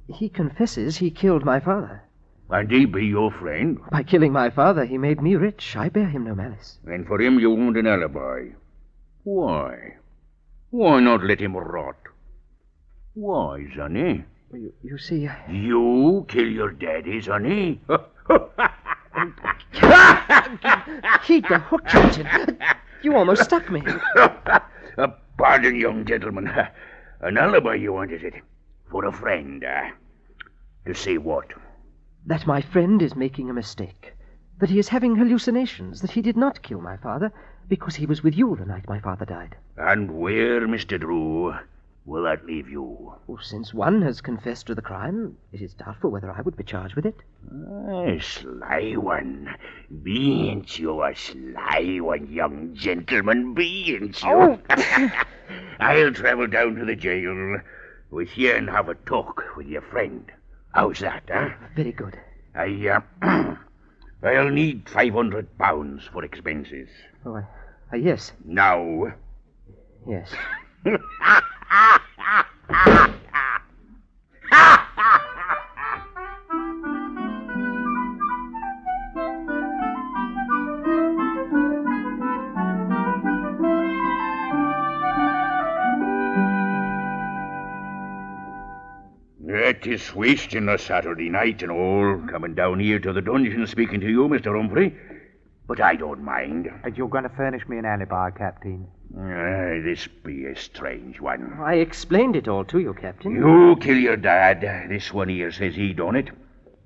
He confesses he killed my father. And he be your friend? By killing my father, he made me rich. I bear him no malice. And for him you want an alibi. Why? Why not let him rot? Why, sonny? You see... You kill your daddy, sonny? Keep the hook, Johnson. You almost stuck me. Pardon, young gentleman. An alibi you want, is it? For a friend, To say what? That my friend is making a mistake. That he is having hallucinations. That he did not kill my father because he was with you the night my father died. And where, Mr. Drew, will that leave you? Since one has confessed to the crime, it is doubtful whether I would be charged with it. Sly one. Bean't you a sly one, young gentleman? Bean't you? Oh. I'll travel down to the jail with you and have a talk with your friend. How's that, Very good. I'll need £500 for expenses. Oh, yes. Now. Yes. It is wasting a Saturday night and all, coming down here to the dungeon speaking to you, Mr. Humphrey. But I don't mind. And you're going to furnish me an alibi, Captain? This be a strange one. I explained it all to you, Captain. You kill your dad. This one here says he done it.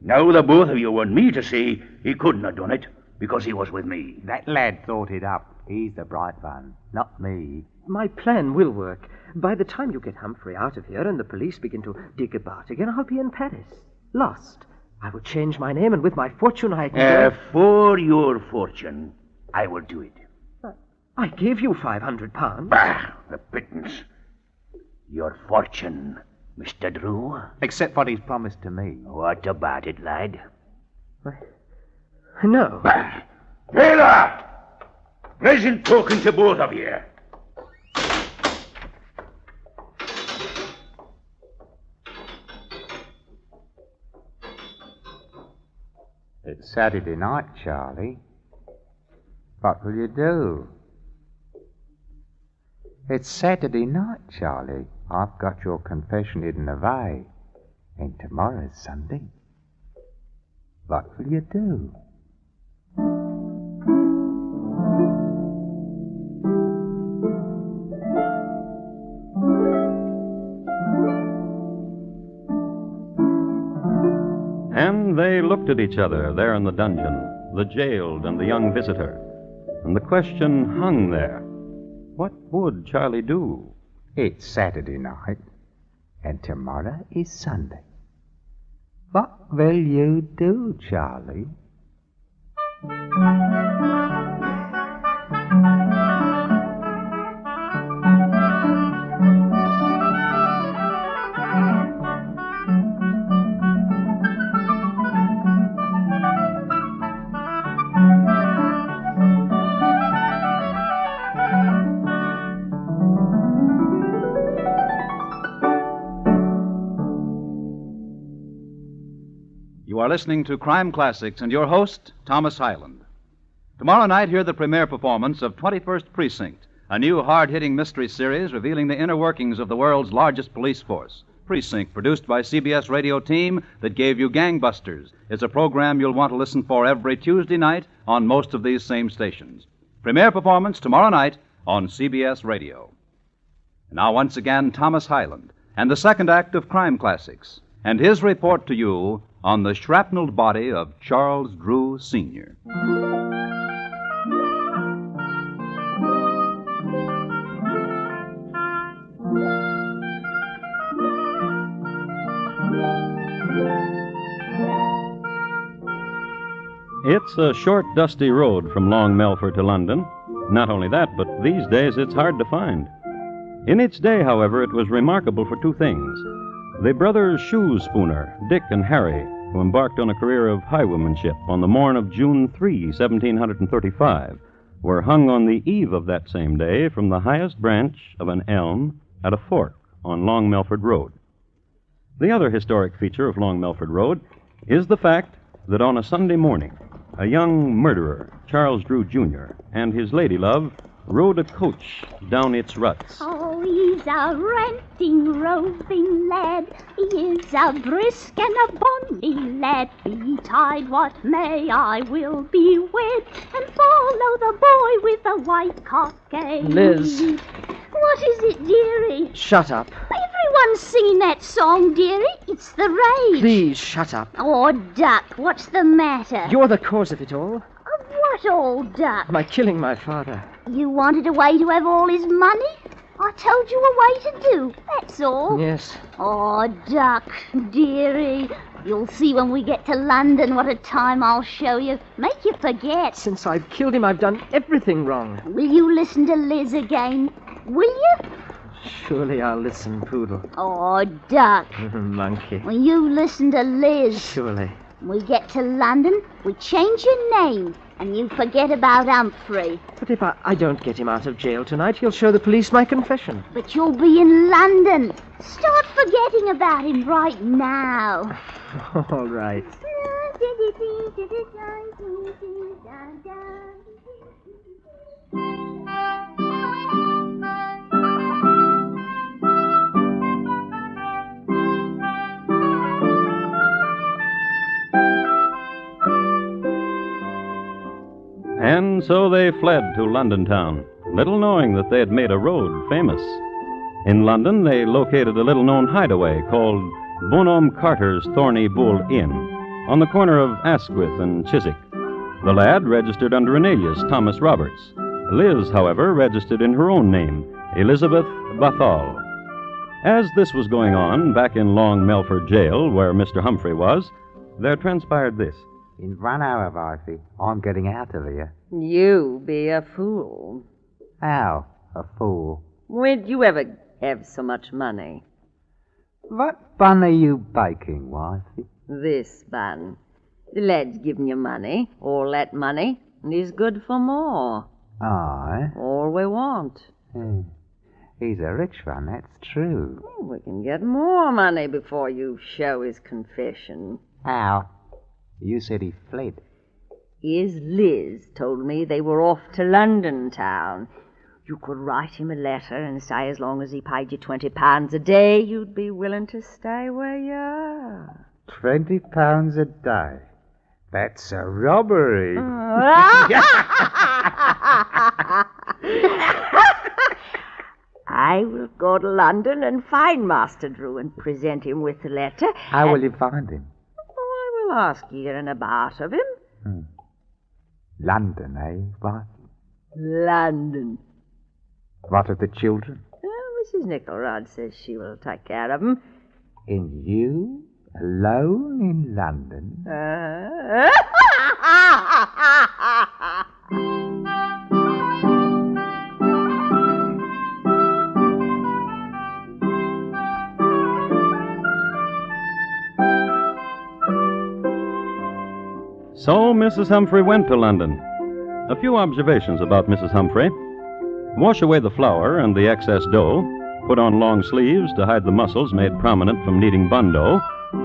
Now the both of you want me to say he couldn't have done it because he was with me. That lad thought it up. He's the bright one, not me. My plan will work. By the time you get Humphrey out of here and the police begin to dig about again, I'll be in Paris. Lost. I will change my name, and with my fortune I can... For your fortune, I will do it. I gave you £500. Bah, the pittance. Your fortune, Mr. Drew. Except what he's promised to me. What about it, lad? No. Bah. Taylor! Pleasant talking to both of you. It's Saturday night, Charlie. What will you do? It's Saturday night, Charlie. I've got your confession hidden away. And tomorrow's Sunday. What will you do? And they looked at each other there in the dungeon, the jailed and the young visitor. And the question hung there. What would Charlie do? It's Saturday night, and tomorrow is Sunday. What will you do, Charlie? You are listening to Crime Classics and your host, Thomas Hyland. Tomorrow night, hear the premiere performance of 21st Precinct, a new hard-hitting mystery series revealing the inner workings of the world's largest police force. Precinct, produced by CBS radio team that gave you Gangbusters, is a program you'll want to listen for every Tuesday night on most of these same stations. Premiere performance tomorrow night on CBS Radio. Now, once again, Thomas Hyland and the second act of Crime Classics, and his report to you on the shrapnelled body of Charles Drew, Sr. It's a short, dusty road from Long Melford to London. Not only that, but these days it's hard to find. In its day, however, it was remarkable for two things. The brothers Shoe Spooner, Dick and Harry, who embarked on a career of highwaymanship on the morn of June 3, 1735, were hung on the eve of that same day from the highest branch of an elm at a fork on Long Melford Road. The other historic feature of Long Melford Road is the fact that on a Sunday morning, a young murderer, Charles Drew, Jr., and his lady love rode a coach down its ruts. Oh, he's a ranting, roving lad. He is a brisk and a bonny lad. Betide what may, I will be wed and follow the boy with the white cockade. Liz. What is it, dearie? Shut up. Everyone's singing that song, dearie. It's the rage. Please, shut up. Oh, Duck, what's the matter? You're the cause of it all. What old Duck? By killing my father. You wanted a way to have all his money? I told you a way to do, that's all. Yes. Oh, Duck, dearie. You'll see when we get to London what a time I'll show you. Make you forget. Since I've killed him, I've done everything wrong. Will you listen to Liz again? Will you? Surely I'll listen, Poodle. Oh, Duck. Monkey. Will you listen to Liz? Surely. We get to London, we change your name, and you forget about Humphrey. But if I don't get him out of jail tonight, he'll show the police my confession. But you'll be in London. Start forgetting about him right now. All right. And so they fled to London town, little knowing that they had made a road famous. In London, they located a little-known hideaway called Bonhomme Carter's Thorny Bull Inn, on the corner of Asquith and Chiswick. The lad registered under an alias, Thomas Roberts. Liz, however, registered in her own name, Elizabeth Bathal. As this was going on back in Long Melford Jail, where Mr. Humphrey was, there transpired this. In 1 hour, Wifey, I'm getting out of here. You be a fool. How? A fool? When'd you ever have so much money? What bun are you baking, Wifey? This bun. The lad's given you money, all that money, and he's good for more. Aye? All we want. He's a rich one, that's true. We can get more money before you show his confession. How? You said he fled. His Liz told me they were off to London town. You could write him a letter and say as long as he paid you £20 a day, you'd be willing to stay where you are. £20 a day? That's a robbery. I will go to London and find Master Drew and present him with the letter. How will you find him? I will ask hearing about of him. London, eh, what? London. What of the children? Mrs. Nickelrod says she will take care of them. And you, alone in London? So Mrs. Humphrey went to London. A few observations about Mrs. Humphrey. Wash away the flour and the excess dough. Put on long sleeves to hide the muscles made prominent from kneading bun dough.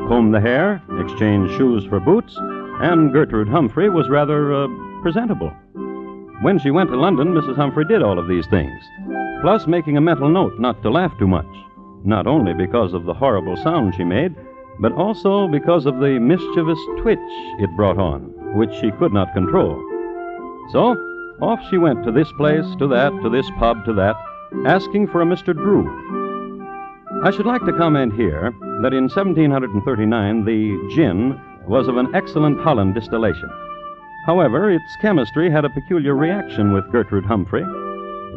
Comb the hair, exchange shoes for boots, and Gertrude Humphrey was rather presentable. When she went to London, Mrs. Humphrey did all of these things, plus making a mental note not to laugh too much, not only because of the horrible sound she made, but also because of the mischievous twitch it brought on, which she could not control. So, off she went to this place, to that, to this pub, to that, asking for a Mr. Drew. I should like to comment here that in 1739 the gin was of an excellent Holland distillation. However, its chemistry had a peculiar reaction with Gertrude Humphrey.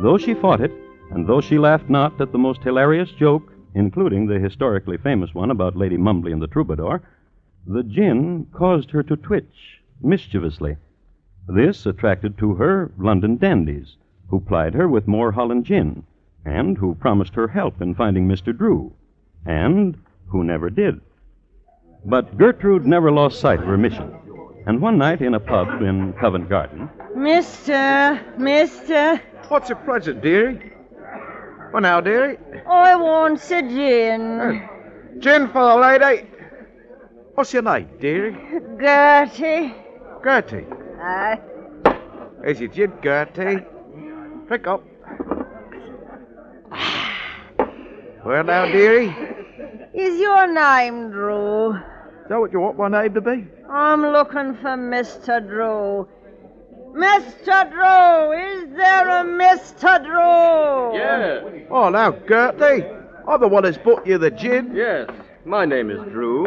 Though she fought it, and though she laughed not at the most hilarious joke, including the historically famous one about Lady Mumbly and the Troubadour, the gin caused her to twitch mischievously. This attracted to her London dandies, who plied her with more Holland gin, and who promised her help in finding Mr. Drew, and who never did. But Gertrude never lost sight of her mission. And one night in a pub in Covent Garden, Mister. What's your pleasure, dearie? Well, now, dearie. I want a gin. Gin for the lady. What's your name, dearie? Gertie. Gertie. Aye. Here's your gin, Gertie. Drink up. Well, now, dearie. Is your name Drew? Is that what you want my name to be? I'm looking for Mr. Drew. Mr. Drew, is there a Mr. Drew? Yeah. Oh, now, Gertie. I'm the one that's bought you the gin. Yes. My name is Drew.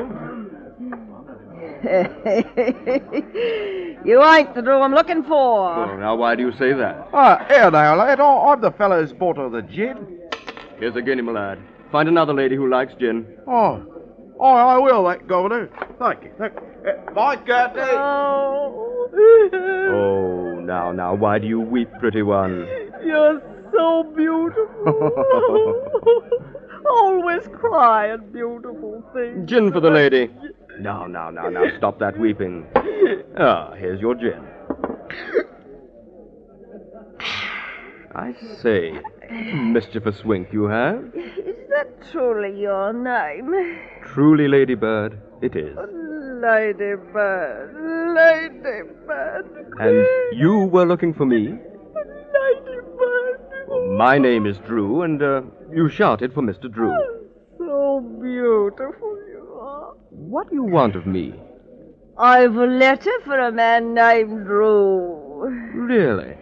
You ain't the Drew I'm looking for. Well, now, why do you say that? Here now, lad. I'm the fellow who's bought her the gin. Here's a guinea, my lad. Find another lady who likes gin. Oh, I will, that governor. Thank you. Bye, Gertie. Oh, now, why do you weep, pretty one? You're so beautiful. Always crying beautiful things. Gin for the lady. Now, stop that weeping. Here's your gin. I say, mischievous wink you have. Is that truly your name? Truly, Ladybird, it is. Ladybird. And you were looking for me? Ladybird. Well, my name is Drew, and you shouted for Mr. Drew. So beautiful you are. What do you want of me? I've a letter for a man named Drew. Really?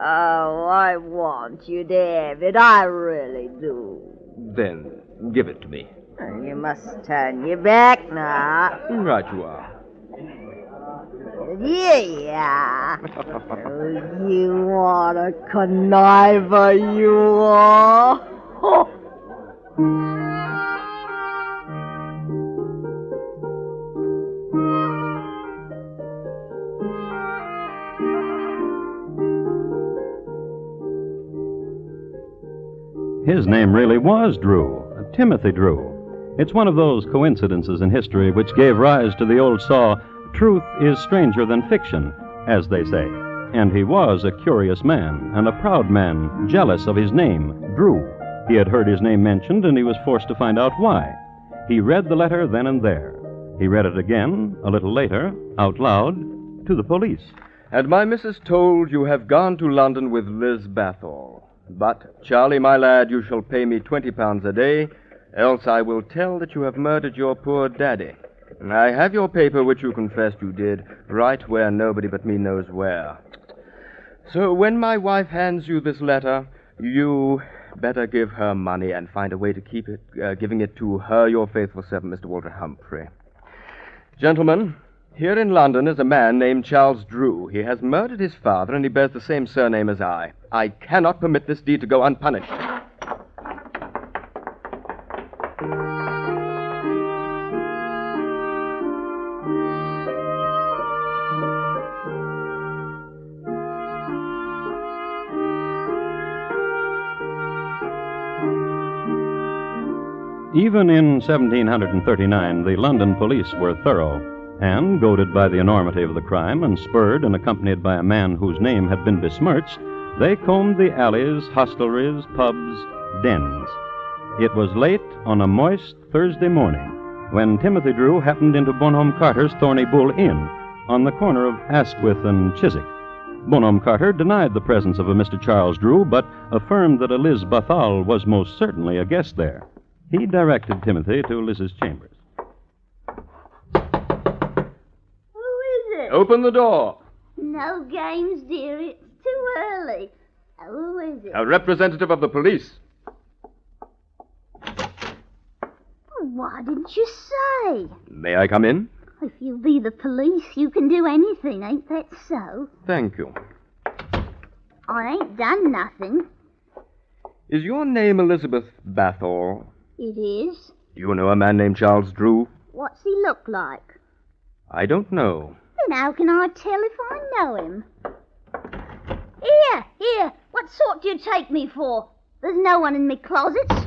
Oh, I want you, David. I really do. Then give it to me. You must turn your back now. Right you are. Yeah. Oh, you want a conniver, you are. his name really was Drew, Timothy Drew. It's one of those coincidences in history which gave rise to the old saw, truth is stranger than fiction, as they say. And he was a curious man, and a proud man, jealous of his name, Drew. He had heard his name mentioned, and he was forced to find out why. He read the letter then and there. He read it again, a little later, out loud, to the police. And my missus told you have gone to London with Liz Bathall. But, Charlie, my lad, you shall pay me £20 a day, else I will tell that you have murdered your poor daddy. I have your paper, which you confessed you did, right where nobody but me knows where. So when my wife hands you this letter, you better give her money and find a way to keep it, giving it to her, your faithful servant, Mr. Walter Humphrey. Gentlemen, here in London is a man named Charles Drew. He has murdered his father, and he bears the same surname as I. I cannot permit this deed to go unpunished. Even in 1739, the London police were thorough, and, goaded by the enormity of the crime and spurred and accompanied by a man whose name had been besmirched, they combed the alleys, hostelries, pubs, dens. It was late on a moist Thursday morning when Timothy Drew happened into Bonhomme Carter's Thorny Bull Inn on the corner of Asquith and Chiswick. Bonhomme Carter denied the presence of a Mr. Charles Drew, but affirmed that a Liz Bathall was most certainly a guest there. He directed Timothy to Liz's chambers. Who is it? Open the door. No games, dear. It's too early. Who is it? A representative of the police. Why didn't you say? May I come in? If you be the police, you can do anything, ain't that so? Thank you. I ain't done nothing. Is your name Elizabeth Bathall? It is. Do you know a man named Charles Drew? What's he look like? I don't know. Then how can I tell if I know him? Here, what sort do you take me for? There's no one in me closets.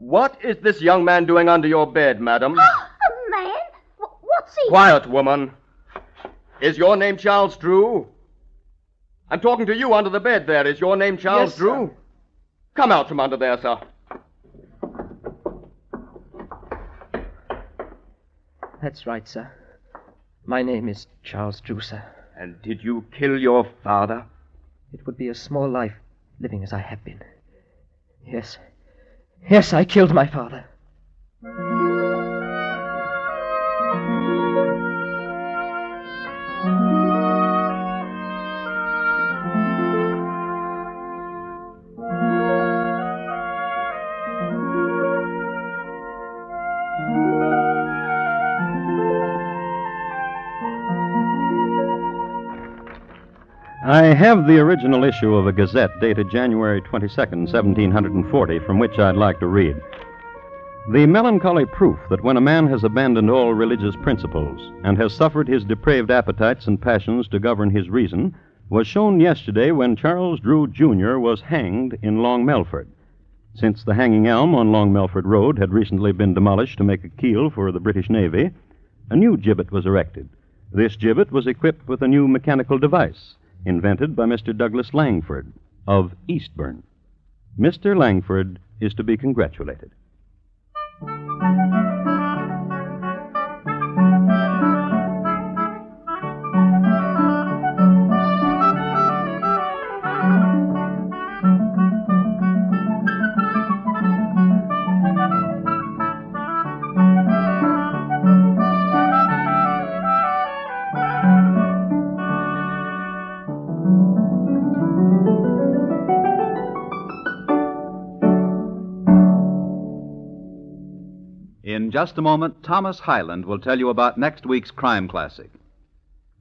What is this young man doing under your bed, madam? A man? What's he... Quiet, woman. Is your name Charles Drew? I'm talking to you under the bed there. Is your name Charles Yes, Drew? sir. Come out from under there, sir. That's right, sir. My name is Charles Drew, sir. And did you kill your father? It would be a small life living as I have been. Yes. Yes, I killed my father. I have the original issue of a Gazette dated January 22nd, 1740, from which I'd like to read. The melancholy proof that when a man has abandoned all religious principles and has suffered his depraved appetites and passions to govern his reason was shown yesterday when Charles Drew, Jr. was hanged in Long Melford. Since the hanging elm on Long Melford Road had recently been demolished to make a keel for the British Navy, a new gibbet was erected. This gibbet was equipped with a new mechanical device invented by Mr. Douglas Langford of Eastbourne. Mr. Langford is to be congratulated. In just a moment, Thomas Hyland will tell you about next week's crime classic.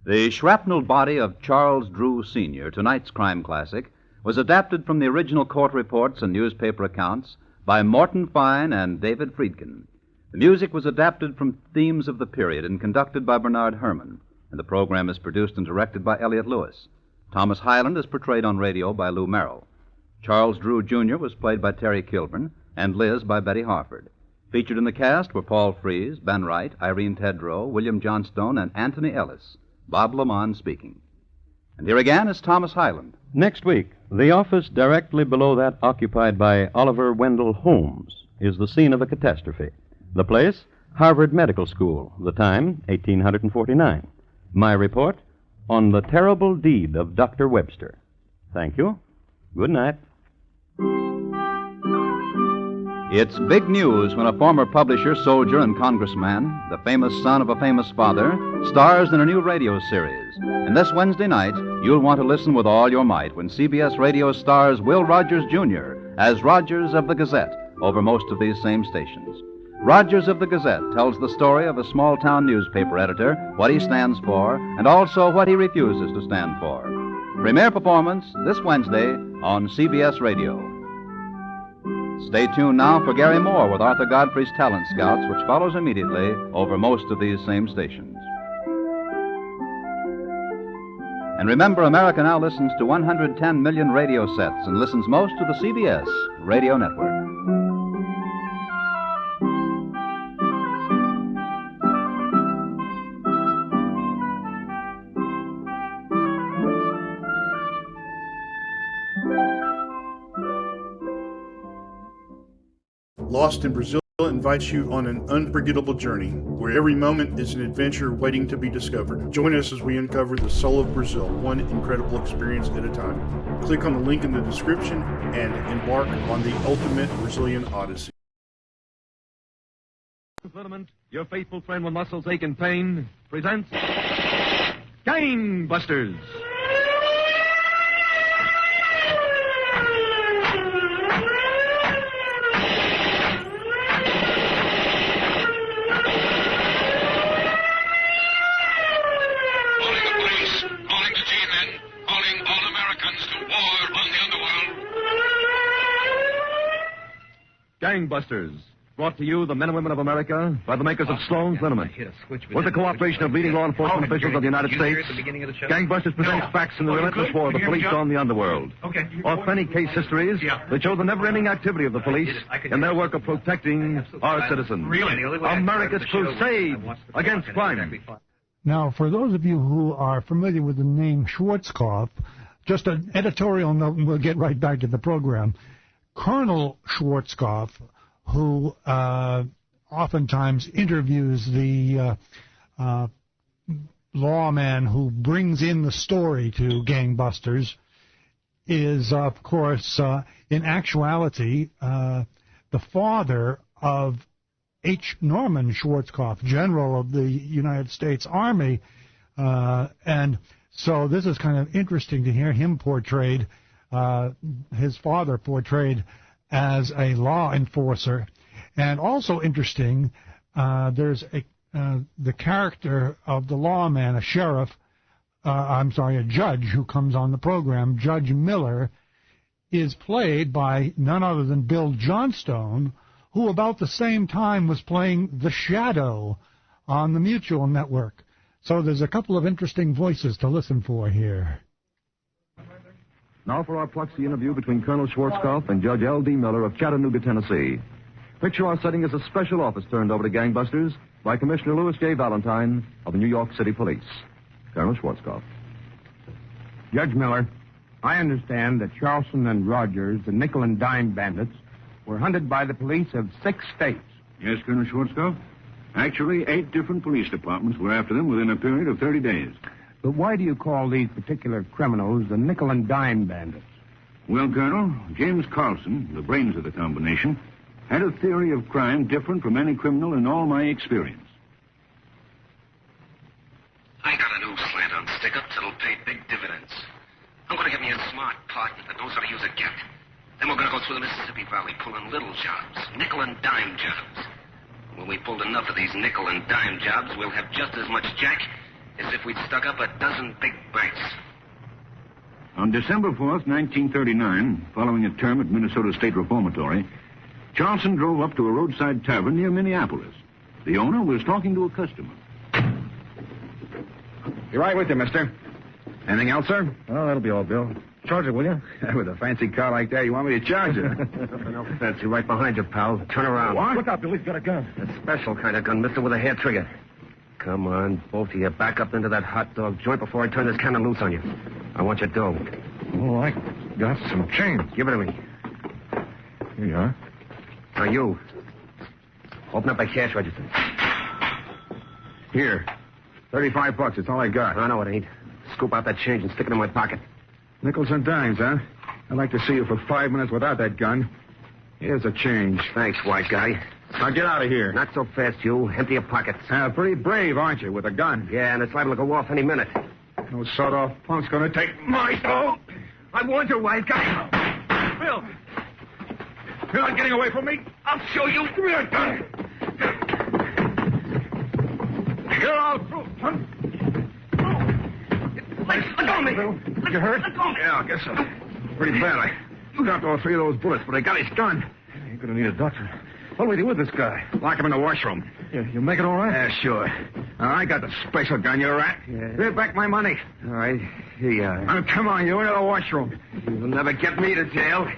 The shrapnel body of Charles Drew, Sr., tonight's crime classic, was adapted from the original court reports and newspaper accounts by Morton Fine and David Friedkin. The music was adapted from themes of the period and conducted by Bernard Herrmann, and the program is produced and directed by Elliott Lewis. Thomas Hyland is portrayed on radio by Lou Merrill. Charles Drew, Jr. was played by Terry Kilburn, and Liz by Betty Harford. Featured in the cast were Paul Frees, Ben Wright, Irene Tedrow, William Johnstone, and Anthony Ellis. Bob Lamont speaking. And here again is Thomas Hyland. Next week, the office directly below that occupied by Oliver Wendell Holmes is the scene of a catastrophe. The place, Harvard Medical School. The time, 1849. My report, on the terrible deed of Dr. Webster. Thank you. Good night. It's big news when a former publisher, soldier, and congressman, the famous son of a famous father, stars in a new radio series. And this Wednesday night, you'll want to listen with all your might when CBS Radio stars Will Rogers, Jr. as Rogers of the Gazette over most of these same stations. Rogers of the Gazette tells the story of a small-town newspaper editor, what he stands for, and also what he refuses to stand for. Premiere performance this Wednesday on CBS Radio. Stay tuned now for Gary Moore with Arthur Godfrey's Talent Scouts, which follows immediately over most of these same stations. And remember, America now listens to 110 million radio sets and listens most to the CBS radio network. Lost in Brazil invites you on an unforgettable journey, where every moment is an adventure waiting to be discovered. Join us as we uncover the soul of Brazil, one incredible experience at a time. Click on the link in the description and embark on the ultimate Brazilian odyssey. Filament, your faithful friend with muscles ache and pain, presents Gangbusters. Gangbusters, brought to you, the men and women of America, by the makers of Sloan's Liniment. With the cooperation of leading law enforcement officials of the United States, Gangbusters presents facts in the relentless war of the police on the underworld. Authentic case histories that show the never-ending activity of the police in their work of protecting our citizens. America's crusade against crime. Now, for those of you who are familiar with the name Schwarzkopf, just an editorial note, and we'll get right back to the program. Colonel Schwarzkopf, who oftentimes interviews the lawman who brings in the story to Gangbusters, is, of course, in actuality, the father of H. Norman Schwarzkopf, General of the United States Army. And so this is kind of interesting to hear him portrayed, his father portrayed as a law enforcer. And also interesting, there's the character of the lawman, a sheriff, a judge who comes on the program. Judge Miller is played by none other than Bill Johnstone, who about the same time was playing The Shadow on the Mutual Network. So there's a couple of interesting voices to listen for here. Now for our Pluxy interview between Colonel Schwarzkopf and Judge L.D. Miller of Chattanooga, Tennessee. Picture our setting as a special office turned over to Gangbusters by Commissioner Louis J. Valentine of the New York City Police. Colonel Schwarzkopf. Judge Miller, I understand that Charleston and Rogers, the nickel and dime bandits, were hunted by the police of 6 states. Yes, Colonel Schwarzkopf. Actually, 8 different police departments were after them within a period of 30 days. But why do you call these particular criminals the nickel and dime bandits? Well, Colonel, James Carlson, the brains of the combination, had a theory of crime different from any criminal in all my experience. I got a new slant on stick-ups that'll pay big dividends. I'm going to get me a smart partner that knows how to use a get. Then we're going to go through the Mississippi Valley pulling little jobs, nickel and dime jobs. When we pulled enough of these nickel and dime jobs, we'll have just as much jack as if we'd stuck up a dozen big banks. On December 4th, 1939, following a term at Minnesota State Reformatory, Charlson drove up to a roadside tavern near Minneapolis. The owner was talking to a customer. Be right with you, mister. Anything else, sir? Oh, that'll be all, Bill. Charge it, will you? With a fancy car like that, you want me to charge it? Nothing else fancy right behind you, pal. Turn around. What? Look out, Bill. He's got a gun. A special kind of gun, mister, with a hair trigger. Come on, both of you. Back up into that hot dog joint before I turn this cannon loose on you. I want your dough. Oh, I got some change. Give it to me. Here you are. Now, you. Open up that cash register. Here. $35. It's all I got. I know it ain't. Scoop out that change and stick it in my pocket. Nickels and dimes, huh? I'd like to see you for 5 minutes without that gun. Here's a change. Thanks, white guy. Now get out of here. Not so fast, you. Empty your pockets. Pretty brave, aren't you, with a gun? Yeah, and it's liable to go off any minute. No sawed-off punk's gonna take my dough. I warned you, white guy. Bill! You're not getting away from me. I'll show you. Give me that gun. You're all through, punk. Let go of me. You hurt? Let go of me. Yeah, I guess so. Pretty bad. I dropped all 3 of those bullets, but I got his gun. You're going to need a doctor. What'll we do with this guy? Lock him in the washroom. You make it all right? Yeah, sure. I got the special gun, you rat. Yeah. Give back my money. All right. Here you are. Now, come on, you into the washroom. You'll never get me to jail.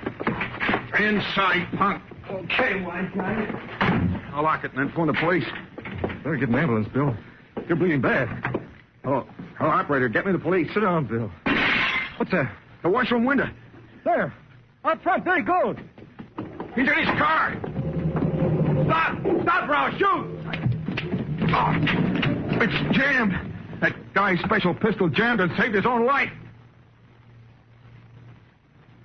Inside, punk. Okay, white guy. I'll lock it and then phone the police. Better get an ambulance, Bill. You're bleeding bad. Hello, operator, get me the police. Sit down, Bill. What's that? The washroom window. There. Out front. There he goes. He's in his car. Stop! Stop, Brown! Shoot! Oh, it's jammed. That guy's special pistol jammed and saved his own life.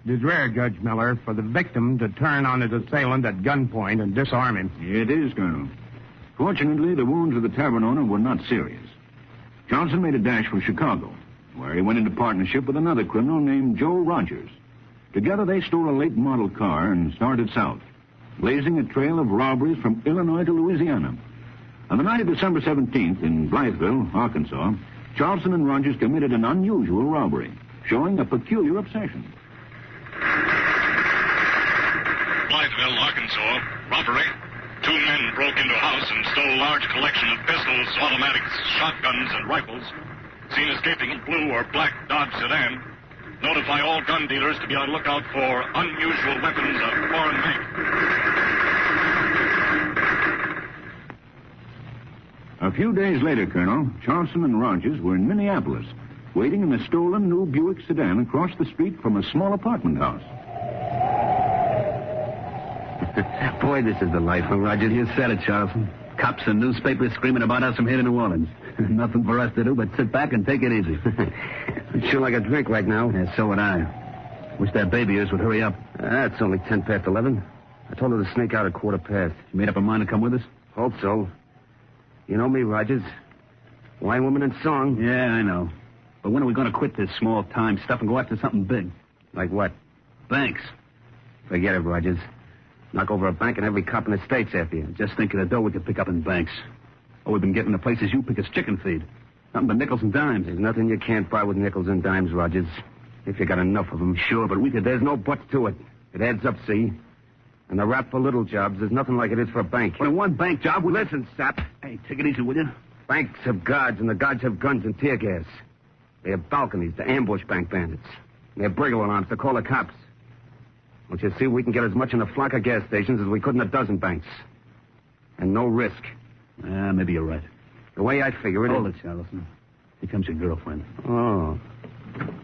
It is rare, Judge Miller, for the victim to turn on his assailant at gunpoint and disarm him. It is, Colonel. Fortunately, the wounds of the tavern owner were not serious. Johnson made a dash for Chicago, where he went into partnership with another criminal named Joe Rogers. Together, they stole a late model car and started south, blazing a trail of robberies from Illinois to Louisiana. On the night of December 17th in Blytheville, Arkansas, Charlson and Rogers committed an unusual robbery, showing a peculiar obsession. Blytheville, Arkansas. Robbery. 2 men broke into a house and stole a large collection of pistols, automatics, shotguns, and rifles. Seen escaping in blue or black Dodge sedan. Notify all gun dealers to be on lookout for unusual weapons of foreign make. A few days later, Colonel, Charleston and Rogers were in Minneapolis, waiting in a stolen new Buick sedan across the street from a small apartment house. Boy, this is the life, huh, Rogers? You said it, Charleston. Cops and newspapers screaming about us from here to New Orleans. Nothing for us to do but sit back and take it easy. I'd sure like a drink right now. Yeah, so would I. Wish that baby of yours would hurry up. It's only 10 past 11. I told her to sneak out at 15:15. You made up her mind to come with us? Hope so. You know me, Rogers. Wine, woman, and song. Yeah, I know. But when are we going to quit this small-time stuff and go after something big? Like what? Banks. Forget it, Rogers. Knock over a bank and every cop in the state's after you. Just think of the dough we could pick up in banks. All we've been getting the places you pick is chicken feed. Nothing but nickels and dimes. There's nothing you can't buy with nickels and dimes, Rogers. If you got enough of them. Sure, but we could... There's no buts to it. It adds up, see? And the rap for little jobs is nothing like it is for a bank. Well, in one bank job... Listen, sap. Hey, take it easy, will you? Banks have guards, and the guards have guns and tear gas. They have balconies to ambush bank bandits. They have burglar alarms to call the cops. Don't you see, we can get as much in a flock of gas stations as we could in a dozen banks. And no risk. Maybe you're right. The way I figure it... Hold it, Charleston. Here comes your girlfriend. Oh.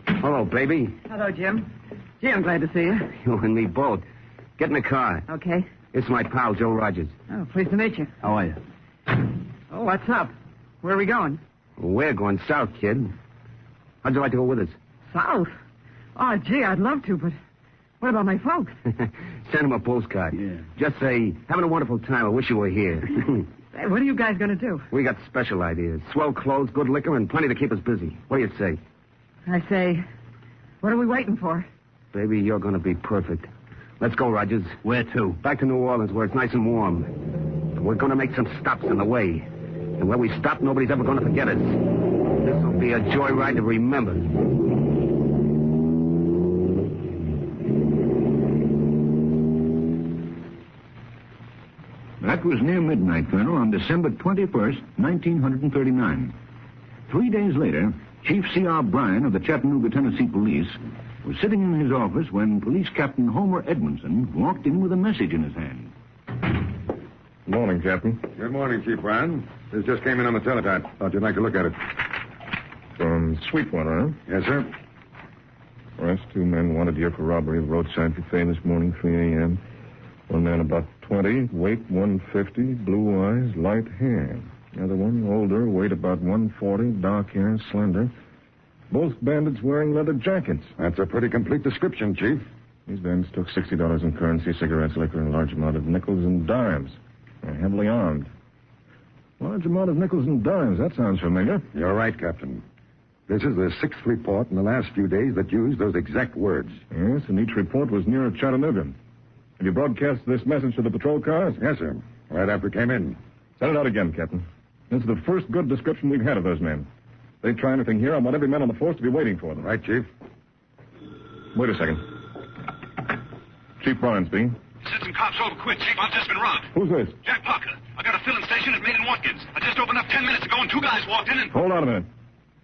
Hello, baby. Hello, Jim. Gee, I'm glad to see you. You and me both. Get in the car. Okay. It's my pal, Joe Rogers. Oh, pleased to meet you. How are you? Oh, what's up? Where are we going? We're going south, kid. How'd you like to go with us? South? Oh, gee, I'd love to, but what about my folks? Send them a postcard. Yeah. Just say, having a wonderful time. I wish you were here. Hey, what are you guys going to do? We got special ideas. Swell clothes, good liquor, and plenty to keep us busy. What do you say? I say, what are we waiting for? Baby, you're going to be perfect. Let's go, Rogers. Where to? Back to New Orleans, where it's nice and warm. We're going to make some stops on the way. And when we stop, nobody's ever going to forget us. This will be a joyride to remember. That was near midnight, Colonel, on December 21st, 1939. 3 days later, Chief C.R. Bryan of the Chattanooga, Tennessee Police was sitting in his office when Police Captain Homer Edmondson walked in with a message in his hand. Good morning, Captain. Good morning, Chief Bryan. This just came in on the teletype. Thought you'd like to look at it. Some Sweetwater, huh? Yes, sir. Arrest 2 men wanted here for robbery of roadside buffet this morning, 3 a.m. One man about 20, weight 150, blue eyes, light hair. The other one, older, weight about 140, dark hair, slender. Both bandits wearing leather jackets. That's a pretty complete description, Chief. These bandits took $60 in currency, cigarettes, liquor, and a large amount of nickels and dimes. They're heavily armed. Large amount of nickels and dimes. That sounds familiar. You're right, Captain. This is the 6th report in the last few days that used those exact words. Yes, and each report was near Chattanooga. Have you broadcast this message to the patrol cars? Yes, sir. Right after it came in. Send it out again, Captain. This is the first good description we've had of those men. If they try anything here, I want every man on the force to be waiting for them. Right, Chief. Wait a second. Chief Bryan speaking. Send some cops over quick, Chief. I've just been robbed. Who's this? Jack Parker. I got a filling station at Main and Watkins. I just opened up 10 minutes ago and 2 guys walked in and... Hold on a minute.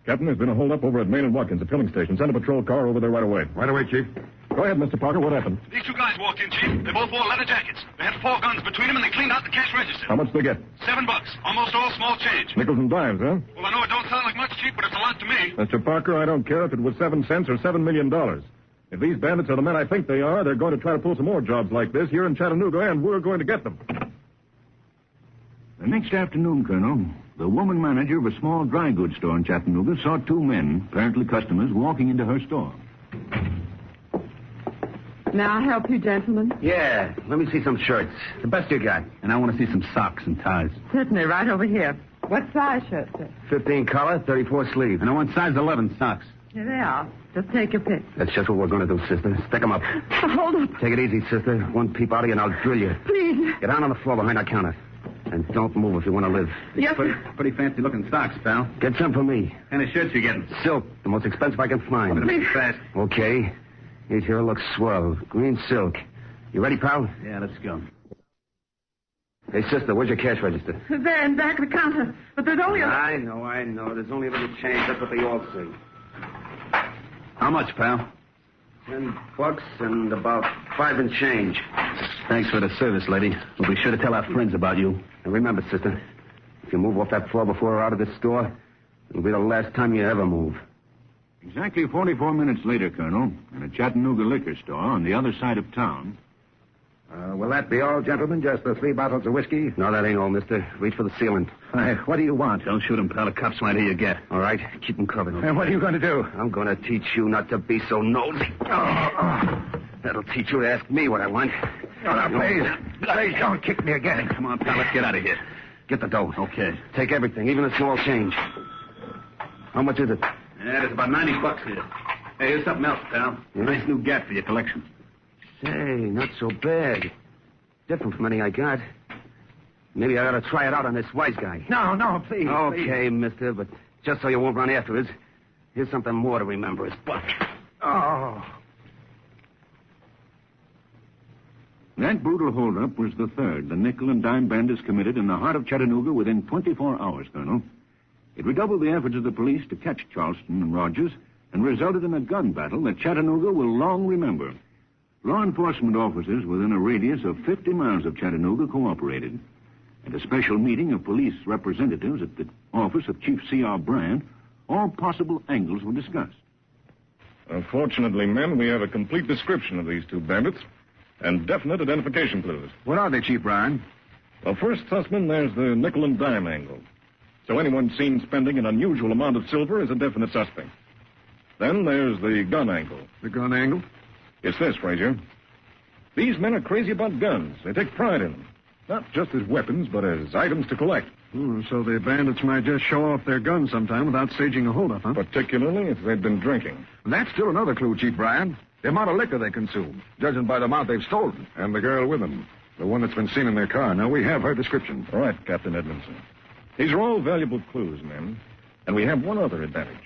Captain, there's been a holdup over at Main and Watkins, a filling station. Send a patrol car over there right away. Right away, Chief. Go ahead, Mr. Parker. What happened? These 2 guys walked in, Chief. They both wore leather jackets. They had 4 guns between them and they cleaned out the cash register. How much did they get? $7. Almost all small change. Nickels and dimes, huh? Well, I know it don't sound like much, Chief, but it's a lot to me. Mr. Parker, I don't care if it was 7 cents or $7 million. If these bandits are the men I think they are, they're going to try to pull some more jobs like this here in Chattanooga, and we're going to get them. The next afternoon, Colonel, the woman manager of a small dry goods store in Chattanooga saw 2 men, apparently customers, walking into her store. Now I help you, gentlemen? Yeah, let me see some shirts. The best you got. And I want to see some socks and ties. Certainly, right over here. What size shirt, sir? 15 collar, 34 sleeve. And I want size 11 socks. Here they are. Just take your pick. That's just what we're going to do, sister. Stick 'em up. Hold up. Take it easy, sister. One peep out of you and I'll drill you. Please. Get down on the floor behind our counter. And don't move if you want to live. Yes, sir. Pretty fancy-looking socks, pal. Get some for me. What kind of shirts you getting? Silk, the most expensive I can find. Better make it fast. Okay. These here looks swell. Green silk. You ready, pal? Yeah, let's go. Hey, sister, where's your cash register? There in back of the counter. But there's only a... I know. There's only a little change. That's what they all say. How much, pal? $10 and about 5 and change. Thanks for the service, lady. We'll be sure to tell our friends about you. And remember, sister, if you move off that floor before we're out of this store, it'll be the last time you ever move. Exactly 44 minutes later, Colonel, in a Chattanooga liquor store on the other side of town. Will that be all, gentlemen? Just the 3 bottles of whiskey? No, that ain't all, mister. Reach for the ceiling. What do you want? Don't shoot him, pal. The cops might hear you get. All right? Keep him covered. And what are you going to do? I'm going to teach you not to be so nosy. That'll teach you to ask me what I want. Please don't kick me again. Come on, pal. Let's get out of here. Get the dough. Okay. Take everything, even the small change. How much is it? Yeah, there's about $90 here. Hey, here's something else, pal. A nice new gat for your collection. Say, not so bad. Different from any I got. Maybe I ought to try it out on this wise guy. No, please. Okay, mister, but just so you won't run after us, here's something more to remember his butt. Oh. That brutal holdup was the third the nickel and dime bandits committed in the heart of Chattanooga within 24 hours, Colonel. It redoubled the efforts of the police to catch Charleston and Rogers and resulted in a gun battle that Chattanooga will long remember. Law enforcement officers within a radius of 50 miles of Chattanooga cooperated. At a special meeting of police representatives at the office of Chief C.R. Bryant, all possible angles were discussed. Unfortunately, men, we have a complete description of these 2 bandits and definite identification clues. What are they, Chief Bryan? Well, first, Sussman, there's the nickel and dime angle. So anyone seen spending an unusual amount of silver is a definite suspect. Then there's the gun angle. The gun angle? It's this, Frazier. These men are crazy about guns. They take pride in them. Not just as weapons, but as items to collect. So the bandits might just show off their guns sometime without staging a holdup, huh? Particularly if they've been drinking. That's still another clue, Chief Bryan. The amount of liquor they consume, judging by the amount they've stolen. And the girl with them. The one that's been seen in their car. Now, we have her description. All right, Captain Edmondson. These are all valuable clues, men. And we have one other advantage.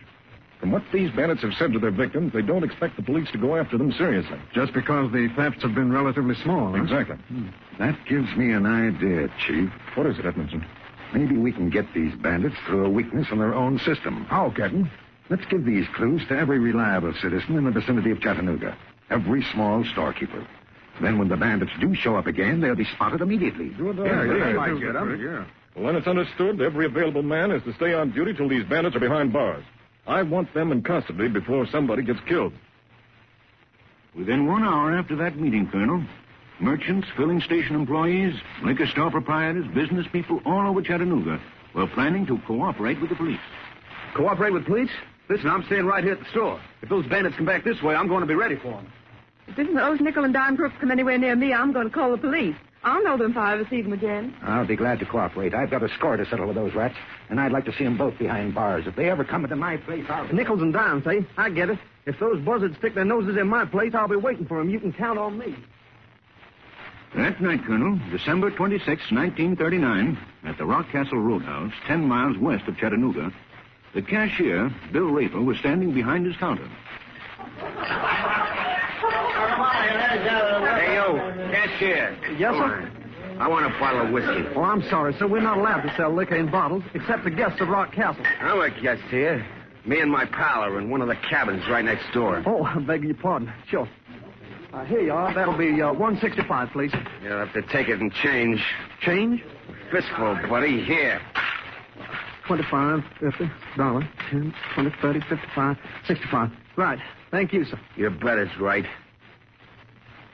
From what these bandits have said to their victims, they don't expect the police to go after them seriously. Just because the thefts have been relatively small, huh? Exactly. That gives me an idea, Chief. What is it, Edmondson? Maybe we can get these bandits through a weakness in their own system. How, Captain? Let's give these clues to every reliable citizen in the vicinity of Chattanooga. Every small storekeeper. Then when the bandits do show up again, they'll be spotted immediately. Good idea. Yeah. Well, then it's understood every available man is to stay on duty till these bandits are behind bars. I want them in custody before somebody gets killed. Within 1 hour after that meeting, Colonel, merchants, filling station employees, liquor store proprietors, business people all over Chattanooga were planning to cooperate with the police. Cooperate with police? Listen, I'm staying right here at the store. If those bandits come back this way, I'm going to be ready for them. If those nickel and dime crooks come anywhere near me, I'm going to call the police. I'll know them if I ever see them again. I'll be glad to cooperate. I've got a score to settle with those rats, and I'd like to see them both behind bars. If they ever come into my place, I'll... Nickels and dimes, eh? I get it. If those buzzards stick their noses in my place, I'll be waiting for them. You can count on me. That night, Colonel, December 26, 1939, at the Rock Castle Roadhouse, 10 miles west of Chattanooga, the cashier, Bill Raper, was standing behind his counter. Hey, you, cashier. Yes, sir? I want a bottle of whiskey. Oh, I'm sorry, sir. We're not allowed to sell liquor in bottles, except the guests of Rock Castle. I'm a guest here. Me and my pal are in one of the cabins right next door. Oh, I beg your pardon. Sure. Here you are. That'll be $165, please. You'll have to take it and change. Change? Fistful, buddy. Here. 25, $50, 10, 20, 30, 55, 65. Right. Thank you, sir. You bet it's right.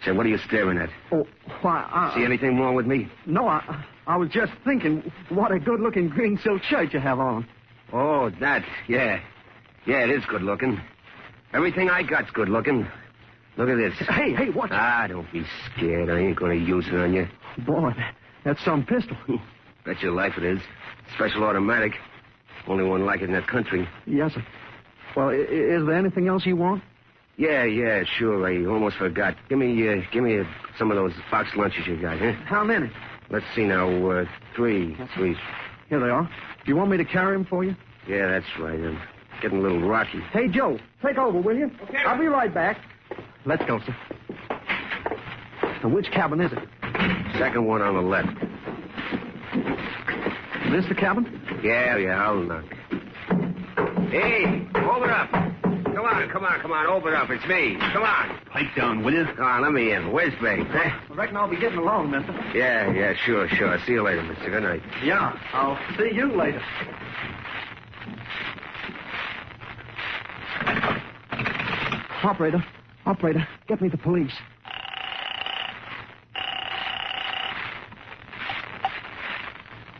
Say, what are you staring at? Oh, why, See anything wrong with me? No, I was just thinking what a good-looking green silk shirt you have on. Oh, that. Yeah. Yeah, it is good-looking. Everything I got's good-looking. Look at this. Hey, watch it. Don't be scared. I ain't going to use it on you. Boy, that's some pistol. Bet your life it is. Special automatic. Only one like it in the country. Yes, sir. Well, is there anything else you want? Yeah, sure. I almost forgot. Give me some of those box lunches you got, huh? How many? Let's see now. 3. Here they are. Do you want me to carry them for you? Yeah, that's right. I'm getting a little rocky. Hey, Joe, take over, will you? Okay. I'll be right back. Let's go, sir. Now, which cabin is it? Second one on the left. This the cabin? Yeah, I'll knock. Hey, open up. Come on, open up. It's me. Come on. Pipe down, will you? Come on, let me in. Where's Babe? I reckon I'll be getting along, mister. Yeah, sure. See you later, mister. Good night. Yeah, I'll see you later. Operator, get me the police.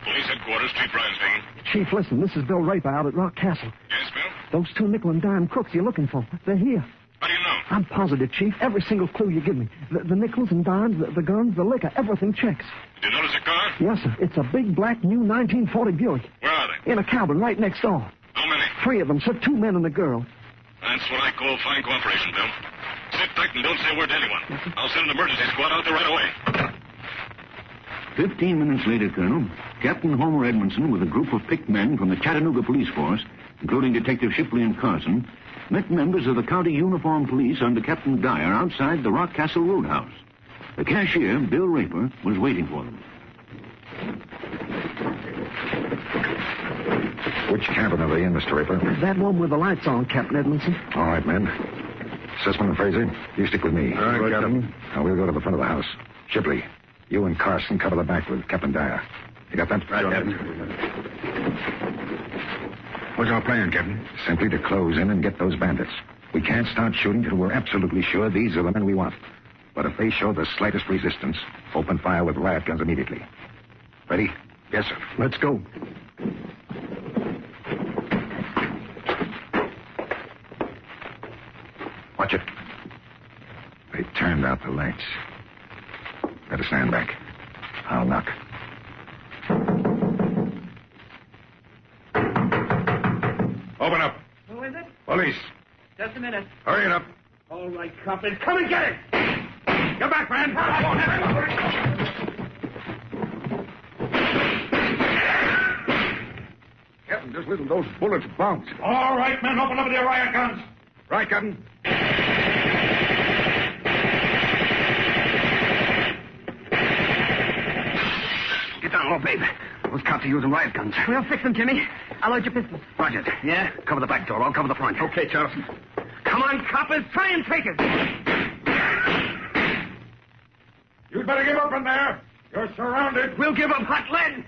Police headquarters, Chief Bryan speaking. Chief, listen, this is Bill Raper out at Rock Castle. Yes, Bill? Those 2 nickel and dime crooks you're looking for, they're here. How do you know? I'm positive, Chief. Every single clue you give me. The nickels and dimes, the guns, the liquor, everything checks. Did you notice a car? Yes, sir. It's a big, black, new 1940 Buick. Where are they? In a cabin right next door. How many? 3 of them, sir. 2 men and a girl. That's what I call fine cooperation, Bill. Sit tight and don't say a word to anyone. I'll send an emergency squad out there right away. 15 minutes later, Colonel, Captain Homer Edmondson with a group of picked men from the Chattanooga Police Force, including Detective Shipley and Carson, met members of the County Uniformed Police under Captain Dyer outside the Rock Castle Roadhouse. The cashier, Bill Raper, was waiting for them. Which cabin are they in, Mr. Raper? That one with the lights on, Captain Edmondson. All right, men. Sussman and Fraser, you stick with me. All right, Captain. Now, we'll go to the front of the house. Shipley, you and Carson cover the back with Captain Dyer. You got that? Right, Captain. What's our plan, Captain? Simply to close in and get those bandits. We can't start shooting till we're absolutely sure these are the men we want. But if they show the slightest resistance, open fire with riot guns immediately. Ready? Yes, sir. Let's go. Watch it. They turned out the lights. Better stand back. I'll knock. Open up. Who is it? Police. Just a minute. Hurry it up. All right, coppers, come and get it! Get back, man. Captain, just listen to those bullets bounce. All right, men, open up with your riot guns. Right, Captain. Get down low, babe. Those cops are using riot guns. We'll fix them, Jimmy. I'll load your pistols. Roger. Yeah? Cover the back door. I'll cover the front. Okay, Charleston. Come on, coppers, try and take it. You'd better give up in there. You're surrounded. We'll give them hot lead.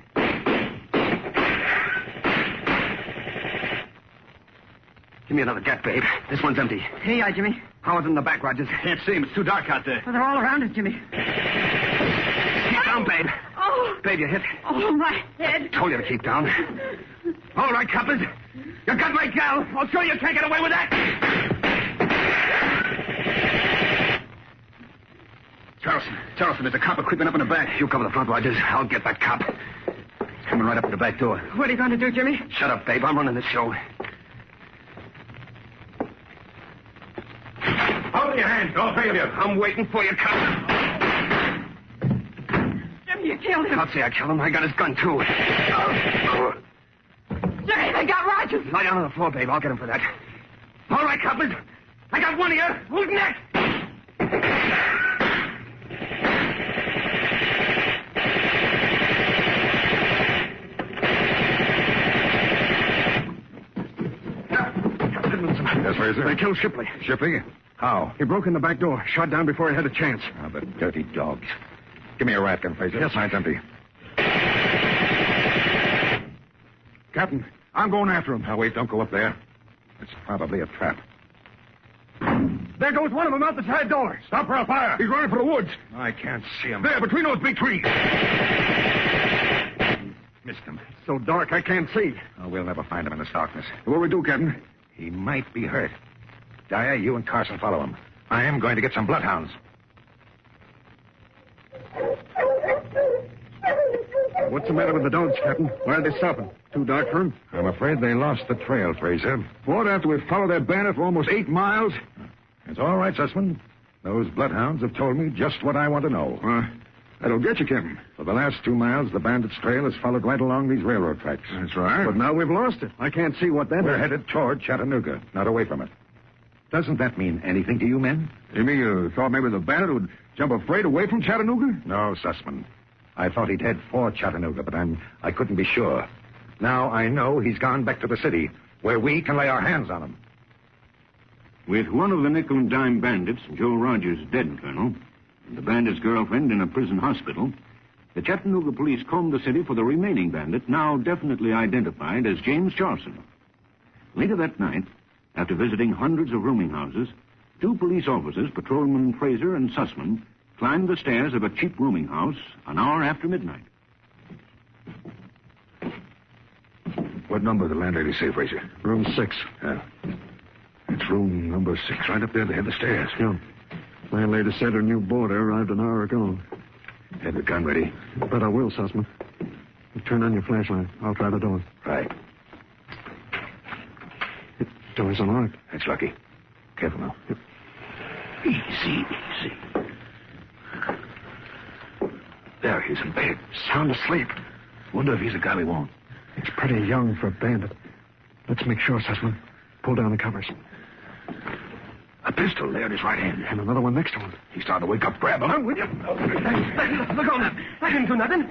Give me another gat, babe. This one's empty. Here you are, Jimmy. Howard's in the back, Rogers. Can't see him. It's too dark out there. Well, they're all around us, Jimmy. Keep down, babe. Oh. Babe, you're hit. Oh, my head. Told you to keep down. All right, coppers. You got my gal. I'll show you can't get away with that. Charleston, there's a copper creeping up in the back. You cover the front, Rogers. I'll get that cop. He's coming right up to the back door. What are you going to do, Jimmy? Shut up, babe. I'm running this show. Hold your hands, all 3 of you. I'm waiting for you, cop. Jimmy, you killed him. I'll say I killed him. I got his gun, too. Jimmy, they got Rogers. Lie down on the floor, babe. I'll get him for that. All right, coppers. I got one of you. Who's next? Yes, Fraser? They killed Shipley. Shipley? How? He broke in the back door. Shot down before he had a chance. Oh, the dirty dogs. Give me a riot gun, Fraser. Yes, sir. Mine's empty. Captain, I'm going after him. Now, wait, don't go up there. It's probably a trap. There goes one of them out the side door. Stop or I'll fire. He's running for the woods. I can't see him. There, between those big trees. Missed him. It's so dark I can't see. Oh, we'll never find him in this darkness. What do we do, Captain? He might be hurt. Dyer, you and Carson follow him. I am going to get some bloodhounds. What's the matter with the dogs, Captain? Why are they stopping? Too dark for them? I'm afraid they lost the trail, Fraser. What, after we've followed that bandit for almost 8 miles? It's all right, Sussman. Those bloodhounds have told me just what I want to know. That'll get you, Captain. For the last 2 miles, the bandits' trail has followed right along these railroad tracks. That's right. But now we've lost it. I can't see what that We're is. headed toward Chattanooga, not away from it. Doesn't that mean anything to you men? You mean you thought maybe the bandit would jump afraid away from Chattanooga? No, Sussman. I thought he'd head for Chattanooga, but I couldn't be sure. Now I know he's gone back to the city, where we can lay our hands on him. With one of the nickel and dime bandits, Joe Rogers, dead, Colonel, and the bandit's girlfriend in a prison hospital, the Chattanooga police combed the city for the remaining bandit, now definitely identified as James Charleston. Later that night, after visiting hundreds of rooming houses, 2 police officers, Patrolman Fraser and Sussman, climbed the stairs of a cheap rooming house an hour after midnight. What number did the landlady say, Fraser? Room 6. It's room number 6, right up there at the head of the stairs. Yeah. Landlady said her new boarder arrived an hour ago. Have the gun ready? Bet I will, Sussman. You turn on your flashlight. I'll try the door. Right. The door's unlocked. That's lucky. Careful now. Easy. There, he's in bed. Sound asleep. Wonder if he's the guy we want. He's pretty young for a bandit. Let's make sure, Sussman. Pull down the covers. A pistol there in his right hand. And another one next to him. He's starting to wake up. Grab him. I'm with you. Look on. I didn't do nothing.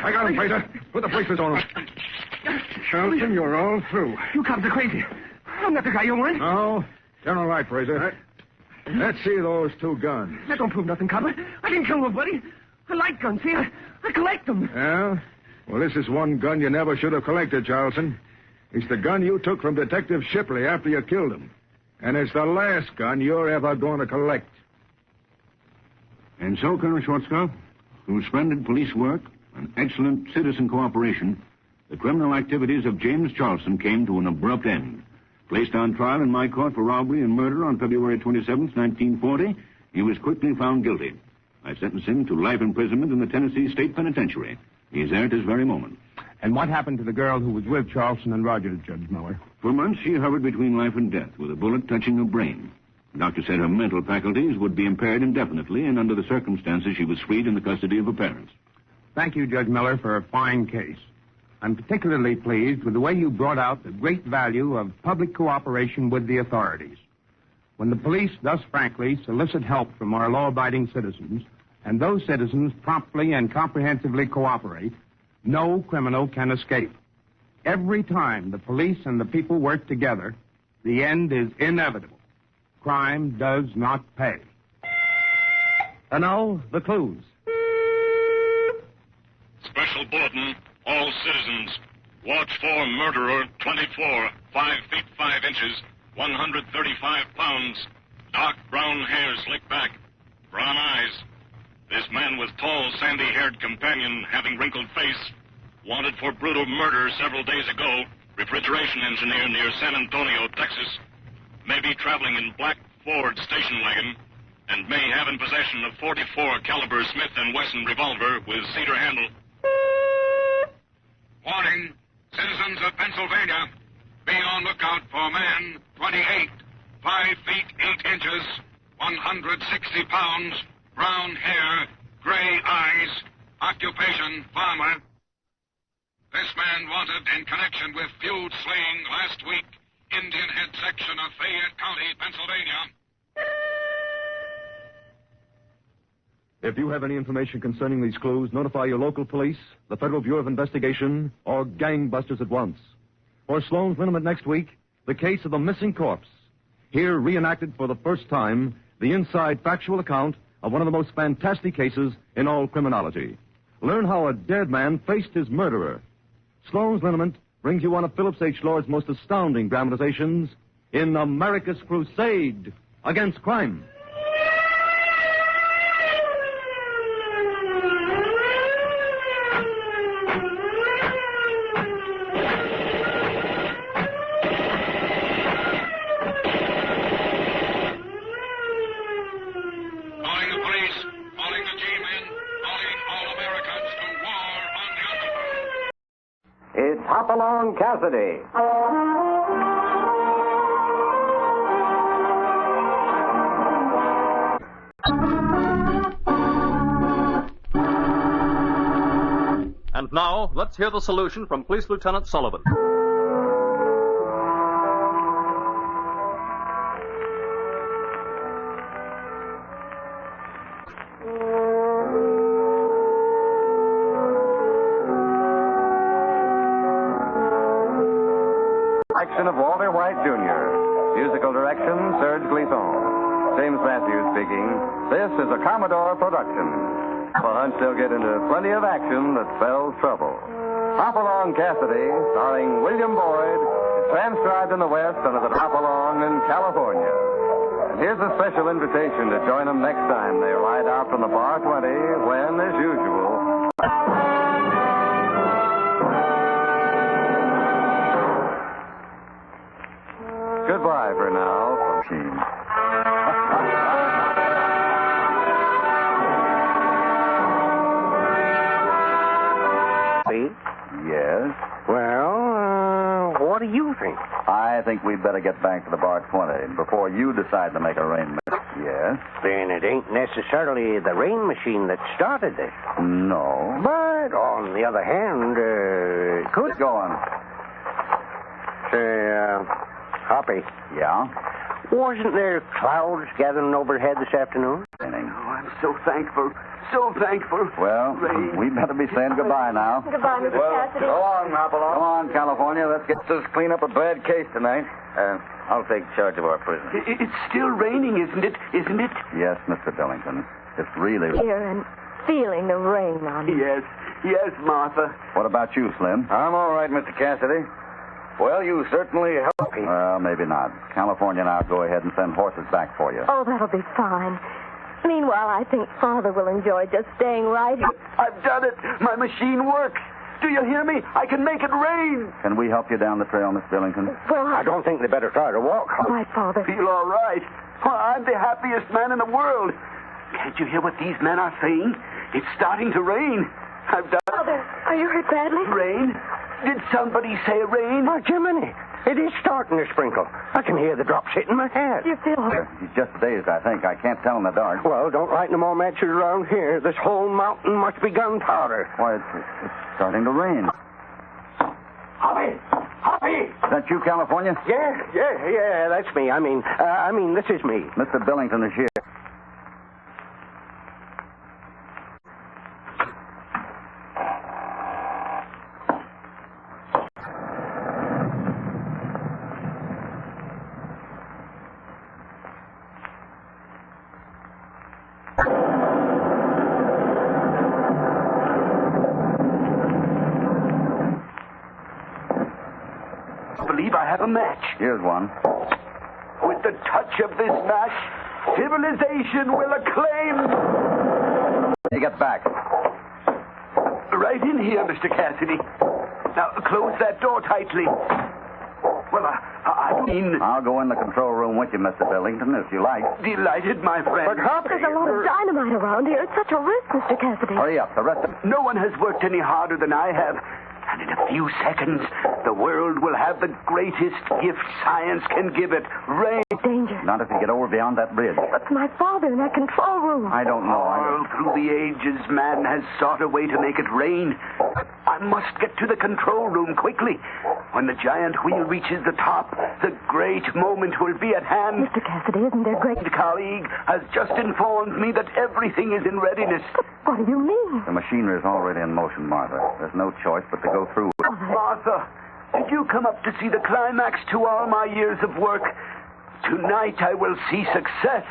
I got him, Fraser. Put the bracelets on him. Charleston, you're all through. You cops are crazy. I'm not the guy you want. No, you're all right, Fraser. Let's see those 2 guns. That don't prove nothing, copper. I didn't kill nobody. I like guns, see? I collect them. Yeah? Well, this is one gun you never should have collected, Charleston. It's the gun you took from Detective Shipley after you killed him. And it's the last gun you're ever going to collect. And so, Colonel Schwarzkopf, through splendid police work and excellent citizen cooperation, the criminal activities of James Charleston came to an abrupt end. Placed on trial in my court for robbery and murder on February 27, 1940, he was quickly found guilty. I sentenced him to life imprisonment in the Tennessee State Penitentiary. He's there at this very moment. And what happened to the girl who was with Charleston and Rogers, Judge Miller? For months, she hovered between life and death with a bullet touching her brain. The doctor said her mental faculties would be impaired indefinitely, and under the circumstances, she was freed in the custody of her parents. Thank you, Judge Miller, for a fine case. I'm particularly pleased with the way you brought out the great value of public cooperation with the authorities. When the police thus frankly solicit help from our law-abiding citizens, and those citizens promptly and comprehensively cooperate, no criminal can escape. Every time the police and the people work together, the end is inevitable. Crime does not pay. And now, the clues. Special bulletin, all citizens. Watch for murderer 24, 5 feet 5 inches, 135 pounds. Dark brown hair slicked back, brown eyes. This man with tall, sandy-haired companion having wrinkled face, wanted for brutal murder several days ago, refrigeration engineer near San Antonio, Texas, may be traveling in black Ford station wagon, and may have in possession a .44 caliber Smith & Wesson revolver with cedar handle. Warning, citizens of Pennsylvania, be on lookout for man 28, 5 feet 8 inches, 160 pounds, brown hair, gray eyes, occupation farmer. This man wanted in connection with feud slaying last week, Indian Head section of Fayette County, Pennsylvania. If you have any information concerning these clues, notify your local police, the Federal Bureau of Investigation, or gangbusters at once. For Sloan's Liniment next week, the case of the missing corpse. Here reenacted for the first time, the inside factual account of one of the most fantastic cases in all criminology. Learn how a dead man faced his murderer. Sloan's Liniment brings you one of Phillips H. Lord's most astounding dramatizations in America's Crusade Against Crime. It's Hopalong Cassidy. And now, let's hear the solution from Police Lieutenant Sullivan. production of Walter White, Jr. Musical direction, Serge Glisson. James Matthews speaking. This is a Commodore production. The Hunch they'll get into plenty of action that spells trouble. Hop Along Cassidy, starring William Boyd, is transcribed in the West under the Hop Along in California. And here's a special invitation to join them next time they ride out from the Bar 20 when, as usual... Goodbye for now from Team. Yes? Well, what do you think? I think we'd better get back to the Bar 20 before you decide to make arrangements. Yes? Then it ain't necessarily the rain machine that started this. No. But, on the other hand, it could... Go on. Say, Hoppy. Yeah? Wasn't there clouds gathering overhead this afternoon? Oh, I'm so thankful. So thankful. Well, we better be saying goodbye now. Goodbye, Mr. Cassidy. Go on, Hopalong. Come on, California. Let's get this clean up a bad case tonight. I'll take charge of our prisoner. It's still raining, isn't it? Isn't it? Yes, Mr. Billington. It's really... Here and feeling the rain on you. Yes. Yes, Martha. What about you, Slim? I'm all right, Mr. Cassidy. Well, you certainly helped me. Well, maybe not. California and I'll go ahead and send horses back for you. Oh, that'll be fine. Meanwhile, I think Father will enjoy just staying right here. I've done it. My machine works. Do you hear me? I can make it rain. Can we help you down the trail, Miss Billington? Well, I don't think they better try to walk. All right, Father. Feel all right. Well, I'm the happiest man in the world. Can't you hear what these men are saying? It's starting to rain. I've done it. Father, are you hurt badly? Rain? Did somebody say rain? Oh, Jiminy. It is starting to sprinkle. I can hear the drops hitting my head. You feel hurt? He's just dazed, I think. I can't tell in the dark. Well, don't light no more matches around here. This whole mountain must be gunpowder. Why, it's starting to rain. Hoppy! Hoppy! Is that you, California? Yeah, that's me. I mean, this is me. Mr. Billington is here. I have a match. Here's one. With the touch of this match, civilization will acclaim... You get back. Right in here, Mr. Cassidy. Now, close that door tightly. Well, I mean... I'll go in the control room with you, Mr. Billington, if you like. Delighted, my friend. But Hoppy... There's a lot of dynamite around here. It's such a risk, Mr. Cassidy. Hurry up. The rest of... No one has worked any harder than I have. And in a few seconds, the world will have the greatest gift science can give it. Rain. Danger. Not if you get over beyond that bridge. What's my father in that control room? I don't know. All through the ages, man has sought a way to make it rain. I must get to the control room quickly. When the giant wheel reaches the top, the great moment will be at hand. Mr. Cassidy, isn't there great... The colleague has just informed me that everything is in readiness. But what do you mean? The machinery is already in motion, Martha. There's no choice but to go through. Martha, did you come up to see the climax to all my years of work? Tonight I will see success.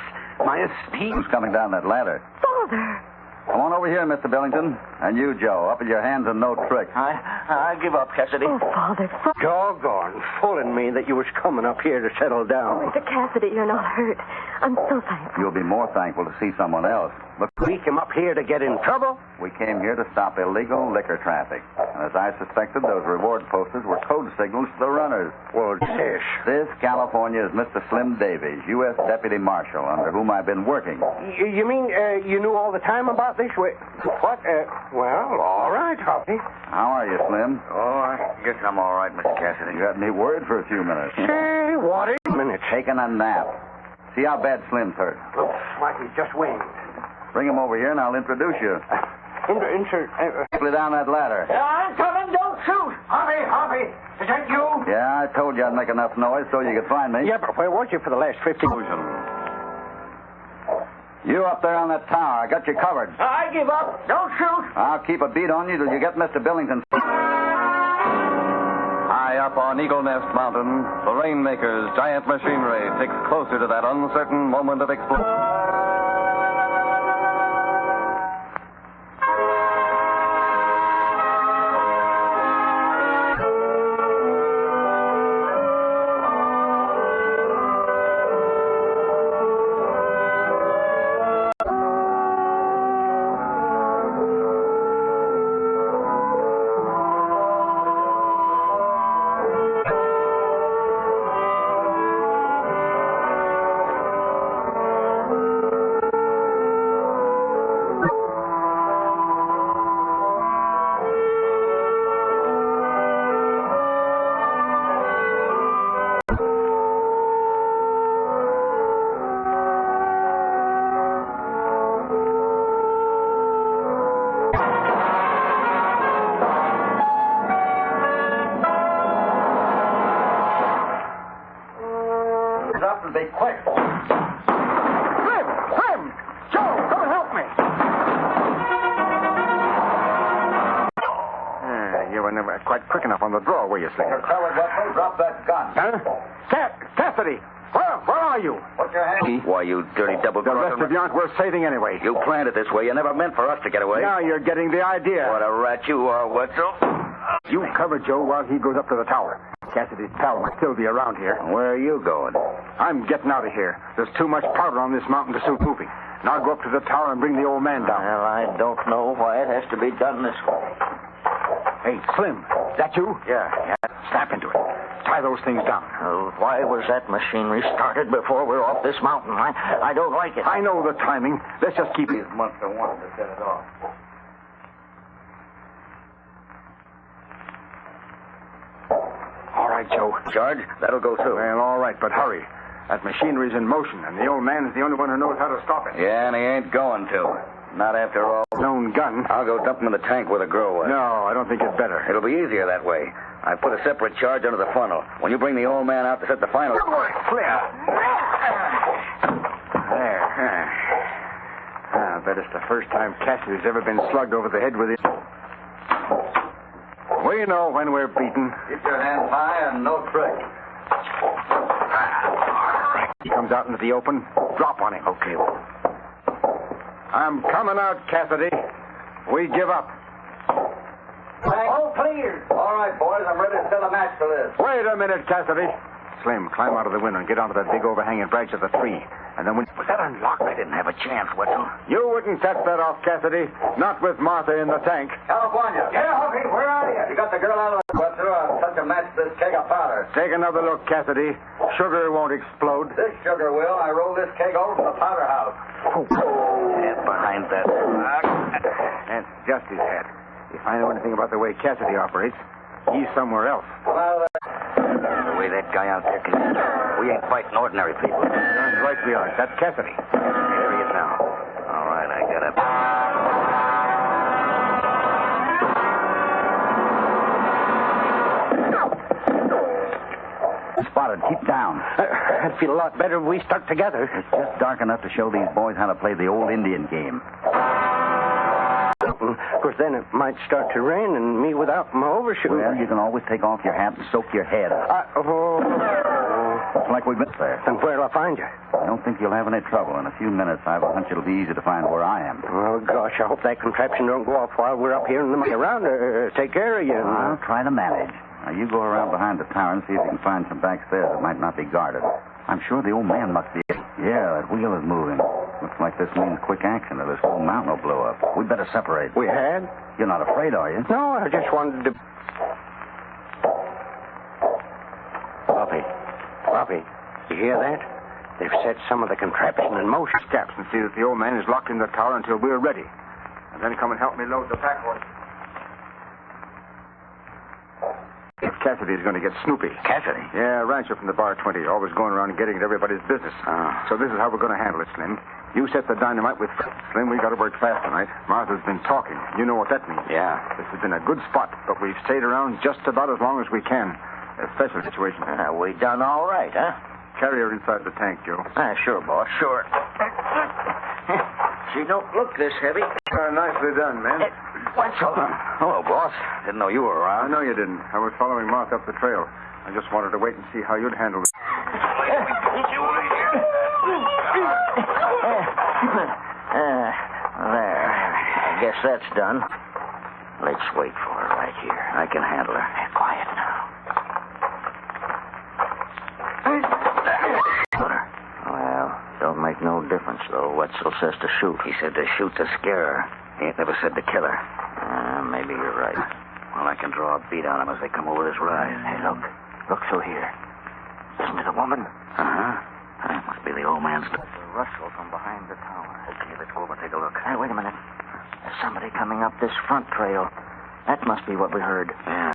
My esteem... Who's coming down that ladder? Father! Come on over here, Mr. Billington. And you, Joe, up with your hands and no trick. I give up, Cassidy. Oh, Father. Doggone, fooling me that you was coming up here to settle down. Mr. Cassidy, you're not hurt. I'm so thankful. You'll be more thankful to see someone else. Look, we came up here to get in trouble? We came here to stop illegal liquor traffic. And as I suspected, those reward posters were code signals to the runners. Well, This, California, is Mr. Slim Davies, U.S. Deputy Marshal, under whom I've been working. You mean you knew all the time about this? What? Well, all right, Hoppy. How are you, Slim? Oh, I guess I'm all right, Mr. Cassidy. You had me worried for a few minutes. Say, what is minutes? Taking a nap. See how bad Slim's hurt. Looks like he's just winged. Bring him over here and I'll introduce you. Quickly down that ladder. I'm coming, don't shoot! Hoppy, is that you? Yeah, I told you I'd make enough noise so you could find me. Yeah, but where was you for the last 15 years? You up there on that tower. I got you covered. I give up. Don't shoot. I'll keep a beat on you till you get Mr. Billington. I High up on Eagle Nest Mountain, the Rainmaker's giant machinery ticks closer to that uncertain moment of explosion. Be quick. Slim! Joe, come help me. You were never quite quick enough on the draw, were you, Slim? Drop that gun. Huh? Cassidy, where are you? Put your hand. Why, you dirty double The rest of you aren't worth saving anyway. You planned it this way. You never meant for us to get away. Now you're getting the idea. What a rat you are, Wetzel. You cover Joe while he goes up to the tower. Cassidy's pal might still be around here. Where are you going? I'm getting out of here. There's too much powder on this mountain to suit moving. Now I'll go up to the tower and bring the old man down. Well, I don't know why it has to be done this way. Hey, Slim, is that you? Yeah. Snap into it. Tie those things down. Why was that machinery started before we're off this mountain? I don't like it. I know the timing. Let's just keep it. Must have wanted to set it off. All right, Joe. Charge? That'll go too. Well, all right, but hurry. That machinery's in motion, and the old man is the only one who knows how to stop it. Yeah, and he ain't going to. Not after all. Lone gun. I'll go dump him in the tank where the girl was. No, I don't think it's better. It'll be easier that way. I put a separate charge under the funnel. When you bring the old man out to set the final... Good work, clear. There. I bet it's the first time Cassidy's ever been slugged over the head with it. We know when we're beaten. Keep your hands high and no trick. He comes out into the open. Drop on him. Okay. I'm coming out, Cassidy. We give up. All clear. All right, boys. I'm ready to set a match for this. Wait a minute, Cassidy. Slim, climb out of the window and get onto that big overhanging branch of the tree. And then when... Was that unlocked? I didn't have a chance, Wetzel. You wouldn't set that off, Cassidy. Not with Martha in the tank. California. Yeah, Humpy, where are you? You got the girl out of the... Wetzel, I'll touch a match to this keg of powder. Take another look, Cassidy. Sugar won't explode. This sugar will. I rolled this keg over to the powder house. Oh. Head behind that rock. That's just his head. If I know anything about the way Cassidy operates, he's somewhere else. Well, the way that guy out there can... We ain't fighting ordinary people. Right we are. That's Cassidy. There he is now. All right, I got up. Spotted. Keep down. I'd feel a lot better if we stuck together. It's just dark enough to show these boys how to play the old Indian game. Of course, then it might start to rain, and me without my overshoes. Well, you can always take off your hat and soak your head. Looks like we've been there. And where'll I find you? I don't think you'll have any trouble. In a few minutes, I have a hunch it'll be easy to find where I am. Oh, gosh, I hope that contraption don't go off while we're up here and around to take care of you. I'll try to manage. Now, you go around behind the tower and see if you can find some back stairs that might not be guarded. I'm sure the old man must be... Yeah, that wheel is moving. Looks like this means quick action or this whole mountain will blow up. We'd better separate. We had? You're not afraid, are you? No, I just wanted to... Bobby, you hear that? They've set some of the contraption in motion. Steps and see that the old man is locked in the tower until we're ready. And then come and help me load the pack horse. If Cassidy's going to get snoopy. Cassidy? Yeah, rancher from the Bar 20, always going around and getting at everybody's business. So this is how we're going to handle it, Slim. You set the dynamite with... Slim, we got to work fast tonight. Martha's been talking. You know what that means. Yeah. This has been a good spot, but we've stayed around just about as long as we can. A special situation. We done all right, huh? Carry her inside the tank, Joe. Sure, boss, sure. She don't look this heavy. Nicely done, man. Wetzel. Hello, boss. Didn't know you were I around. know you didn't. I was following Martha up the trail. I just wanted to wait and see how you'd handle it. There. I guess that's done. Let's wait for her right here. I can handle her. Quiet now. Well, don't make no difference, though. Wetzel says to shoot. He said to shoot to scare her. He ain't never said to kill her. Maybe you're right. Well, I can draw a bead on them as they come over this rise. Hey, look. Look through here. Isn't it a woman? Uh-huh. That must be the old man's... The rustle from behind the tower. Okay, let's go over and take a look. Hey, wait a minute. There's somebody coming up this front trail. That must be what we heard. Yeah.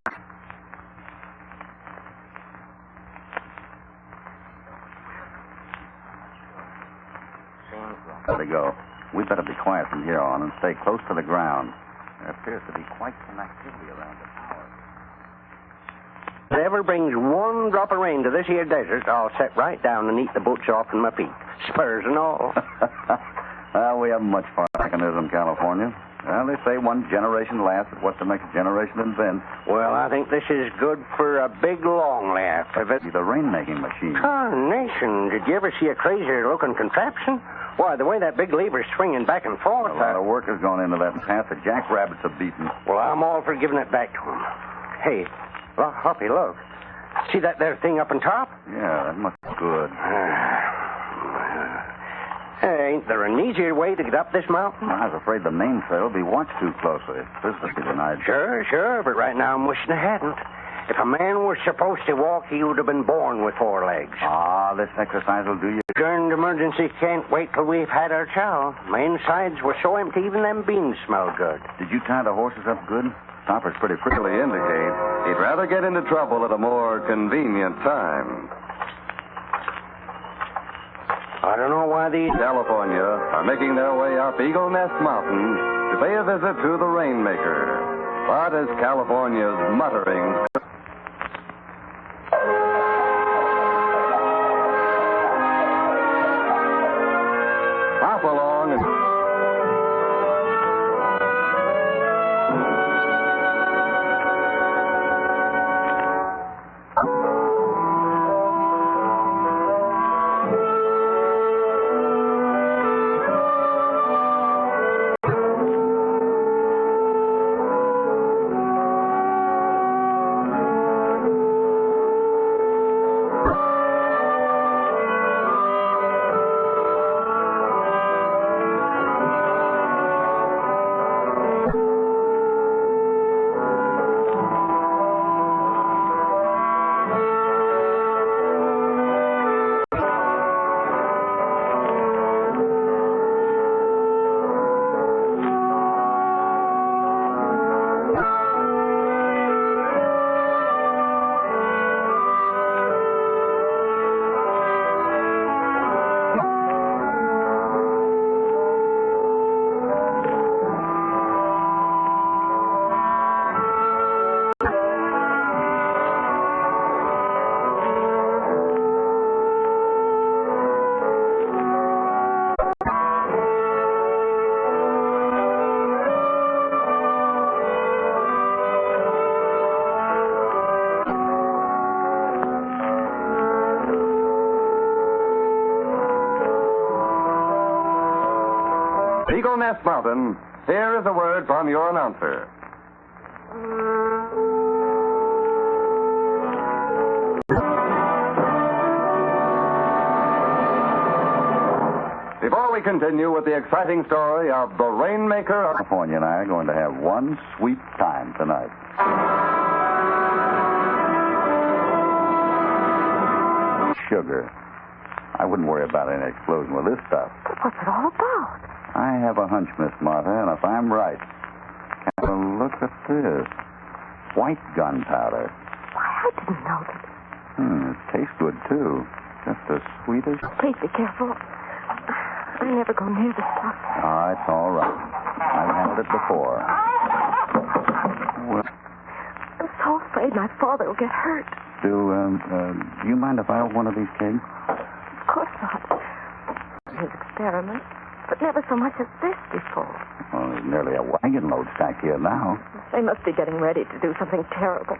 There they go. We better be quiet from here on and stay close to the ground. There appears to be quite some activity around the tower. If it ever brings one drop of rain to this here desert, I'll sit right down and eat the boots off in my feet. Spurs and all. Well, we haven't much fire mechanism in California. Well, they say one generation lasts at what the next generation invents. Well, I think this is good for a big long laugh. If it... The rain-making machine. Carnation, did you ever see a crazier-looking contraption? Why, the way that big lever's swinging back and forth... A lot of work has gone into that path the jackrabbits have beaten. Well, I'm all for giving it back to him. Hey, Hoppy, look. See that there thing up on top? Yeah, that must be good. Ain't there an easier way to get up this mountain? I was afraid the main trail would be watched too closely. This would be denied. Sure, but right now I'm wishing I hadn't. If a man was supposed to walk, he would have been born with 4 legs. This exercise will do you. Turned emergency can't wait till we've had our chow. My insides were so empty, even them beans smell good. Did you tie the horses up good? Stopper's pretty quickly indicate he'd rather get into trouble at a more convenient time. I don't know why these... California are making their way up Eagle Nest Mountain to pay a visit to the Rainmaker. But as California's muttering... Hop along and... Eagle Nest Mountain, here is a word from your announcer. Before we continue with the exciting story of the Rainmaker of California and I are going to have one sweet time tonight. Sugar. I wouldn't worry about any explosion with this stuff. But what's it all about? I have a hunch, Miss Martha, and if I'm right, look at this. White gunpowder. Why, I didn't know that. It tastes good, too. Just as sweet as... Please be careful. I never go near the stuff. It's all right. I've handled it before. Well, I'm so afraid my father will get hurt. do you mind if I have one of these kegs? Of course not. His experiment. But never so much as this before. Well, There's nearly a wagon load stacked here now. They must be getting ready to do something terrible.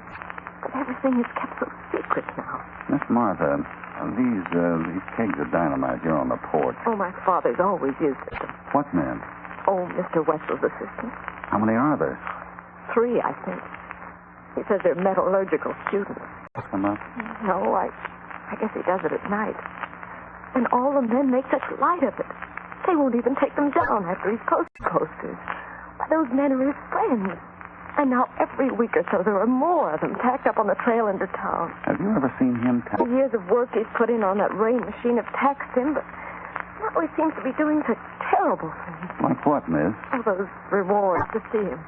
But everything is kept so secret now. Miss Martha, these kegs of dynamite here on the porch. Oh, my father's always used it. What men? Oh, Mr. Wetzel's assistant. How many are there? 3, I think. He says they're metallurgical students. Pick them up? No, I guess he does it at night. And all the men make such light of it. They won't even take them down after he's posted posters. Why, those men are his friends. And now every week or so there are more of them tacked up on the trail into town. Have you ever seen him The years of work he's put in on that rain machine have taxed him, but now he seems to be doing such terrible things. Like what, miss? All those rewards to see him.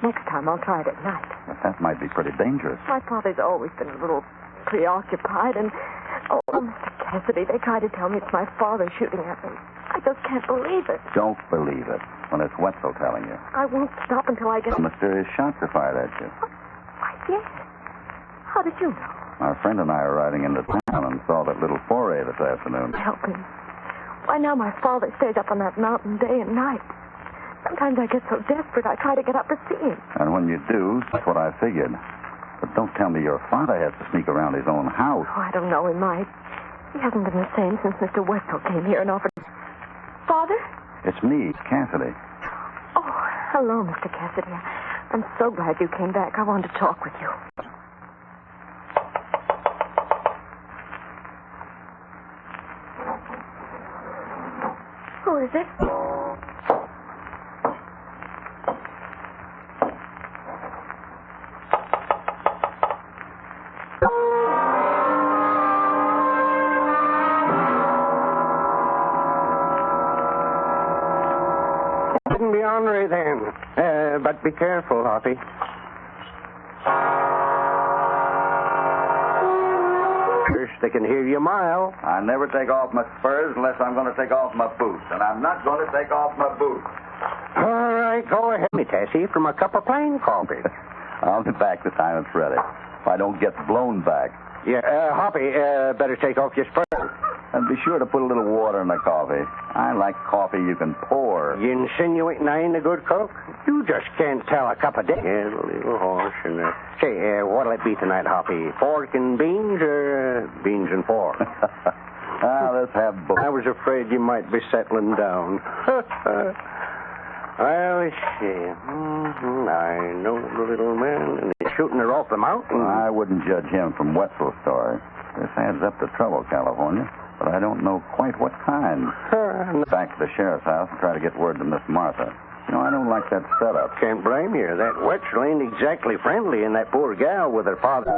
Next time I'll try it at night. That might be pretty dangerous. My father's always been a little preoccupied, and, oh, Mr. Cassidy, they try to tell me it's my father shooting at me. I just can't believe it. Don't believe it when it's Wetzel telling you. I won't stop until I get... Mysterious shots are fired at you. Why, yes. How did you know? Our friend and I are riding into town and saw that little foray this afternoon. Help him. Why, now my father stays up on that mountain day and night. Sometimes I get so desperate I try to get up to see him. And when you do, that's what I figured. But don't tell me your father has to sneak around his own house. Oh, I don't know. He might. He hasn't been the same since Mr. Wetzel came here and offered... Father? It's me, Cassidy. Oh, hello, Mr. Cassidy. I'm so glad you came back. I wanted to talk with you. Who is it? Be ornery then. But be careful, Hoppy. First, they can hear you a mile. I never take off my spurs unless I'm going to take off my boots. And I'm not going to take off my boots. All right, go ahead, me, Tessie, from a cup of plain coffee. I'll be back the time it's ready. If I don't get blown back. Yeah, Hoppy, better take off your spurs. And be sure to put a little water in the coffee. I like coffee you can pour. You insinuating I ain't a good cook? You just can't tell a cup a day. Yeah, the little horse and... Say, what'll it be tonight, Hoppy? Pork and beans or beans and pork? Let's have both. I was afraid you might be settling down. Well, let's see. I know the little man, and he's shooting her off the mountain. I wouldn't judge him from Wetzel's story. This adds up to trouble, California. But I don't know quite what kind. Back to the sheriff's house and try to get word to Miss Martha. You know, I don't like that setup. Can't blame you. That Wetzel ain't exactly friendly, and that poor gal with her father.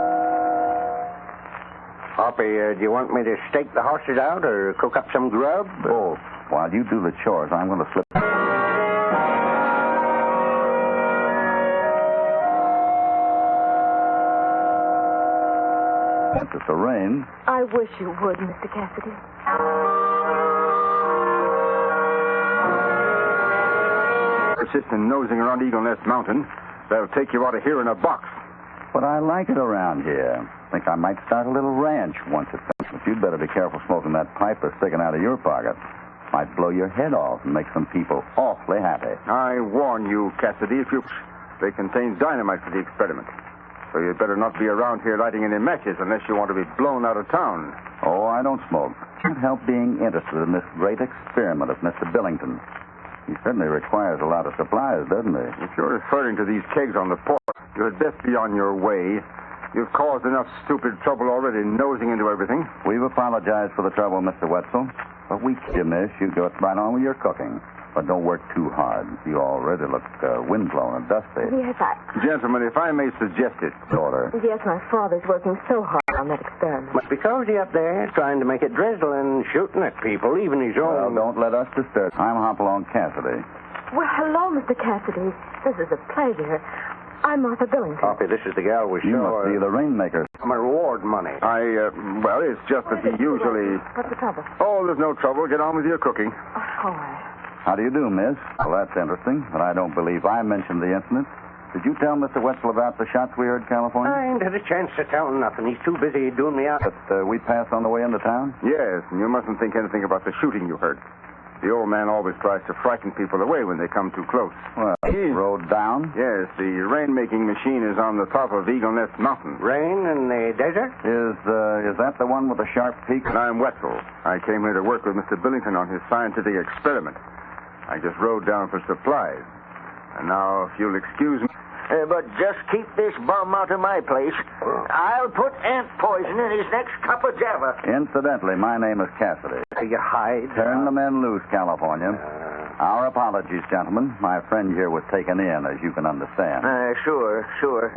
Hoppy, do you want me to stake the horses out or cook up some grub? Both. While you do the chores, I'm going to slip... It's the rain. I wish you would, Mr. Cassidy. Persistent nosing around Eagle Nest Mountain. That'll take you out of here in a box. But I like it around here. Think I might start a little ranch once it's done. But you'd better be careful smoking that pipe that's sticking out of your pocket. Might blow your head off and make some people awfully happy. I warn you, Cassidy, if you... They contain dynamite for the experiment. So you'd better not be around here lighting any matches unless you want to be blown out of town. Oh, I don't smoke. Can't help being interested in this great experiment of Mr. Billington. He certainly requires a lot of supplies, doesn't he? If you're referring to these kegs on the porch, you'd best be on your way. You've caused enough stupid trouble already nosing into everything. We've apologized for the trouble, Mr. Wetzel. But we you miss. You go right on with your cooking. But don't work too hard. You already look windblown and dusty. Yes, Gentlemen, if I may suggest it. Daughter. Yes, my father's working so hard on that experiment. Must be cozy up there, trying to make it drizzle and shooting at people, even his own. Well, don't let us disturb. I'm Hopalong Cassidy. Well, hello, Mr. Cassidy. This is a pleasure. I'm Martha Billington. Hoppy, this is the gal we You saw. must be the rainmaker. My reward money. Well, it's just that he usually... What's the trouble? Oh, there's no trouble. Get on with your cooking. All right. How do you do, miss? Well, that's interesting, but I don't believe I mentioned the incident. Did you tell Mr. Wetzel about the shots we heard, California? I ain't had a chance to tell him nothing. He's too busy doing me out. But we passed on the way into town? Yes, and you mustn't think anything about the shooting you heard. The old man always tries to frighten people away when they come too close. Well, road down? Yes, the rain-making machine is on the top of Eagle Nest Mountain. Rain in the desert? Is that the one with the sharp peak? And I'm Wetzel. I came here to work with Mr. Billington on his scientific experiment. I just rode down for supplies. And now, if you'll excuse me... But just keep this bum out of my place. I'll put ant poison in his next cup of java. Incidentally, my name is Cassidy. You hide? Turn the men loose, California. Our apologies, gentlemen. My friend here was taken in, as you can understand. Sure.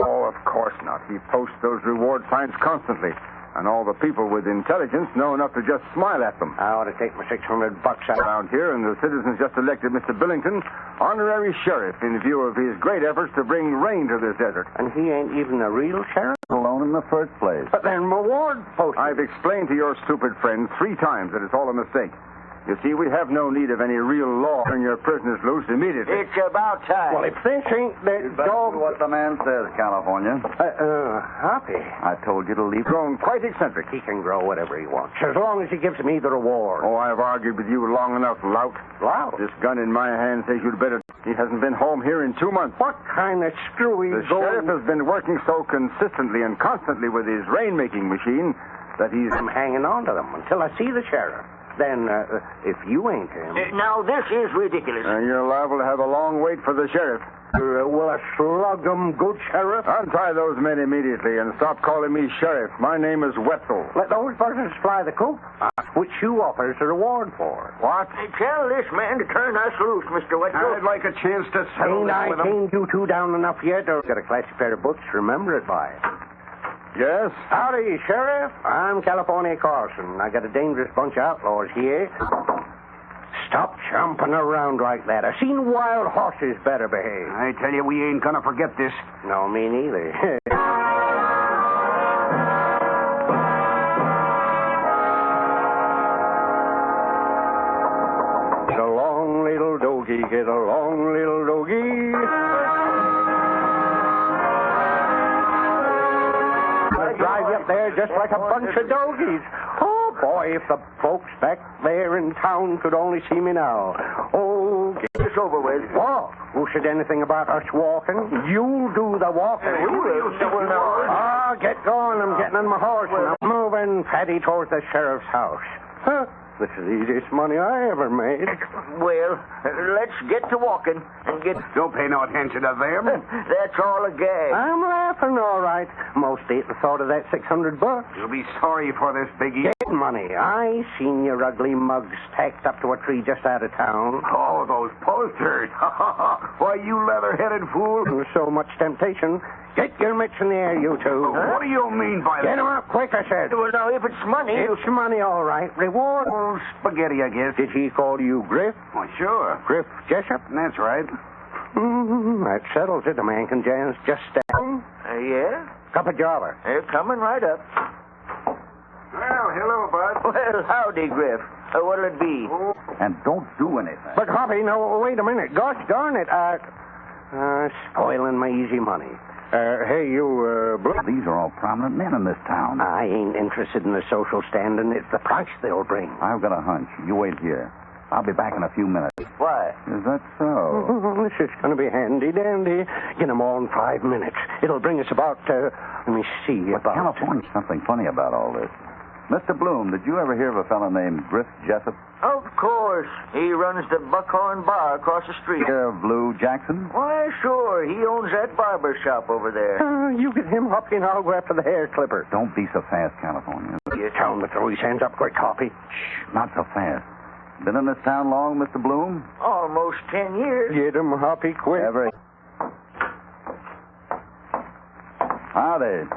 Oh, of course not. He posts those reward signs constantly. And all the people with intelligence know enough to just smile at them. I ought to take my $600 out around here, and the citizens just elected Mr. Billington honorary sheriff in view of his great efforts to bring rain to this desert. And he ain't even a real sheriff? Alone in the first place. But then reward post. I've explained to your stupid friend 3 times that it's all a mistake. You see, we have no need of any real law. Turn your prisoners loose immediately. It's about time. Well, if this ain't the dog... what the man says, California. Hoppy. I told you to leave. Grown quite eccentric. He can grow whatever he wants, as long as he gives me the reward. Oh, I've argued with you long enough, lout. Lout? This gun in my hand says you'd better... He hasn't been home here in 2 months. What kind of screwy... The sheriff has been working so consistently and constantly with his rain-making machine that he's... I'm hanging on to them until I see the sheriff. Then, if you ain't him... Now, this is ridiculous. You're liable to have a long wait for the sheriff. Will I slug 'em good, Sheriff? Untie those men immediately and stop calling me sheriff. My name is Wetzel. Let those buzzards fly the coop, which you offers a reward for. What? Tell this man to turn us loose, Mr. Wetzel. I'd like a chance to settle Ain't this I with him. caned you 2 down enough yet? Or got a classy pair of books to remember it by. Yes? Howdy, Sheriff. I'm California Carson. I got a dangerous bunch of outlaws here. Stop chomping around like that. I've seen wild horses better behave. I tell you, we ain't gonna forget this. No, me neither. Get along, little doggy. Get along, little doggy. Drive you up there just like a bunch of doggies. Oh, boy, if the folks back there in town could only see me now. Oh, get this over with. Walk. Who said anything about us walking? You do the walking. Get going. I'm getting on my horse. And I'm moving Paddy towards the sheriff's house. Huh? This is the easiest money I ever made. Well, let's get to walking and get... Don't pay no attention to them. That's all a gag. I'm laughing, all right. Mostly at the thought of that $600. You'll be sorry for this, Biggie. Get money. I seen your ugly mugs tacked up to a tree just out of town. Oh, those posters. Why, you leather-headed fool. There's so much temptation. Get your mitts in the air, you two. What do you mean by that? Get 'em up quick, I said. Well, now, if it's money... It's money, all right. Reward. Oh, spaghetti, I guess. Did he call you Griff? Well, sure. Griff Jessup? That's right. That settles it. A man can just stand. Yeah? Cup of java. They're coming right up. Well, hello, Bud. Well, howdy, Griff. What'll it be? And don't do anything. But, Hoppy, no, wait a minute. Gosh darn it. Spoiling my easy money. Hey, you, Blue. These are all prominent men in this town. I ain't interested in the social standing. It's the price they'll bring. I've got a hunch. You wait here. I'll be back in a few minutes. Why? Is that so? This is going to be handy-dandy. Get 'em all in 5 minutes. It'll bring us about, let me see, But California's something funny about all this. Mr. Bloom, did you ever hear of a fellow named Griff Jessup? Of course. He runs the Buckhorn Bar across the street. Blue Jackson? Why, sure. He owns that barber shop over there. You get him, Hoppy, and I'll go after the hair clipper. Don't be so fast, California. You tell him to throw his hands up quick, Hoppy. Shh, not so fast. Been in this town long, Mr. Bloom? Almost 10 years. Get him, Hoppy, quick. Howdy.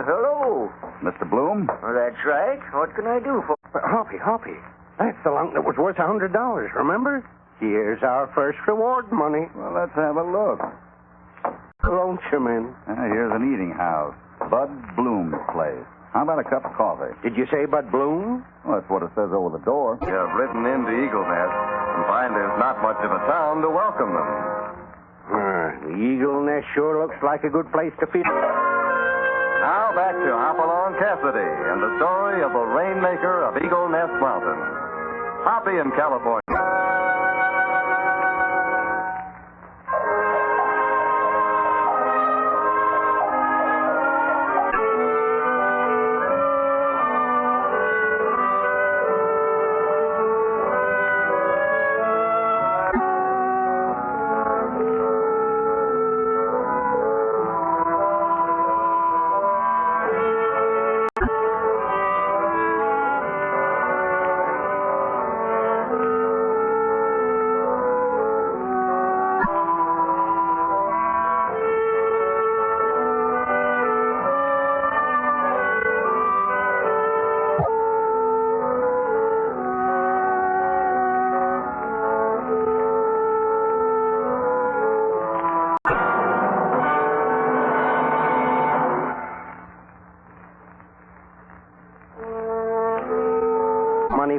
Hello. Mr. Bloom? That's right. What can I do for... Hoppy. That's the lump that was worth $100, remember? Here's our first reward money. Well, let's have a look. Lonesome. Here's an eating house. Bud Bloom's place. How about a cup of coffee? Did you say Bud Bloom? Well, that's what it says over the door. You've ridden into Eagle Nest and find there's not much of a town to welcome them. The Eagle Nest sure looks like a good place to feed. Now back to Hopalong Cassidy and the story of the rainmaker of Eagle Nest Mountain. Hoppy in California.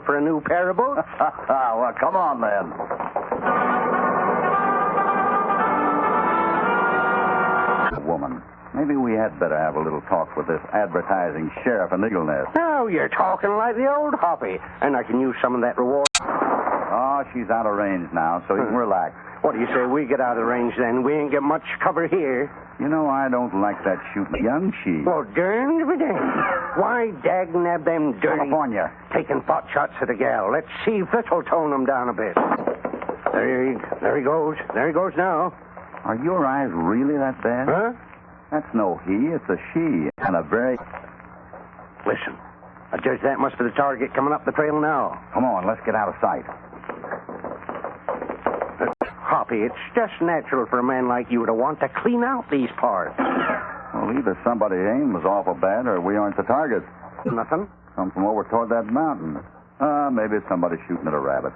for a new pair of boots. Well, come on, then. Woman, maybe we had better have a little talk with this advertising sheriff in Eagle Nest. No, you're talking like the old Hoppy, and I can use some of that reward. Oh, she's out of range now, so you can relax. What do you say we get out of range then? We ain't get much cover here. You know, I don't like that shooting young sheep. Well, darn to be damned. Why dagnab them dirty... California. Taking pot shots at a gal. Let's see if this'll tone them down a bit. There he goes. There he goes now. Are your eyes really that bad? Huh? That's no he, it's a she. And a very... Listen, I judge that must be the target coming up the trail now. Come on, let's get out of sight. Hoppy, it's just natural for a man like you to want to clean out these parts. Well, either somebody's aim was awful bad or we aren't the target. Nothing? Come from over toward that mountain. Maybe it's somebody shooting at a rabbit.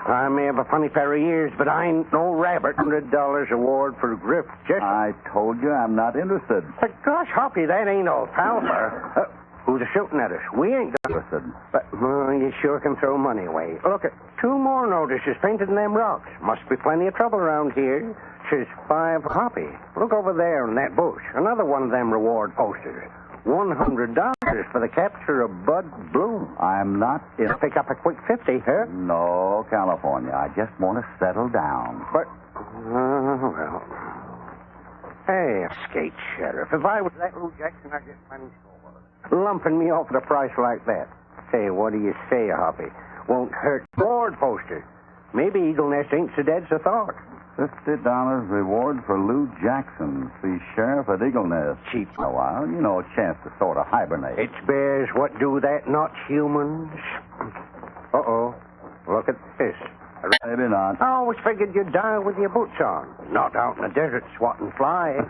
I may have a funny pair of ears, but I ain't no rabbit. $100 award for grip. Just... I told you I'm not interested. But gosh, Hoppy, that ain't alfalfa. Who's shooting at us? We ain't interested. But you sure can throw money away. Look, 2 more notices painted in them rocks. Must be plenty of trouble around here. Says 5 Hoppy. Look over there in that bush. Another one of them reward posters. $100 for the capture of Bud Bloom. I'm not in... Pick up a quick 50, huh? No, California. I just want to settle down. But, well... Hey, skate sheriff. If I was that Lou Jackson, I'd get plenty score. Lumping me off at a price like that. Say, what do you say, Hoppy? Won't hurt. Reward poster. Maybe Eagle Nest ain't so dead as I thought. $50 reward for Lou Jackson, the sheriff at Eagle Nest. Cheap. A while, you know, a chance to sort of hibernate. It's bears what do that, not humans. Uh-oh. Look at this. Maybe not. I always figured you'd die with your boots on. Not out in the desert swatting flies.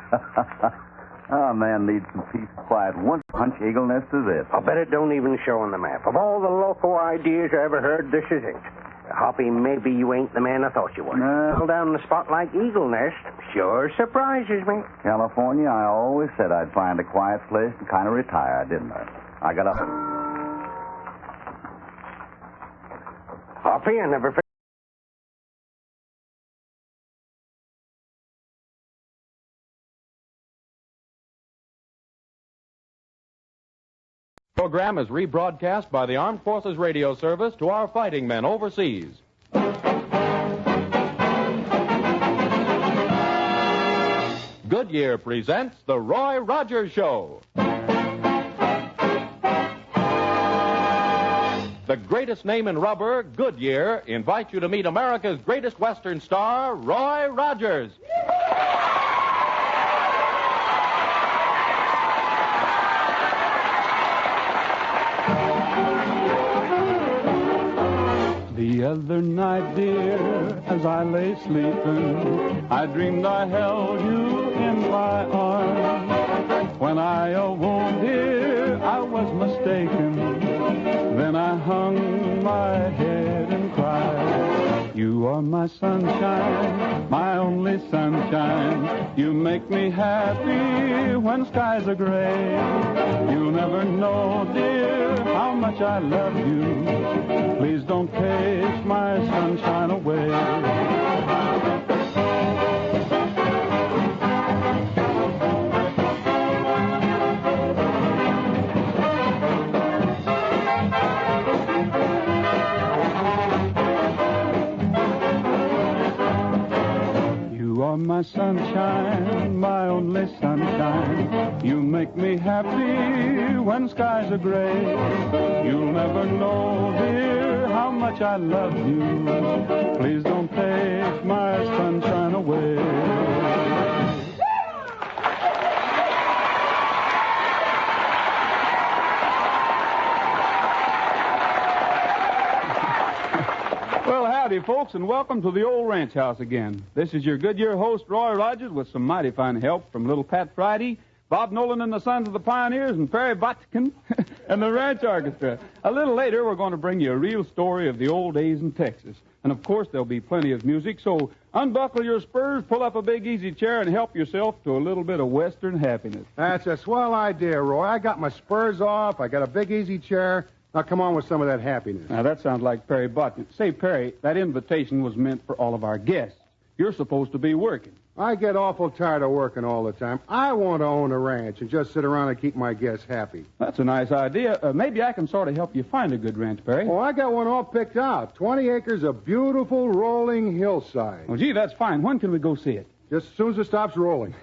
Oh, man needs some peace and quiet. One punch Eagle Nest is it. I bet it don't even show on the map. Of all the local ideas I ever heard, this is it. Hoppy, maybe you ain't the man I thought you were. No. Down in a spot like Eagle Nest sure surprises me. California, I always said I'd find a quiet place and kind of retire, didn't I? I got up. Hoppy, I never... Program is rebroadcast by the Armed Forces Radio Service to our fighting men overseas. Goodyear presents The Roy Rogers Show. The greatest name in rubber, Goodyear, invites you to meet America's greatest Western star, Roy Rogers. The other night, dear, as I lay sleeping, I dreamed I held you in my arms. When I awoke, dear, I was mistaken. Then I hung my head and cried. You are my sunshine, my only sunshine. You make me happy when skies are gray. You'll never know, dear, how much I love you. Please don't take my sunshine away. You are my sunshine, my only sunshine. You make me happy when skies are gray. You'll never know, dear, how much I love you. Please don't take my sunshine away. Well, howdy, folks, and welcome to the old ranch house again. This is your Goodyear host, Roy Rogers, with some mighty fine help from little Pat Friday, Bob Nolan and the Sons of the Pioneers, and Perry Botkin and the Ranch Orchestra. A little later, we're going to bring you a real story of the old days in Texas. And, of course, there'll be plenty of music, so unbuckle your spurs, pull up a big easy chair, and help yourself to a little bit of Western happiness. That's a swell idea, Roy. I got my spurs off, I got a big easy chair. Now, come on with some of that happiness. Now, that sounds like Perry Botkin. Say, Perry, that invitation was meant for all of our guests. You're supposed to be working. I get awful tired of working all the time. I want to own a ranch and just sit around and keep my guests happy. That's a nice idea. Maybe I can sort of help you find a good ranch, Perry. Oh, I got one all picked out. 20 acres of beautiful rolling hillside. Well, gee, that's fine. When can we go see it? Just as soon as it stops rolling.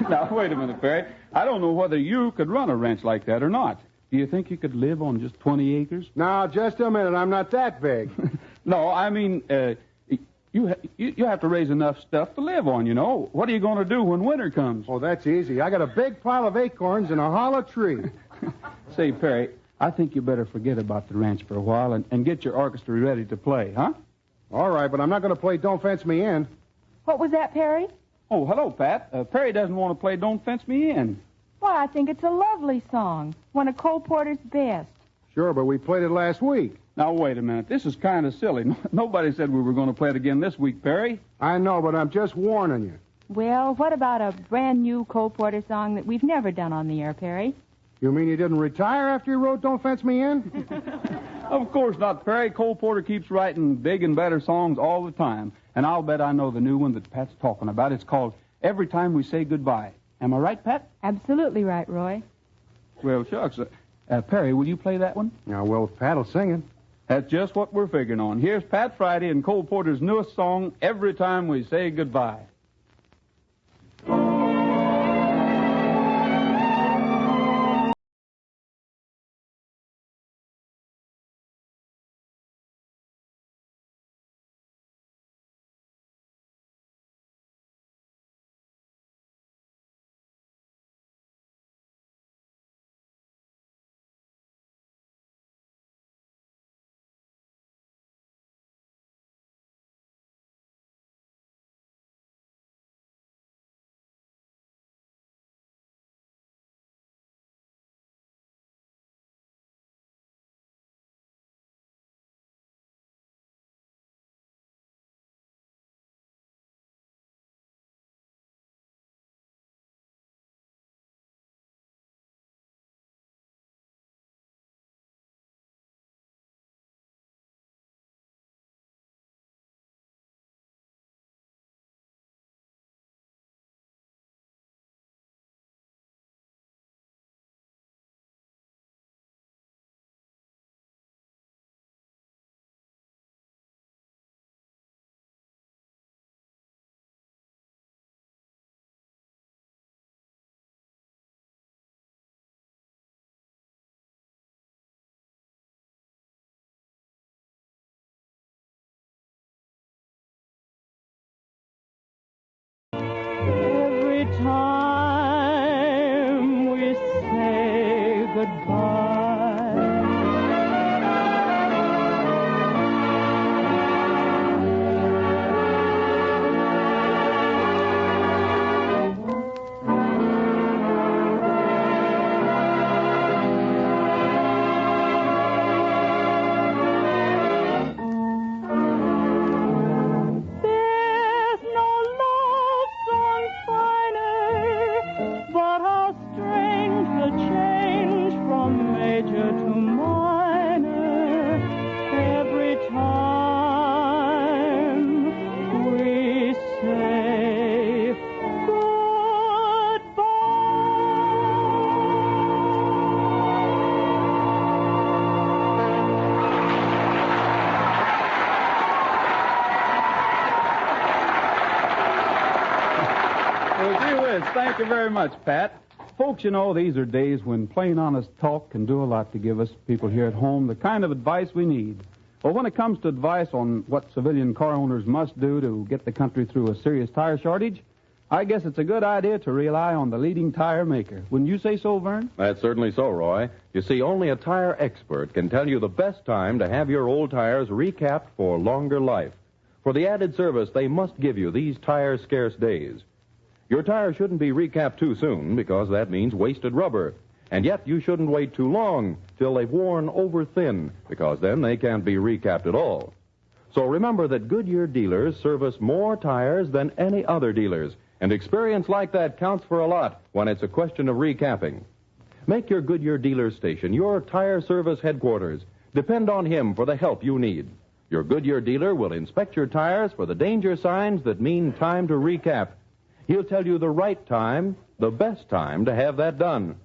Now, wait a minute, Perry. I don't know whether you could run a ranch like that or not. Do you think you could live on just 20 acres? Now, just a minute. I'm not that big. No, I mean, you have to raise enough stuff to live on, you know. What are you going to do when winter comes? Oh, that's easy. I got a big pile of acorns in a hollow tree. Say, Perry, I think you better forget about the ranch for a while and get your orchestra ready to play, huh? All right, but I'm not going to play Don't Fence Me In. What was that, Perry? Oh, hello, Pat. Perry doesn't want to play Don't Fence Me In. Well, I think it's a lovely song. One of Cole Porter's best. Sure, but we played it last week. Now, wait a minute. This is kind of silly. Nobody said we were going to play it again this week, Perry. I know, but I'm just warning you. Well, what about a brand new Cole Porter song that we've never done on the air, Perry? You mean you didn't retire after you wrote Don't Fence Me In? Of course not, Perry. Cole Porter keeps writing big and better songs all the time. And I'll bet I know the new one that Pat's talking about. It's called Every Time We Say Goodbye. Am I right, Pat? Absolutely right, Roy. Well, shucks. Perry, will you play that one? Now, well, Pat'll sing it. That's just what we're figuring on. Here's Pat Friday and Cole Porter's newest song, Every Time We Say Goodbye. Every time we say goodbye, Thank you very much, Pat. Folks, you know, these are days when plain, honest talk can do a lot to give us people here at home the kind of advice we need. Well, when it comes to advice on what civilian car owners must do to get the country through a serious tire shortage, I guess it's a good idea to rely on the leading tire maker. Wouldn't you say so, Vern? That's certainly so, Roy. You see, only a tire expert can tell you the best time to have your old tires recapped for longer life. For the added service they must give you these tire-scarce days. Your tires shouldn't be recapped too soon because that means wasted rubber. And yet you shouldn't wait too long till they've worn over thin because then they can't be recapped at all. So remember that Goodyear dealers service more tires than any other dealers, and experience like that counts for a lot when it's a question of recapping. Make your Goodyear dealer station your tire service headquarters Depend on him for the help you need. Your Goodyear dealer will inspect your tires for the danger signs that mean time to recap. He'll tell you the right time, the best time to have that done.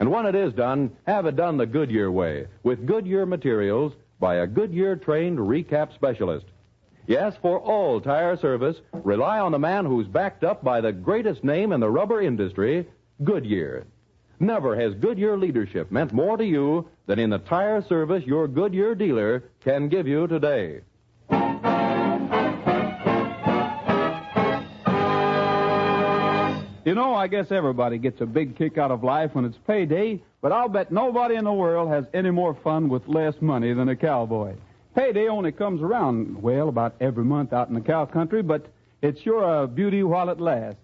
And when it is done, have it done the Goodyear way, with Goodyear materials by a Goodyear-trained recap specialist. Yes, for all tire service, rely on the man who's backed up by the greatest name in the rubber industry, Goodyear. Never has Goodyear leadership meant more to you than in the tire service your Goodyear dealer can give you today. You know, I guess everybody gets a big kick out of life when it's payday, but I'll bet nobody in the world has any more fun with less money than a cowboy. Payday only comes around, well, about every month out in the cow country, but it's sure a beauty while it lasts.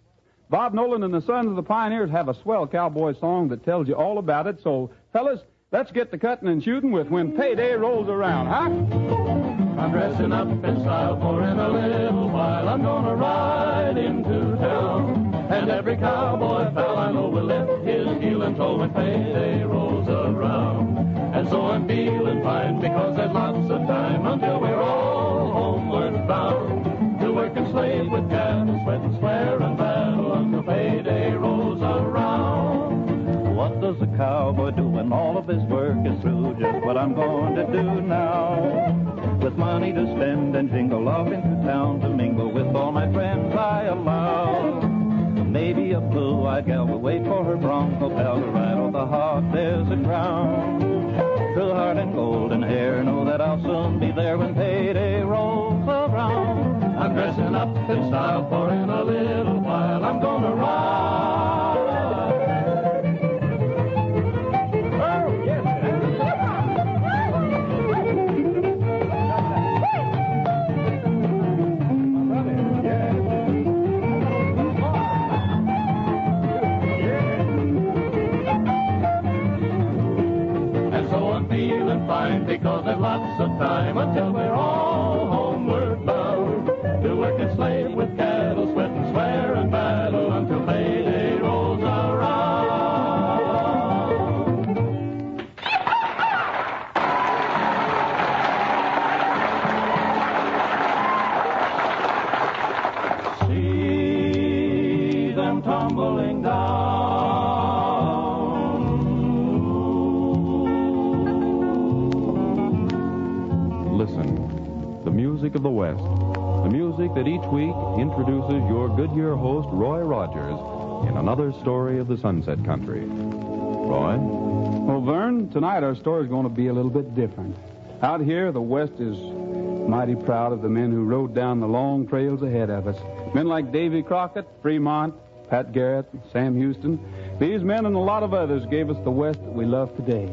Bob Nolan and the Sons of the Pioneers have a swell cowboy song that tells you all about it, so, fellas, let's get to cutting and shooting with When Payday Rolls Around, huh? I'm dressing up in style, for in a little while I'm gonna ride into town. And every cowboy pal I know will lift his heel and toe when payday rolls around. And so I'm feeling fine because there's lots of time until we're all homeward bound. To work and slave with cattle, sweat and swear and battle until payday rolls around. What does a cowboy do when all of his work is through? Just what I'm going to do now. With money to spend and jingle off into town to mingle with all my friends I allow. Maybe a blue-eyed gal will wait for her bronco pal to ride on the hot desert ground. True heart and golden hair, know that I'll soon be there when payday rolls around. I'm dressing up in style, for in a little while I'm gonna ride. Oh, yes. Fine, because there's lots of time until we're all homeward bound. To work and slave with cattle, sweat and swear and battle until payday rolls around. See them tumbling down. Listen, the music of the West, the music that each week introduces your Goodyear host, Roy Rogers, in another story of the Sunset Country. Roy? Well, Vern, tonight our story is going to be a little bit different. Out here, the West is mighty proud of the men who rode down the long trails ahead of us. Men like Davy Crockett, Fremont, Pat Garrett, Sam Houston. These men and a lot of others gave us the West that we love today.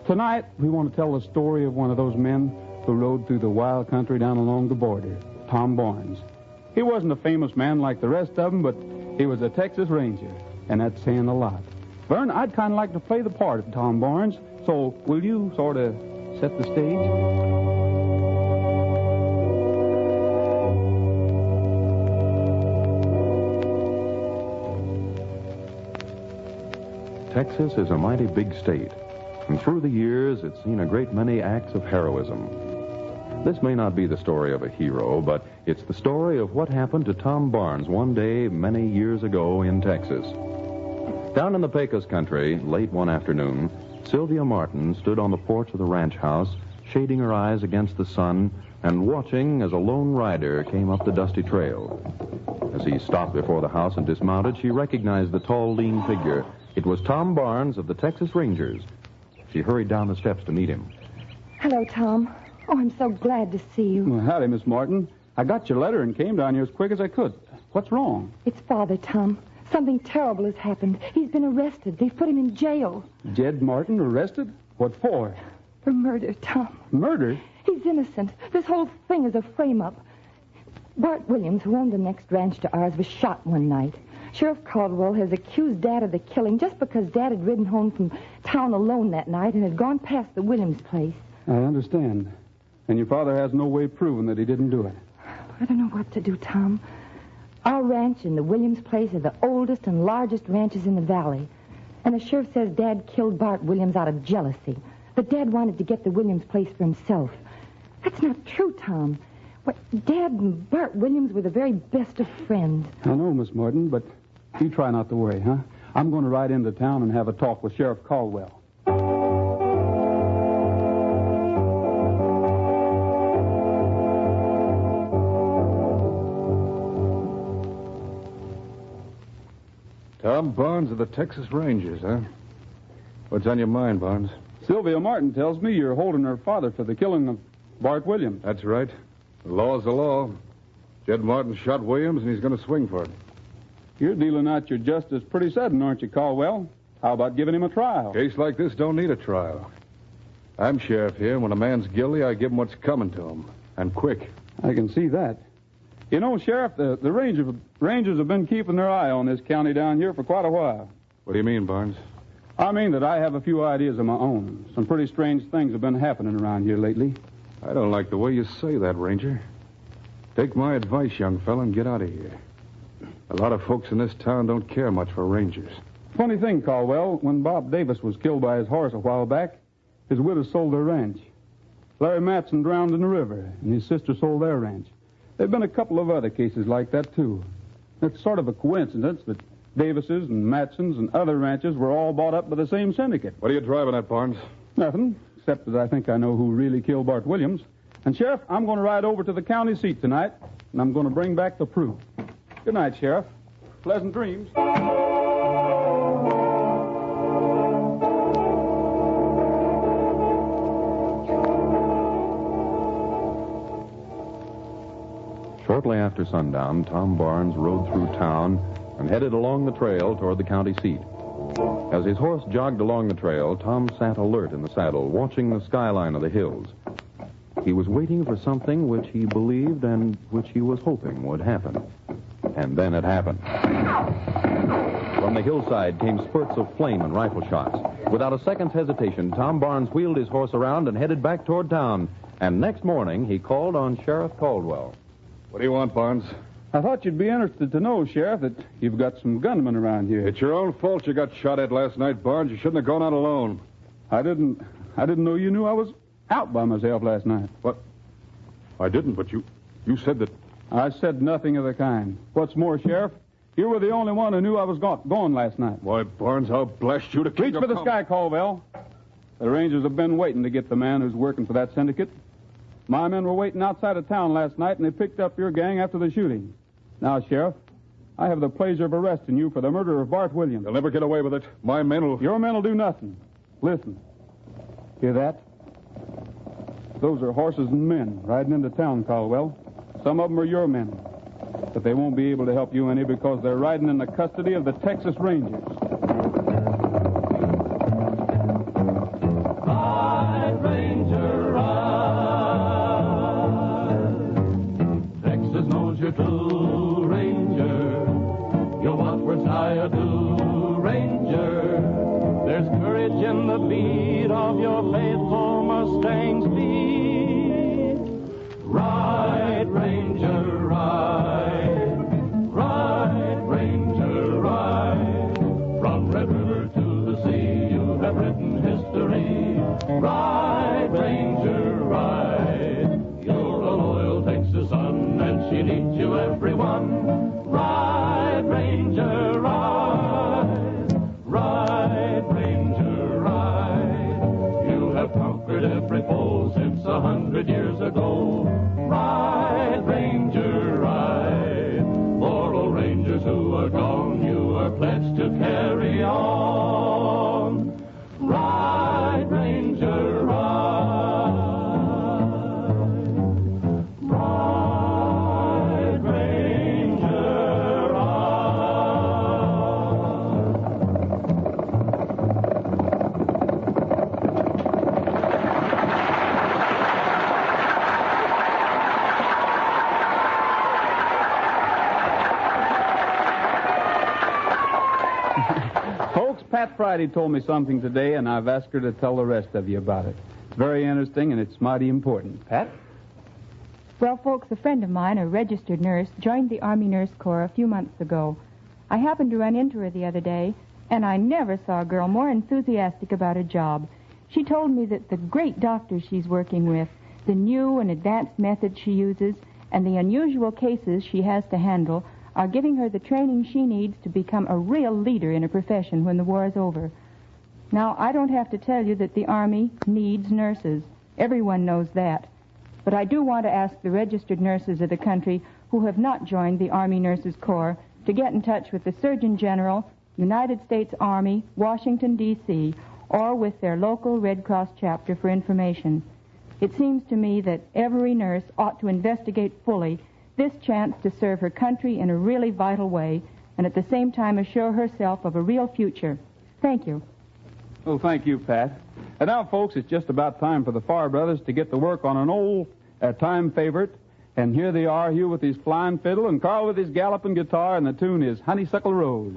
Tonight, we want to tell the story of one of those men who rode through the wild country down along the border, Tom Barnes. He wasn't a famous man like the rest of them, but he was a Texas Ranger, and that's saying a lot. Vern, I'd kind of like to play the part of Tom Barnes, so will you sort of set the stage? Texas is a mighty big state, and through the years, it's seen a great many acts of heroism. This may not be the story of a hero, but it's the story of what happened to Tom Barnes one day many years ago in Texas. Down in the Pecos country, late one afternoon, Sylvia Martin stood on the porch of the ranch house, shading her eyes against the sun and watching as a lone rider came up the dusty trail. As he stopped before the house and dismounted, she recognized the tall, lean figure. It was Tom Barnes of the Texas Rangers. She hurried down the steps to meet him. Hello, Tom. Oh, I'm so glad to see you. Well, howdy, Miss Martin. I got your letter and came down here as quick as I could. What's wrong? It's Father, Tom. Something terrible has happened. He's been arrested. They've put him in jail. Jed Martin arrested? What for? For murder, Tom. Murder? He's innocent. This whole thing is a frame-up. Bart Williams, who owned the next ranch to ours, was shot one night. Sheriff Caldwell has accused Dad of the killing just because Dad had ridden home from town alone that night and had gone past the Williams place. I understand. And your father has no way proving that he didn't do it. I don't know what to do, Tom. Our ranch and the Williams place are the oldest and largest ranches in the valley. And the sheriff says Dad killed Bart Williams out of jealousy. But Dad wanted to get the Williams place for himself. That's not true, Tom. What, Dad and Bart Williams were the very best of friends. I know, Miss Morton, but you try not to worry, huh? I'm going to ride into town and have a talk with Sheriff Caldwell. Tom Barnes of the Texas Rangers, huh? What's on your mind, Barnes? Sylvia Martin tells me you're holding her father for the killing of Bart Williams. That's right. The law's the law. Jed Martin shot Williams, and he's going to swing for it. You're dealing out your justice pretty sudden, aren't you, Caldwell? How about giving him a trial? A case like this don't need a trial. I'm sheriff here, and when a man's guilty, I give him what's coming to him. And quick. I can see that. You know, Sheriff, the Rangers have been keeping their eye on this county down here for quite a while. What do you mean, Barnes? I mean that I have a few ideas of my own. Some pretty strange things have been happening around here lately. I don't like the way you say that, Ranger. Take my advice, young fella, and get out of here. A lot of folks in this town don't care much for Rangers. Funny thing, Caldwell, when Bob Davis was killed by his horse a while back, his widow sold their ranch. Larry Matson drowned in the river, and his sister sold their ranch. There have been a couple of other cases like that, too. It's sort of a coincidence that Davis's and Matson's and other ranches were all bought up by the same syndicate. What are you driving at, Barnes? Nothing, except that I think I know who really killed Bart Williams. And, Sheriff, I'm going to ride over to the county seat tonight, and I'm going to bring back the proof. Good night, Sheriff. Pleasant dreams. Shortly after sundown, Tom Barnes rode through town and headed along the trail toward the county seat. As his horse jogged along the trail, Tom sat alert in the saddle, watching the skyline of the hills. He was waiting for something which he believed and which he was hoping would happen. And then it happened. From the hillside came spurts of flame and rifle shots. Without a second's hesitation, Tom Barnes wheeled his horse around and headed back toward town. And next morning, he called on Sheriff Caldwell. What do you want, Barnes? I thought you'd be interested to know, Sheriff, that you've got some gunmen around here. It's your own fault you got shot at last night, Barnes. You shouldn't have gone out alone. I didn't know you knew I was out by myself last night. What? I didn't, but you said that... I said nothing of the kind. What's more, Sheriff, you were the only one who knew I was gone last night. Why, Barnes, I'll blast you to keep Reach for the sky, Caldwell. The Rangers have been waiting to get the man who's working for that syndicate. My men were waiting outside of town last night, and they picked up your gang after the shooting. Now, Sheriff, I have the pleasure of arresting you for the murder of Bart Williams. You'll never get away with it. My men will... Your men will do nothing. Listen. Hear that? Those are horses and men riding into town, Caldwell. Some of them are your men. But they won't be able to help you any because they're riding in the custody of the Texas Rangers. Ride, Ranger, ride. Texas knows you're true, Ranger. You're what words I do, Ranger. There's courage in the beat of your faithful Mustang's beat. Ride, Ranger, ride. Ride, Ranger, ride. From Red River to the sea, you have written history. Ride, Ranger, ride. You're a loyal Texas son, and she needs you, everyone. Ride, Ranger, ride. Ride, Ranger, ride. You have conquered every foe since 100 years ago. Ride, Ranger, ride. For all Rangers who are gone, you are pledged to carry on. Ride, Ranger, ride. Ride, Ranger, Folks, Pat Friday told me something today, and I've asked her to tell the rest of you about it. It's very interesting, and it's mighty important. Pat? Well, folks, a friend of mine, a registered nurse, joined the Army Nurse Corps a few months ago. I happened to run into her the other day, and I never saw a girl more enthusiastic about her job. She told me that the great doctors she's working with, the new and advanced methods she uses, and the unusual cases she has to handle are giving her the training she needs to become a real leader in her profession when the war is over. Now, I don't have to tell you that the Army needs nurses. Everyone knows that. But I do want to ask the registered nurses of the country who have not joined the Army Nurses Corps to get in touch with the Surgeon General, United States Army, Washington, D.C., or with their local Red Cross chapter for information. It seems to me that every nurse ought to investigate fully this chance to serve her country in a really vital way and at the same time assure herself of a real future. Thank you. Well, thank you, Pat. And now, folks, it's just about time for the Farr brothers to get to work on an old time favorite. And here they are, Hugh with his flying fiddle and Carl with his galloping guitar, and the tune is Honeysuckle Rose.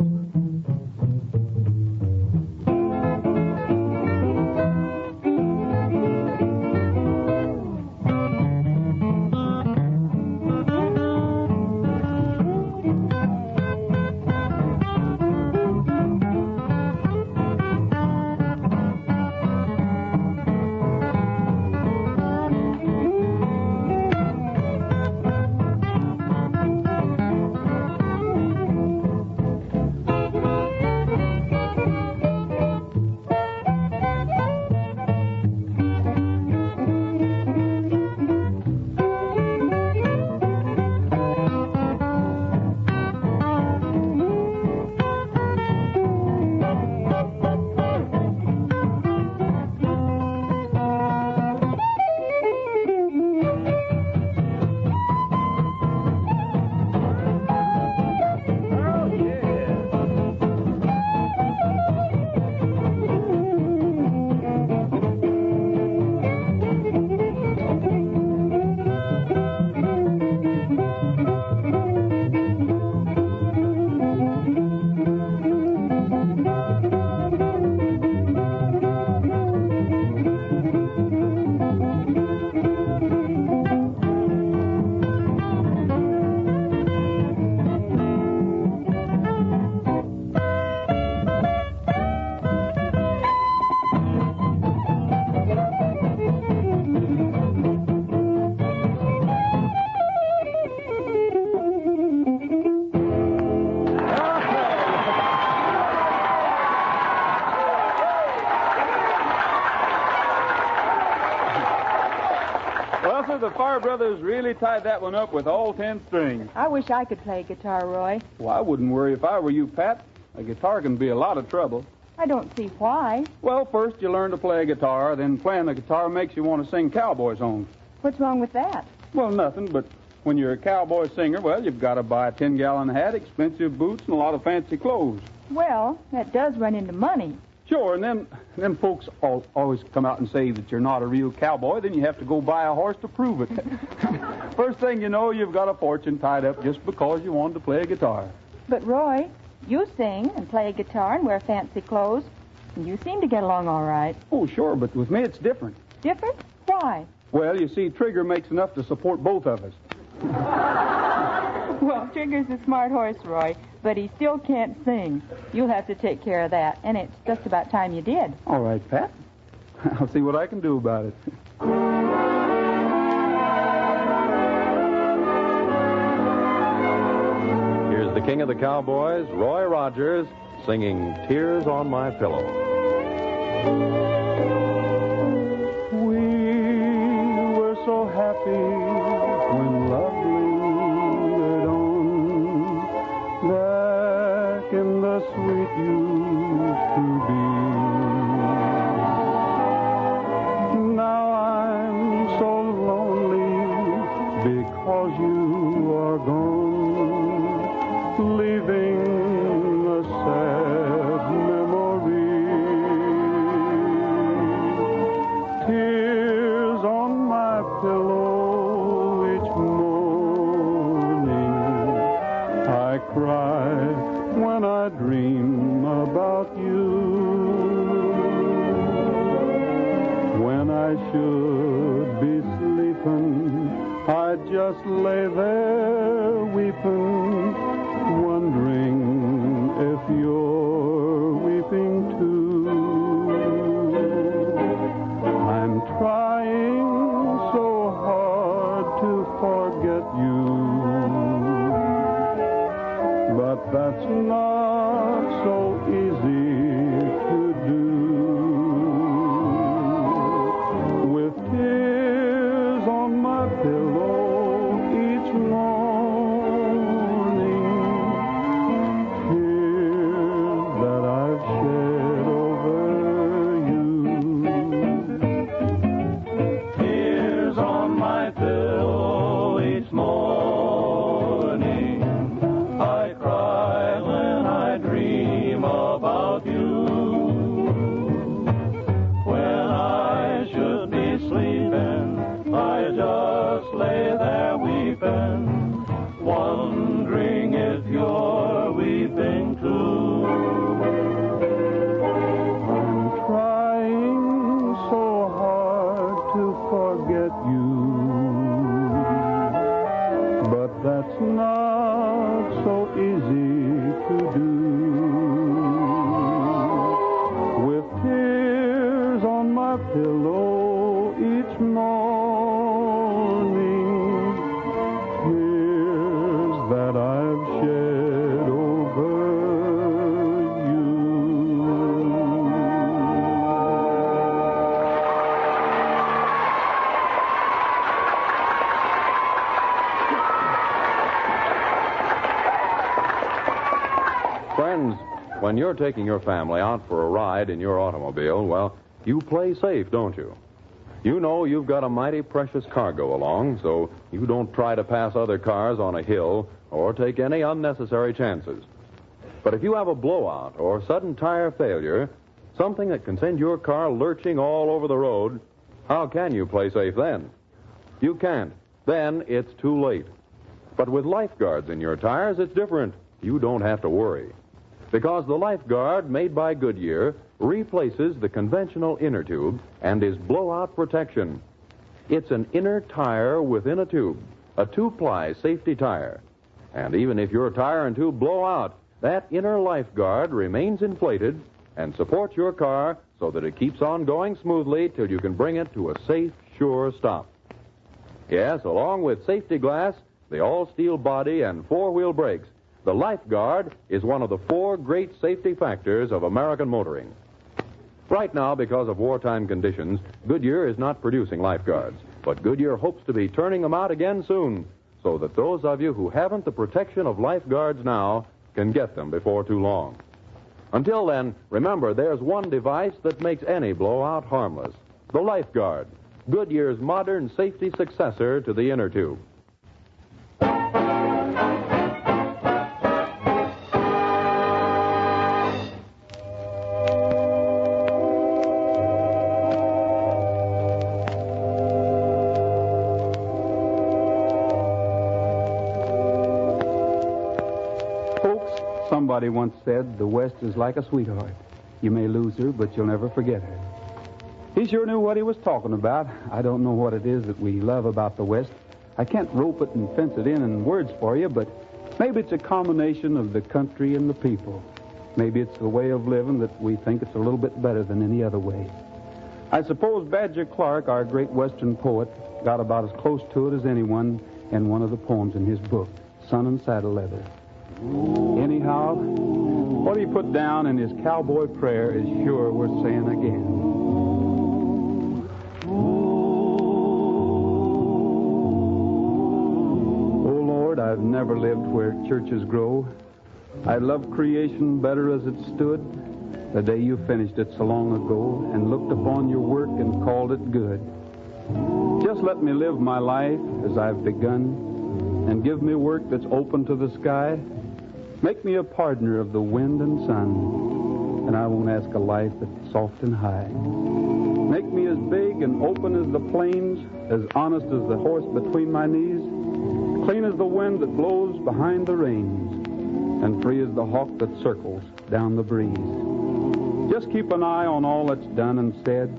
The Farr brothers really tied that one up with all 10 strings. I wish I could play guitar, Roy. Well, I wouldn't worry if I were you, Pat. A guitar can be a lot of trouble. I don't see why. Well, first you learn to play a guitar, then playing the guitar makes you want to sing cowboy songs. What's wrong with that? Well, nothing, but when you're a cowboy singer, well, you've got to buy a 10-gallon hat, expensive boots, and a lot of fancy clothes. Well, that does run into money. Sure, and then folks always come out and say that you're not a real cowboy. Then you have to go buy a horse to prove it. First thing you know, you've got a fortune tied up just because you wanted to play a guitar. But, Roy, you sing and play a guitar and wear fancy clothes, and you seem to get along all right. Oh, sure, but with me it's different. Different? Why? Well, you see, Trigger makes enough to support both of us. Well, Trigger's a smart horse, Roy, but he still can't sing. You'll have to take care of that, and it's just about time you did. All right, Pat. I'll see what I can do about it. Here's the king of the cowboys, Roy Rogers, singing Tears on My Pillow. We were so happy when love lingered on, back in the sweet used to be. Now I'm so lonely because you are gone, leaving a sad memory. Tears on my pillow each morning, I cry when I dream about you. When I should be sleeping, I just lay there weeping, wondering if you're weeping too. when you're taking your family out for a ride in your automobile, well, you play safe, don't you? You know you've got a mighty precious cargo along, so you don't try to pass other cars on a hill or take any unnecessary chances. But if you have a blowout or sudden tire failure, something that can send your car lurching all over the road, how can you play safe then? You can't. Then it's too late. But with lifeguards in your tires, it's different. You don't have to worry. Because the lifeguard made by Goodyear replaces the conventional inner tube and is blowout protection. It's an inner tire within a tube, a two-ply safety tire. And even if your tire and tube blow out, that inner lifeguard remains inflated and supports your car so that it keeps on going smoothly till you can bring it to a safe, sure stop. Yes, along with safety glass, the all-steel body, and four-wheel brakes, the lifeguard is one of the four great safety factors of American motoring. Right now, because of wartime conditions, Goodyear is not producing lifeguards, but Goodyear hopes to be turning them out again soon, so that those of you who haven't the protection of lifeguards now can get them before too long. Until then, remember, there's one device that makes any blowout harmless: the lifeguard, Goodyear's modern safety successor to the inner tube. Somebody once said the West is like a sweetheart. You may lose her, but you'll never forget her. He sure knew what he was talking about. I don't know what it is that we love about the West. I can't rope it and fence it in words for you, but maybe it's a combination of the country and the people. Maybe it's the way of living that we think it's a little bit better than any other way. I suppose Badger Clark, our great Western poet, got about as close to it as anyone in one of the poems in his book, Sun and Saddle Leather. Anyhow, what he put down in his cowboy prayer is sure worth saying again. Oh, Lord, I've never lived where churches grow. I love creation better as it stood the day you finished it so long ago and looked upon your work and called it good. Just let me live my life as I've begun and give me work that's open to the sky. Make me a partner of the wind and sun, and I won't ask a life that's soft and high. Make me as big and open as the plains, as honest as the horse between my knees, clean as the wind that blows behind the rains, and free as the hawk that circles down the breeze. Just keep an eye on all that's done and said.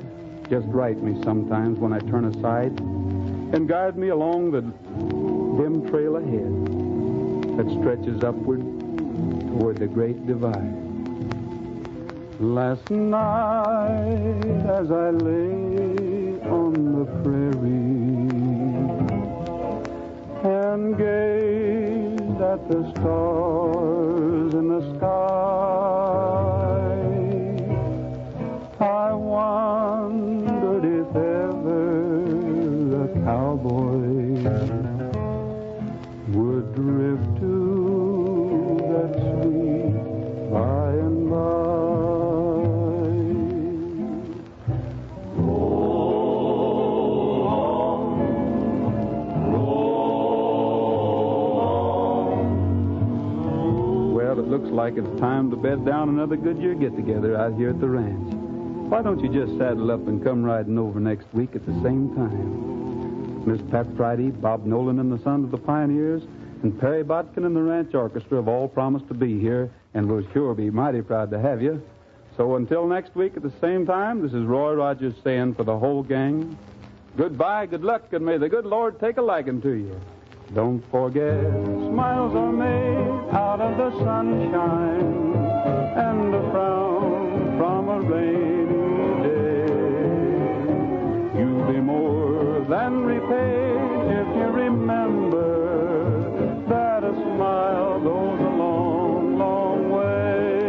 Just write me sometimes when I turn aside, and guide me along the dim trail ahead that stretches upward toward the great divide. Last night as I lay on the prairie and gazed at the stars in the sky, I wondered if ever a cowboy would drift to that sweet by and by. Well, it looks like it's time to bed down another Goodyear get-together out here at the ranch. Why don't you just saddle up and come riding over next week at the same time? Miss Pat Friday, Bob Nolan and the Sons of the Pioneers, and Perry Botkin and the Ranch Orchestra have all promised to be here, and we'll sure be mighty proud to have you. So until next week at the same time, this is Roy Rogers saying for the whole gang, goodbye, good luck, and may the good Lord take a liking to you. Don't forget, smiles are made out of the sunshine and a frown from a rainy day. You'll be more than repaid if you remember that a smile goes a long, long way.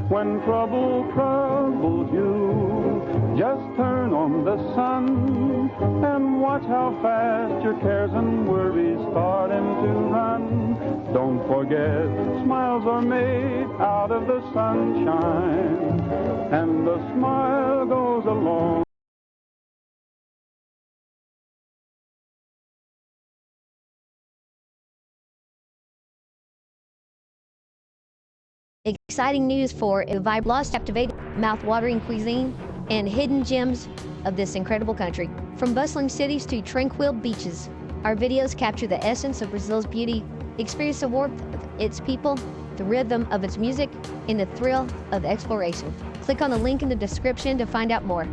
When trouble troubles you, just turn on the sun and watch how fast your cares and worries starting to run. Don't forget, smiles are made out of the sunshine, and the smile goes along. Exciting news for a vibrant, lost, captivating, mouth-watering cuisine and hidden gems of this incredible country. From bustling cities to tranquil beaches, our videos capture the essence of Brazil's beauty. Experience the warmth of its people, the rhythm of its music, and the thrill of exploration. Click on the link in the description to find out more.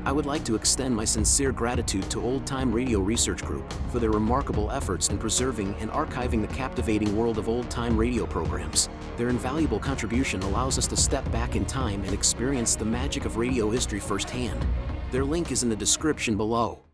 I would like to extend my sincere gratitude to Old Time Radio Research Group for their remarkable efforts in preserving and archiving the captivating world of old-time radio programs. Their invaluable contribution allows us to step back in time and experience the magic of radio history firsthand. Their link is in the description below.